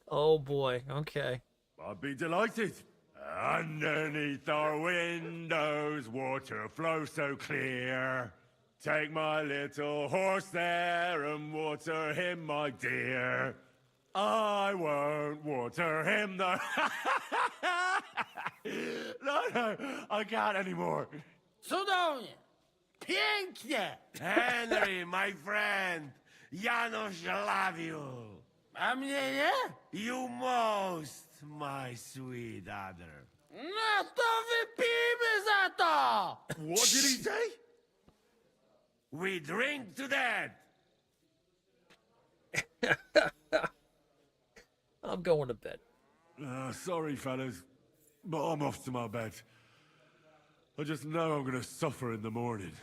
[SPEAKER 1] Oh boy, okay.
[SPEAKER 5] I'd be delighted. Underneath our windows, water flows so clear. Take my little horse there and water him, my dear. I won't water him, though. No, I can't anymore.
[SPEAKER 7] Cudownie! Pięknie!
[SPEAKER 3] Henry, my friend, Janos love you.
[SPEAKER 7] A mnie nie?
[SPEAKER 3] You most, my sweet other.
[SPEAKER 7] No to wypijmy za to!
[SPEAKER 5] What did he say?
[SPEAKER 3] We drink to that.
[SPEAKER 1] I'm going to bed.
[SPEAKER 5] Sorry, fellas, but I'm off to my bed. I just know I'm gonna suffer in the morning.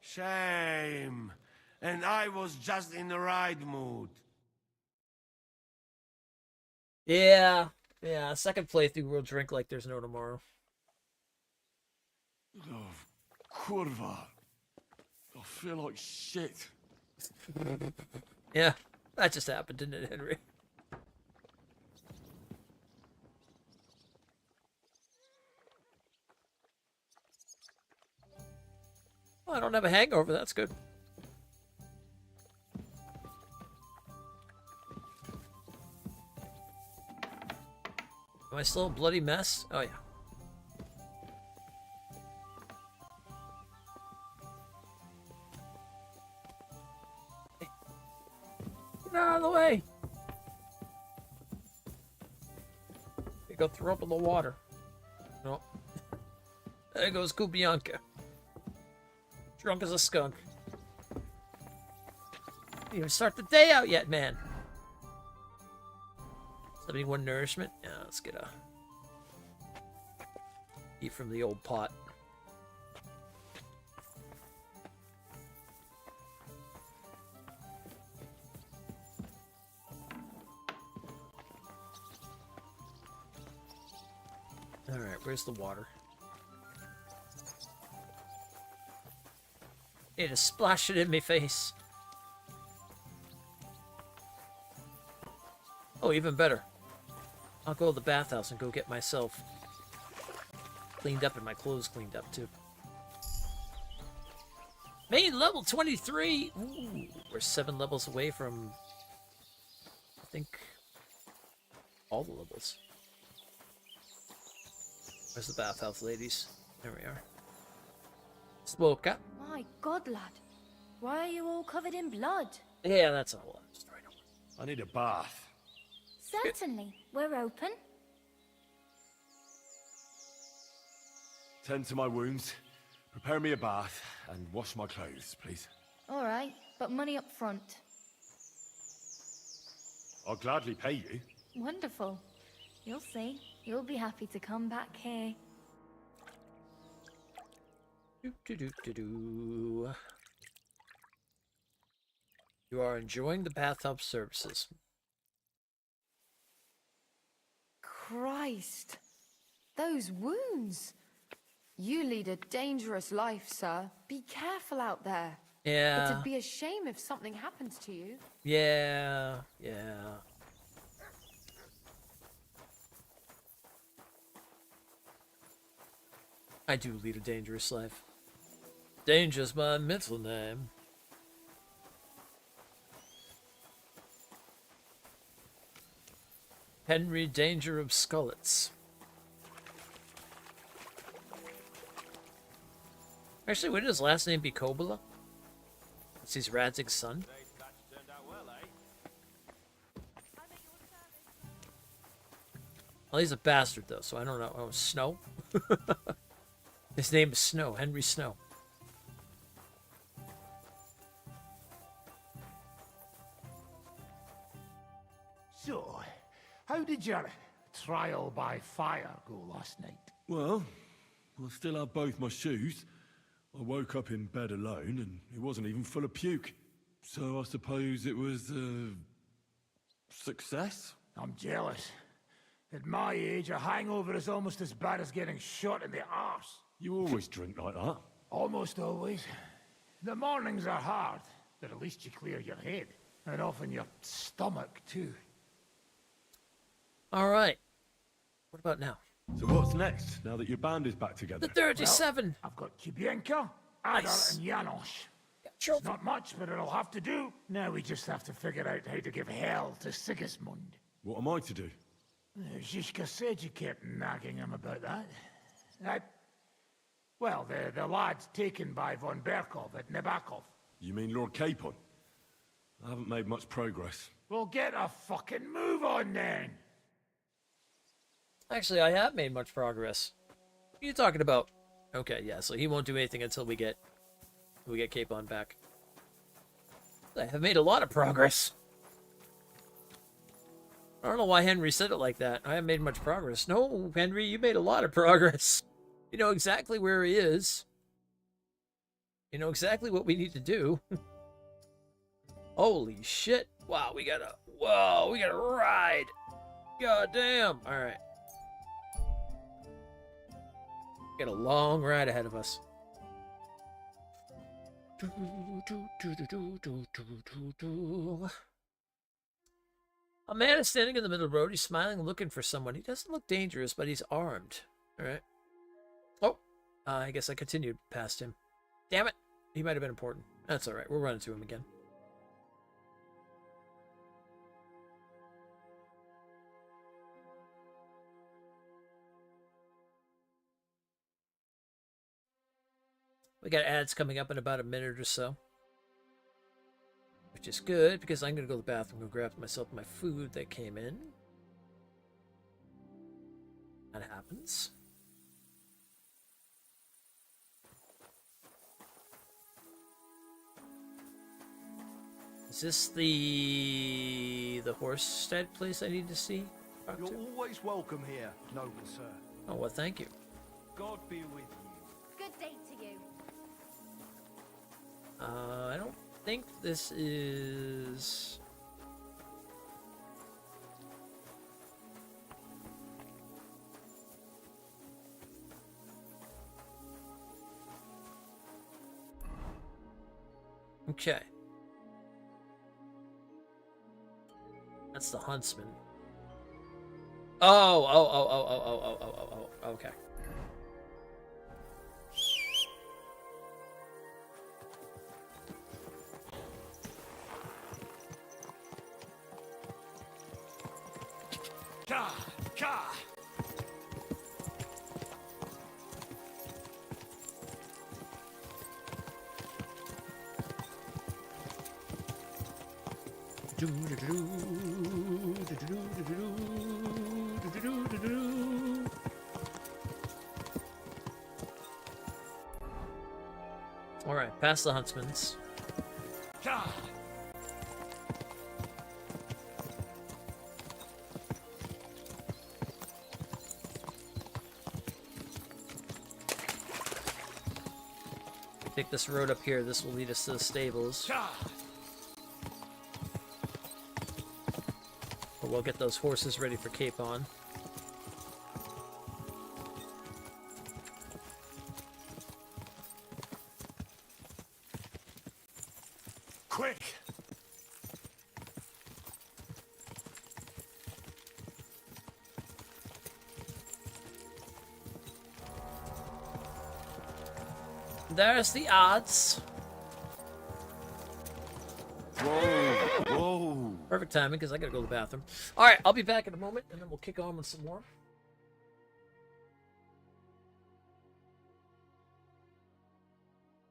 [SPEAKER 3] Shame. And I was just in the right mood.
[SPEAKER 1] Yeah, second playthrough we'll drink like there's no tomorrow.
[SPEAKER 5] Oh, kurva. I feel like shit.
[SPEAKER 1] Yeah, that just happened, didn't it, Henry? Oh, I don't have a hangover, that's good. Am I still a bloody mess? Oh, yeah. Get out of the way! Here you go throw up in the water. No. There goes Kubianka. Drunk as a skunk. Didn't even start the day out yet, man. 71 nourishment. Yeah, let's get a eat from the old pot. Alright, where's the water? Need to splash it in my face. Oh, even better. I'll go to the bathhouse and go get myself cleaned up and my clothes cleaned up too. Main level 23! Ooh, we're 7 levels away from, I think, all the levels. Where's the bathhouse, ladies? There we are. Smoke up.
[SPEAKER 15] My God, lad. Why are you all covered in blood?
[SPEAKER 1] Yeah, that's a whole lot of story.
[SPEAKER 5] I need a bath.
[SPEAKER 15] Certainly. We're open.
[SPEAKER 5] Tend to my wounds, prepare me a bath, and wash my clothes, please.
[SPEAKER 15] All right, but money up front.
[SPEAKER 5] I'll gladly pay you.
[SPEAKER 15] Wonderful. You'll see. You'll be happy to come back here.
[SPEAKER 1] You are enjoying the bathtub services.
[SPEAKER 20] Christ. Those wounds. You lead a dangerous life, sir. Be careful out there.
[SPEAKER 1] Yeah.
[SPEAKER 20] It'd be a shame if something happens to you.
[SPEAKER 1] Yeah. I do lead a dangerous life. Danger's my middle name. Henry Danger of Skullets. Actually, wouldn't his last name be Kobola? That's his Radzig's son. Well, he's a bastard, though, so I don't know. Oh, Snow? His name is Snow, Henry Snow.
[SPEAKER 6] So, how did your trial by fire go last night?
[SPEAKER 5] Well, I still have both my shoes. I woke up in bed alone, and it wasn't even full of puke. So I suppose it was a success?
[SPEAKER 6] I'm jealous. At my age, a hangover is almost as bad as getting shot in the arse.
[SPEAKER 5] You always drink like that?
[SPEAKER 6] Almost always. The mornings are hard, but at least you clear your head. And often your stomach, too.
[SPEAKER 1] All right. What about now?
[SPEAKER 5] So what's next, now that your band is back together?
[SPEAKER 1] The 37!
[SPEAKER 6] Well, I've got Kubienka, Adar,
[SPEAKER 1] Nice.
[SPEAKER 6] and Janosch. It's not much, but it'll have to do. Now we just have to figure out how to give hell to Sigismund.
[SPEAKER 5] What am I to do?
[SPEAKER 6] Zizka said you kept nagging him about that. Well, the lad's taken by von Berkov at Nebakov.
[SPEAKER 5] You mean Lord Capon? I haven't made much progress.
[SPEAKER 6] Well, get a fucking move on then!
[SPEAKER 1] Actually, I have made much progress. What are you talking about? Okay, yeah, so he won't do anything until we get Capon back. I have made a lot of progress. I don't know why Henry said it like that. I haven't made much progress. No, Henry, you made a lot of progress. You know exactly where he is. You know exactly what we need to do. Holy shit. Wow, we gotta ride. God damn. Alright. Got a long ride ahead of us. A man is standing in the middle of the road. He's smiling and looking for someone. He doesn't look dangerous, but he's armed. Alright. Oh, I guess I continued past him. Damn it. He might have been important. That's alright. We'll run into him again. We got ads coming up in about a minute or so. Which is good, because I'm going to go to the bathroom and grab myself my food that came in. That happens. Is this the horse stud place I need to see?
[SPEAKER 17] You're always welcome here, noble sir.
[SPEAKER 1] Oh, well, thank you.
[SPEAKER 9] God be with you.
[SPEAKER 15] Good day to you.
[SPEAKER 1] I don't think this is... Okay. That's the huntsman. Oh, okay.
[SPEAKER 17] Ka! Ka!
[SPEAKER 1] All right, past the huntsman's.
[SPEAKER 17] Ka!
[SPEAKER 1] Take this road up here. This will lead us to the stables. But we'll get those horses ready for Capon.
[SPEAKER 17] Quick!
[SPEAKER 1] There's the odds.
[SPEAKER 18] Whoa!
[SPEAKER 1] Perfect timing because I gotta go to the bathroom. All right, I'll be back in a moment, and then we'll kick on with some more.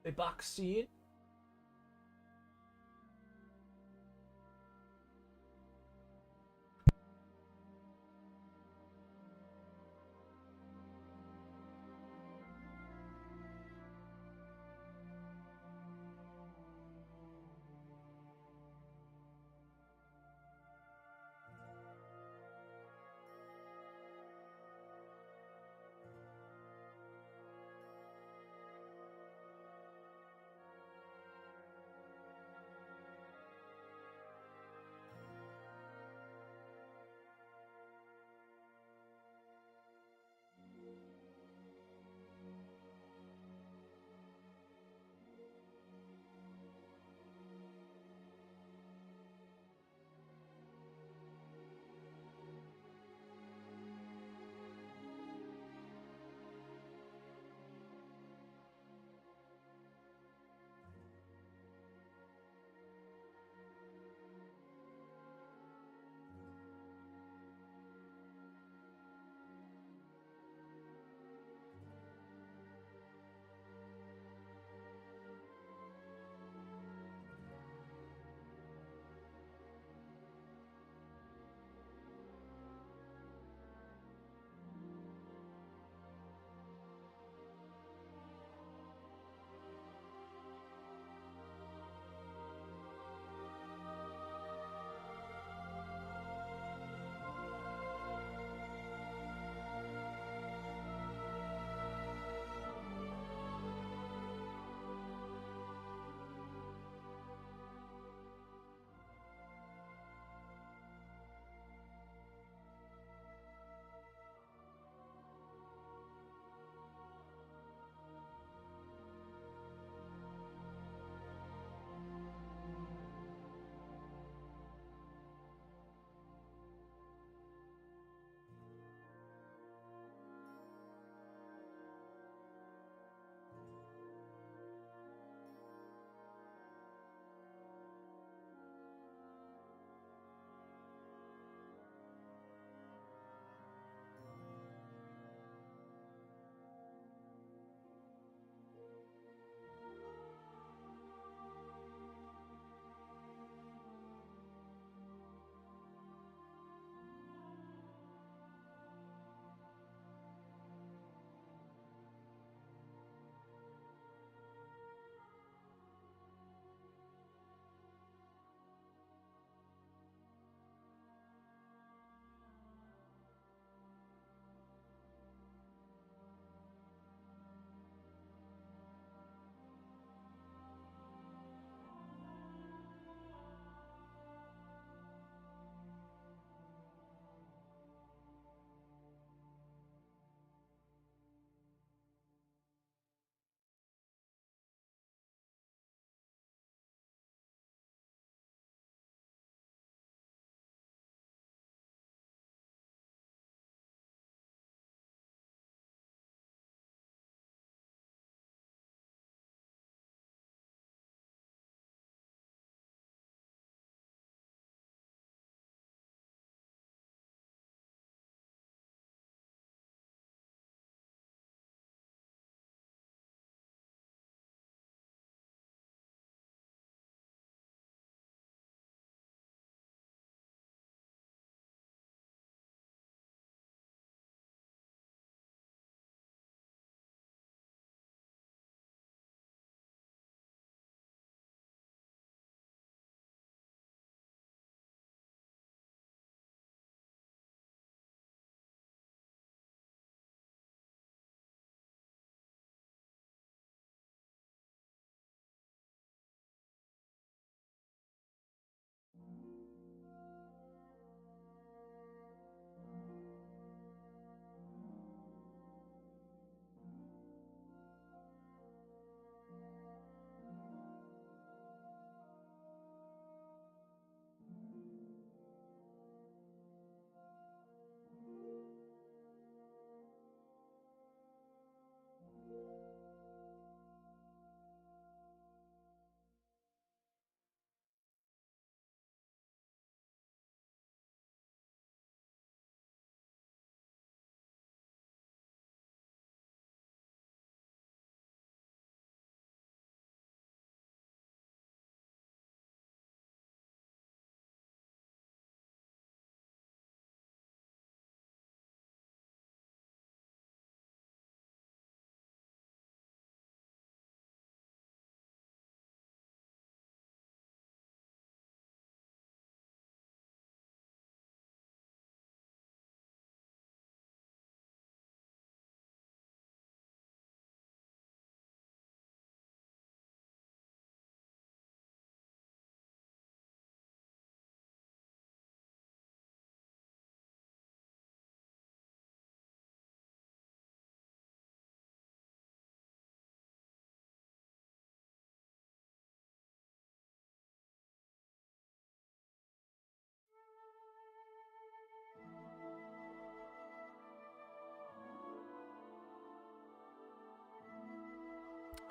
[SPEAKER 1] A box scene.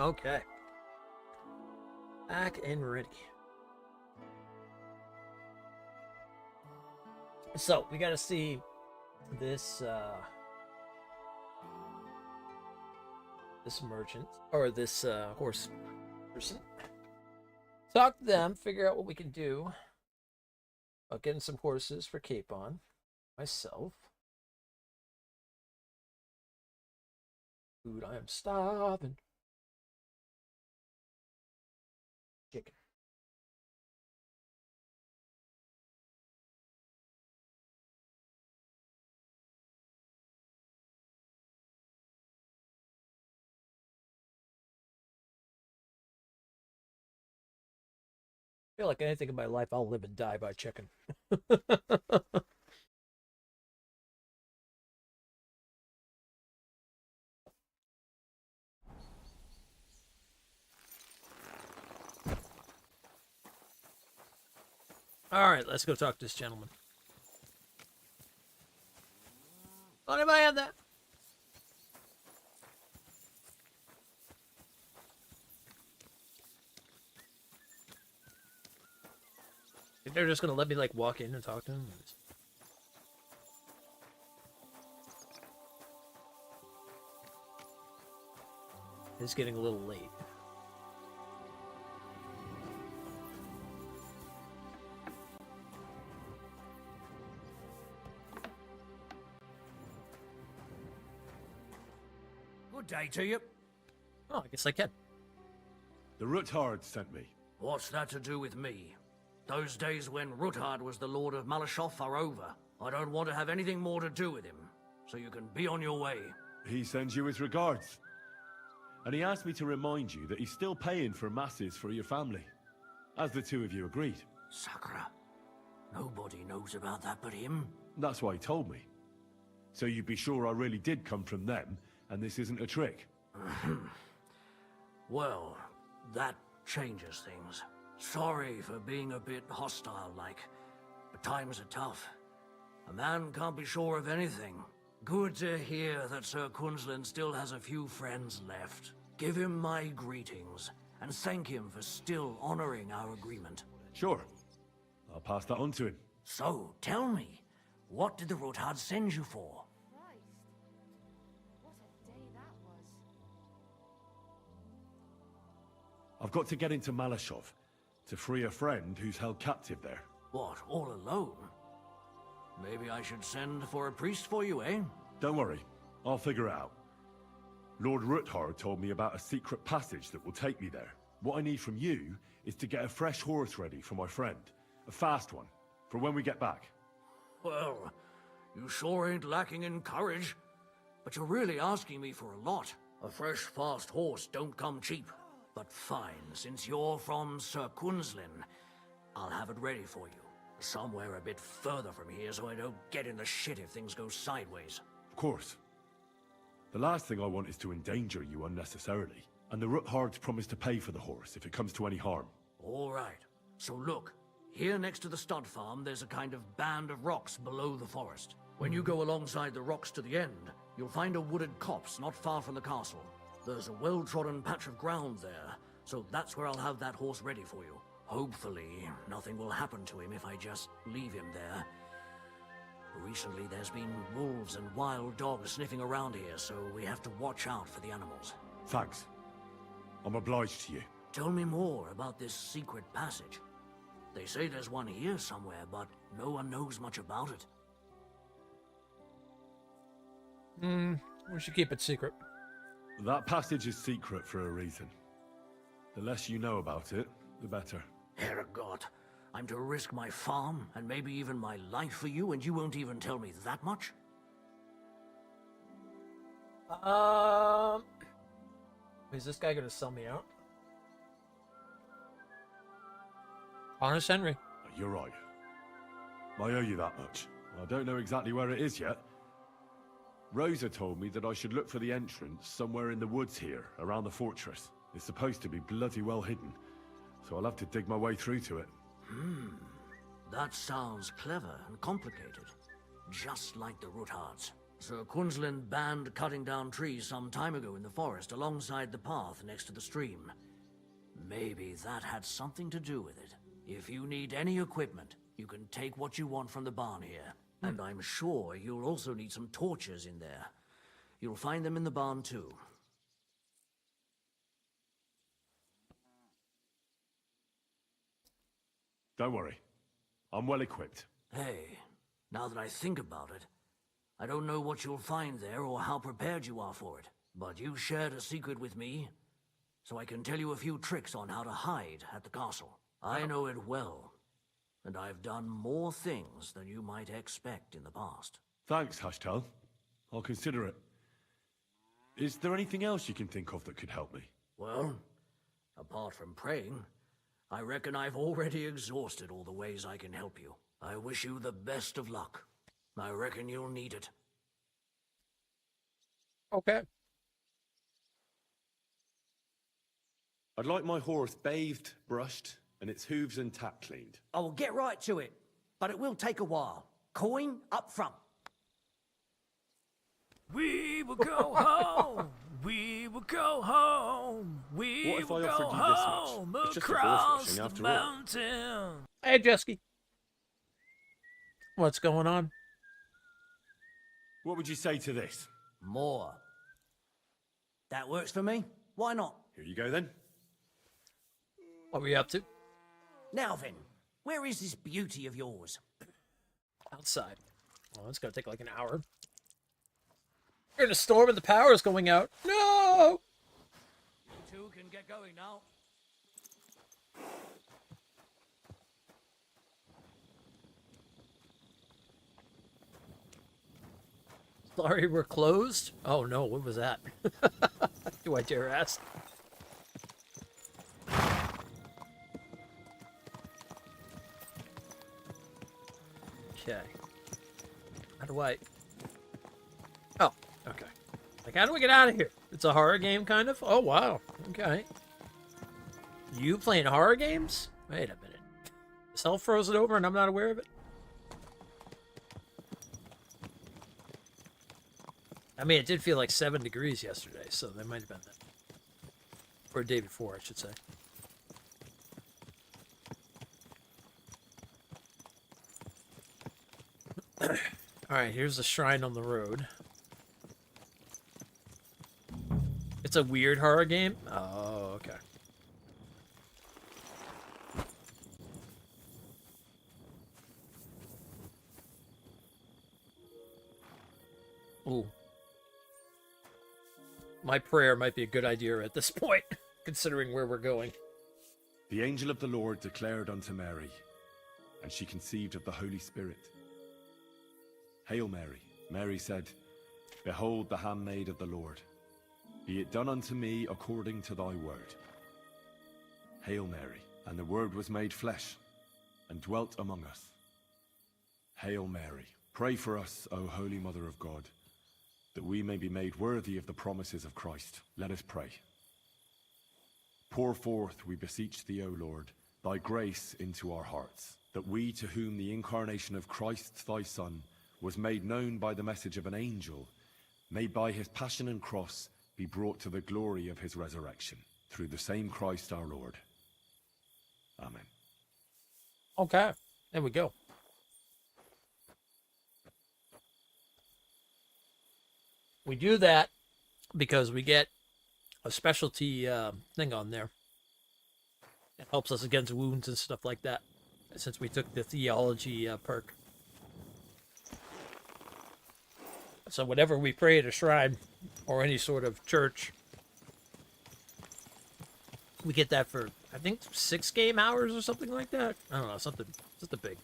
[SPEAKER 1] Okay. Back and ready. So, we gotta see this, this merchant, or this, horse person. Talk to them, figure out what we can do about getting some horses for Capon. Myself. Food, I am starving. Chicken. I feel like anything in my life, I'll live and die by chicken. All right, let's go talk to this gentleman. Don't anybody have that? Think they're just gonna let me like walk in and talk to him? It's getting a little late.
[SPEAKER 4] Good day to you.
[SPEAKER 1] Oh, I guess I can.
[SPEAKER 5] The Ruthard sent me.
[SPEAKER 4] What's that to do with me? Those days when Ruthard was the Lord of Malashoff are over. I don't want to have anything more to do with him, so you can be on your way.
[SPEAKER 5] He sends you his regards. And he asked me to remind you that he's still paying for masses for your family, as the two of you agreed.
[SPEAKER 4] Sakura. Nobody knows about that but him.
[SPEAKER 5] That's why he told me. So you'd be sure I really did come from them, and this isn't a trick.
[SPEAKER 4] Well, that changes things. Sorry for being a bit hostile-like, but times are tough. A man can't be sure of anything. Good to hear that Sir Quinlan still has a few friends left. Give him my greetings, and thank him for still honoring our agreement.
[SPEAKER 5] Sure. I'll pass that on to him.
[SPEAKER 4] So, tell me, what did the Ruthard send you for?
[SPEAKER 5] I've got to get into Malashov to free a friend who's held captive there.
[SPEAKER 4] What, all alone? Maybe I should send for a priest for you, eh?
[SPEAKER 5] Don't worry, I'll figure it out. Lord Ruthard told me about a secret passage that will take me there. What I need from you is to get a fresh horse ready for my friend. A fast one, for when we get back.
[SPEAKER 4] Well, you sure ain't lacking in courage. But you're really asking me for a lot. A fresh, fast horse don't come cheap. But fine, since you're from Sir Quinlan, I'll have it ready for you. Somewhere a bit further from here so I don't get in the shit if things go sideways.
[SPEAKER 5] Of course. The last thing I want is to endanger you unnecessarily. And the Ruthards promise to pay for the horse if it comes to any harm.
[SPEAKER 4] All right. So look, here next to the stud farm, there's a kind of band of rocks below the forest. When you go alongside the rocks to the end, you'll find a wooded copse not far from the castle. There's a well-trodden patch of ground there, so that's where I'll have that horse ready for you. Hopefully, nothing will happen to him if I just leave him there. Recently, there's been wolves and wild dogs sniffing around here, so we have to watch out for the animals.
[SPEAKER 5] Thanks. I'm obliged to you.
[SPEAKER 4] Tell me more about this secret passage. They say there's one here somewhere, but no one knows much about it.
[SPEAKER 1] We should keep it secret.
[SPEAKER 5] That passage is secret for a reason. The less you know about it, the better.
[SPEAKER 4] Herregott, I'm to risk my farm and maybe even my life for you, and you won't even tell me that much?
[SPEAKER 1] Is this guy gonna sell me out? Honest Henry.
[SPEAKER 5] You're right. I owe you that much. I don't know exactly where it is yet. Rosa told me that I should look for the entrance somewhere in the woods here, around the fortress. It's supposed to be bloody well hidden, so I'll have to dig my way through to it.
[SPEAKER 4] That sounds clever and complicated. Just like the Ruthards. Sir Quinlan banned cutting down trees some time ago in the forest alongside the path next to the stream. Maybe that had something to do with it. If you need any equipment, you can take what you want from the barn here. And I'm sure you'll also need some torches in there. You'll find them in the barn too.
[SPEAKER 5] Don't worry. I'm well equipped.
[SPEAKER 4] Hey, now that I think about it, I don't know what you'll find there or how prepared you are for it. But you shared a secret with me, so I can tell you a few tricks on how to hide at the castle. I know it well, and I've done more things than you might expect in the past.
[SPEAKER 5] Thanks, Hashtal. I'll consider it. Is there anything else you can think of that could help me?
[SPEAKER 4] Well, apart from praying, I reckon I've already exhausted all the ways I can help you. I wish you the best of luck. I reckon you'll need it.
[SPEAKER 1] Okay.
[SPEAKER 5] I'd like my horse bathed, brushed, and its hooves and tack cleaned.
[SPEAKER 4] I will get right to it, but it will take a while. Coin up front.
[SPEAKER 1] We will go home. We will go home. We
[SPEAKER 5] What if
[SPEAKER 1] will
[SPEAKER 5] I
[SPEAKER 1] go
[SPEAKER 5] offered you this much?
[SPEAKER 1] home
[SPEAKER 5] It's just a horse
[SPEAKER 1] across
[SPEAKER 5] washing
[SPEAKER 1] the
[SPEAKER 5] after all.
[SPEAKER 1] mountain. Hey, Jesky. What's going on?
[SPEAKER 5] What would you say to this?
[SPEAKER 4] More. That works for me. Why not?
[SPEAKER 5] Here you go then.
[SPEAKER 1] What were you up to?
[SPEAKER 4] Now then, where is this beauty of yours?
[SPEAKER 1] Outside. Well, it's gonna take like an hour. We're in a storm and the power is going out. No!
[SPEAKER 4] You two can get going now.
[SPEAKER 1] Sorry, we're closed? Oh no, what was that? Do I dare ask? Okay. How do I... Oh, okay. Like, how do we get out of here? It's a horror game, kind of? Oh, wow. Okay. You playing horror games? Wait a minute. Is hell frozen over and I'm not aware of it? I mean, it did feel like 7 degrees yesterday, so there might have been that. Or the day before, I should say. Alright, here's the shrine on the road. It's a weird horror game? Oh, okay. Ooh. My prayer might be a good idea at this point, considering where we're going.
[SPEAKER 5] The angel of the Lord declared unto Mary, and she conceived of the Holy Spirit. Hail Mary. Mary said, Behold the handmaid of the Lord. Be it done unto me according to thy word. Hail Mary. And the word was made flesh, and dwelt among us. Hail Mary. Pray for us, O Holy Mother of God, that we may be made worthy of the promises of Christ. Let us pray. Pour forth, we beseech thee, O Lord, thy grace into our hearts, that we, to whom the incarnation of Christ thy Son was made known by the message of an angel, may by his passion and cross be brought to the glory of his resurrection, through the same Christ our Lord. Amen.
[SPEAKER 1] Okay, there we go. We do that because we get a specialty thing on there. It helps us against wounds and stuff like that, since we took the theology perk. So whenever we pray at a shrine or any sort of church, we get that for, I think, 6 game hours or something like that. I don't know, something big.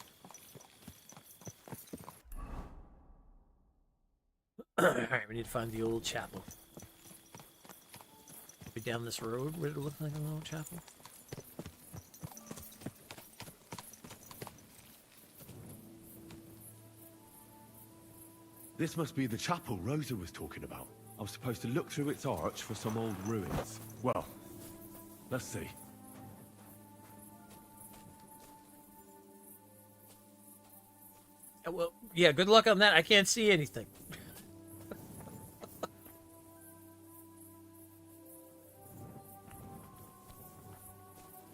[SPEAKER 1] Alright, we need to find the old chapel. Be down this road where it looks like a little chapel.
[SPEAKER 5] This must be the chapel Rosa was talking about. I was supposed to look through its arch for some old ruins. Well, let's see.
[SPEAKER 1] Well, yeah, good luck on that. I can't see anything.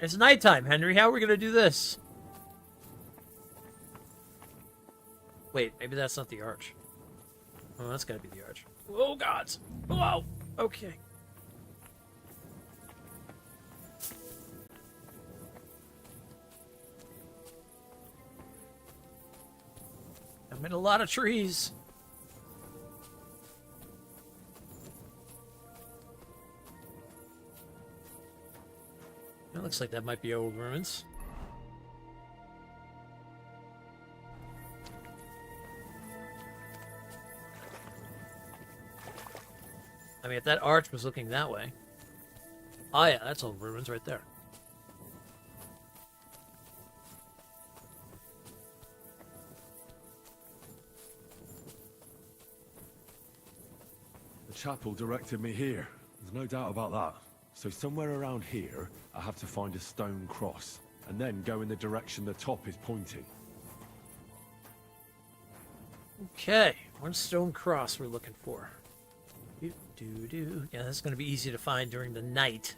[SPEAKER 1] It's nighttime, Henry. How are we gonna do this? Wait, maybe that's not the arch. Oh, that's gotta be the arch. Oh, gods. Wow. Okay. I'm in a lot of trees. It looks like that might be old ruins. I mean, if that arch was looking that way. Oh yeah, that's old ruins right there.
[SPEAKER 5] The chapel directed me here. There's no doubt about that. So somewhere around here, I have to find a stone cross, and then go in the direction the top is pointing.
[SPEAKER 1] Okay, one stone cross we're looking for. Yeah, that's going to be easy to find during the night.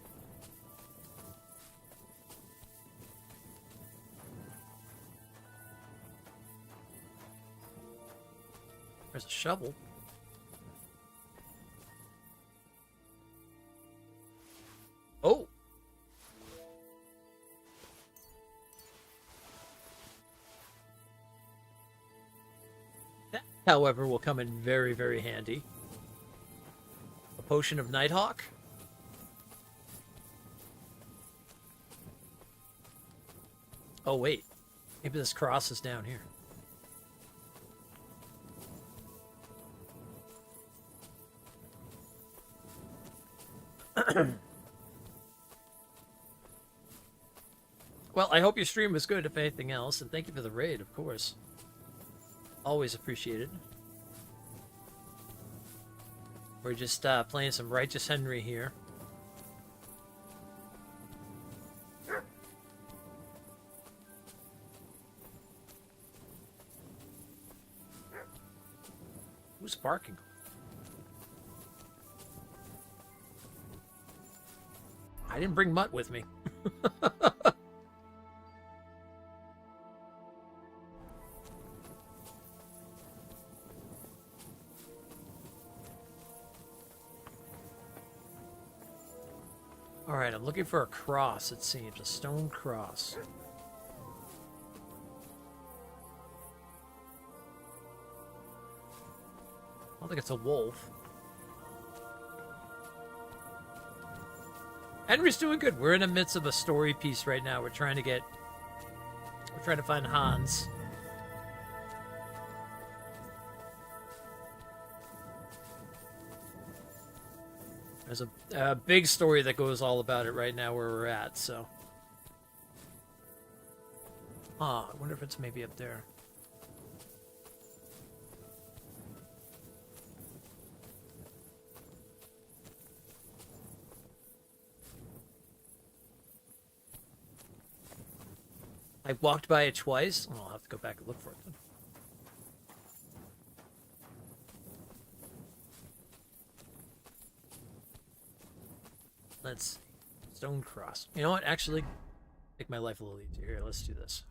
[SPEAKER 1] There's a shovel. Oh! That, however, will come in very, very handy. A potion of Nighthawk. Oh, wait. Maybe this cross is down here. Well, I hope your stream was good, if anything else, and thank you for the raid, of course. Always appreciated. We're just playing some Righteous Henry here. Who's barking? I didn't bring Mutt with me. Alright, I'm looking for a cross, it seems. A stone cross. I don't think it's a wolf. Henry's doing good. We're in the midst of a story piece right now. We're trying to find Hans. There's a big story that goes all about it right now where we're at, so. I wonder if it's maybe up there. I walked by it twice. Oh, I'll have to go back and look for it then. Let's see. Stone cross. You know what? Actually, make my life a little easier. Here, let's do this.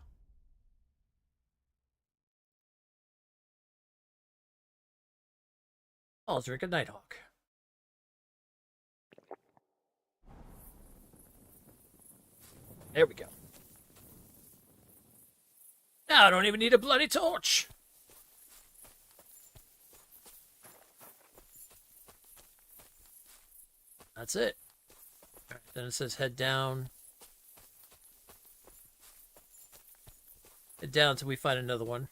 [SPEAKER 1] I'll drink a Nighthawk. There we go. Now I don't even need a bloody torch. That's it. All right, then it says head down. Head down until we find another one.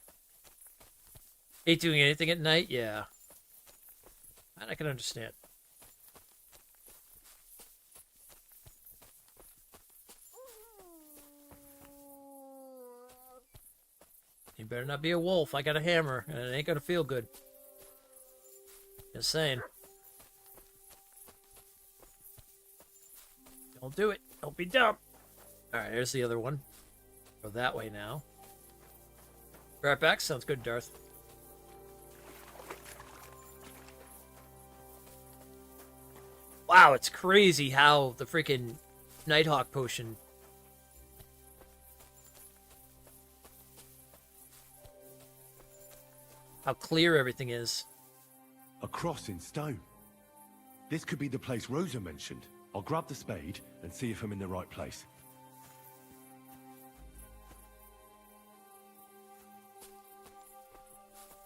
[SPEAKER 1] Hate doing anything at night? Yeah. And I can understand. You better not be a wolf. I got a hammer, and it ain't gonna feel good. Just saying. Don't do it. Don't be dumb. Alright, there's the other one. Go that way now. Right back. Sounds good, Darth. Wow, it's crazy how the freaking Nighthawk potion How clear everything is.
[SPEAKER 5] A cross in stone. This could be the place Rosa mentioned. I'll grab the spade and see if I'm in the right place.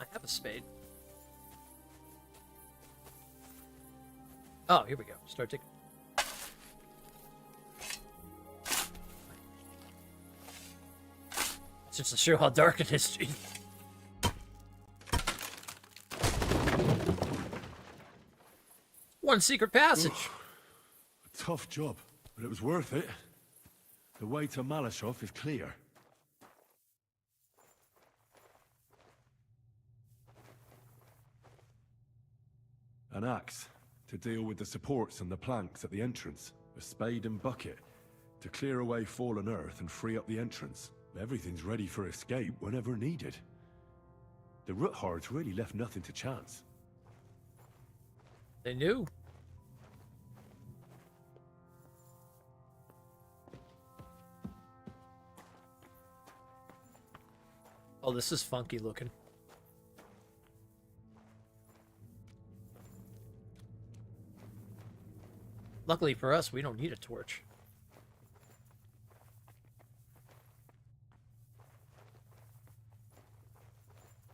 [SPEAKER 1] I have a spade. Oh, here we go. Start taking. Just to show how dark it is. One secret passage.
[SPEAKER 5] A tough job, but it was worth it. The way to Malashov is clear. An axe to deal with the supports and the planks at the entrance. A spade and bucket to clear away fallen earth and free up the entrance. Everything's ready for escape whenever needed. The Roothards really left nothing to chance.
[SPEAKER 1] They knew. Oh, this is funky looking. Luckily for us, we don't need a torch.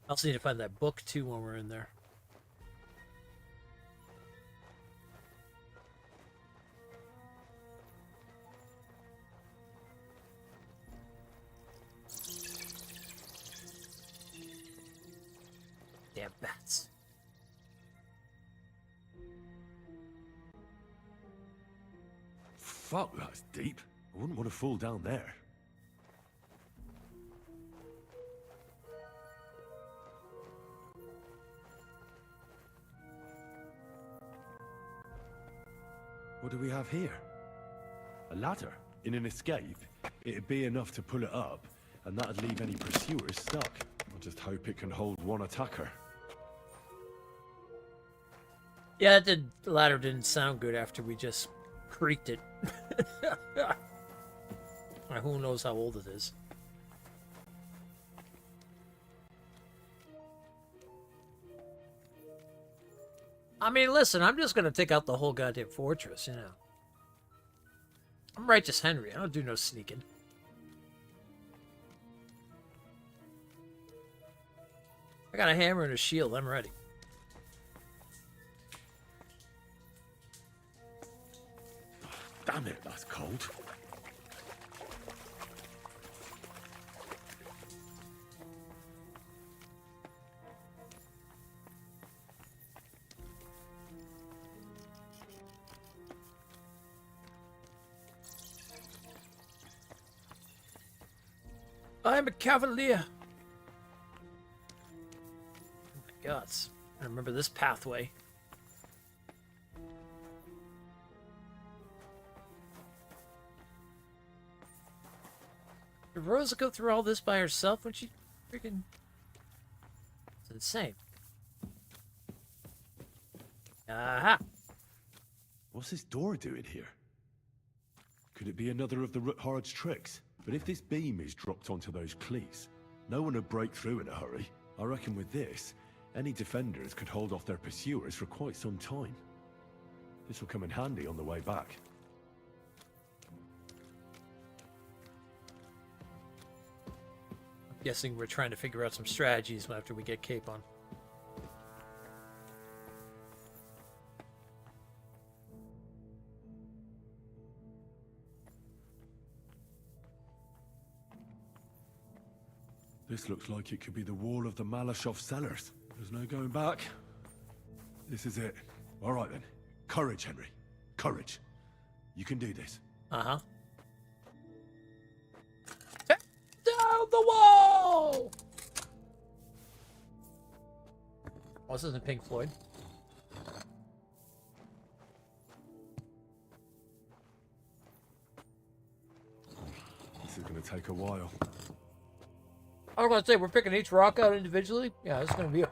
[SPEAKER 1] I also need to find that book too when we're in there. Damn bats.
[SPEAKER 5] Fuck, that's deep. I wouldn't want to fall down there. What do we have here? A ladder. In an escape, it'd be enough to pull it up, and that'd leave any pursuers stuck. I just hope it can hold one attacker.
[SPEAKER 1] Yeah, the ladder didn't sound good after we just creaked it. Who knows how old it is. I mean, listen, I'm just going to take out the whole goddamn fortress, you know. I'm Righteous Henry. I don't do no sneaking. I got a hammer and a shield. I'm ready.
[SPEAKER 5] Damn it, that's cold.
[SPEAKER 1] I'm a cavalier. Oh my God. I remember this pathway. Did Rosa go through all this by herself when she freaking... It's insane. Aha!
[SPEAKER 5] What's this door doing here? Could it be another of the Roothards' tricks? But if this beam is dropped onto those cleats, no one would break through in a hurry. I reckon with this, any defenders could hold off their pursuers for quite some time. This will come in handy on the way back.
[SPEAKER 1] I'm guessing we're trying to figure out some strategies after we get Cape on.
[SPEAKER 5] This looks like it could be the wall of the Malashov cellars. There's no going back. This is it. All right then. Courage, Henry. Courage. You can do this.
[SPEAKER 1] Uh-huh. Down the wall! Oh, this isn't Pink Floyd.
[SPEAKER 5] This is going to take a while.
[SPEAKER 1] I was going to say, we're picking each rock out individually? Yeah, this is going to be a...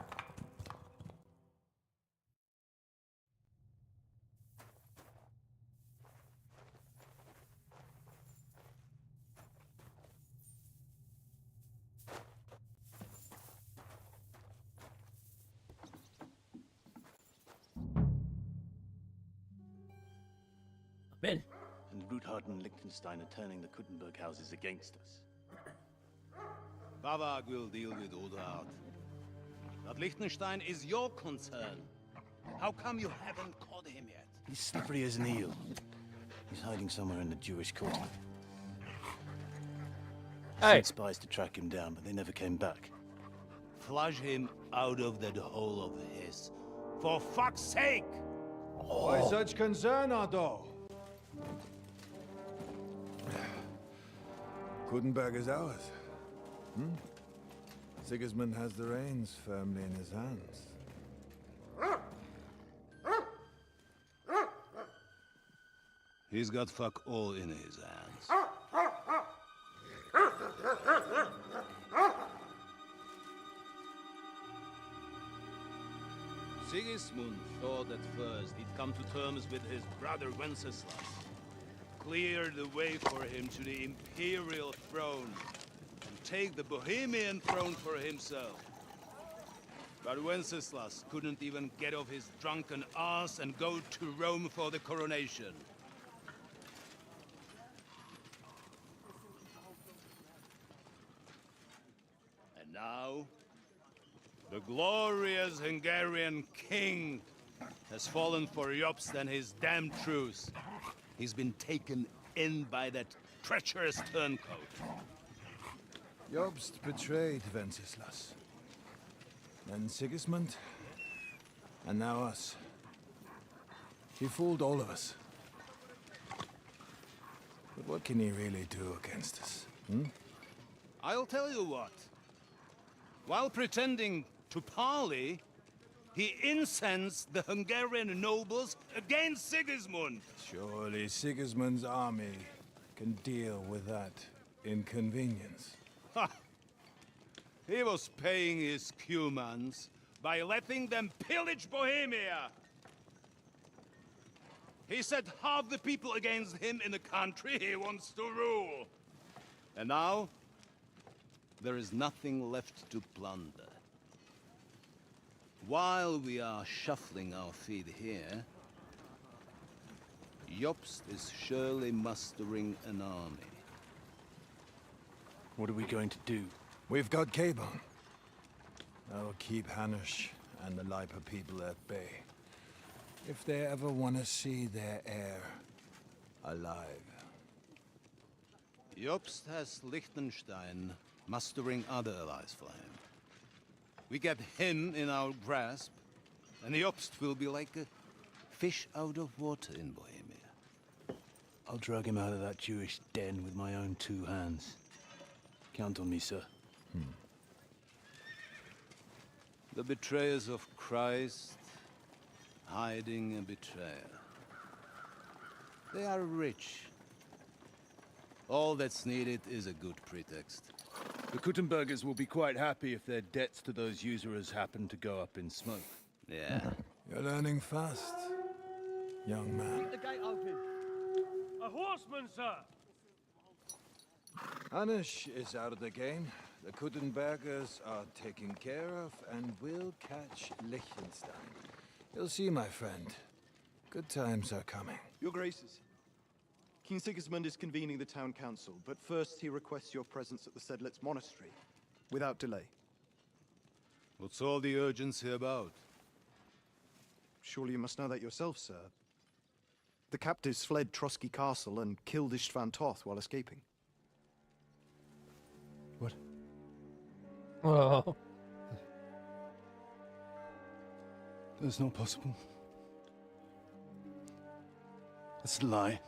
[SPEAKER 1] Men.
[SPEAKER 11] And Ruthard and Liechtenstein are turning the Kuttenberg houses against us.
[SPEAKER 14] Bavag will deal with Ruthard. But Liechtenstein is your concern. How come you haven't caught him yet?
[SPEAKER 11] He's slippery as an eel. He's hiding somewhere in the Jewish quarter. I sent spies to track him down, but they never came back.
[SPEAKER 14] Flush him out of that hole of his. For fuck's sake!
[SPEAKER 18] Why such concern, Otto?
[SPEAKER 21] Kuttenberg is ours. Sigismund has the reins firmly in his hands.
[SPEAKER 14] He's got fuck all in his hands. Sigismund thought at first he'd come to terms with his brother Wenceslas, clear the way for him to the imperial throne, and take the Bohemian throne for himself. But Wenceslas couldn't even get off his drunken ass and go to Rome for the coronation. And now, the glorious Hungarian king has fallen for Jobst and his damned truce. He's been taken in by that treacherous turncoat.
[SPEAKER 21] Jobst betrayed Wenceslas. Then Sigismund, and now us. He fooled all of us. But what can he really do against us?
[SPEAKER 14] I'll tell you what. While pretending to parley, he incensed the Hungarian nobles against Sigismund.
[SPEAKER 21] Surely Sigismund's army can deal with that inconvenience.
[SPEAKER 14] Ha! He was paying his Cumans by letting them pillage Bohemia. He set half the people against him in the country he wants to rule. And now, there is nothing left to plunder. While we are shuffling our feet here, Jobst is surely mustering an army.
[SPEAKER 11] What are we going to do?
[SPEAKER 21] We've got Cabon. That'll keep Hanush and the Lipa people at bay. If they ever want to see their heir alive.
[SPEAKER 14] Jobst has Liechtenstein mustering other allies for him. We get him in our grasp, and Jobst will be like a fish out of water in Bohemia.
[SPEAKER 11] I'll drag him out of that Jewish den with my own 2 hands. Count on me, sir.
[SPEAKER 14] The betrayers of Christ, hiding a betrayer. They are rich. All that's needed is a good pretext.
[SPEAKER 11] The Kuttenbergers will be quite happy if their debts to those usurers happen to go up in smoke.
[SPEAKER 14] Yeah.
[SPEAKER 21] You're learning fast, young man.
[SPEAKER 16] Keep the gate open. A horseman, sir!
[SPEAKER 21] Hanush is out of the game. The Kuttenbergers are taken care of, and we'll catch Liechtenstein. You'll see, my friend. Good times are coming.
[SPEAKER 24] Your Graces, King Sigismund is convening the town council, but first he requests your presence at the Sedlitz monastery, without delay.
[SPEAKER 14] What's all the urgency about?
[SPEAKER 24] Surely you must know that yourself, sir. The captives fled Trotsky Castle and killed Istvan Toth while escaping.
[SPEAKER 21] What?
[SPEAKER 11] Oh. That's not possible. That's a lie.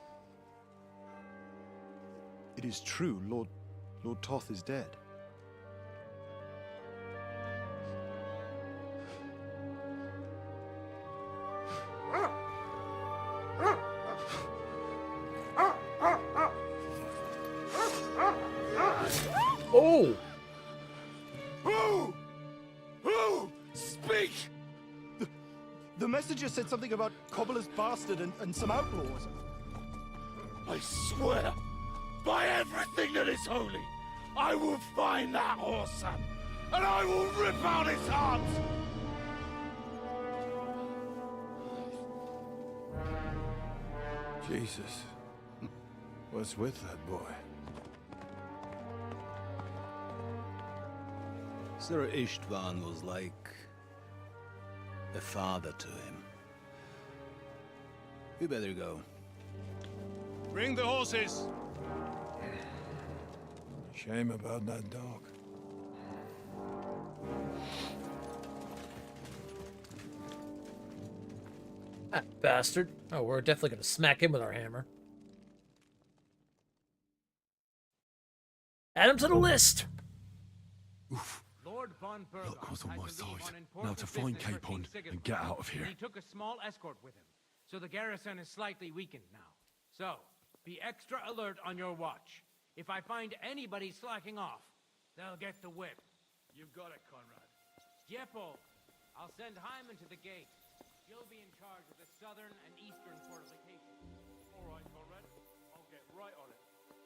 [SPEAKER 24] It is true, Lord Toth is dead.
[SPEAKER 21] Oh!
[SPEAKER 24] Who? Speak! The messenger said something about Cobbler's bastard and some outlaws.
[SPEAKER 12] I swear, by everything that is holy, I will find that whoreson, and I will rip out his heart!
[SPEAKER 21] Jesus. What's with that boy?
[SPEAKER 11] Sir Istvan was like a father to him. You better go.
[SPEAKER 14] Bring the horses!
[SPEAKER 21] Shame about that dog.
[SPEAKER 1] That bastard. Oh, we're definitely gonna smack him with our hammer. Add him to the list!
[SPEAKER 5] Look what's on my side. Now to find Capon and get out of here.
[SPEAKER 10] He took a small escort with him, so the garrison is slightly weakened now. So, be extra alert on your watch. If I find anybody slacking off, they'll get the whip.
[SPEAKER 12] You've got it, Conrad.
[SPEAKER 10] Jeppo, I'll send Hyman to the gate. You'll be in charge of the southern and eastern fortifications.
[SPEAKER 12] All right, Conrad. I'll get right on it.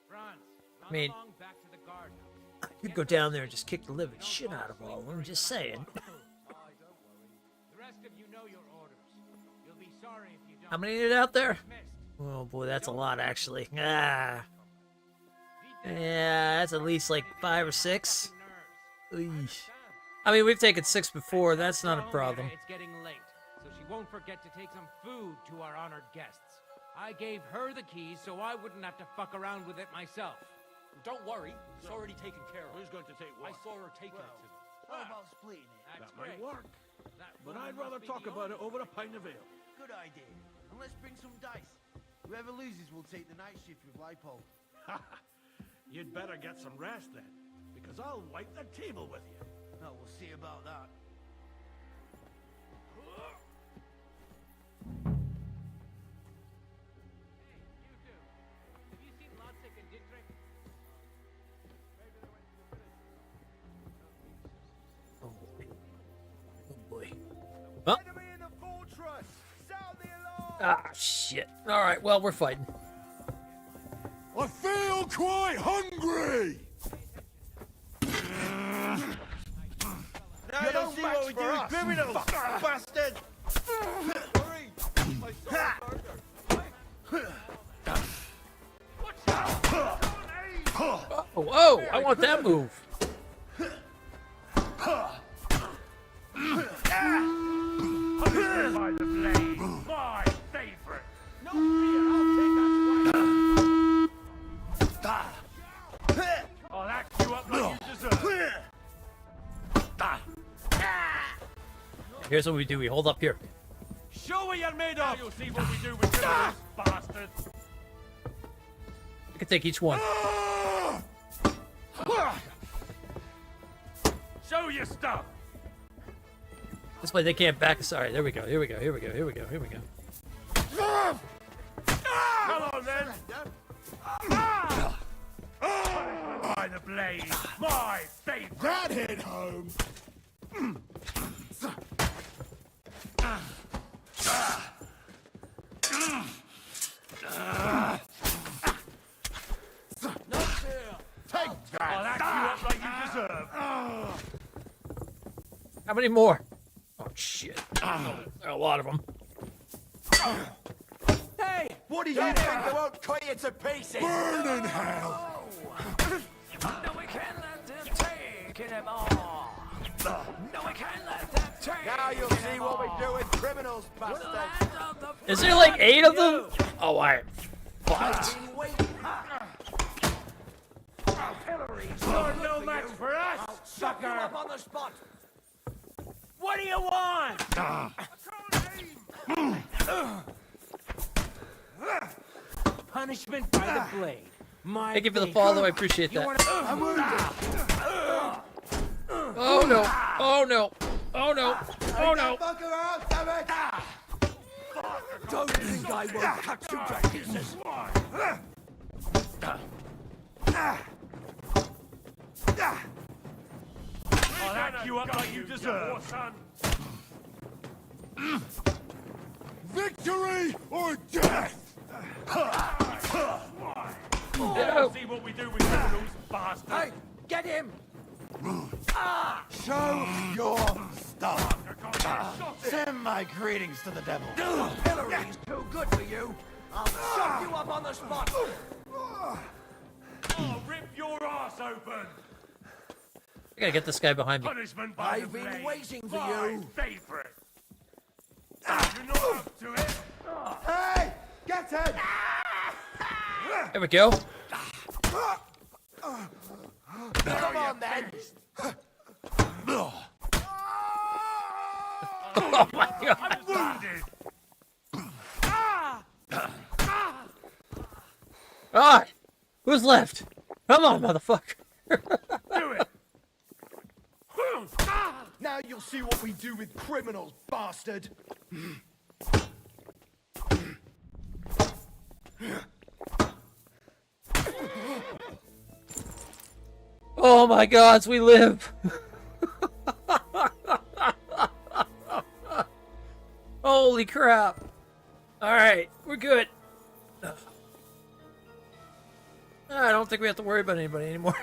[SPEAKER 10] Franz,
[SPEAKER 1] I mean,
[SPEAKER 10] along back to the guardhouse.
[SPEAKER 1] you'd go down there and just kick the living shit out of all of them. Just saying.
[SPEAKER 10] The rest of you know your orders. You'll be sorry if you don't.
[SPEAKER 1] How many is out there? Oh boy, that's a lot actually. Ah. Yeah, that's at least like 5 or 6. Eesh. I mean, we've taken 6 before. That's not a problem.
[SPEAKER 10] It's getting late, so she won't forget to take some food to our honored guests. I gave her the keys so I wouldn't have to fuck around with it myself.
[SPEAKER 4] Don't worry, it's already taken care of.
[SPEAKER 12] Who's going to take what?
[SPEAKER 4] I saw her taking it to them.
[SPEAKER 10] How about splitting it?
[SPEAKER 12] That might work. But I'd rather talk about it over a pint of ale.
[SPEAKER 4] Good idea. And let's bring some dice. Whoever loses will take the night shift with Lipo.
[SPEAKER 12] You'd better get some rest then, because I'll wipe the table with you.
[SPEAKER 4] No, we'll see about that.
[SPEAKER 1] Oh boy. Well. Ah, shit. Alright, well, we're fighting.
[SPEAKER 12] I feel quite hungry!
[SPEAKER 17] Now you don't see what we do with criminals, bastard!
[SPEAKER 1] Oh, whoa! I want that move.
[SPEAKER 12] By the blade, my favorite. No fear, I'll take that. I'll act you up like you deserve.
[SPEAKER 1] Here's what we do. We hold up here.
[SPEAKER 12] Show what you're made of. You'll see what we do with criminals, bastard.
[SPEAKER 1] I can take each one.
[SPEAKER 12] Show your stuff.
[SPEAKER 1] This way they can't back us. Alright, there we go. Here we go. Here we go. Here we go. Here we go.
[SPEAKER 12] Come on then. By the blade, my favorite. That hit home.
[SPEAKER 4] No fear.
[SPEAKER 12] Take that. I'll act you up like you deserve.
[SPEAKER 1] How many more? Oh, shit. There are a lot of them.
[SPEAKER 4] Hey!
[SPEAKER 3] What do you think they won't cut you to pieces?
[SPEAKER 12] Burn in hell.
[SPEAKER 10] No, we can't let them take it anymore. No, we can't let them take
[SPEAKER 3] Now you'll see what we do with criminals, bastard.
[SPEAKER 1] Is there like 8 of them? Oh, I fucked.
[SPEAKER 12] You're no match for us, sucker.
[SPEAKER 4] Up on the spot.
[SPEAKER 10] What do you want? Punishment by the blade. My
[SPEAKER 1] Thank you for the follow. I appreciate that. Oh no! Oh no! Oh no! Oh no!
[SPEAKER 4] Don't think I won't cut you to pieces.
[SPEAKER 12] I'll act you up like you deserve. Victory or death! Let's see what we do with criminals, bastard.
[SPEAKER 4] Hey, get him!
[SPEAKER 12] Show your stuff.
[SPEAKER 4] Send my greetings to the devil. Hillary's too good for you. I'll chop you up on the spot.
[SPEAKER 16] I'll rip your ass open.
[SPEAKER 1] I gotta get this guy behind me.
[SPEAKER 16] Punishment by
[SPEAKER 4] I've
[SPEAKER 16] the
[SPEAKER 4] been
[SPEAKER 16] blade.
[SPEAKER 4] waiting for
[SPEAKER 16] My
[SPEAKER 4] you.
[SPEAKER 16] favorite. You're not up to it.
[SPEAKER 18] Hey! Get him!
[SPEAKER 1] There we go.
[SPEAKER 4] Come on, then.
[SPEAKER 1] Oh my god.
[SPEAKER 16] I'm wounded.
[SPEAKER 1] Ah! Who's left? Come on, motherfucker.
[SPEAKER 16] Do it.
[SPEAKER 17] Now you'll see what we do with criminals, bastard!
[SPEAKER 1] Oh my gods, we live. Holy crap. Alright, we're good. I don't think we have to worry about anybody anymore.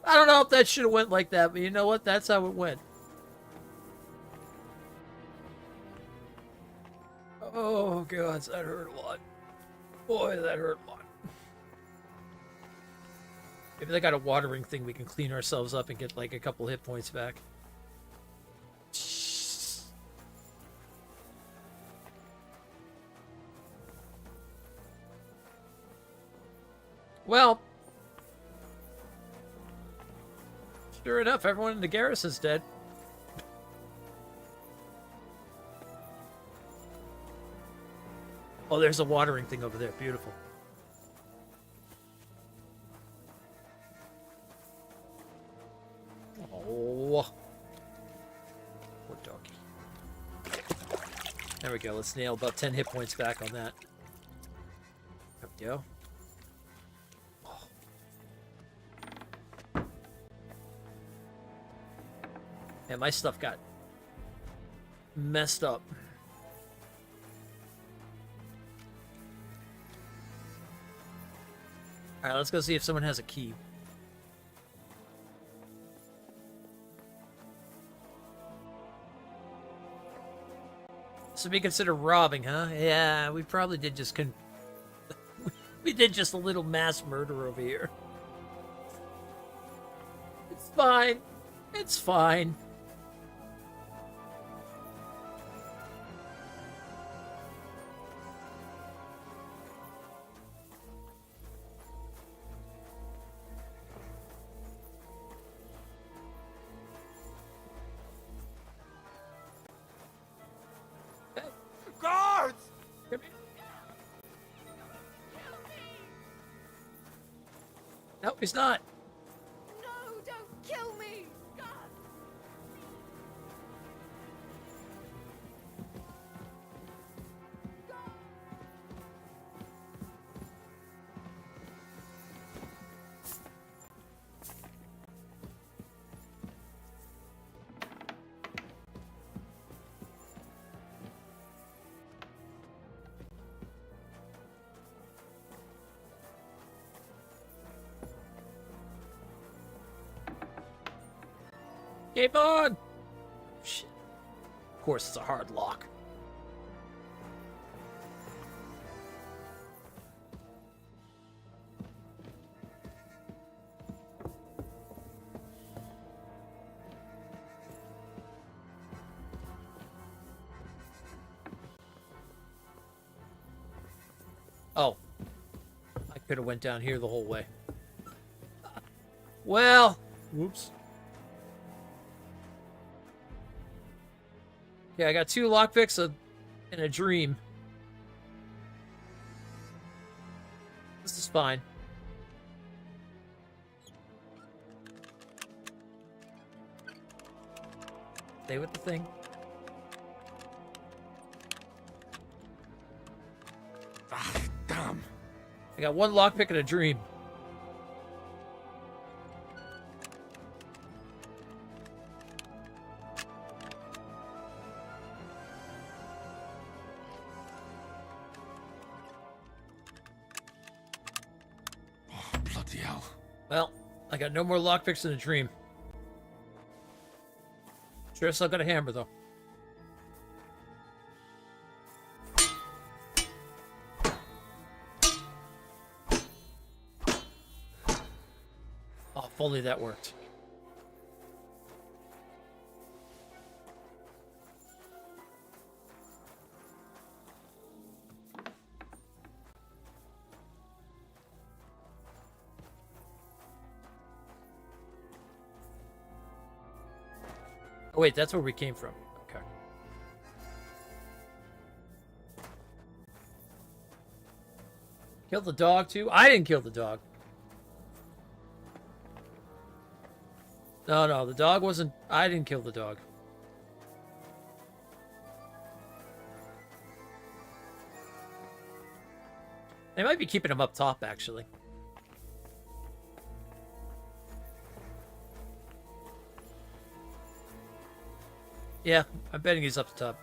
[SPEAKER 1] I don't know if that should have went like that, but you know what? That's how it went. Oh god, that hurt a lot. Boy, that hurt a lot. Maybe they got a watering thing we can clean ourselves up and get like a couple hit points back. Well, sure enough, everyone in the garrison's dead. Oh, there's a watering thing over there. Beautiful. Oh. Poor doggy. There we go. Let's nail about 10 hit points back on that. There we go. Yeah, my stuff got messed up. Alright, let's go see if someone has a key. This would be considered robbing, huh? Yeah, we probably did just we did just a little mass murder over here. It's fine. It's fine.
[SPEAKER 12] Guards!
[SPEAKER 1] No, he's not.
[SPEAKER 20] No, don't kill me! God.
[SPEAKER 1] Game on! Shit. Of course, it's a hard lock. Oh. I could have went down here the whole way. Well, whoops. Yeah, I got 2 lockpicks and a dream. This is fine. Stay with the thing.
[SPEAKER 12] Ah, damn.
[SPEAKER 1] I got 1 lockpick and a dream.
[SPEAKER 12] Bloody hell.
[SPEAKER 1] Well, I got no more lockpicks in a dream. Sure, still got a hammer though. If only that worked. Oh wait, that's where we came from. Okay. Kill the dog too? I didn't kill the dog. No, the dog wasn't... I didn't kill the dog. They might be keeping him up top, actually. Yeah, I'm betting he's up top.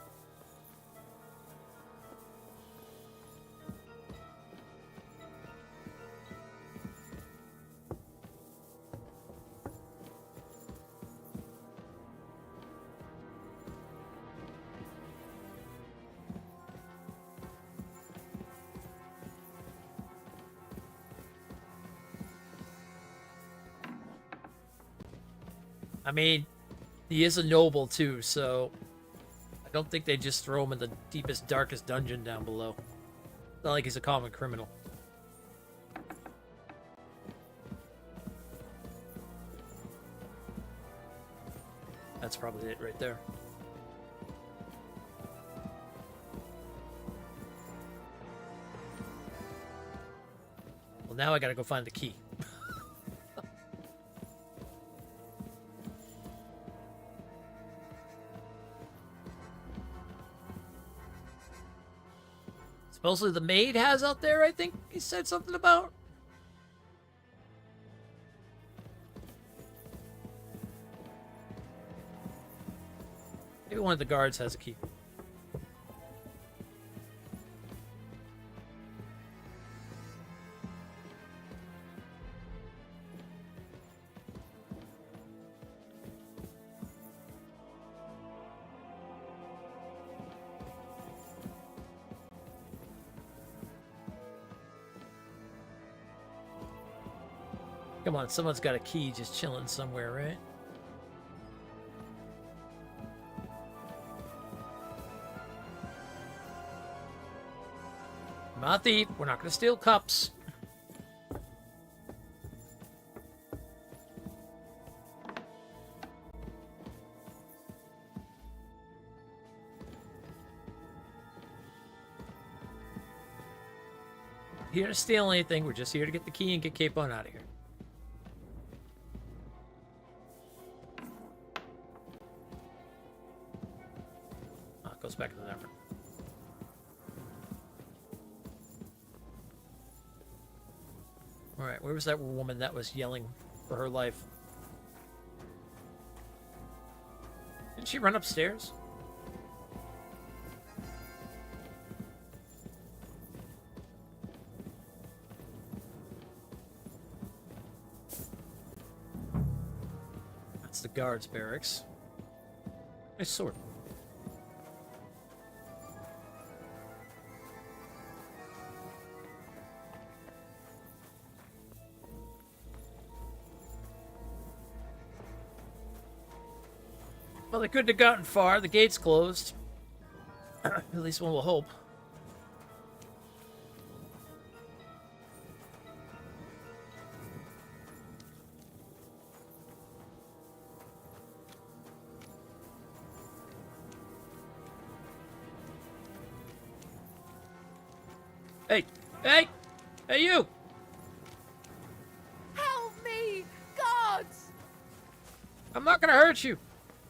[SPEAKER 1] I mean, he is a noble too, so I don't think they just throw him in the deepest, darkest dungeon down below. It's not like he's a common criminal. That's probably it right there. Well, now I gotta go find the key. Supposedly the maid has out there, I think he said something about. Maybe one of the guards has a key. Come on, someone's got a key just chilling somewhere, right? I'm not a thief. We're not going to steal cups. Here to steal anything. We're just here to get the key and get Capon out of here. Goes back to the number. Alright, where was that woman that was yelling for her life? Didn't she run upstairs? That's the guards' barracks. Nice sword. Well, they couldn't have gotten far. The gate's closed. At least one will hope. Hey! Hey! Hey, you!
[SPEAKER 20] Help me! Gods!
[SPEAKER 1] I'm not gonna hurt you!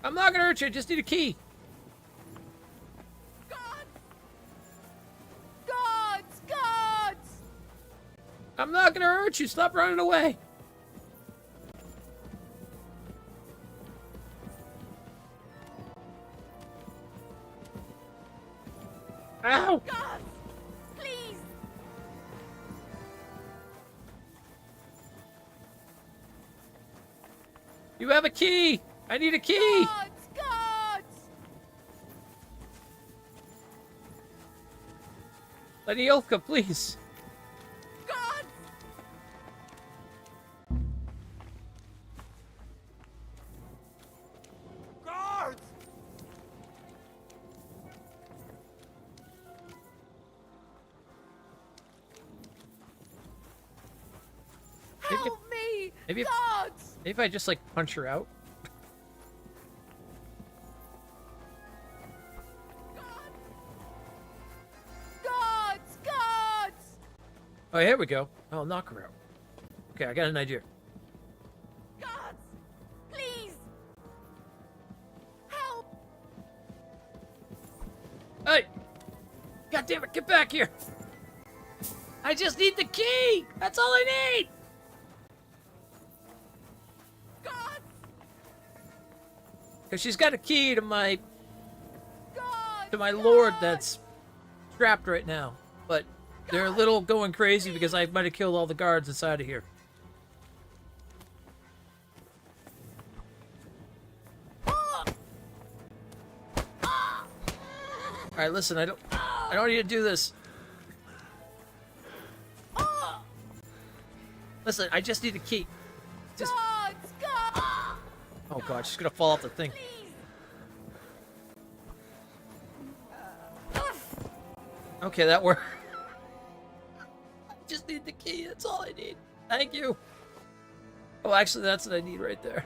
[SPEAKER 1] I'm not gonna hurt you, I just need a key.
[SPEAKER 20] Gods!
[SPEAKER 1] I'm not gonna hurt you, stop running away. Ow!
[SPEAKER 20] Gods! Please!
[SPEAKER 1] You have a key! I need a key!
[SPEAKER 20] Gods!
[SPEAKER 1] Lenioka, please!
[SPEAKER 20] Gods! Help me!
[SPEAKER 1] Maybe if,
[SPEAKER 20] Guards!
[SPEAKER 1] maybe if I just like punch her out.
[SPEAKER 20] Guards! Guards!
[SPEAKER 1] Oh, here we go. I'll knock her out. Okay, I got an idea.
[SPEAKER 20] Guards! Please! Help!
[SPEAKER 1] Hey! God damn it, get back here! I just need the key! That's all I need!
[SPEAKER 20] Guards!
[SPEAKER 1] Because she's got a key to my lord that's trapped right now. But they're a little going crazy because I might have killed all the guards inside of here. Alright, listen, I don't need to do this. Listen, I just need a key. Just... Oh god, she's gonna fall off the thing. Okay, that worked. I just need the key, that's all I need. Thank you. Oh, actually, that's what I need right there.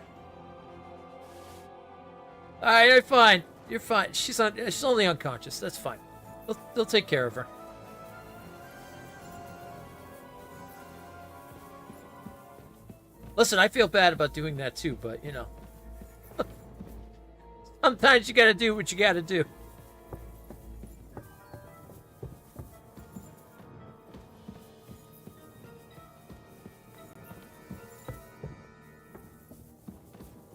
[SPEAKER 1] Alright, you're fine. You're fine. She's only unconscious. That's fine. They'll take care of her. Listen, I feel bad about doing that too, but you know. Sometimes you gotta do what you gotta do.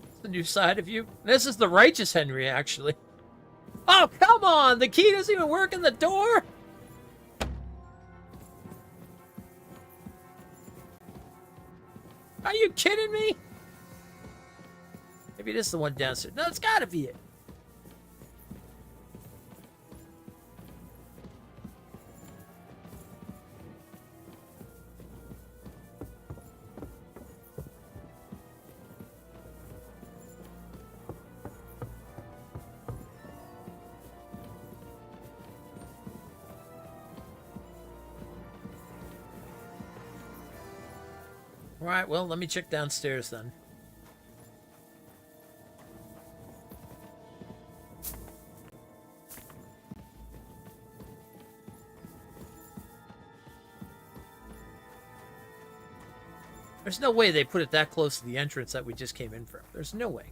[SPEAKER 1] It's the new side of you. This is the righteous Henry, actually. Oh, come on! The key doesn't even work in the door? Are you kidding me? Maybe this is the one downstairs. No, it's gotta be it. Alright, well, let me check downstairs then. There's no way they put it that close to the entrance that we just came in from. There's no way.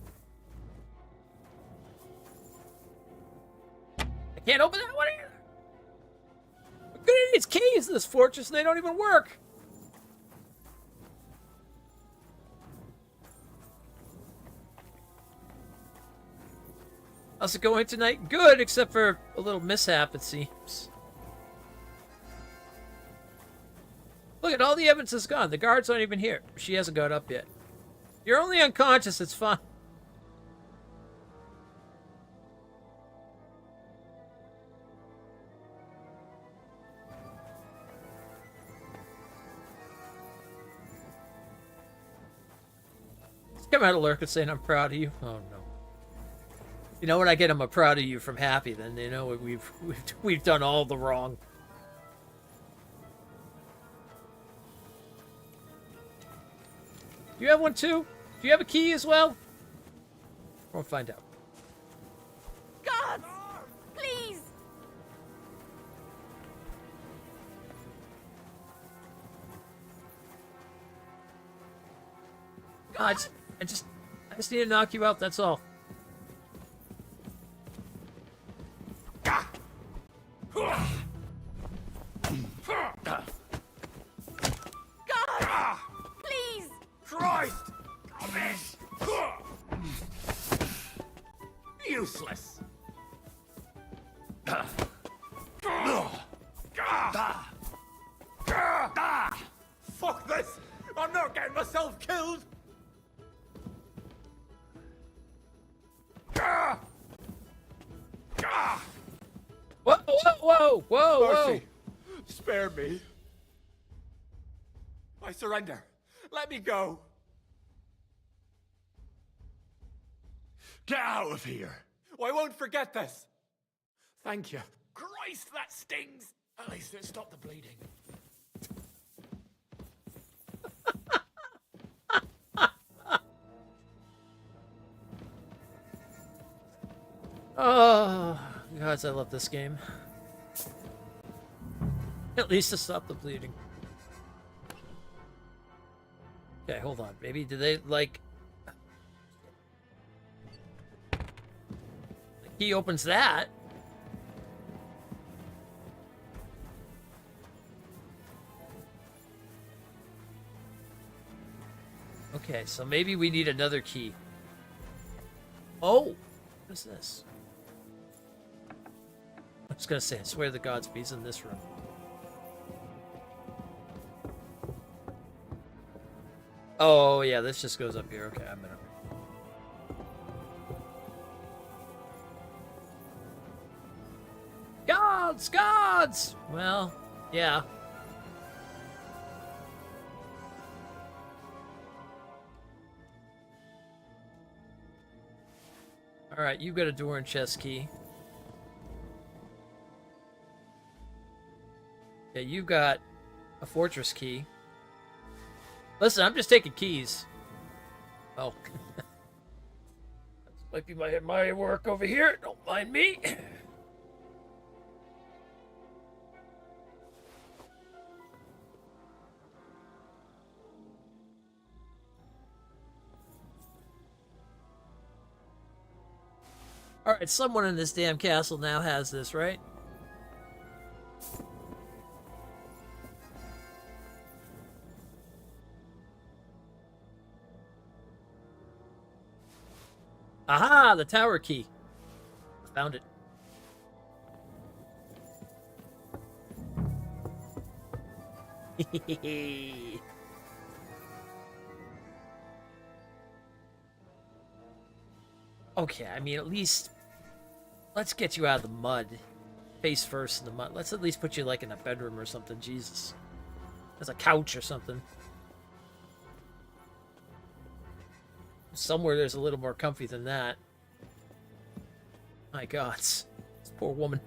[SPEAKER 1] I can't open that one either. We're gonna need keys in this fortress and they don't even work. How's it going tonight? Good, except for a little mishap, it seems. Look at all the evidence is gone. The guards aren't even here. She hasn't got up yet. You're only unconscious. It's fine. Just come out of lurk saying I'm proud of you. Oh no. You know when I get them a proud of you from Happy, then they know we've done all the wrong. Do you have one too? Do you have a key as well? We'll find out.
[SPEAKER 20] Guards! Please!
[SPEAKER 1] God, I just need to knock you out, that's all.
[SPEAKER 20] Guards! Please!
[SPEAKER 12] Christ! Rubbish! Useless! Fuck this! I'm not getting myself killed!
[SPEAKER 1] Whoa, whoa, whoa, whoa,
[SPEAKER 12] Mercy! Spare me. I surrender. Let me go. Get out of here. I won't forget this. Thank you. Christ, that stings. At least it stopped the bleeding.
[SPEAKER 1] Oh, gods, I love this game. At least to stop the bleeding. Okay, hold on. Maybe did they like? The key opens that. Okay, so maybe we need another key. Oh, what is this? I was gonna say, I swear to God's he's in this room. Oh yeah, this just goes up here. Okay, I'm in it. Gods! Gods! Well, yeah. Alright, you've got a door and chest key. Yeah, you've got a fortress key. Listen, I'm just taking keys. Oh. That might be my work over here. Don't mind me. Alright, someone in this damn castle now has this, right? Aha! The tower key. Found it. Okay, I mean, at least let's get you out of the mud. Face first in the mud. Let's at least put you like in a bedroom or something. Jesus. There's a couch or something. Somewhere there's a little more comfy than that. My God, this poor woman.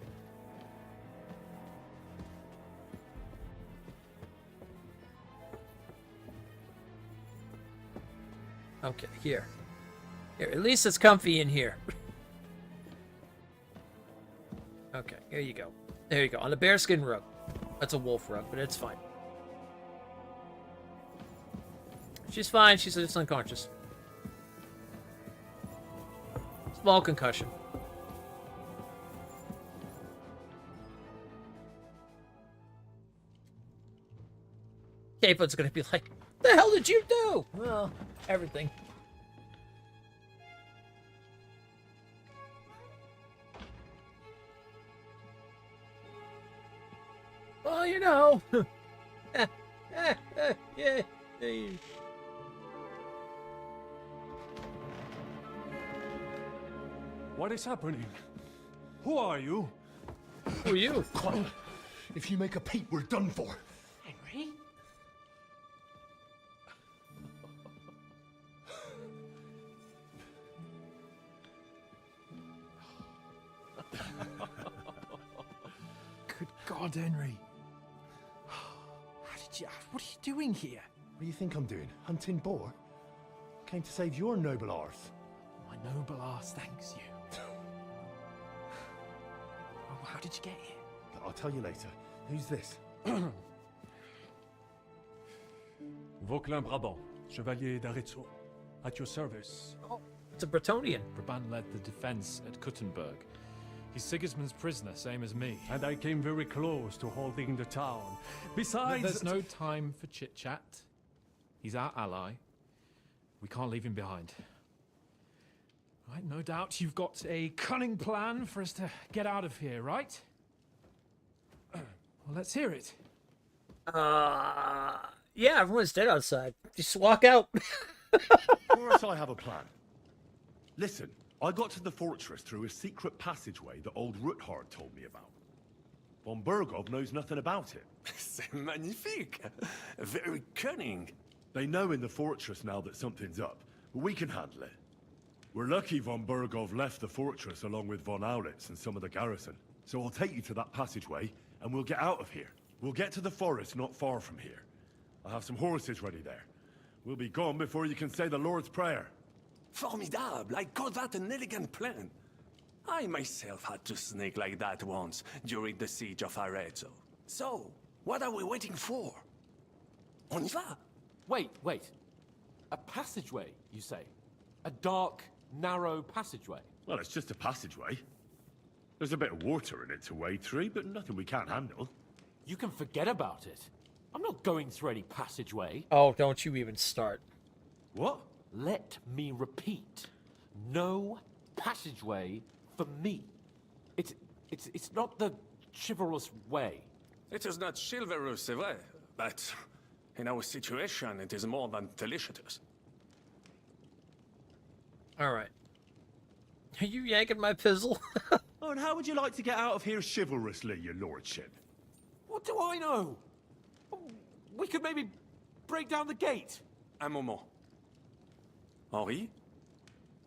[SPEAKER 1] Okay, here. Here, at least it's comfy in here. Okay, here you go. There you go, on a bearskin rug. That's a wolf rug, but it's fine. She's fine, she's just unconscious. Small concussion. Capeland's gonna be like, the hell did you do? Well, everything. Well, you know. Yeah.
[SPEAKER 12] What is happening? Who are you?
[SPEAKER 1] Who are you?
[SPEAKER 12] Quiet. If you make a peep, we're done for.
[SPEAKER 10] Henry?
[SPEAKER 17] Good God, Henry. What are you doing here?
[SPEAKER 12] What do you think I'm doing? Hunting boar? Came to save your noble arse.
[SPEAKER 17] My noble arse thanks you. Oh, how did you get here?
[SPEAKER 12] I'll tell you later. Who's this?
[SPEAKER 19] Vauquelin Brabant, Chevalier d'Arezzo. At your service.
[SPEAKER 1] Oh, it's a Bretonian.
[SPEAKER 9] Brabant led the defense at Kuttenberg. He's Sigismund's prisoner, same as me.
[SPEAKER 19] And I came very close to holding the town. Besides...
[SPEAKER 9] There's no time for chit-chat. He's our ally. We can't leave him behind. Right, no doubt you've got a cunning plan for us to get out of here, right? Well, let's hear it.
[SPEAKER 1] Yeah, everyone's dead outside. Just walk out.
[SPEAKER 5] Of course I have a plan. Listen, I got to the fortress through a secret passageway that old Ruthard told me about. Von Burgov knows nothing about it.
[SPEAKER 12] C'est magnifique. Very cunning.
[SPEAKER 5] They know in the fortress now that something's up, but we can handle it. We're lucky von Burgov left the fortress along with von Aulitz and some of the garrison. So I'll take you to that passageway, and we'll get out of here. We'll get to the forest not far from here. I'll have some horses ready there. We'll be gone before you can say the Lord's Prayer.
[SPEAKER 12] Formidable. I call that an elegant plan.
[SPEAKER 2] I myself had to sneak like that once during the siege of Arezzo. So, what are we waiting for? On y va?
[SPEAKER 13] Wait. A passageway, you say? A dark, narrow passageway?
[SPEAKER 5] Well, it's just a passageway. There's a bit of water in it to wade through, but nothing we can't handle.
[SPEAKER 13] You can forget about it. I'm not going through any passageway.
[SPEAKER 1] Oh, don't you even start.
[SPEAKER 13] What? Let me repeat. No passageway for me. It's not the chivalrous way.
[SPEAKER 2] It is not chivalrous, c'est vrai, but in our situation, it is more than delicious.
[SPEAKER 1] All right. Are you yanking my pizzle?
[SPEAKER 5] Oh, and how would you like to get out of here chivalrously, your lordship?
[SPEAKER 13] What do I know? We could maybe break down the gate.
[SPEAKER 2] Un moment. Henri,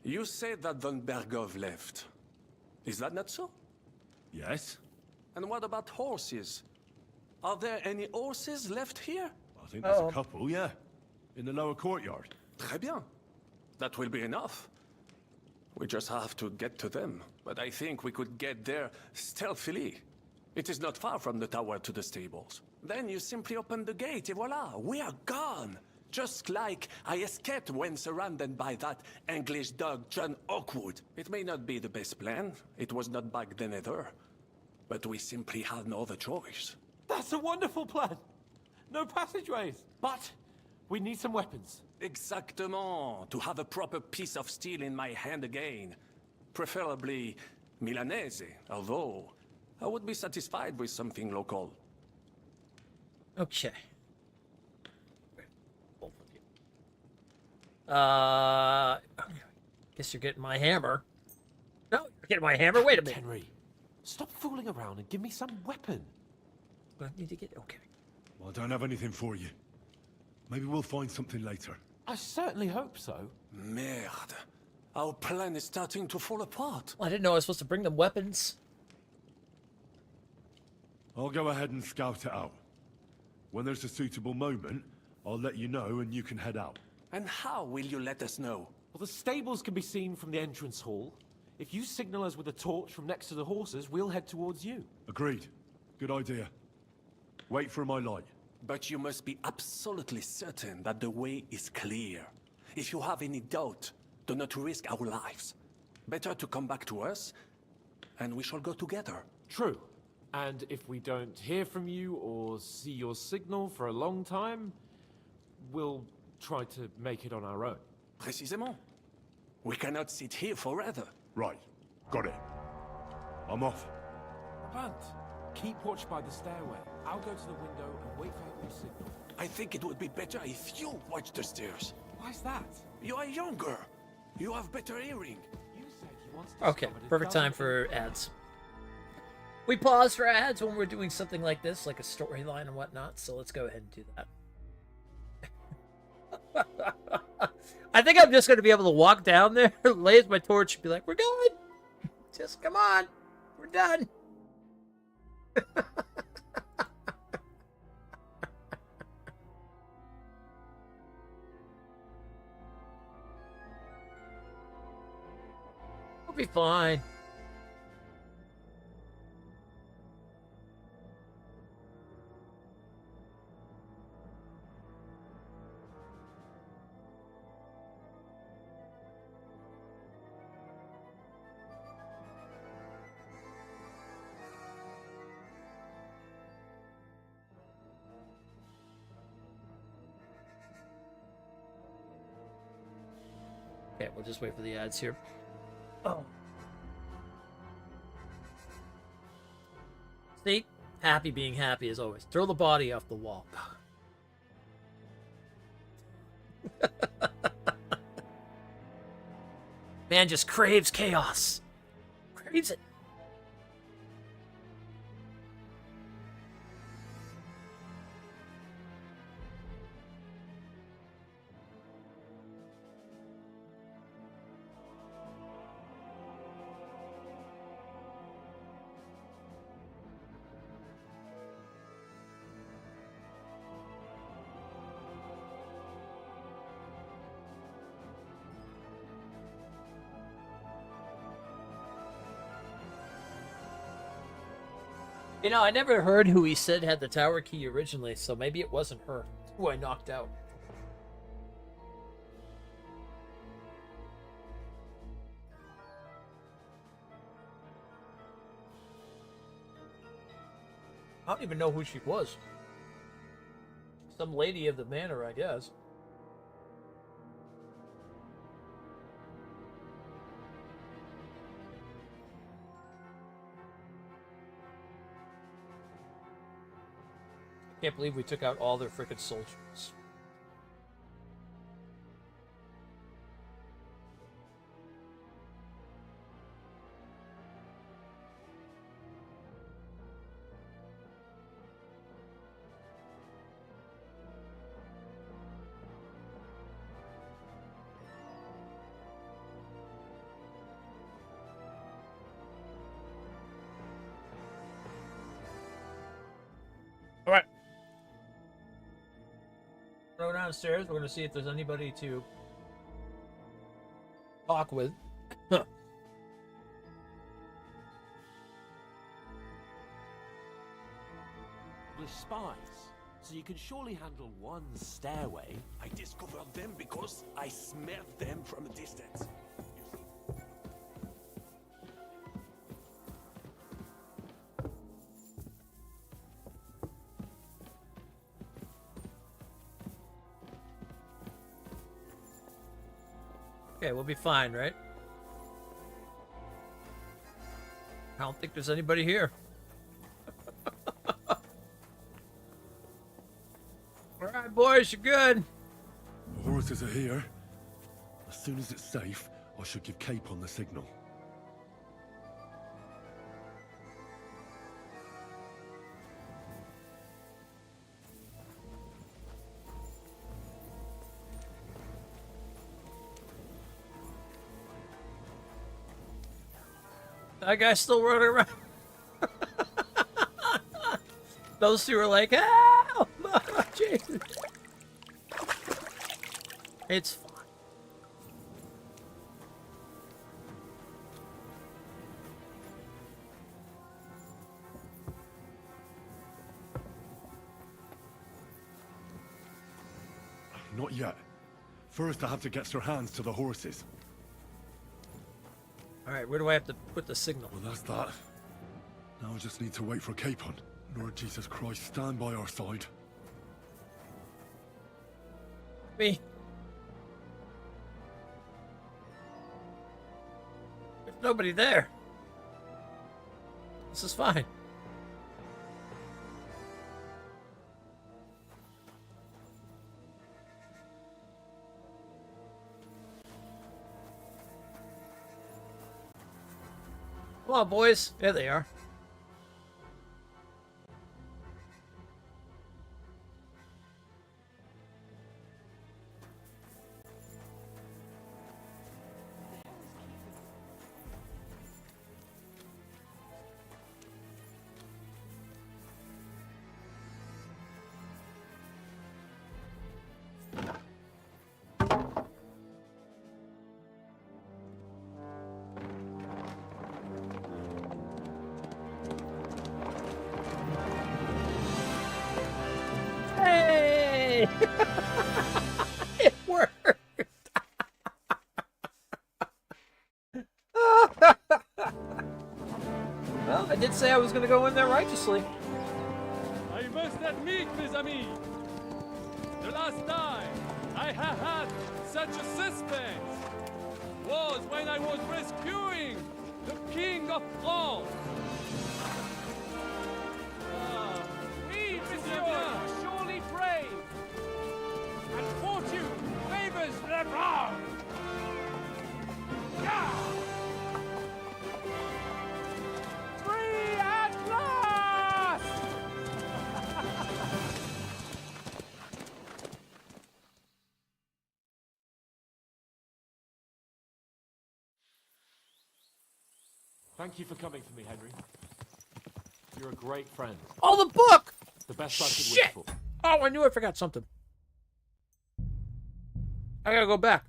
[SPEAKER 2] you said that Von Bergov left. Is that not so?
[SPEAKER 5] Yes.
[SPEAKER 2] And what about horses? Are there any horses left here?
[SPEAKER 5] I think there's a couple, yeah. In the lower courtyard.
[SPEAKER 2] Très bien. That will be enough. We just have to get to them. But I think we could get there stealthily. It is not far from the tower to the stables. Then you simply open the gate, et voila, we are gone. Just like I escaped when surrounded by that English dog, John Oakwood. It may not be the best plan. It was not back then either. But we simply had no other choice.
[SPEAKER 13] That's a wonderful plan. No passageways. But we need some weapons.
[SPEAKER 2] Exactement. To have a proper piece of steel in my hand again. Preferably Milanese, although I would be satisfied with something local.
[SPEAKER 1] Okay. Guess you're getting my hammer. No, you're getting my hammer? Wait a minute.
[SPEAKER 13] Henry, stop fooling around and give me some weapon.
[SPEAKER 1] I need to get... Okay.
[SPEAKER 5] Well, I don't have anything for you. Maybe we'll find something later.
[SPEAKER 13] I certainly hope so.
[SPEAKER 2] Merde. Our plan is starting to fall apart.
[SPEAKER 1] Well, I didn't know I was supposed to bring them weapons.
[SPEAKER 5] I'll go ahead and scout it out. When there's a suitable moment, I'll let you know and you can head out.
[SPEAKER 2] And how will you let us know?
[SPEAKER 13] Well, the stables can be seen from the entrance hall. If you signal us with a torch from next to the horses, we'll head towards you.
[SPEAKER 5] Agreed. Good idea. Wait for my light.
[SPEAKER 2] But you must be absolutely certain that the way is clear. If you have any doubt, do not risk our lives. Better to come back to us, and we shall go together.
[SPEAKER 13] True. And if we don't hear from you or see your signal for a long time, we'll try to make it on our own.
[SPEAKER 2] Précisément. We cannot sit here forever.
[SPEAKER 5] Right. Got it. I'm off.
[SPEAKER 13] Brabant, keep watch by the stairway. I'll go to the window and wait for your signal.
[SPEAKER 2] I think it would be better if you watch the stairs.
[SPEAKER 13] Why's that?
[SPEAKER 2] You are younger. You have better hearing.
[SPEAKER 13] You said you wanted to
[SPEAKER 1] Okay, perfect time for ads. We pause for ads when we're doing something like this, like a storyline and whatnot, so let's go ahead and do that. I think I'm just going to be able to walk down there, laze my torch, and be like, we're good. Just come on. We're done. We'll be fine. Okay, we'll just wait for the ads here. Oh. See? Happy being happy as always. Throw the body off the wall. Man just craves chaos. Craves it. You know, I never heard who he said had the tower key originally, so maybe it wasn't her who I knocked out. I don't even know who she was. Some lady of the manor, I guess. Can't believe we took out all their frickin' soldiers. All right. Go downstairs. We're going to see if there's anybody to talk with. Huh.
[SPEAKER 2] English spies, so you can surely handle one stairway. I discovered them because I smelled them from a distance.
[SPEAKER 1] Okay, we'll be fine, right? I don't think there's anybody here. Alright, boys, you're good.
[SPEAKER 5] The horses are here. As soon as it's safe, I should give Capon the signal.
[SPEAKER 1] That guy's still running around. Those two are like, help! Oh, Jesus. It's fine.
[SPEAKER 5] Not yet. First, I have to get Sir Hans to the horses.
[SPEAKER 1] Alright, where do I have to put the signal?
[SPEAKER 5] Well, that's that. Now I just need to wait for Capon. Lord Jesus Christ, stand by our side.
[SPEAKER 1] Me. There's nobody there. This is fine. Come on, boys. There they are. Hey! It worked! Well, I did say I was going to go in there righteously.
[SPEAKER 7] I must admit, mes amis, the last time I have had such a suspense was when I was rescuing the King of France.
[SPEAKER 10] We, monsieur, are surely brave, and fortune favors the brave. Yeah! Free at last!
[SPEAKER 13] Thank you for coming for me, Henry. You're a great friend.
[SPEAKER 1] Oh, the book!
[SPEAKER 13] The best I could
[SPEAKER 1] Shit!
[SPEAKER 13] wish for.
[SPEAKER 1] Oh, I knew I forgot something. I gotta go back.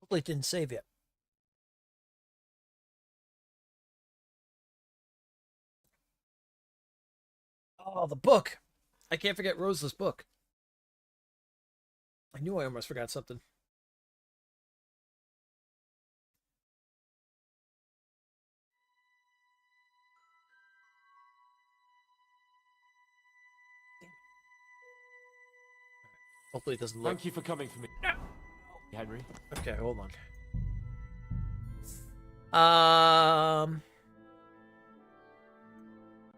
[SPEAKER 1] Hopefully it didn't save yet. Oh, the book. I can't forget Rose's book. I knew I almost forgot something. Hopefully it doesn't look...
[SPEAKER 13] Thank you for coming for me, Henry.
[SPEAKER 1] Okay, hold on.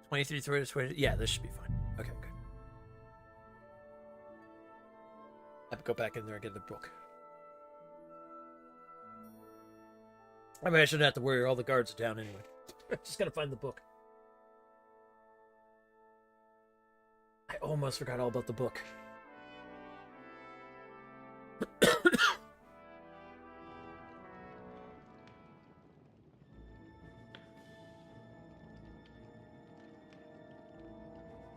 [SPEAKER 1] 23, 20. Yeah, this should be fine. Okay, good. I have to go back in there and get the book. I mean, I shouldn't have to worry. All the guards are down anyway. Just gotta find the book. I almost forgot all about the book.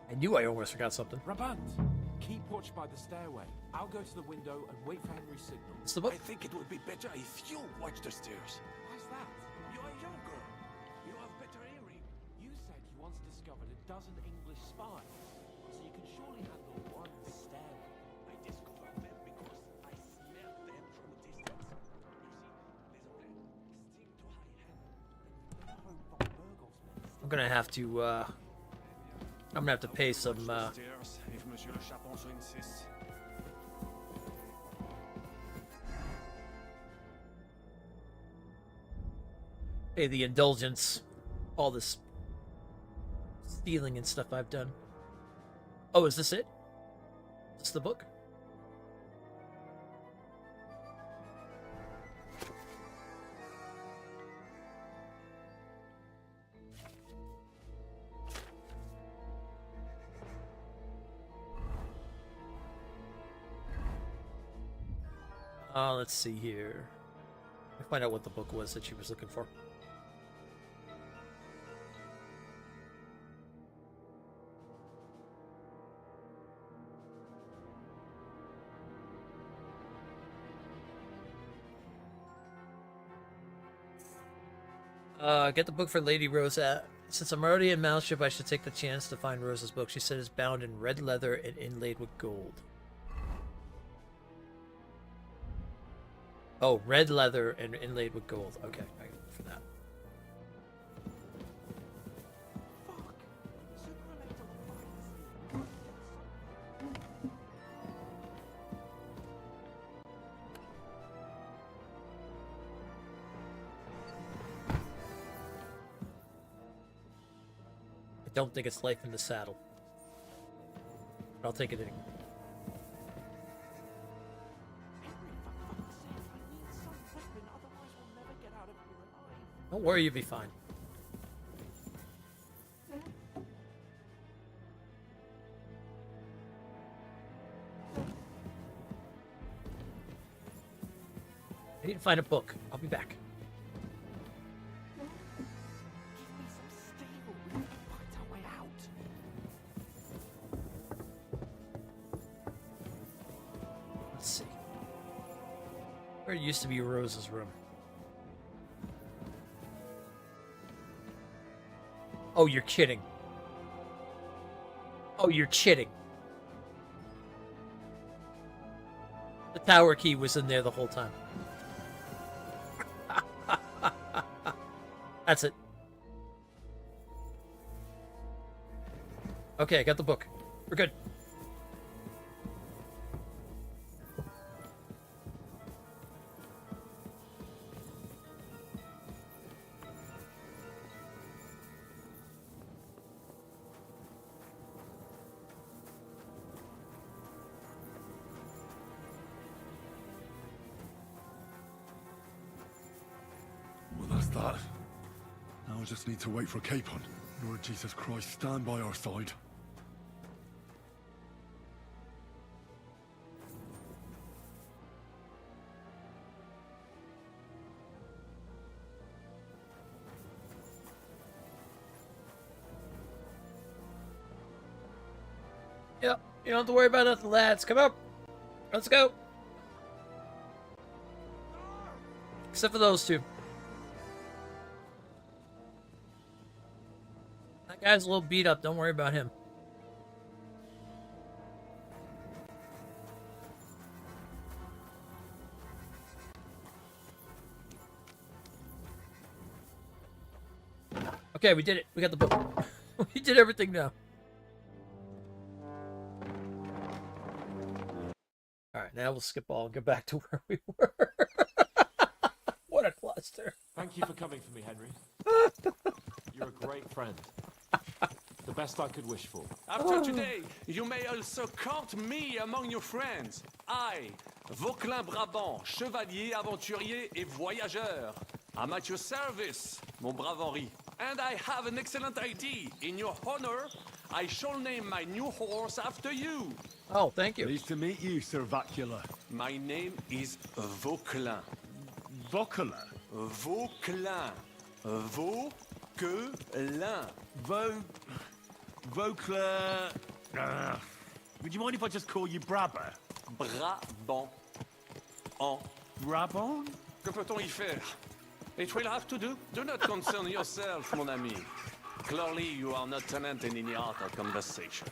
[SPEAKER 1] I knew I almost forgot something.
[SPEAKER 13] Rabant, keep watch by the stairway. I'll go to the window and wait for Henry's signal.
[SPEAKER 1] What's the book?
[SPEAKER 2] I think it would be better if you watch the stairs.
[SPEAKER 13] Why's that?
[SPEAKER 2] You are younger. You have better hearing.
[SPEAKER 13] You said you once discovered a dozen English spies, so you can surely handle one stairway.
[SPEAKER 2] I discovered them because I smelled them from a distance. You see, there's a plan. Stick to high hand.
[SPEAKER 1] I'm gonna have to, I'm gonna have to pay some,
[SPEAKER 2] Stairs, if Monsieur Le Chapon so insists.
[SPEAKER 1] pay the indulgence. All this stealing and stuff I've done. Oh, is this it? Is this the book? Let's see here. Let me find out what the book was that she was looking for. Get the book for Lady Rosa. Since I'm already in Malship, I should take the chance to find Rosa's book. She said it's bound in red leather and inlaid with gold. Oh, red leather and inlaid with gold. Okay, I can look for that. I don't think it's Life in the Saddle. But I'll take it anyway. Don't worry, you'll be fine. I need to find a book. I'll be back. Let's see. Where used to be Rose's room. Oh, you're kidding. Oh, you're kidding. The tower key was in there the whole time. That's it. Okay, I got the book. We're good.
[SPEAKER 5] Well, that's that. Now I just need to wait for Capon. Lord Jesus Christ, stand by our side.
[SPEAKER 1] Yep, you don't have to worry about nothing, lads. Come up. Let's go. Except for those two. That guy's a little beat up. Don't worry about him. Okay, we did it. We got the book. We did everything now. Alright, now we'll skip all and get back to where we were. What a cluster.
[SPEAKER 13] Thank you for coming for me, Henry. You're a great friend. The best I could wish for.
[SPEAKER 2] After today, you may also count me among your friends. I, Vauquelin Brabant, chevalier, aventurier et voyageur. I'm at your service, mon brave Henri. And I have an excellent idea. In your honor, I shall name my new horse after you.
[SPEAKER 1] Oh, thank you.
[SPEAKER 5] Pleased to meet you, Sir Vacula.
[SPEAKER 2] My name is Vauquelin.
[SPEAKER 5] Vauquelin?
[SPEAKER 2] Vauquelin. Vauquelin.
[SPEAKER 5] Vauquelin... would you mind if I just call you Brabber?
[SPEAKER 2] Brabant. En.
[SPEAKER 5] Brabant?
[SPEAKER 2] Que peut-on y faire? It will have to do. Do not concern yourself, mon ami. Clearly, you are not tenant in any art or conversation.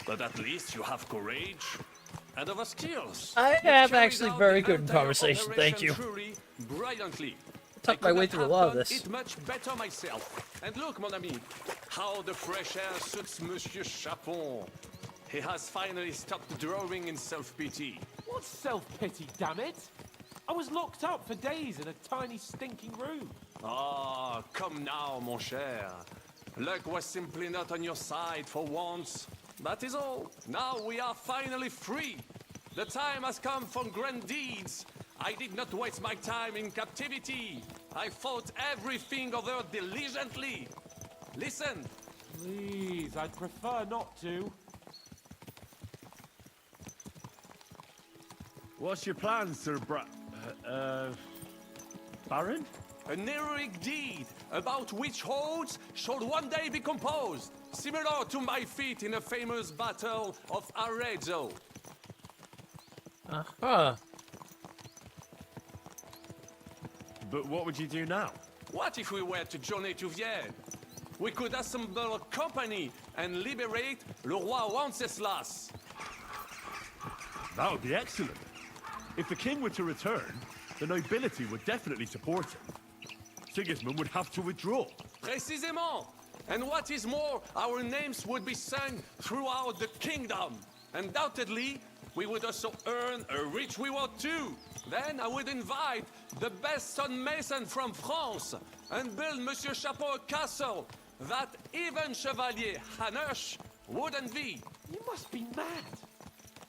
[SPEAKER 2] But at least you have courage and other skills.
[SPEAKER 1] I am actually very good in conversation, thank you.
[SPEAKER 2] Brilliantly.
[SPEAKER 1] I talked my way through a lot of this.
[SPEAKER 2] It much better myself. And look, mon ami, how the fresh air suits Monsieur Chapon. He has finally stopped drawing in self-pity.
[SPEAKER 13] What self-pity, damn it? I was locked up for days in a tiny stinking room.
[SPEAKER 2] Ah, come now, mon cher. Luck was simply not on your side for once. That is all. Now we are finally free. The time has come for grand deeds. I did not waste my time in captivity. I fought everything over diligently. Listen.
[SPEAKER 13] Please, I'd prefer not to.
[SPEAKER 5] What's your plan, Sir Baron?
[SPEAKER 2] An heroic deed about which oaths shall one day be composed, similar to my feat in the famous battle of Arezzo.
[SPEAKER 1] Uh-huh.
[SPEAKER 5] But what would you do now?
[SPEAKER 2] What if we were to journey to Vienne? We could assemble a company and liberate Le Roi Wenceslas.
[SPEAKER 5] That would be excellent. If the king were to return, the nobility would definitely support him. Sigismund would have to withdraw.
[SPEAKER 2] Précisément. And what is more, our names would be sung throughout the kingdom. Undoubtedly, we would also earn a rich reward too. Then I would invite the best stonemason from France and build Monsieur Chapeau a castle that even Chevalier Hanush wouldn't be.
[SPEAKER 13] You must be mad.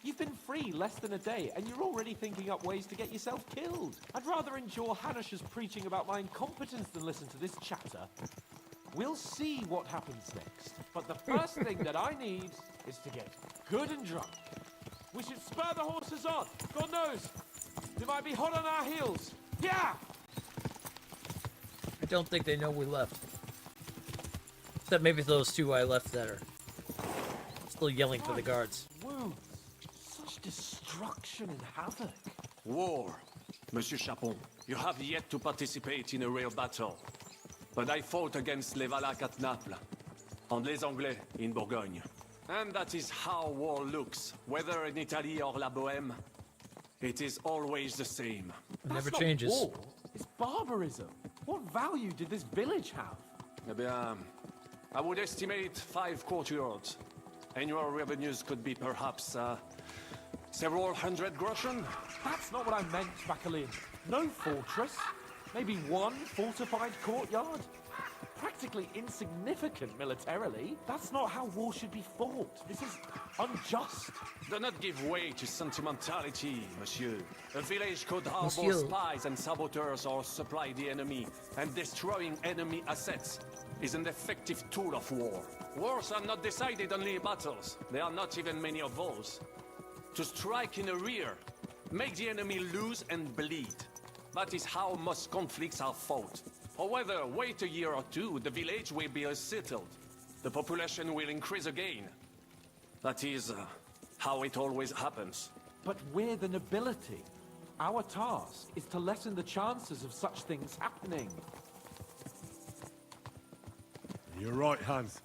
[SPEAKER 13] You've been free less than a day, and you're already thinking up ways to get yourself killed. I'd rather endure Hanush's preaching about my incompetence than listen to this chatter. We'll see what happens next. But the first thing that I need is to get good and drunk. We should spur the horses on. God knows, they might be hot on our heels. Yeah!
[SPEAKER 1] I don't think they know we left. Except maybe those two I left that are still yelling for the guards.
[SPEAKER 13] Wounds. Such destruction and havoc.
[SPEAKER 2] War. Monsieur Chapon, you have yet to participate in a real battle. But I fought against les Valaques at Naples, and les Anglais in Bourgogne. And that is how war looks, whether in Italy or La Bohème. It is always the same.
[SPEAKER 1] It never changes.
[SPEAKER 13] War. It's barbarism. What value did this village have?
[SPEAKER 2] Eh bien, I would estimate 5 courtyards. Annual revenues could be perhaps, several hundred groschen.
[SPEAKER 13] That's not what I meant, Bacalin. No fortress. Maybe one fortified courtyard. Practically insignificant militarily. That's not how war should be fought. This is unjust.
[SPEAKER 2] Do not give way to sentimentality, monsieur. A village could harbor
[SPEAKER 1] Monsieur.
[SPEAKER 2] spies and saboteurs or supply the enemy, and destroying enemy assets is an effective tool of war. Wars are not decided only in battles. There are not even many of those. To strike in the rear, make the enemy lose and bleed. That is how most conflicts are fought. However, wait a year or two, the village will be settled. The population will increase again. That is how it always happens.
[SPEAKER 13] But we're the nobility. Our task is to lessen the chances of such things happening.
[SPEAKER 5] You're right, Hans.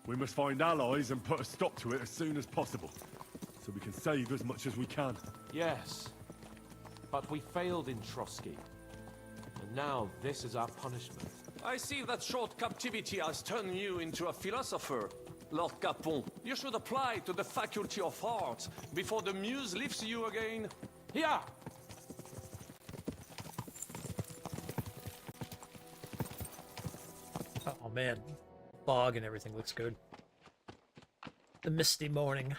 [SPEAKER 5] We must find allies and put a stop to it as soon as possible, so we can save as much as we can.
[SPEAKER 13] Yes. But we failed in Trotsky. And now this is our punishment.
[SPEAKER 2] I see that short captivity has turned you into a philosopher, Lord Capon. You should apply to the Faculty of Arts before the muse lifts you again.
[SPEAKER 10] Yeah.
[SPEAKER 1] Oh man, fog and everything looks good. The misty morning.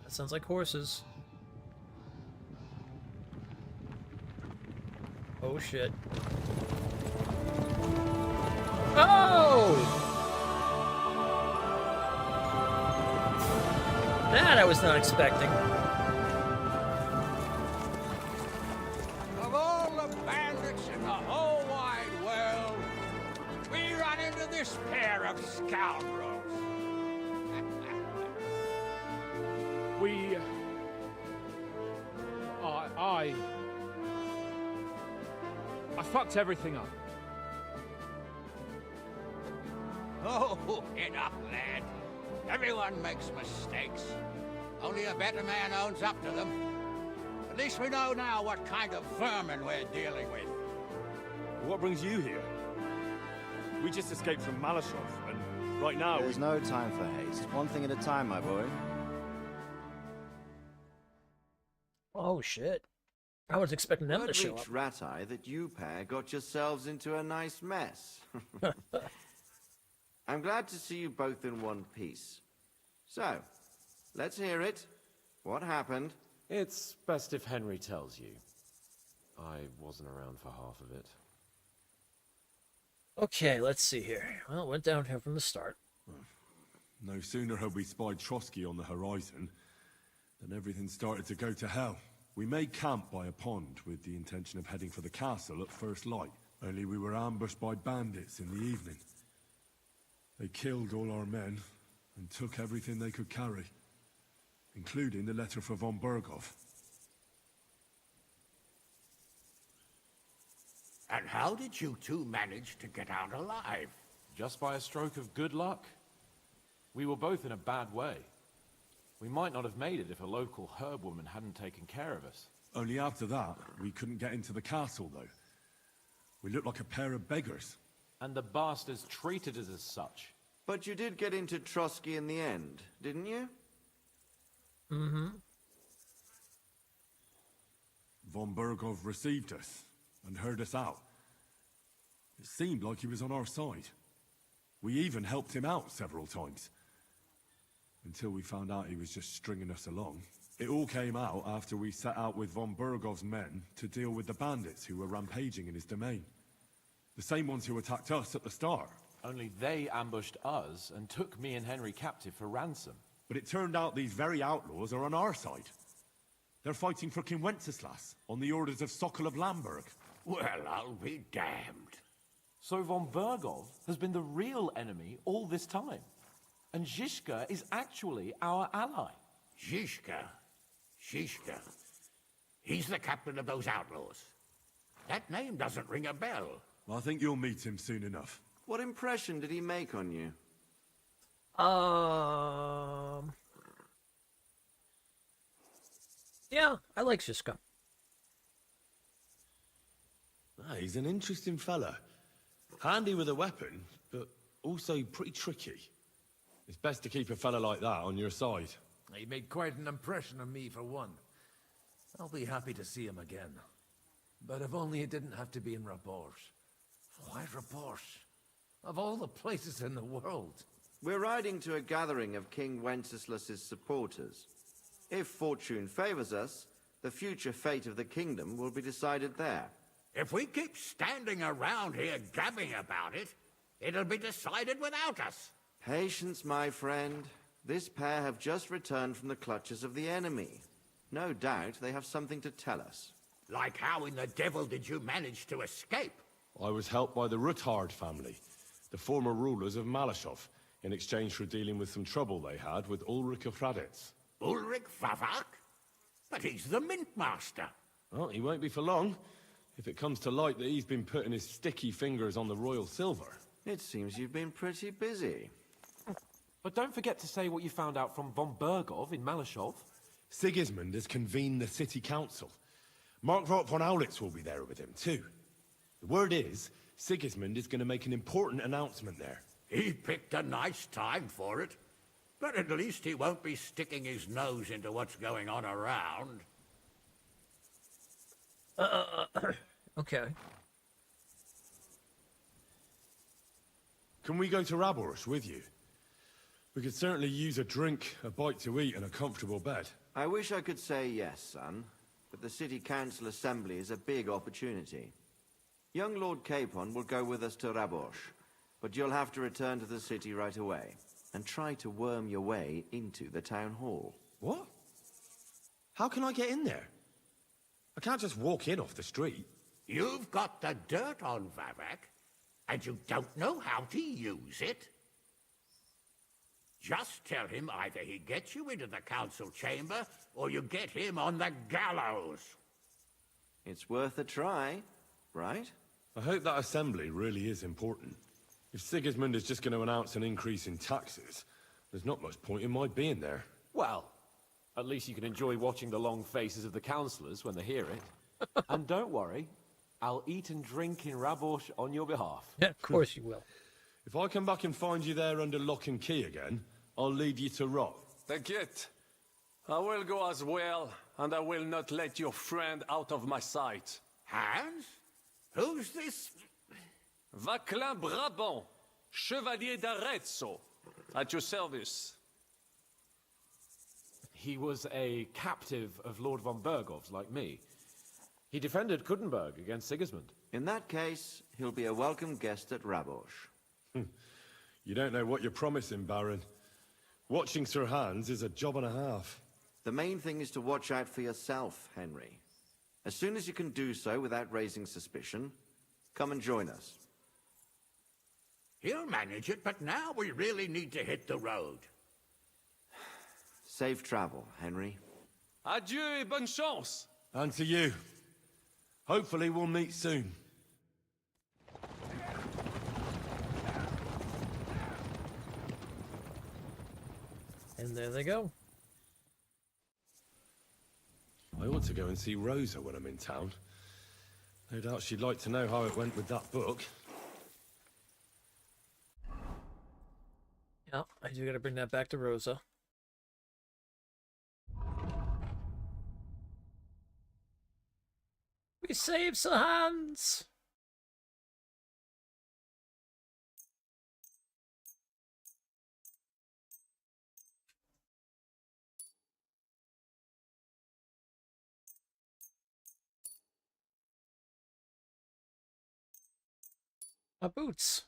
[SPEAKER 1] That sounds like horses. Oh shit. Oh! That I was not expecting.
[SPEAKER 6] Of all the bandits in the whole wide world, we run into this pair of scoundrels.
[SPEAKER 9] I fucked everything up.
[SPEAKER 6] Oh, get up, lad. Everyone makes mistakes. Only a better man owns up to them. At least we know now what kind of vermin we're dealing with.
[SPEAKER 5] What brings you here? We just escaped from Malashov, and right now
[SPEAKER 8] There's no time for haste. One thing at a time, my boy.
[SPEAKER 1] Oh shit. I was expecting them to
[SPEAKER 8] Word
[SPEAKER 1] show up.
[SPEAKER 8] reached Rat-Eye that you pair got yourselves into a nice mess. I'm glad to see you both in one piece. So, let's hear it. What happened?
[SPEAKER 13] It's best if Henry tells you. I wasn't around for half of it.
[SPEAKER 1] Okay, let's see here. Well, it went downhill from the start.
[SPEAKER 5] no sooner had we spied Trotsky on the horizon than everything started to go to hell. We made camp by a pond with the intention of heading for the castle at first light, only we were ambushed by bandits in the evening. They killed all our men and took everything they could carry, including the letter for von Berghoff.
[SPEAKER 6] And how did you two manage to get out alive?
[SPEAKER 13] Just by a stroke of good luck. We were both in a bad way. We might not have made it if a local herb woman hadn't taken care of us.
[SPEAKER 5] Only after that, we couldn't get into the castle, though. We looked like a pair of beggars.
[SPEAKER 13] And the bastards treated us as such.
[SPEAKER 8] But you did get into Trotsky in the end, didn't you?
[SPEAKER 1] Mm-hmm.
[SPEAKER 5] Von Berghoff received us and heard us out. It seemed like he was on our side. We even helped him out several times. Until we found out he was just stringing us along. It all came out after we set out with von Berghoff's men to deal with the bandits who were rampaging in his domain. The same ones who attacked us at the start.
[SPEAKER 13] Only they ambushed us and took me and Henry captive for ransom.
[SPEAKER 5] But it turned out these very outlaws are on our side. They're fighting for King Wenceslas on the orders of Sokol of Lamberg.
[SPEAKER 6] Well, I'll be damned.
[SPEAKER 13] So von Berghoff has been the real enemy all this time. And Zhishka is actually our ally.
[SPEAKER 6] Zhishka? Zhishka? He's the captain of those outlaws. That name doesn't ring a bell.
[SPEAKER 5] I think you'll meet him soon enough.
[SPEAKER 8] What impression did he make on you?
[SPEAKER 1] Yeah, I like Zhishka.
[SPEAKER 22] He's an interesting fella. Handy with a weapon, but also pretty tricky.
[SPEAKER 5] It's best to keep a fella like that on your side.
[SPEAKER 9] He made quite an impression on me, for one. I'll be happy to see him again. But if only it didn't have to be in Rabors. Why Rabors? Of all the places in the world.
[SPEAKER 8] We're riding to a gathering of King Wenceslas's supporters. If fortune favors us, the future fate of the kingdom will be decided there.
[SPEAKER 6] If we keep standing around here gabbing about it, it'll be decided without us.
[SPEAKER 8] Patience, my friend. This pair have just returned from the clutches of the enemy. No doubt they have something to tell us.
[SPEAKER 6] Like how in the devil did you manage to escape?
[SPEAKER 5] I was helped by the Ruthard family, the former rulers of Malashov, in exchange for dealing with some trouble they had with Ulrich of Raditz.
[SPEAKER 6] Ulrich Favak? But he's the Mint Master.
[SPEAKER 5] Well, he won't be for long, if it comes to light that he's been putting his sticky fingers on the royal silver.
[SPEAKER 8] It seems you've been pretty busy.
[SPEAKER 13] But don't forget to say what you found out from von Bergov in Malashov.
[SPEAKER 5] Sigismund has convened the city council. Markvart von Aulitz will be there with him, too. The word is, Sigismund is going to make an important announcement there.
[SPEAKER 6] He picked a nice time for it. But at least he won't be sticking his nose into what's going on around.
[SPEAKER 1] Okay.
[SPEAKER 5] Can we go to Raborsh with you? We could certainly use a drink, a bite to eat, and a comfortable bed.
[SPEAKER 8] I wish I could say yes, son, but the City Council Assembly is a big opportunity. Young Lord Capon will go with us to Raborsh, but you'll have to return to the city right away, and try to worm your way into the town hall.
[SPEAKER 5] What? How can I get in there? I can't just walk in off the street.
[SPEAKER 6] You've got the dirt on Vavak, and you don't know how to use it? Just tell him either he gets you into the council chamber, or you get him on the gallows.
[SPEAKER 8] It's worth a try, right?
[SPEAKER 5] I hope that assembly really is important. If Sigismund is just going to announce an increase in taxes, there's not much point in my being there.
[SPEAKER 13] Well, at least you can enjoy watching the long faces of the councillors when they hear it. And don't worry, I'll eat and drink in Raborsh on your behalf.
[SPEAKER 1] Yeah, of course you will.
[SPEAKER 5] If I come back and find you there under lock and key again, I'll lead you to rot.
[SPEAKER 2] T'inquiète. I will go as well, and I will not let your friend out of my sight.
[SPEAKER 6] Hans? Who's this?
[SPEAKER 2] Vaclin Brabant, Chevalier d'Arezzo, at your service.
[SPEAKER 13] He was a captive of Lord von Bergov's, like me. He defended Kuttenberg against Sigismund.
[SPEAKER 8] In that case, he'll be a welcome guest at Raborsh.
[SPEAKER 5] You don't know what you're promising, Baron. Watching Sir Hans is a job and a half.
[SPEAKER 8] The main thing is to watch out for yourself, Henry. As soon as you can do so without raising suspicion, come and join us.
[SPEAKER 6] He'll manage it, but now we really need to hit the road.
[SPEAKER 8] Safe travel, Henry.
[SPEAKER 2] Adieu et bonne chance.
[SPEAKER 5] And to you. Hopefully we'll meet soon.
[SPEAKER 1] And there they go.
[SPEAKER 5] I ought to go and see Rosa when I'm in town. No doubt she'd like to know how it went with that book.
[SPEAKER 1] Yeah, I do gotta bring that back to Rosa. We saved Sir Hans! My boots.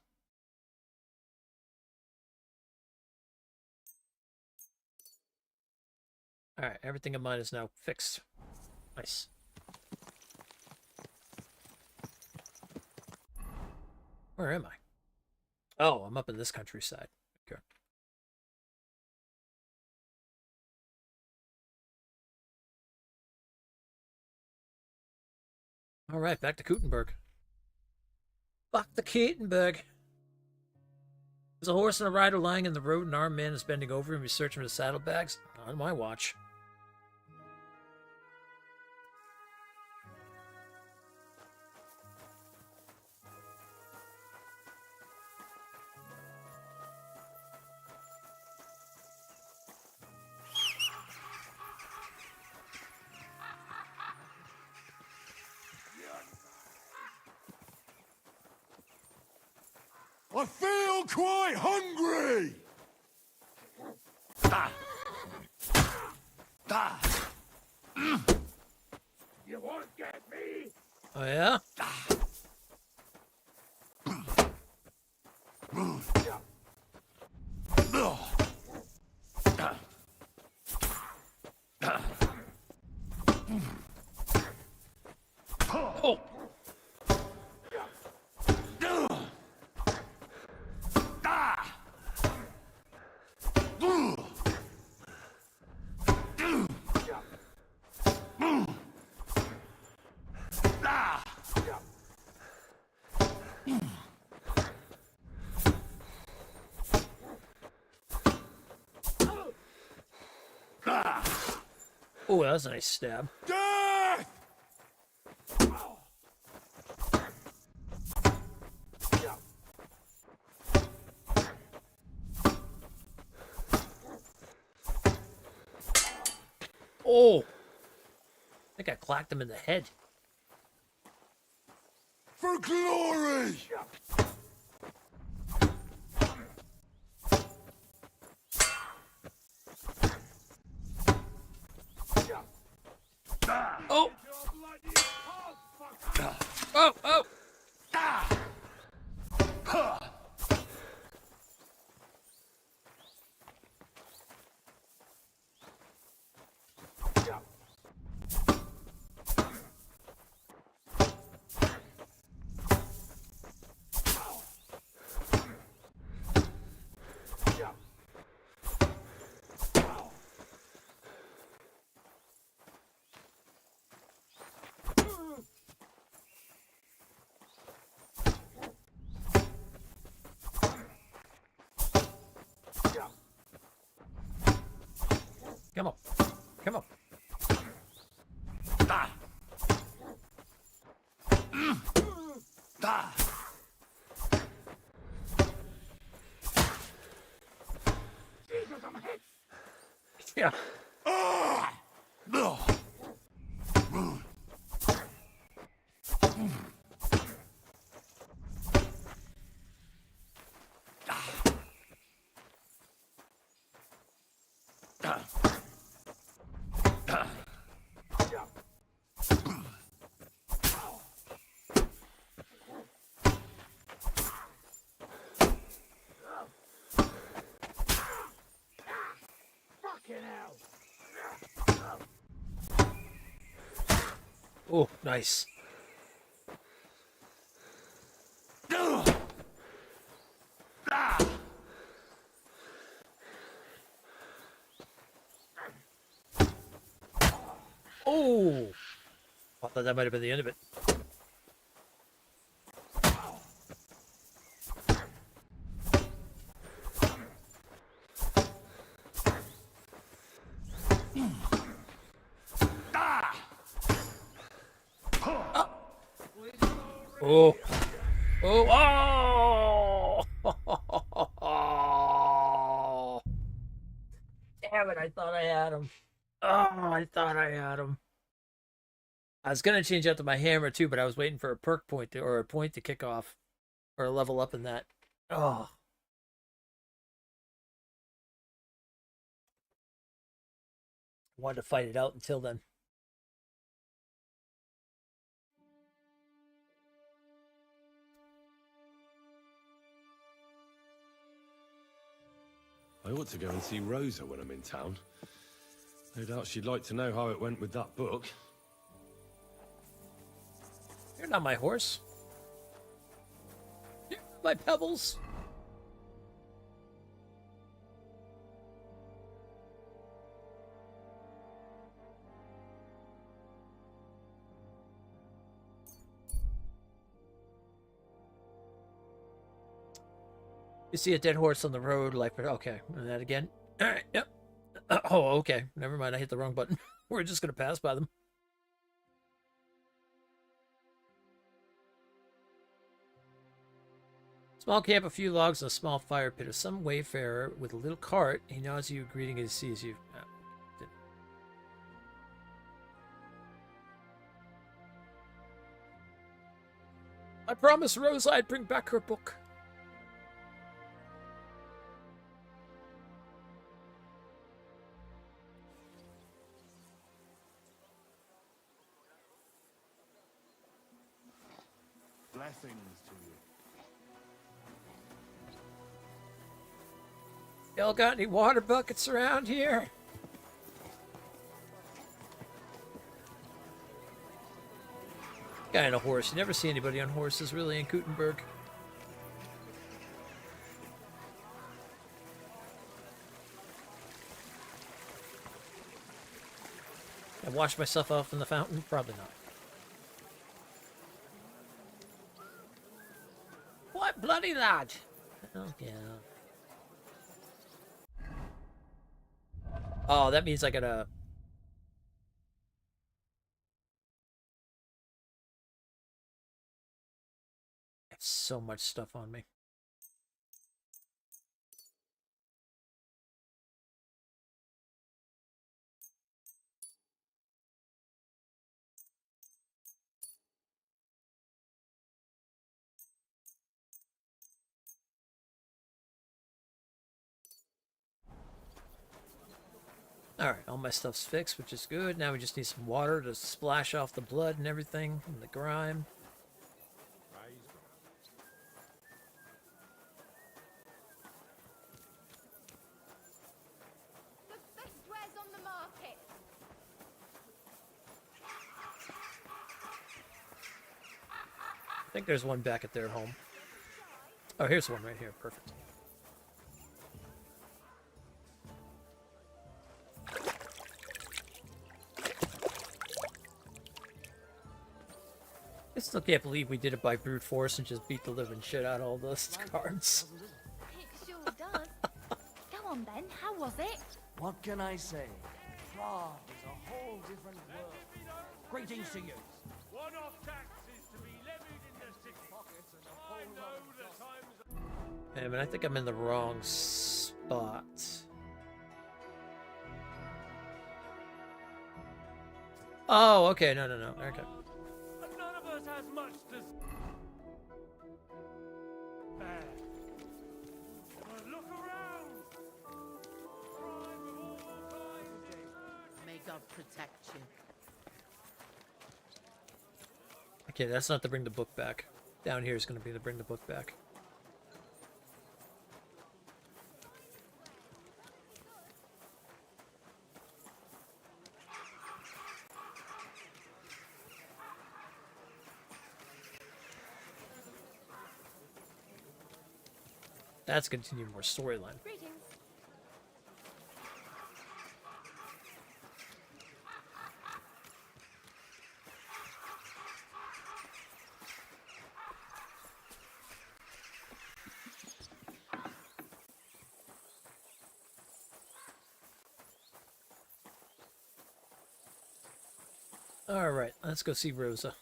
[SPEAKER 1] Alright, everything of mine is now fixed. Nice. Where am I? Oh, I'm up in this countryside. Okay. Alright, back to Kuttenberg. Fuck the Kuttenberg. There's a horse and a rider lying in the road. An armed man is bending over him. He's searching for the saddlebags. On my watch.
[SPEAKER 12] I feel quite hungry! You won't get me!
[SPEAKER 1] Oh, yeah? Oh! Oh, that was a nice stab.
[SPEAKER 12] Death!
[SPEAKER 1] Oh! I think I clacked him in the head.
[SPEAKER 12] For glory!
[SPEAKER 1] Oh! Oh! Oh! Come on. Come on.
[SPEAKER 12] Ah. Ah.
[SPEAKER 1] Yeah.
[SPEAKER 12] Ah. No.
[SPEAKER 1] Oh, nice. Oh! I thought that might have been the end of it. Oh! Oh! Oh! Damn it, I thought I had him. Oh, I thought I had him. I was gonna change out to my hammer too, but I was waiting for a perk point to, or a point to kick off, or a level up in that. Oh. Wanted to fight it out until then.
[SPEAKER 22] I ought to go and see Rosa when I'm in town. No doubt she'd like to know how it went with that book.
[SPEAKER 1] You're not my horse. You're my pebbles. You see a dead horse on the road, like, okay, and that again. All right, yep. Oh, okay. Never mind, I hit the wrong button. We're just gonna pass by them. Small camp, a few logs, and a small fire pit. Of some wayfarer with a little cart. He nods you, greeting as he sees you. I promised Rose I'd bring back her book.
[SPEAKER 18] Blessings to you.
[SPEAKER 1] Y'all got any water buckets around here? Guy on a horse. You never see anybody on horses really in Gutenberg. I wash myself off in the fountain? Probably not. What bloody lad? Oh, yeah. Oh, that means I gotta... I have so much stuff on me. Alright, all my stuff's fixed, which is good. Now we just need some water to splash off the blood and everything, and the grime.
[SPEAKER 20] The best wares on the market.
[SPEAKER 1] I think there's one back at their home. Oh, here's one right here. Perfect. I still can't believe we did it by brute force and just beat the living shit out of all those cards.
[SPEAKER 20] It sure does. Go on then, how was it?
[SPEAKER 4] What can I say? Prague is a whole different world. Greetings to you.
[SPEAKER 16] One-off taxes to be levied in the city. I know the times.
[SPEAKER 1] Hey, man, I think I'm in the wrong spot. Oh, okay. No. Okay.
[SPEAKER 16] None of us has much to spare. But look around. Crime of all kinds.
[SPEAKER 11] May God protect you.
[SPEAKER 1] Okay, that's not to bring the book back. Down here is going to be to bring the book back. That's continue more storyline.
[SPEAKER 20] Greetings.
[SPEAKER 1] All right, let's go see Rosa.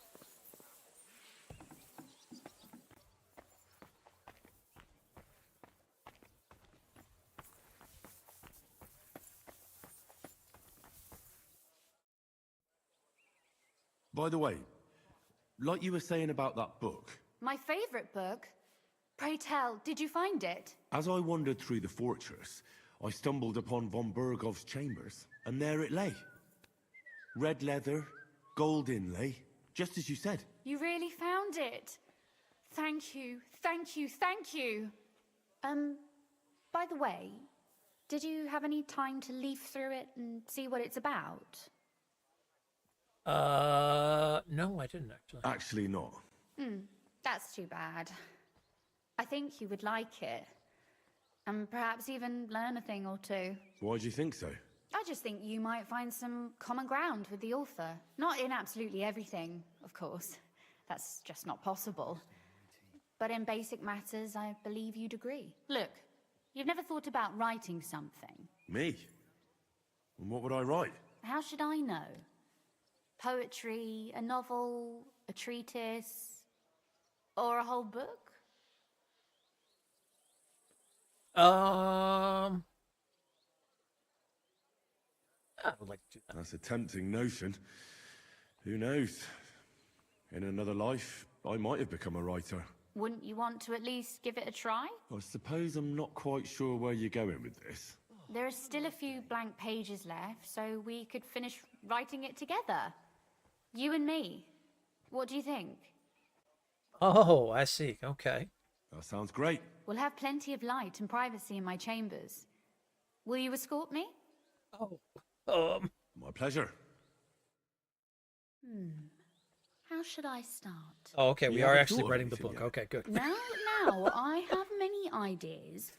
[SPEAKER 5] By the way, like you were saying about that book,
[SPEAKER 20] My favourite book. Pray tell, did you find it?
[SPEAKER 5] as I wandered through the fortress, I stumbled upon von Bergov's chambers, and there it lay. Red leather, gold inlay, just as you said.
[SPEAKER 20] You really found it. Thank you. By the way, did you have any time to leaf through it and see what it's about?
[SPEAKER 1] No, I didn't actually.
[SPEAKER 5] Actually not.
[SPEAKER 20] That's too bad. I think you would like it. And perhaps even learn a thing or two.
[SPEAKER 5] Why do you think so?
[SPEAKER 20] I just think you might find some common ground with the author. Not in absolutely everything, of course. That's just not possible. But in basic matters, I believe you'd agree. Look, you've never thought about writing something.
[SPEAKER 5] Me? And what would I write?
[SPEAKER 20] How should I know? Poetry, a novel, a treatise, or a whole book?
[SPEAKER 1] I would like to do that.
[SPEAKER 5] That's a tempting notion. Who knows? In another life, I might have become a writer.
[SPEAKER 20] Wouldn't you want to at least give it a try?
[SPEAKER 5] I suppose I'm not quite sure where you're going with this.
[SPEAKER 20] There are still a few blank pages left, so we could finish writing it together. You and me. What do you think?
[SPEAKER 1] Oh, I see. Okay.
[SPEAKER 5] That sounds great.
[SPEAKER 20] We'll have plenty of light and privacy in my chambers. Will you escort me?
[SPEAKER 1] Oh,
[SPEAKER 5] My pleasure.
[SPEAKER 20] How should I start?
[SPEAKER 1] Oh, okay. We
[SPEAKER 5] You
[SPEAKER 1] are
[SPEAKER 5] haven't
[SPEAKER 1] actually
[SPEAKER 5] thought of
[SPEAKER 1] writing the
[SPEAKER 5] anything
[SPEAKER 1] book.
[SPEAKER 5] yet.
[SPEAKER 1] Okay, good.
[SPEAKER 20] Now, I have many ideas,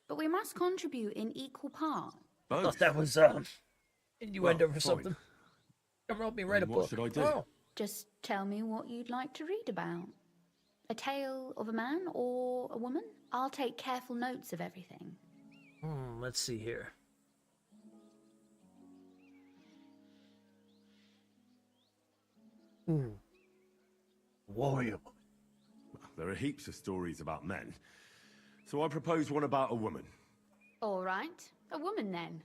[SPEAKER 20] but we must contribute in equal part.
[SPEAKER 1] I
[SPEAKER 5] Both.
[SPEAKER 1] thought that was innuendo
[SPEAKER 5] Well,
[SPEAKER 1] or
[SPEAKER 5] fine.
[SPEAKER 1] something. Come help me write a
[SPEAKER 5] Then what
[SPEAKER 1] book.
[SPEAKER 5] should I do?
[SPEAKER 1] Oh.
[SPEAKER 20] Just tell me what you'd like to read about. A tale of a man or a woman? I'll take careful notes of everything.
[SPEAKER 1] Let's see here.
[SPEAKER 12] Warrior.
[SPEAKER 5] There are heaps of stories about men, so I propose one about a woman.
[SPEAKER 20] All right, a woman then.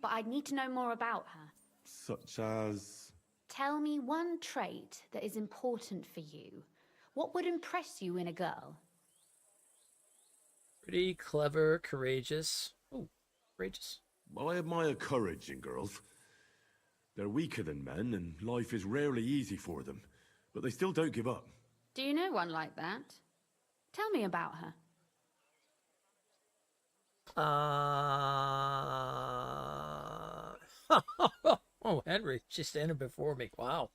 [SPEAKER 20] But I'd need to know more about her.
[SPEAKER 5] Such as...
[SPEAKER 20] Tell me one trait that is important for you. What would impress you in a girl?
[SPEAKER 1] Pretty, clever, courageous. Oh, courageous.
[SPEAKER 5] I admire courage in girls. They're weaker than men, and life is rarely easy for them, but they still don't give up.
[SPEAKER 20] Do you know one like that? Tell me about her.
[SPEAKER 1] Oh, Henry, she's standing before me. Wow.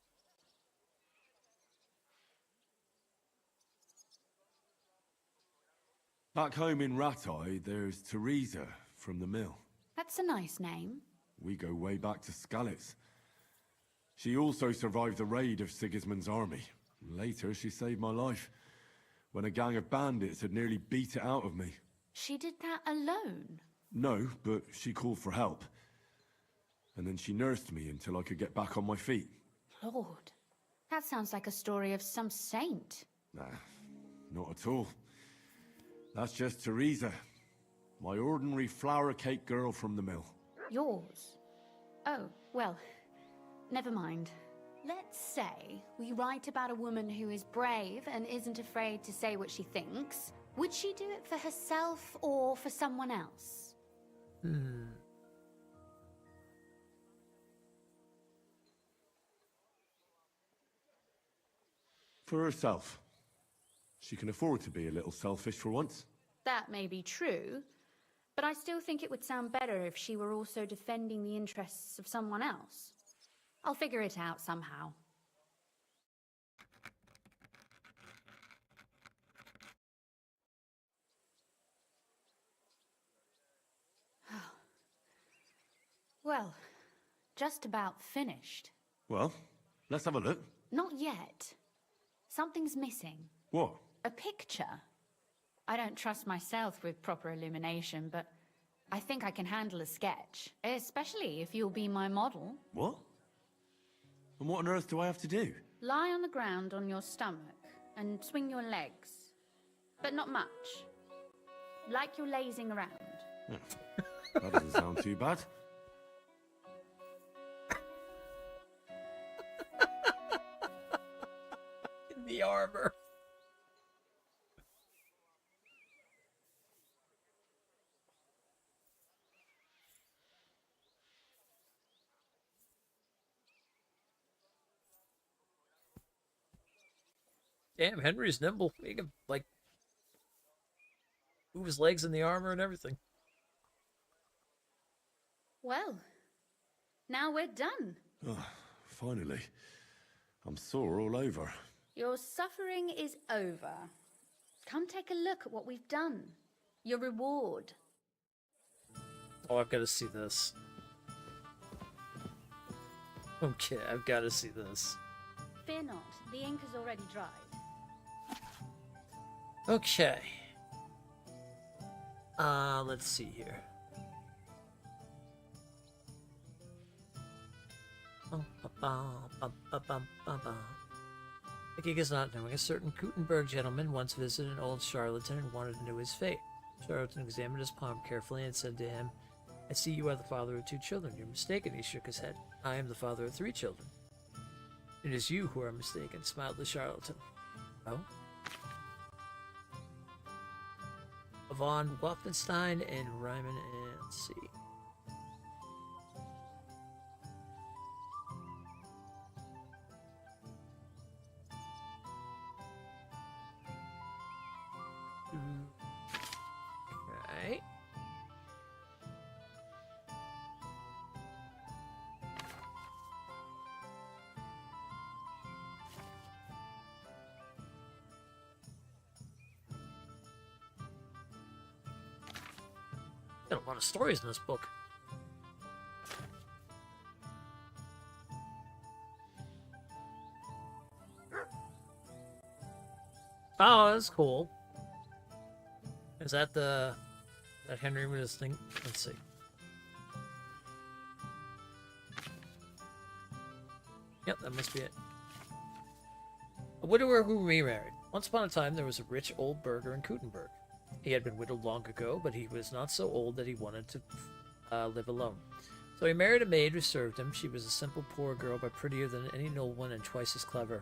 [SPEAKER 5] Back home in Rattay, there's Teresa from the mill.
[SPEAKER 20] That's a nice name.
[SPEAKER 5] We go way back to Skalitz. She also survived the raid of Sigismund's army. Later, she saved my life when a gang of bandits had nearly beat it out of me.
[SPEAKER 20] She did that alone?
[SPEAKER 5] No, but she called for help. And then she nursed me until I could get back on my feet.
[SPEAKER 20] Lord, that sounds like a story of some saint.
[SPEAKER 5] Nah, not at all. That's just Teresa, my ordinary flour cake girl from the mill.
[SPEAKER 20] Yours? Oh, well, never mind. Let's say we write about a woman who is brave and isn't afraid to say what she thinks. Would she do it for herself or for someone else?
[SPEAKER 5] For herself. She can afford to be a little selfish for once.
[SPEAKER 20] That may be true, but I still think it would sound better if she were also defending the interests of someone else. I'll figure it out somehow. Well, just about finished.
[SPEAKER 5] Well, let's have a look.
[SPEAKER 20] Not yet. Something's missing.
[SPEAKER 5] What?
[SPEAKER 20] A picture. I don't trust myself with proper illumination, but I think I can handle a sketch, especially if you'll be my model.
[SPEAKER 5] What? And what on earth do I have to do?
[SPEAKER 20] Lie on the ground on your stomach and swing your legs, but not much. Like you're lazing around.
[SPEAKER 5] That doesn't sound too bad.
[SPEAKER 1] In the armor. Damn, Henry's nimble. He can, like, move his legs in the armor and everything.
[SPEAKER 20] Well, now we're done.
[SPEAKER 5] Oh, finally. I'm sore all over.
[SPEAKER 20] Your suffering is over. Come take a look at what we've done. Your reward.
[SPEAKER 1] Oh, I've got to see this. Okay, I've got to see this.
[SPEAKER 20] Fear not, the ink has already dried.
[SPEAKER 1] Okay. Let's see here. The gig is not knowing. A certain Gutenberg gentleman once visited an old charlatan and wanted to know his fate. Charlatan examined his palm carefully and said to him, "I see you are the father of 2 children. You're mistaken." He shook his head. "I am the father of 3 children. It is you who are mistaken," smiled the charlatan. Oh? Von Waffenstein and Ryman and C. Okay. Got a lot of stories in this book. Oh, that's cool. Is that that Henry was thing? Let's see. Yep, that must be it. A widower who remarried. Once upon a time, there was a rich old burgher in Kutenberg. He had been widowed long ago, but he was not so old that he wanted to live alone. So he married a maid who served him. She was a simple poor girl, but prettier than any nobleman and twice as clever.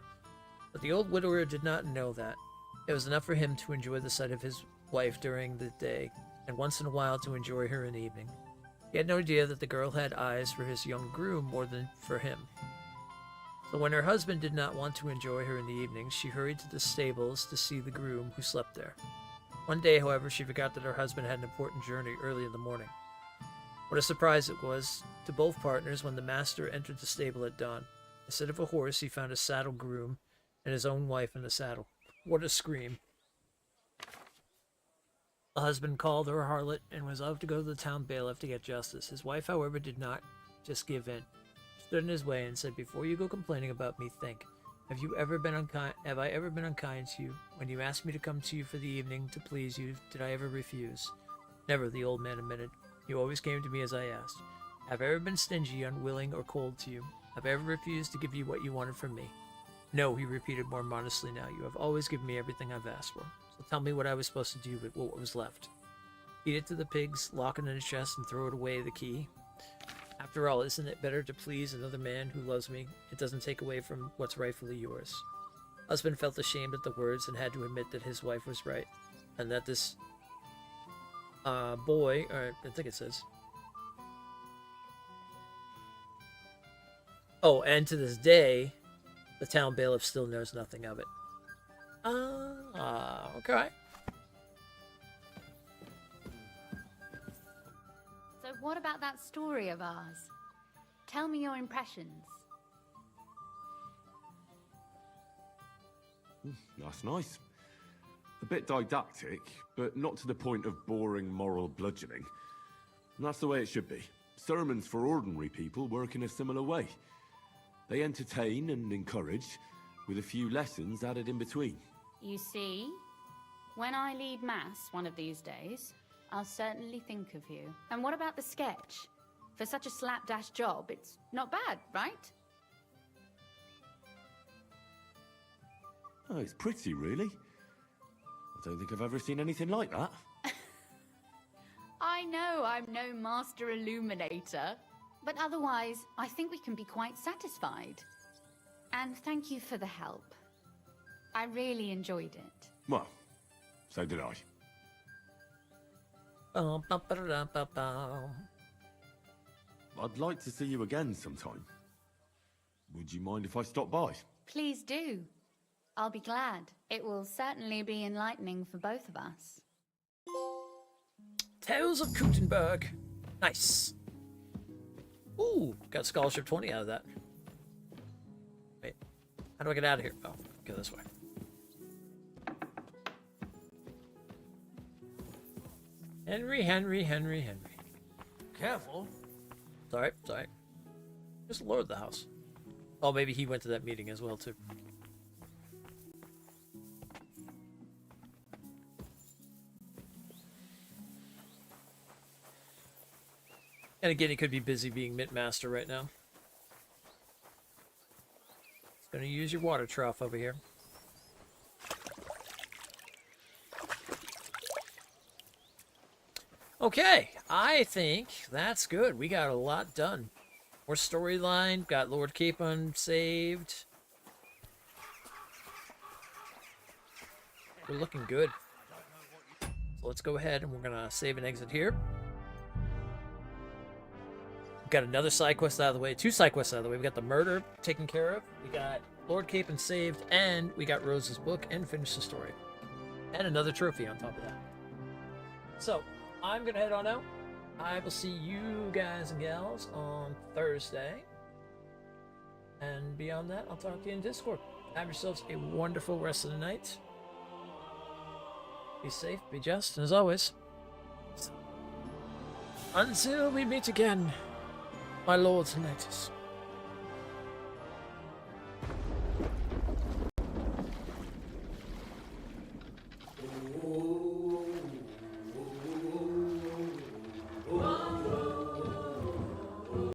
[SPEAKER 1] But the old widower did not know that. It was enough for him to enjoy the sight of his wife during the day, and once in a while to enjoy her in the evening. He had no idea that the girl had eyes for his young groom more than for him. So when her husband did not want to enjoy her in the evenings, she hurried to the stables to see the groom who slept there. One day, however, she forgot that her husband had an important journey early in the morning. What a surprise it was to both partners when the master entered the stable at dawn. Instead of a horse, he found a saddle groom and his own wife in the saddle. What a scream. The husband called her a harlot and was out to go to the town bailiff to get justice. His wife, however, did not just give in. She stood in his way and said, "Before you go complaining about me, think. Have I ever been unkind to you? When you asked me to come to you for the evening to please you, did I ever refuse?" "Never," the old man admitted. "You always came to me as I asked. Have I ever been stingy, unwilling, or cold to you? Have I ever refused to give you what you wanted from me?" "No," he repeated more modestly now. "You have always given me everything I've asked for. So tell me what I was supposed to do with what was left. Feed it to the pigs, lock it in a chest, and throw it away the key? After all, isn't it better to please another man who loves me? It doesn't take away from what's rightfully yours." Husband felt ashamed at the words and had to admit that his wife was right, and that this boy, or I think it says, oh, and to this day, the town bailiff still knows nothing of it. Okay.
[SPEAKER 20] So what about that story of ours? Tell me your impressions.
[SPEAKER 5] That's nice. A bit didactic, but not to the point of boring moral bludgeoning. And that's the way it should be. Sermons for ordinary people work in a similar way. They entertain and encourage, with a few lessons added in between.
[SPEAKER 20] You see, when I lead mass one of these days, I'll certainly think of you. And what about the sketch? For such a slapdash job, it's not bad, right?
[SPEAKER 5] Oh, it's pretty, really. I don't think I've ever seen anything like that.
[SPEAKER 20] I know I'm no master illuminator, but otherwise, I think we can be quite satisfied. And thank you for the help. I really enjoyed it.
[SPEAKER 5] Well, so did I. I'd like to see you again sometime. Would you mind if I stopped by?
[SPEAKER 20] Please do. I'll be glad. It will certainly be enlightening for both of us.
[SPEAKER 1] Tales of Kutenberg. Nice. Ooh, got scholarship 20 out of that. Wait, how do I get out of here? Oh, go this way. Henry.
[SPEAKER 4] Careful.
[SPEAKER 1] Sorry. Just lowered the house. Oh, maybe he went to that meeting as well, too. And again, he could be busy being Mint Master right now. Just gonna use your water trough over here. Okay, I think that's good. We got a lot done. More storyline, got Lord Capon saved. We're looking good. So let's go ahead and we're gonna save and exit here. We got another side quest out of the way, 2 side quests out of the way. We got the murder taken care of. We got Lord Capon saved, and we got Rose's book and finished the story. And another trophy on top of that. So, I'm going to head on out. I will see you guys and gals on Thursday. And beyond that, I'll talk to you in Discord. Have yourselves a wonderful rest of the night. Be safe, be just, and as always, until we meet again, my lords and knights.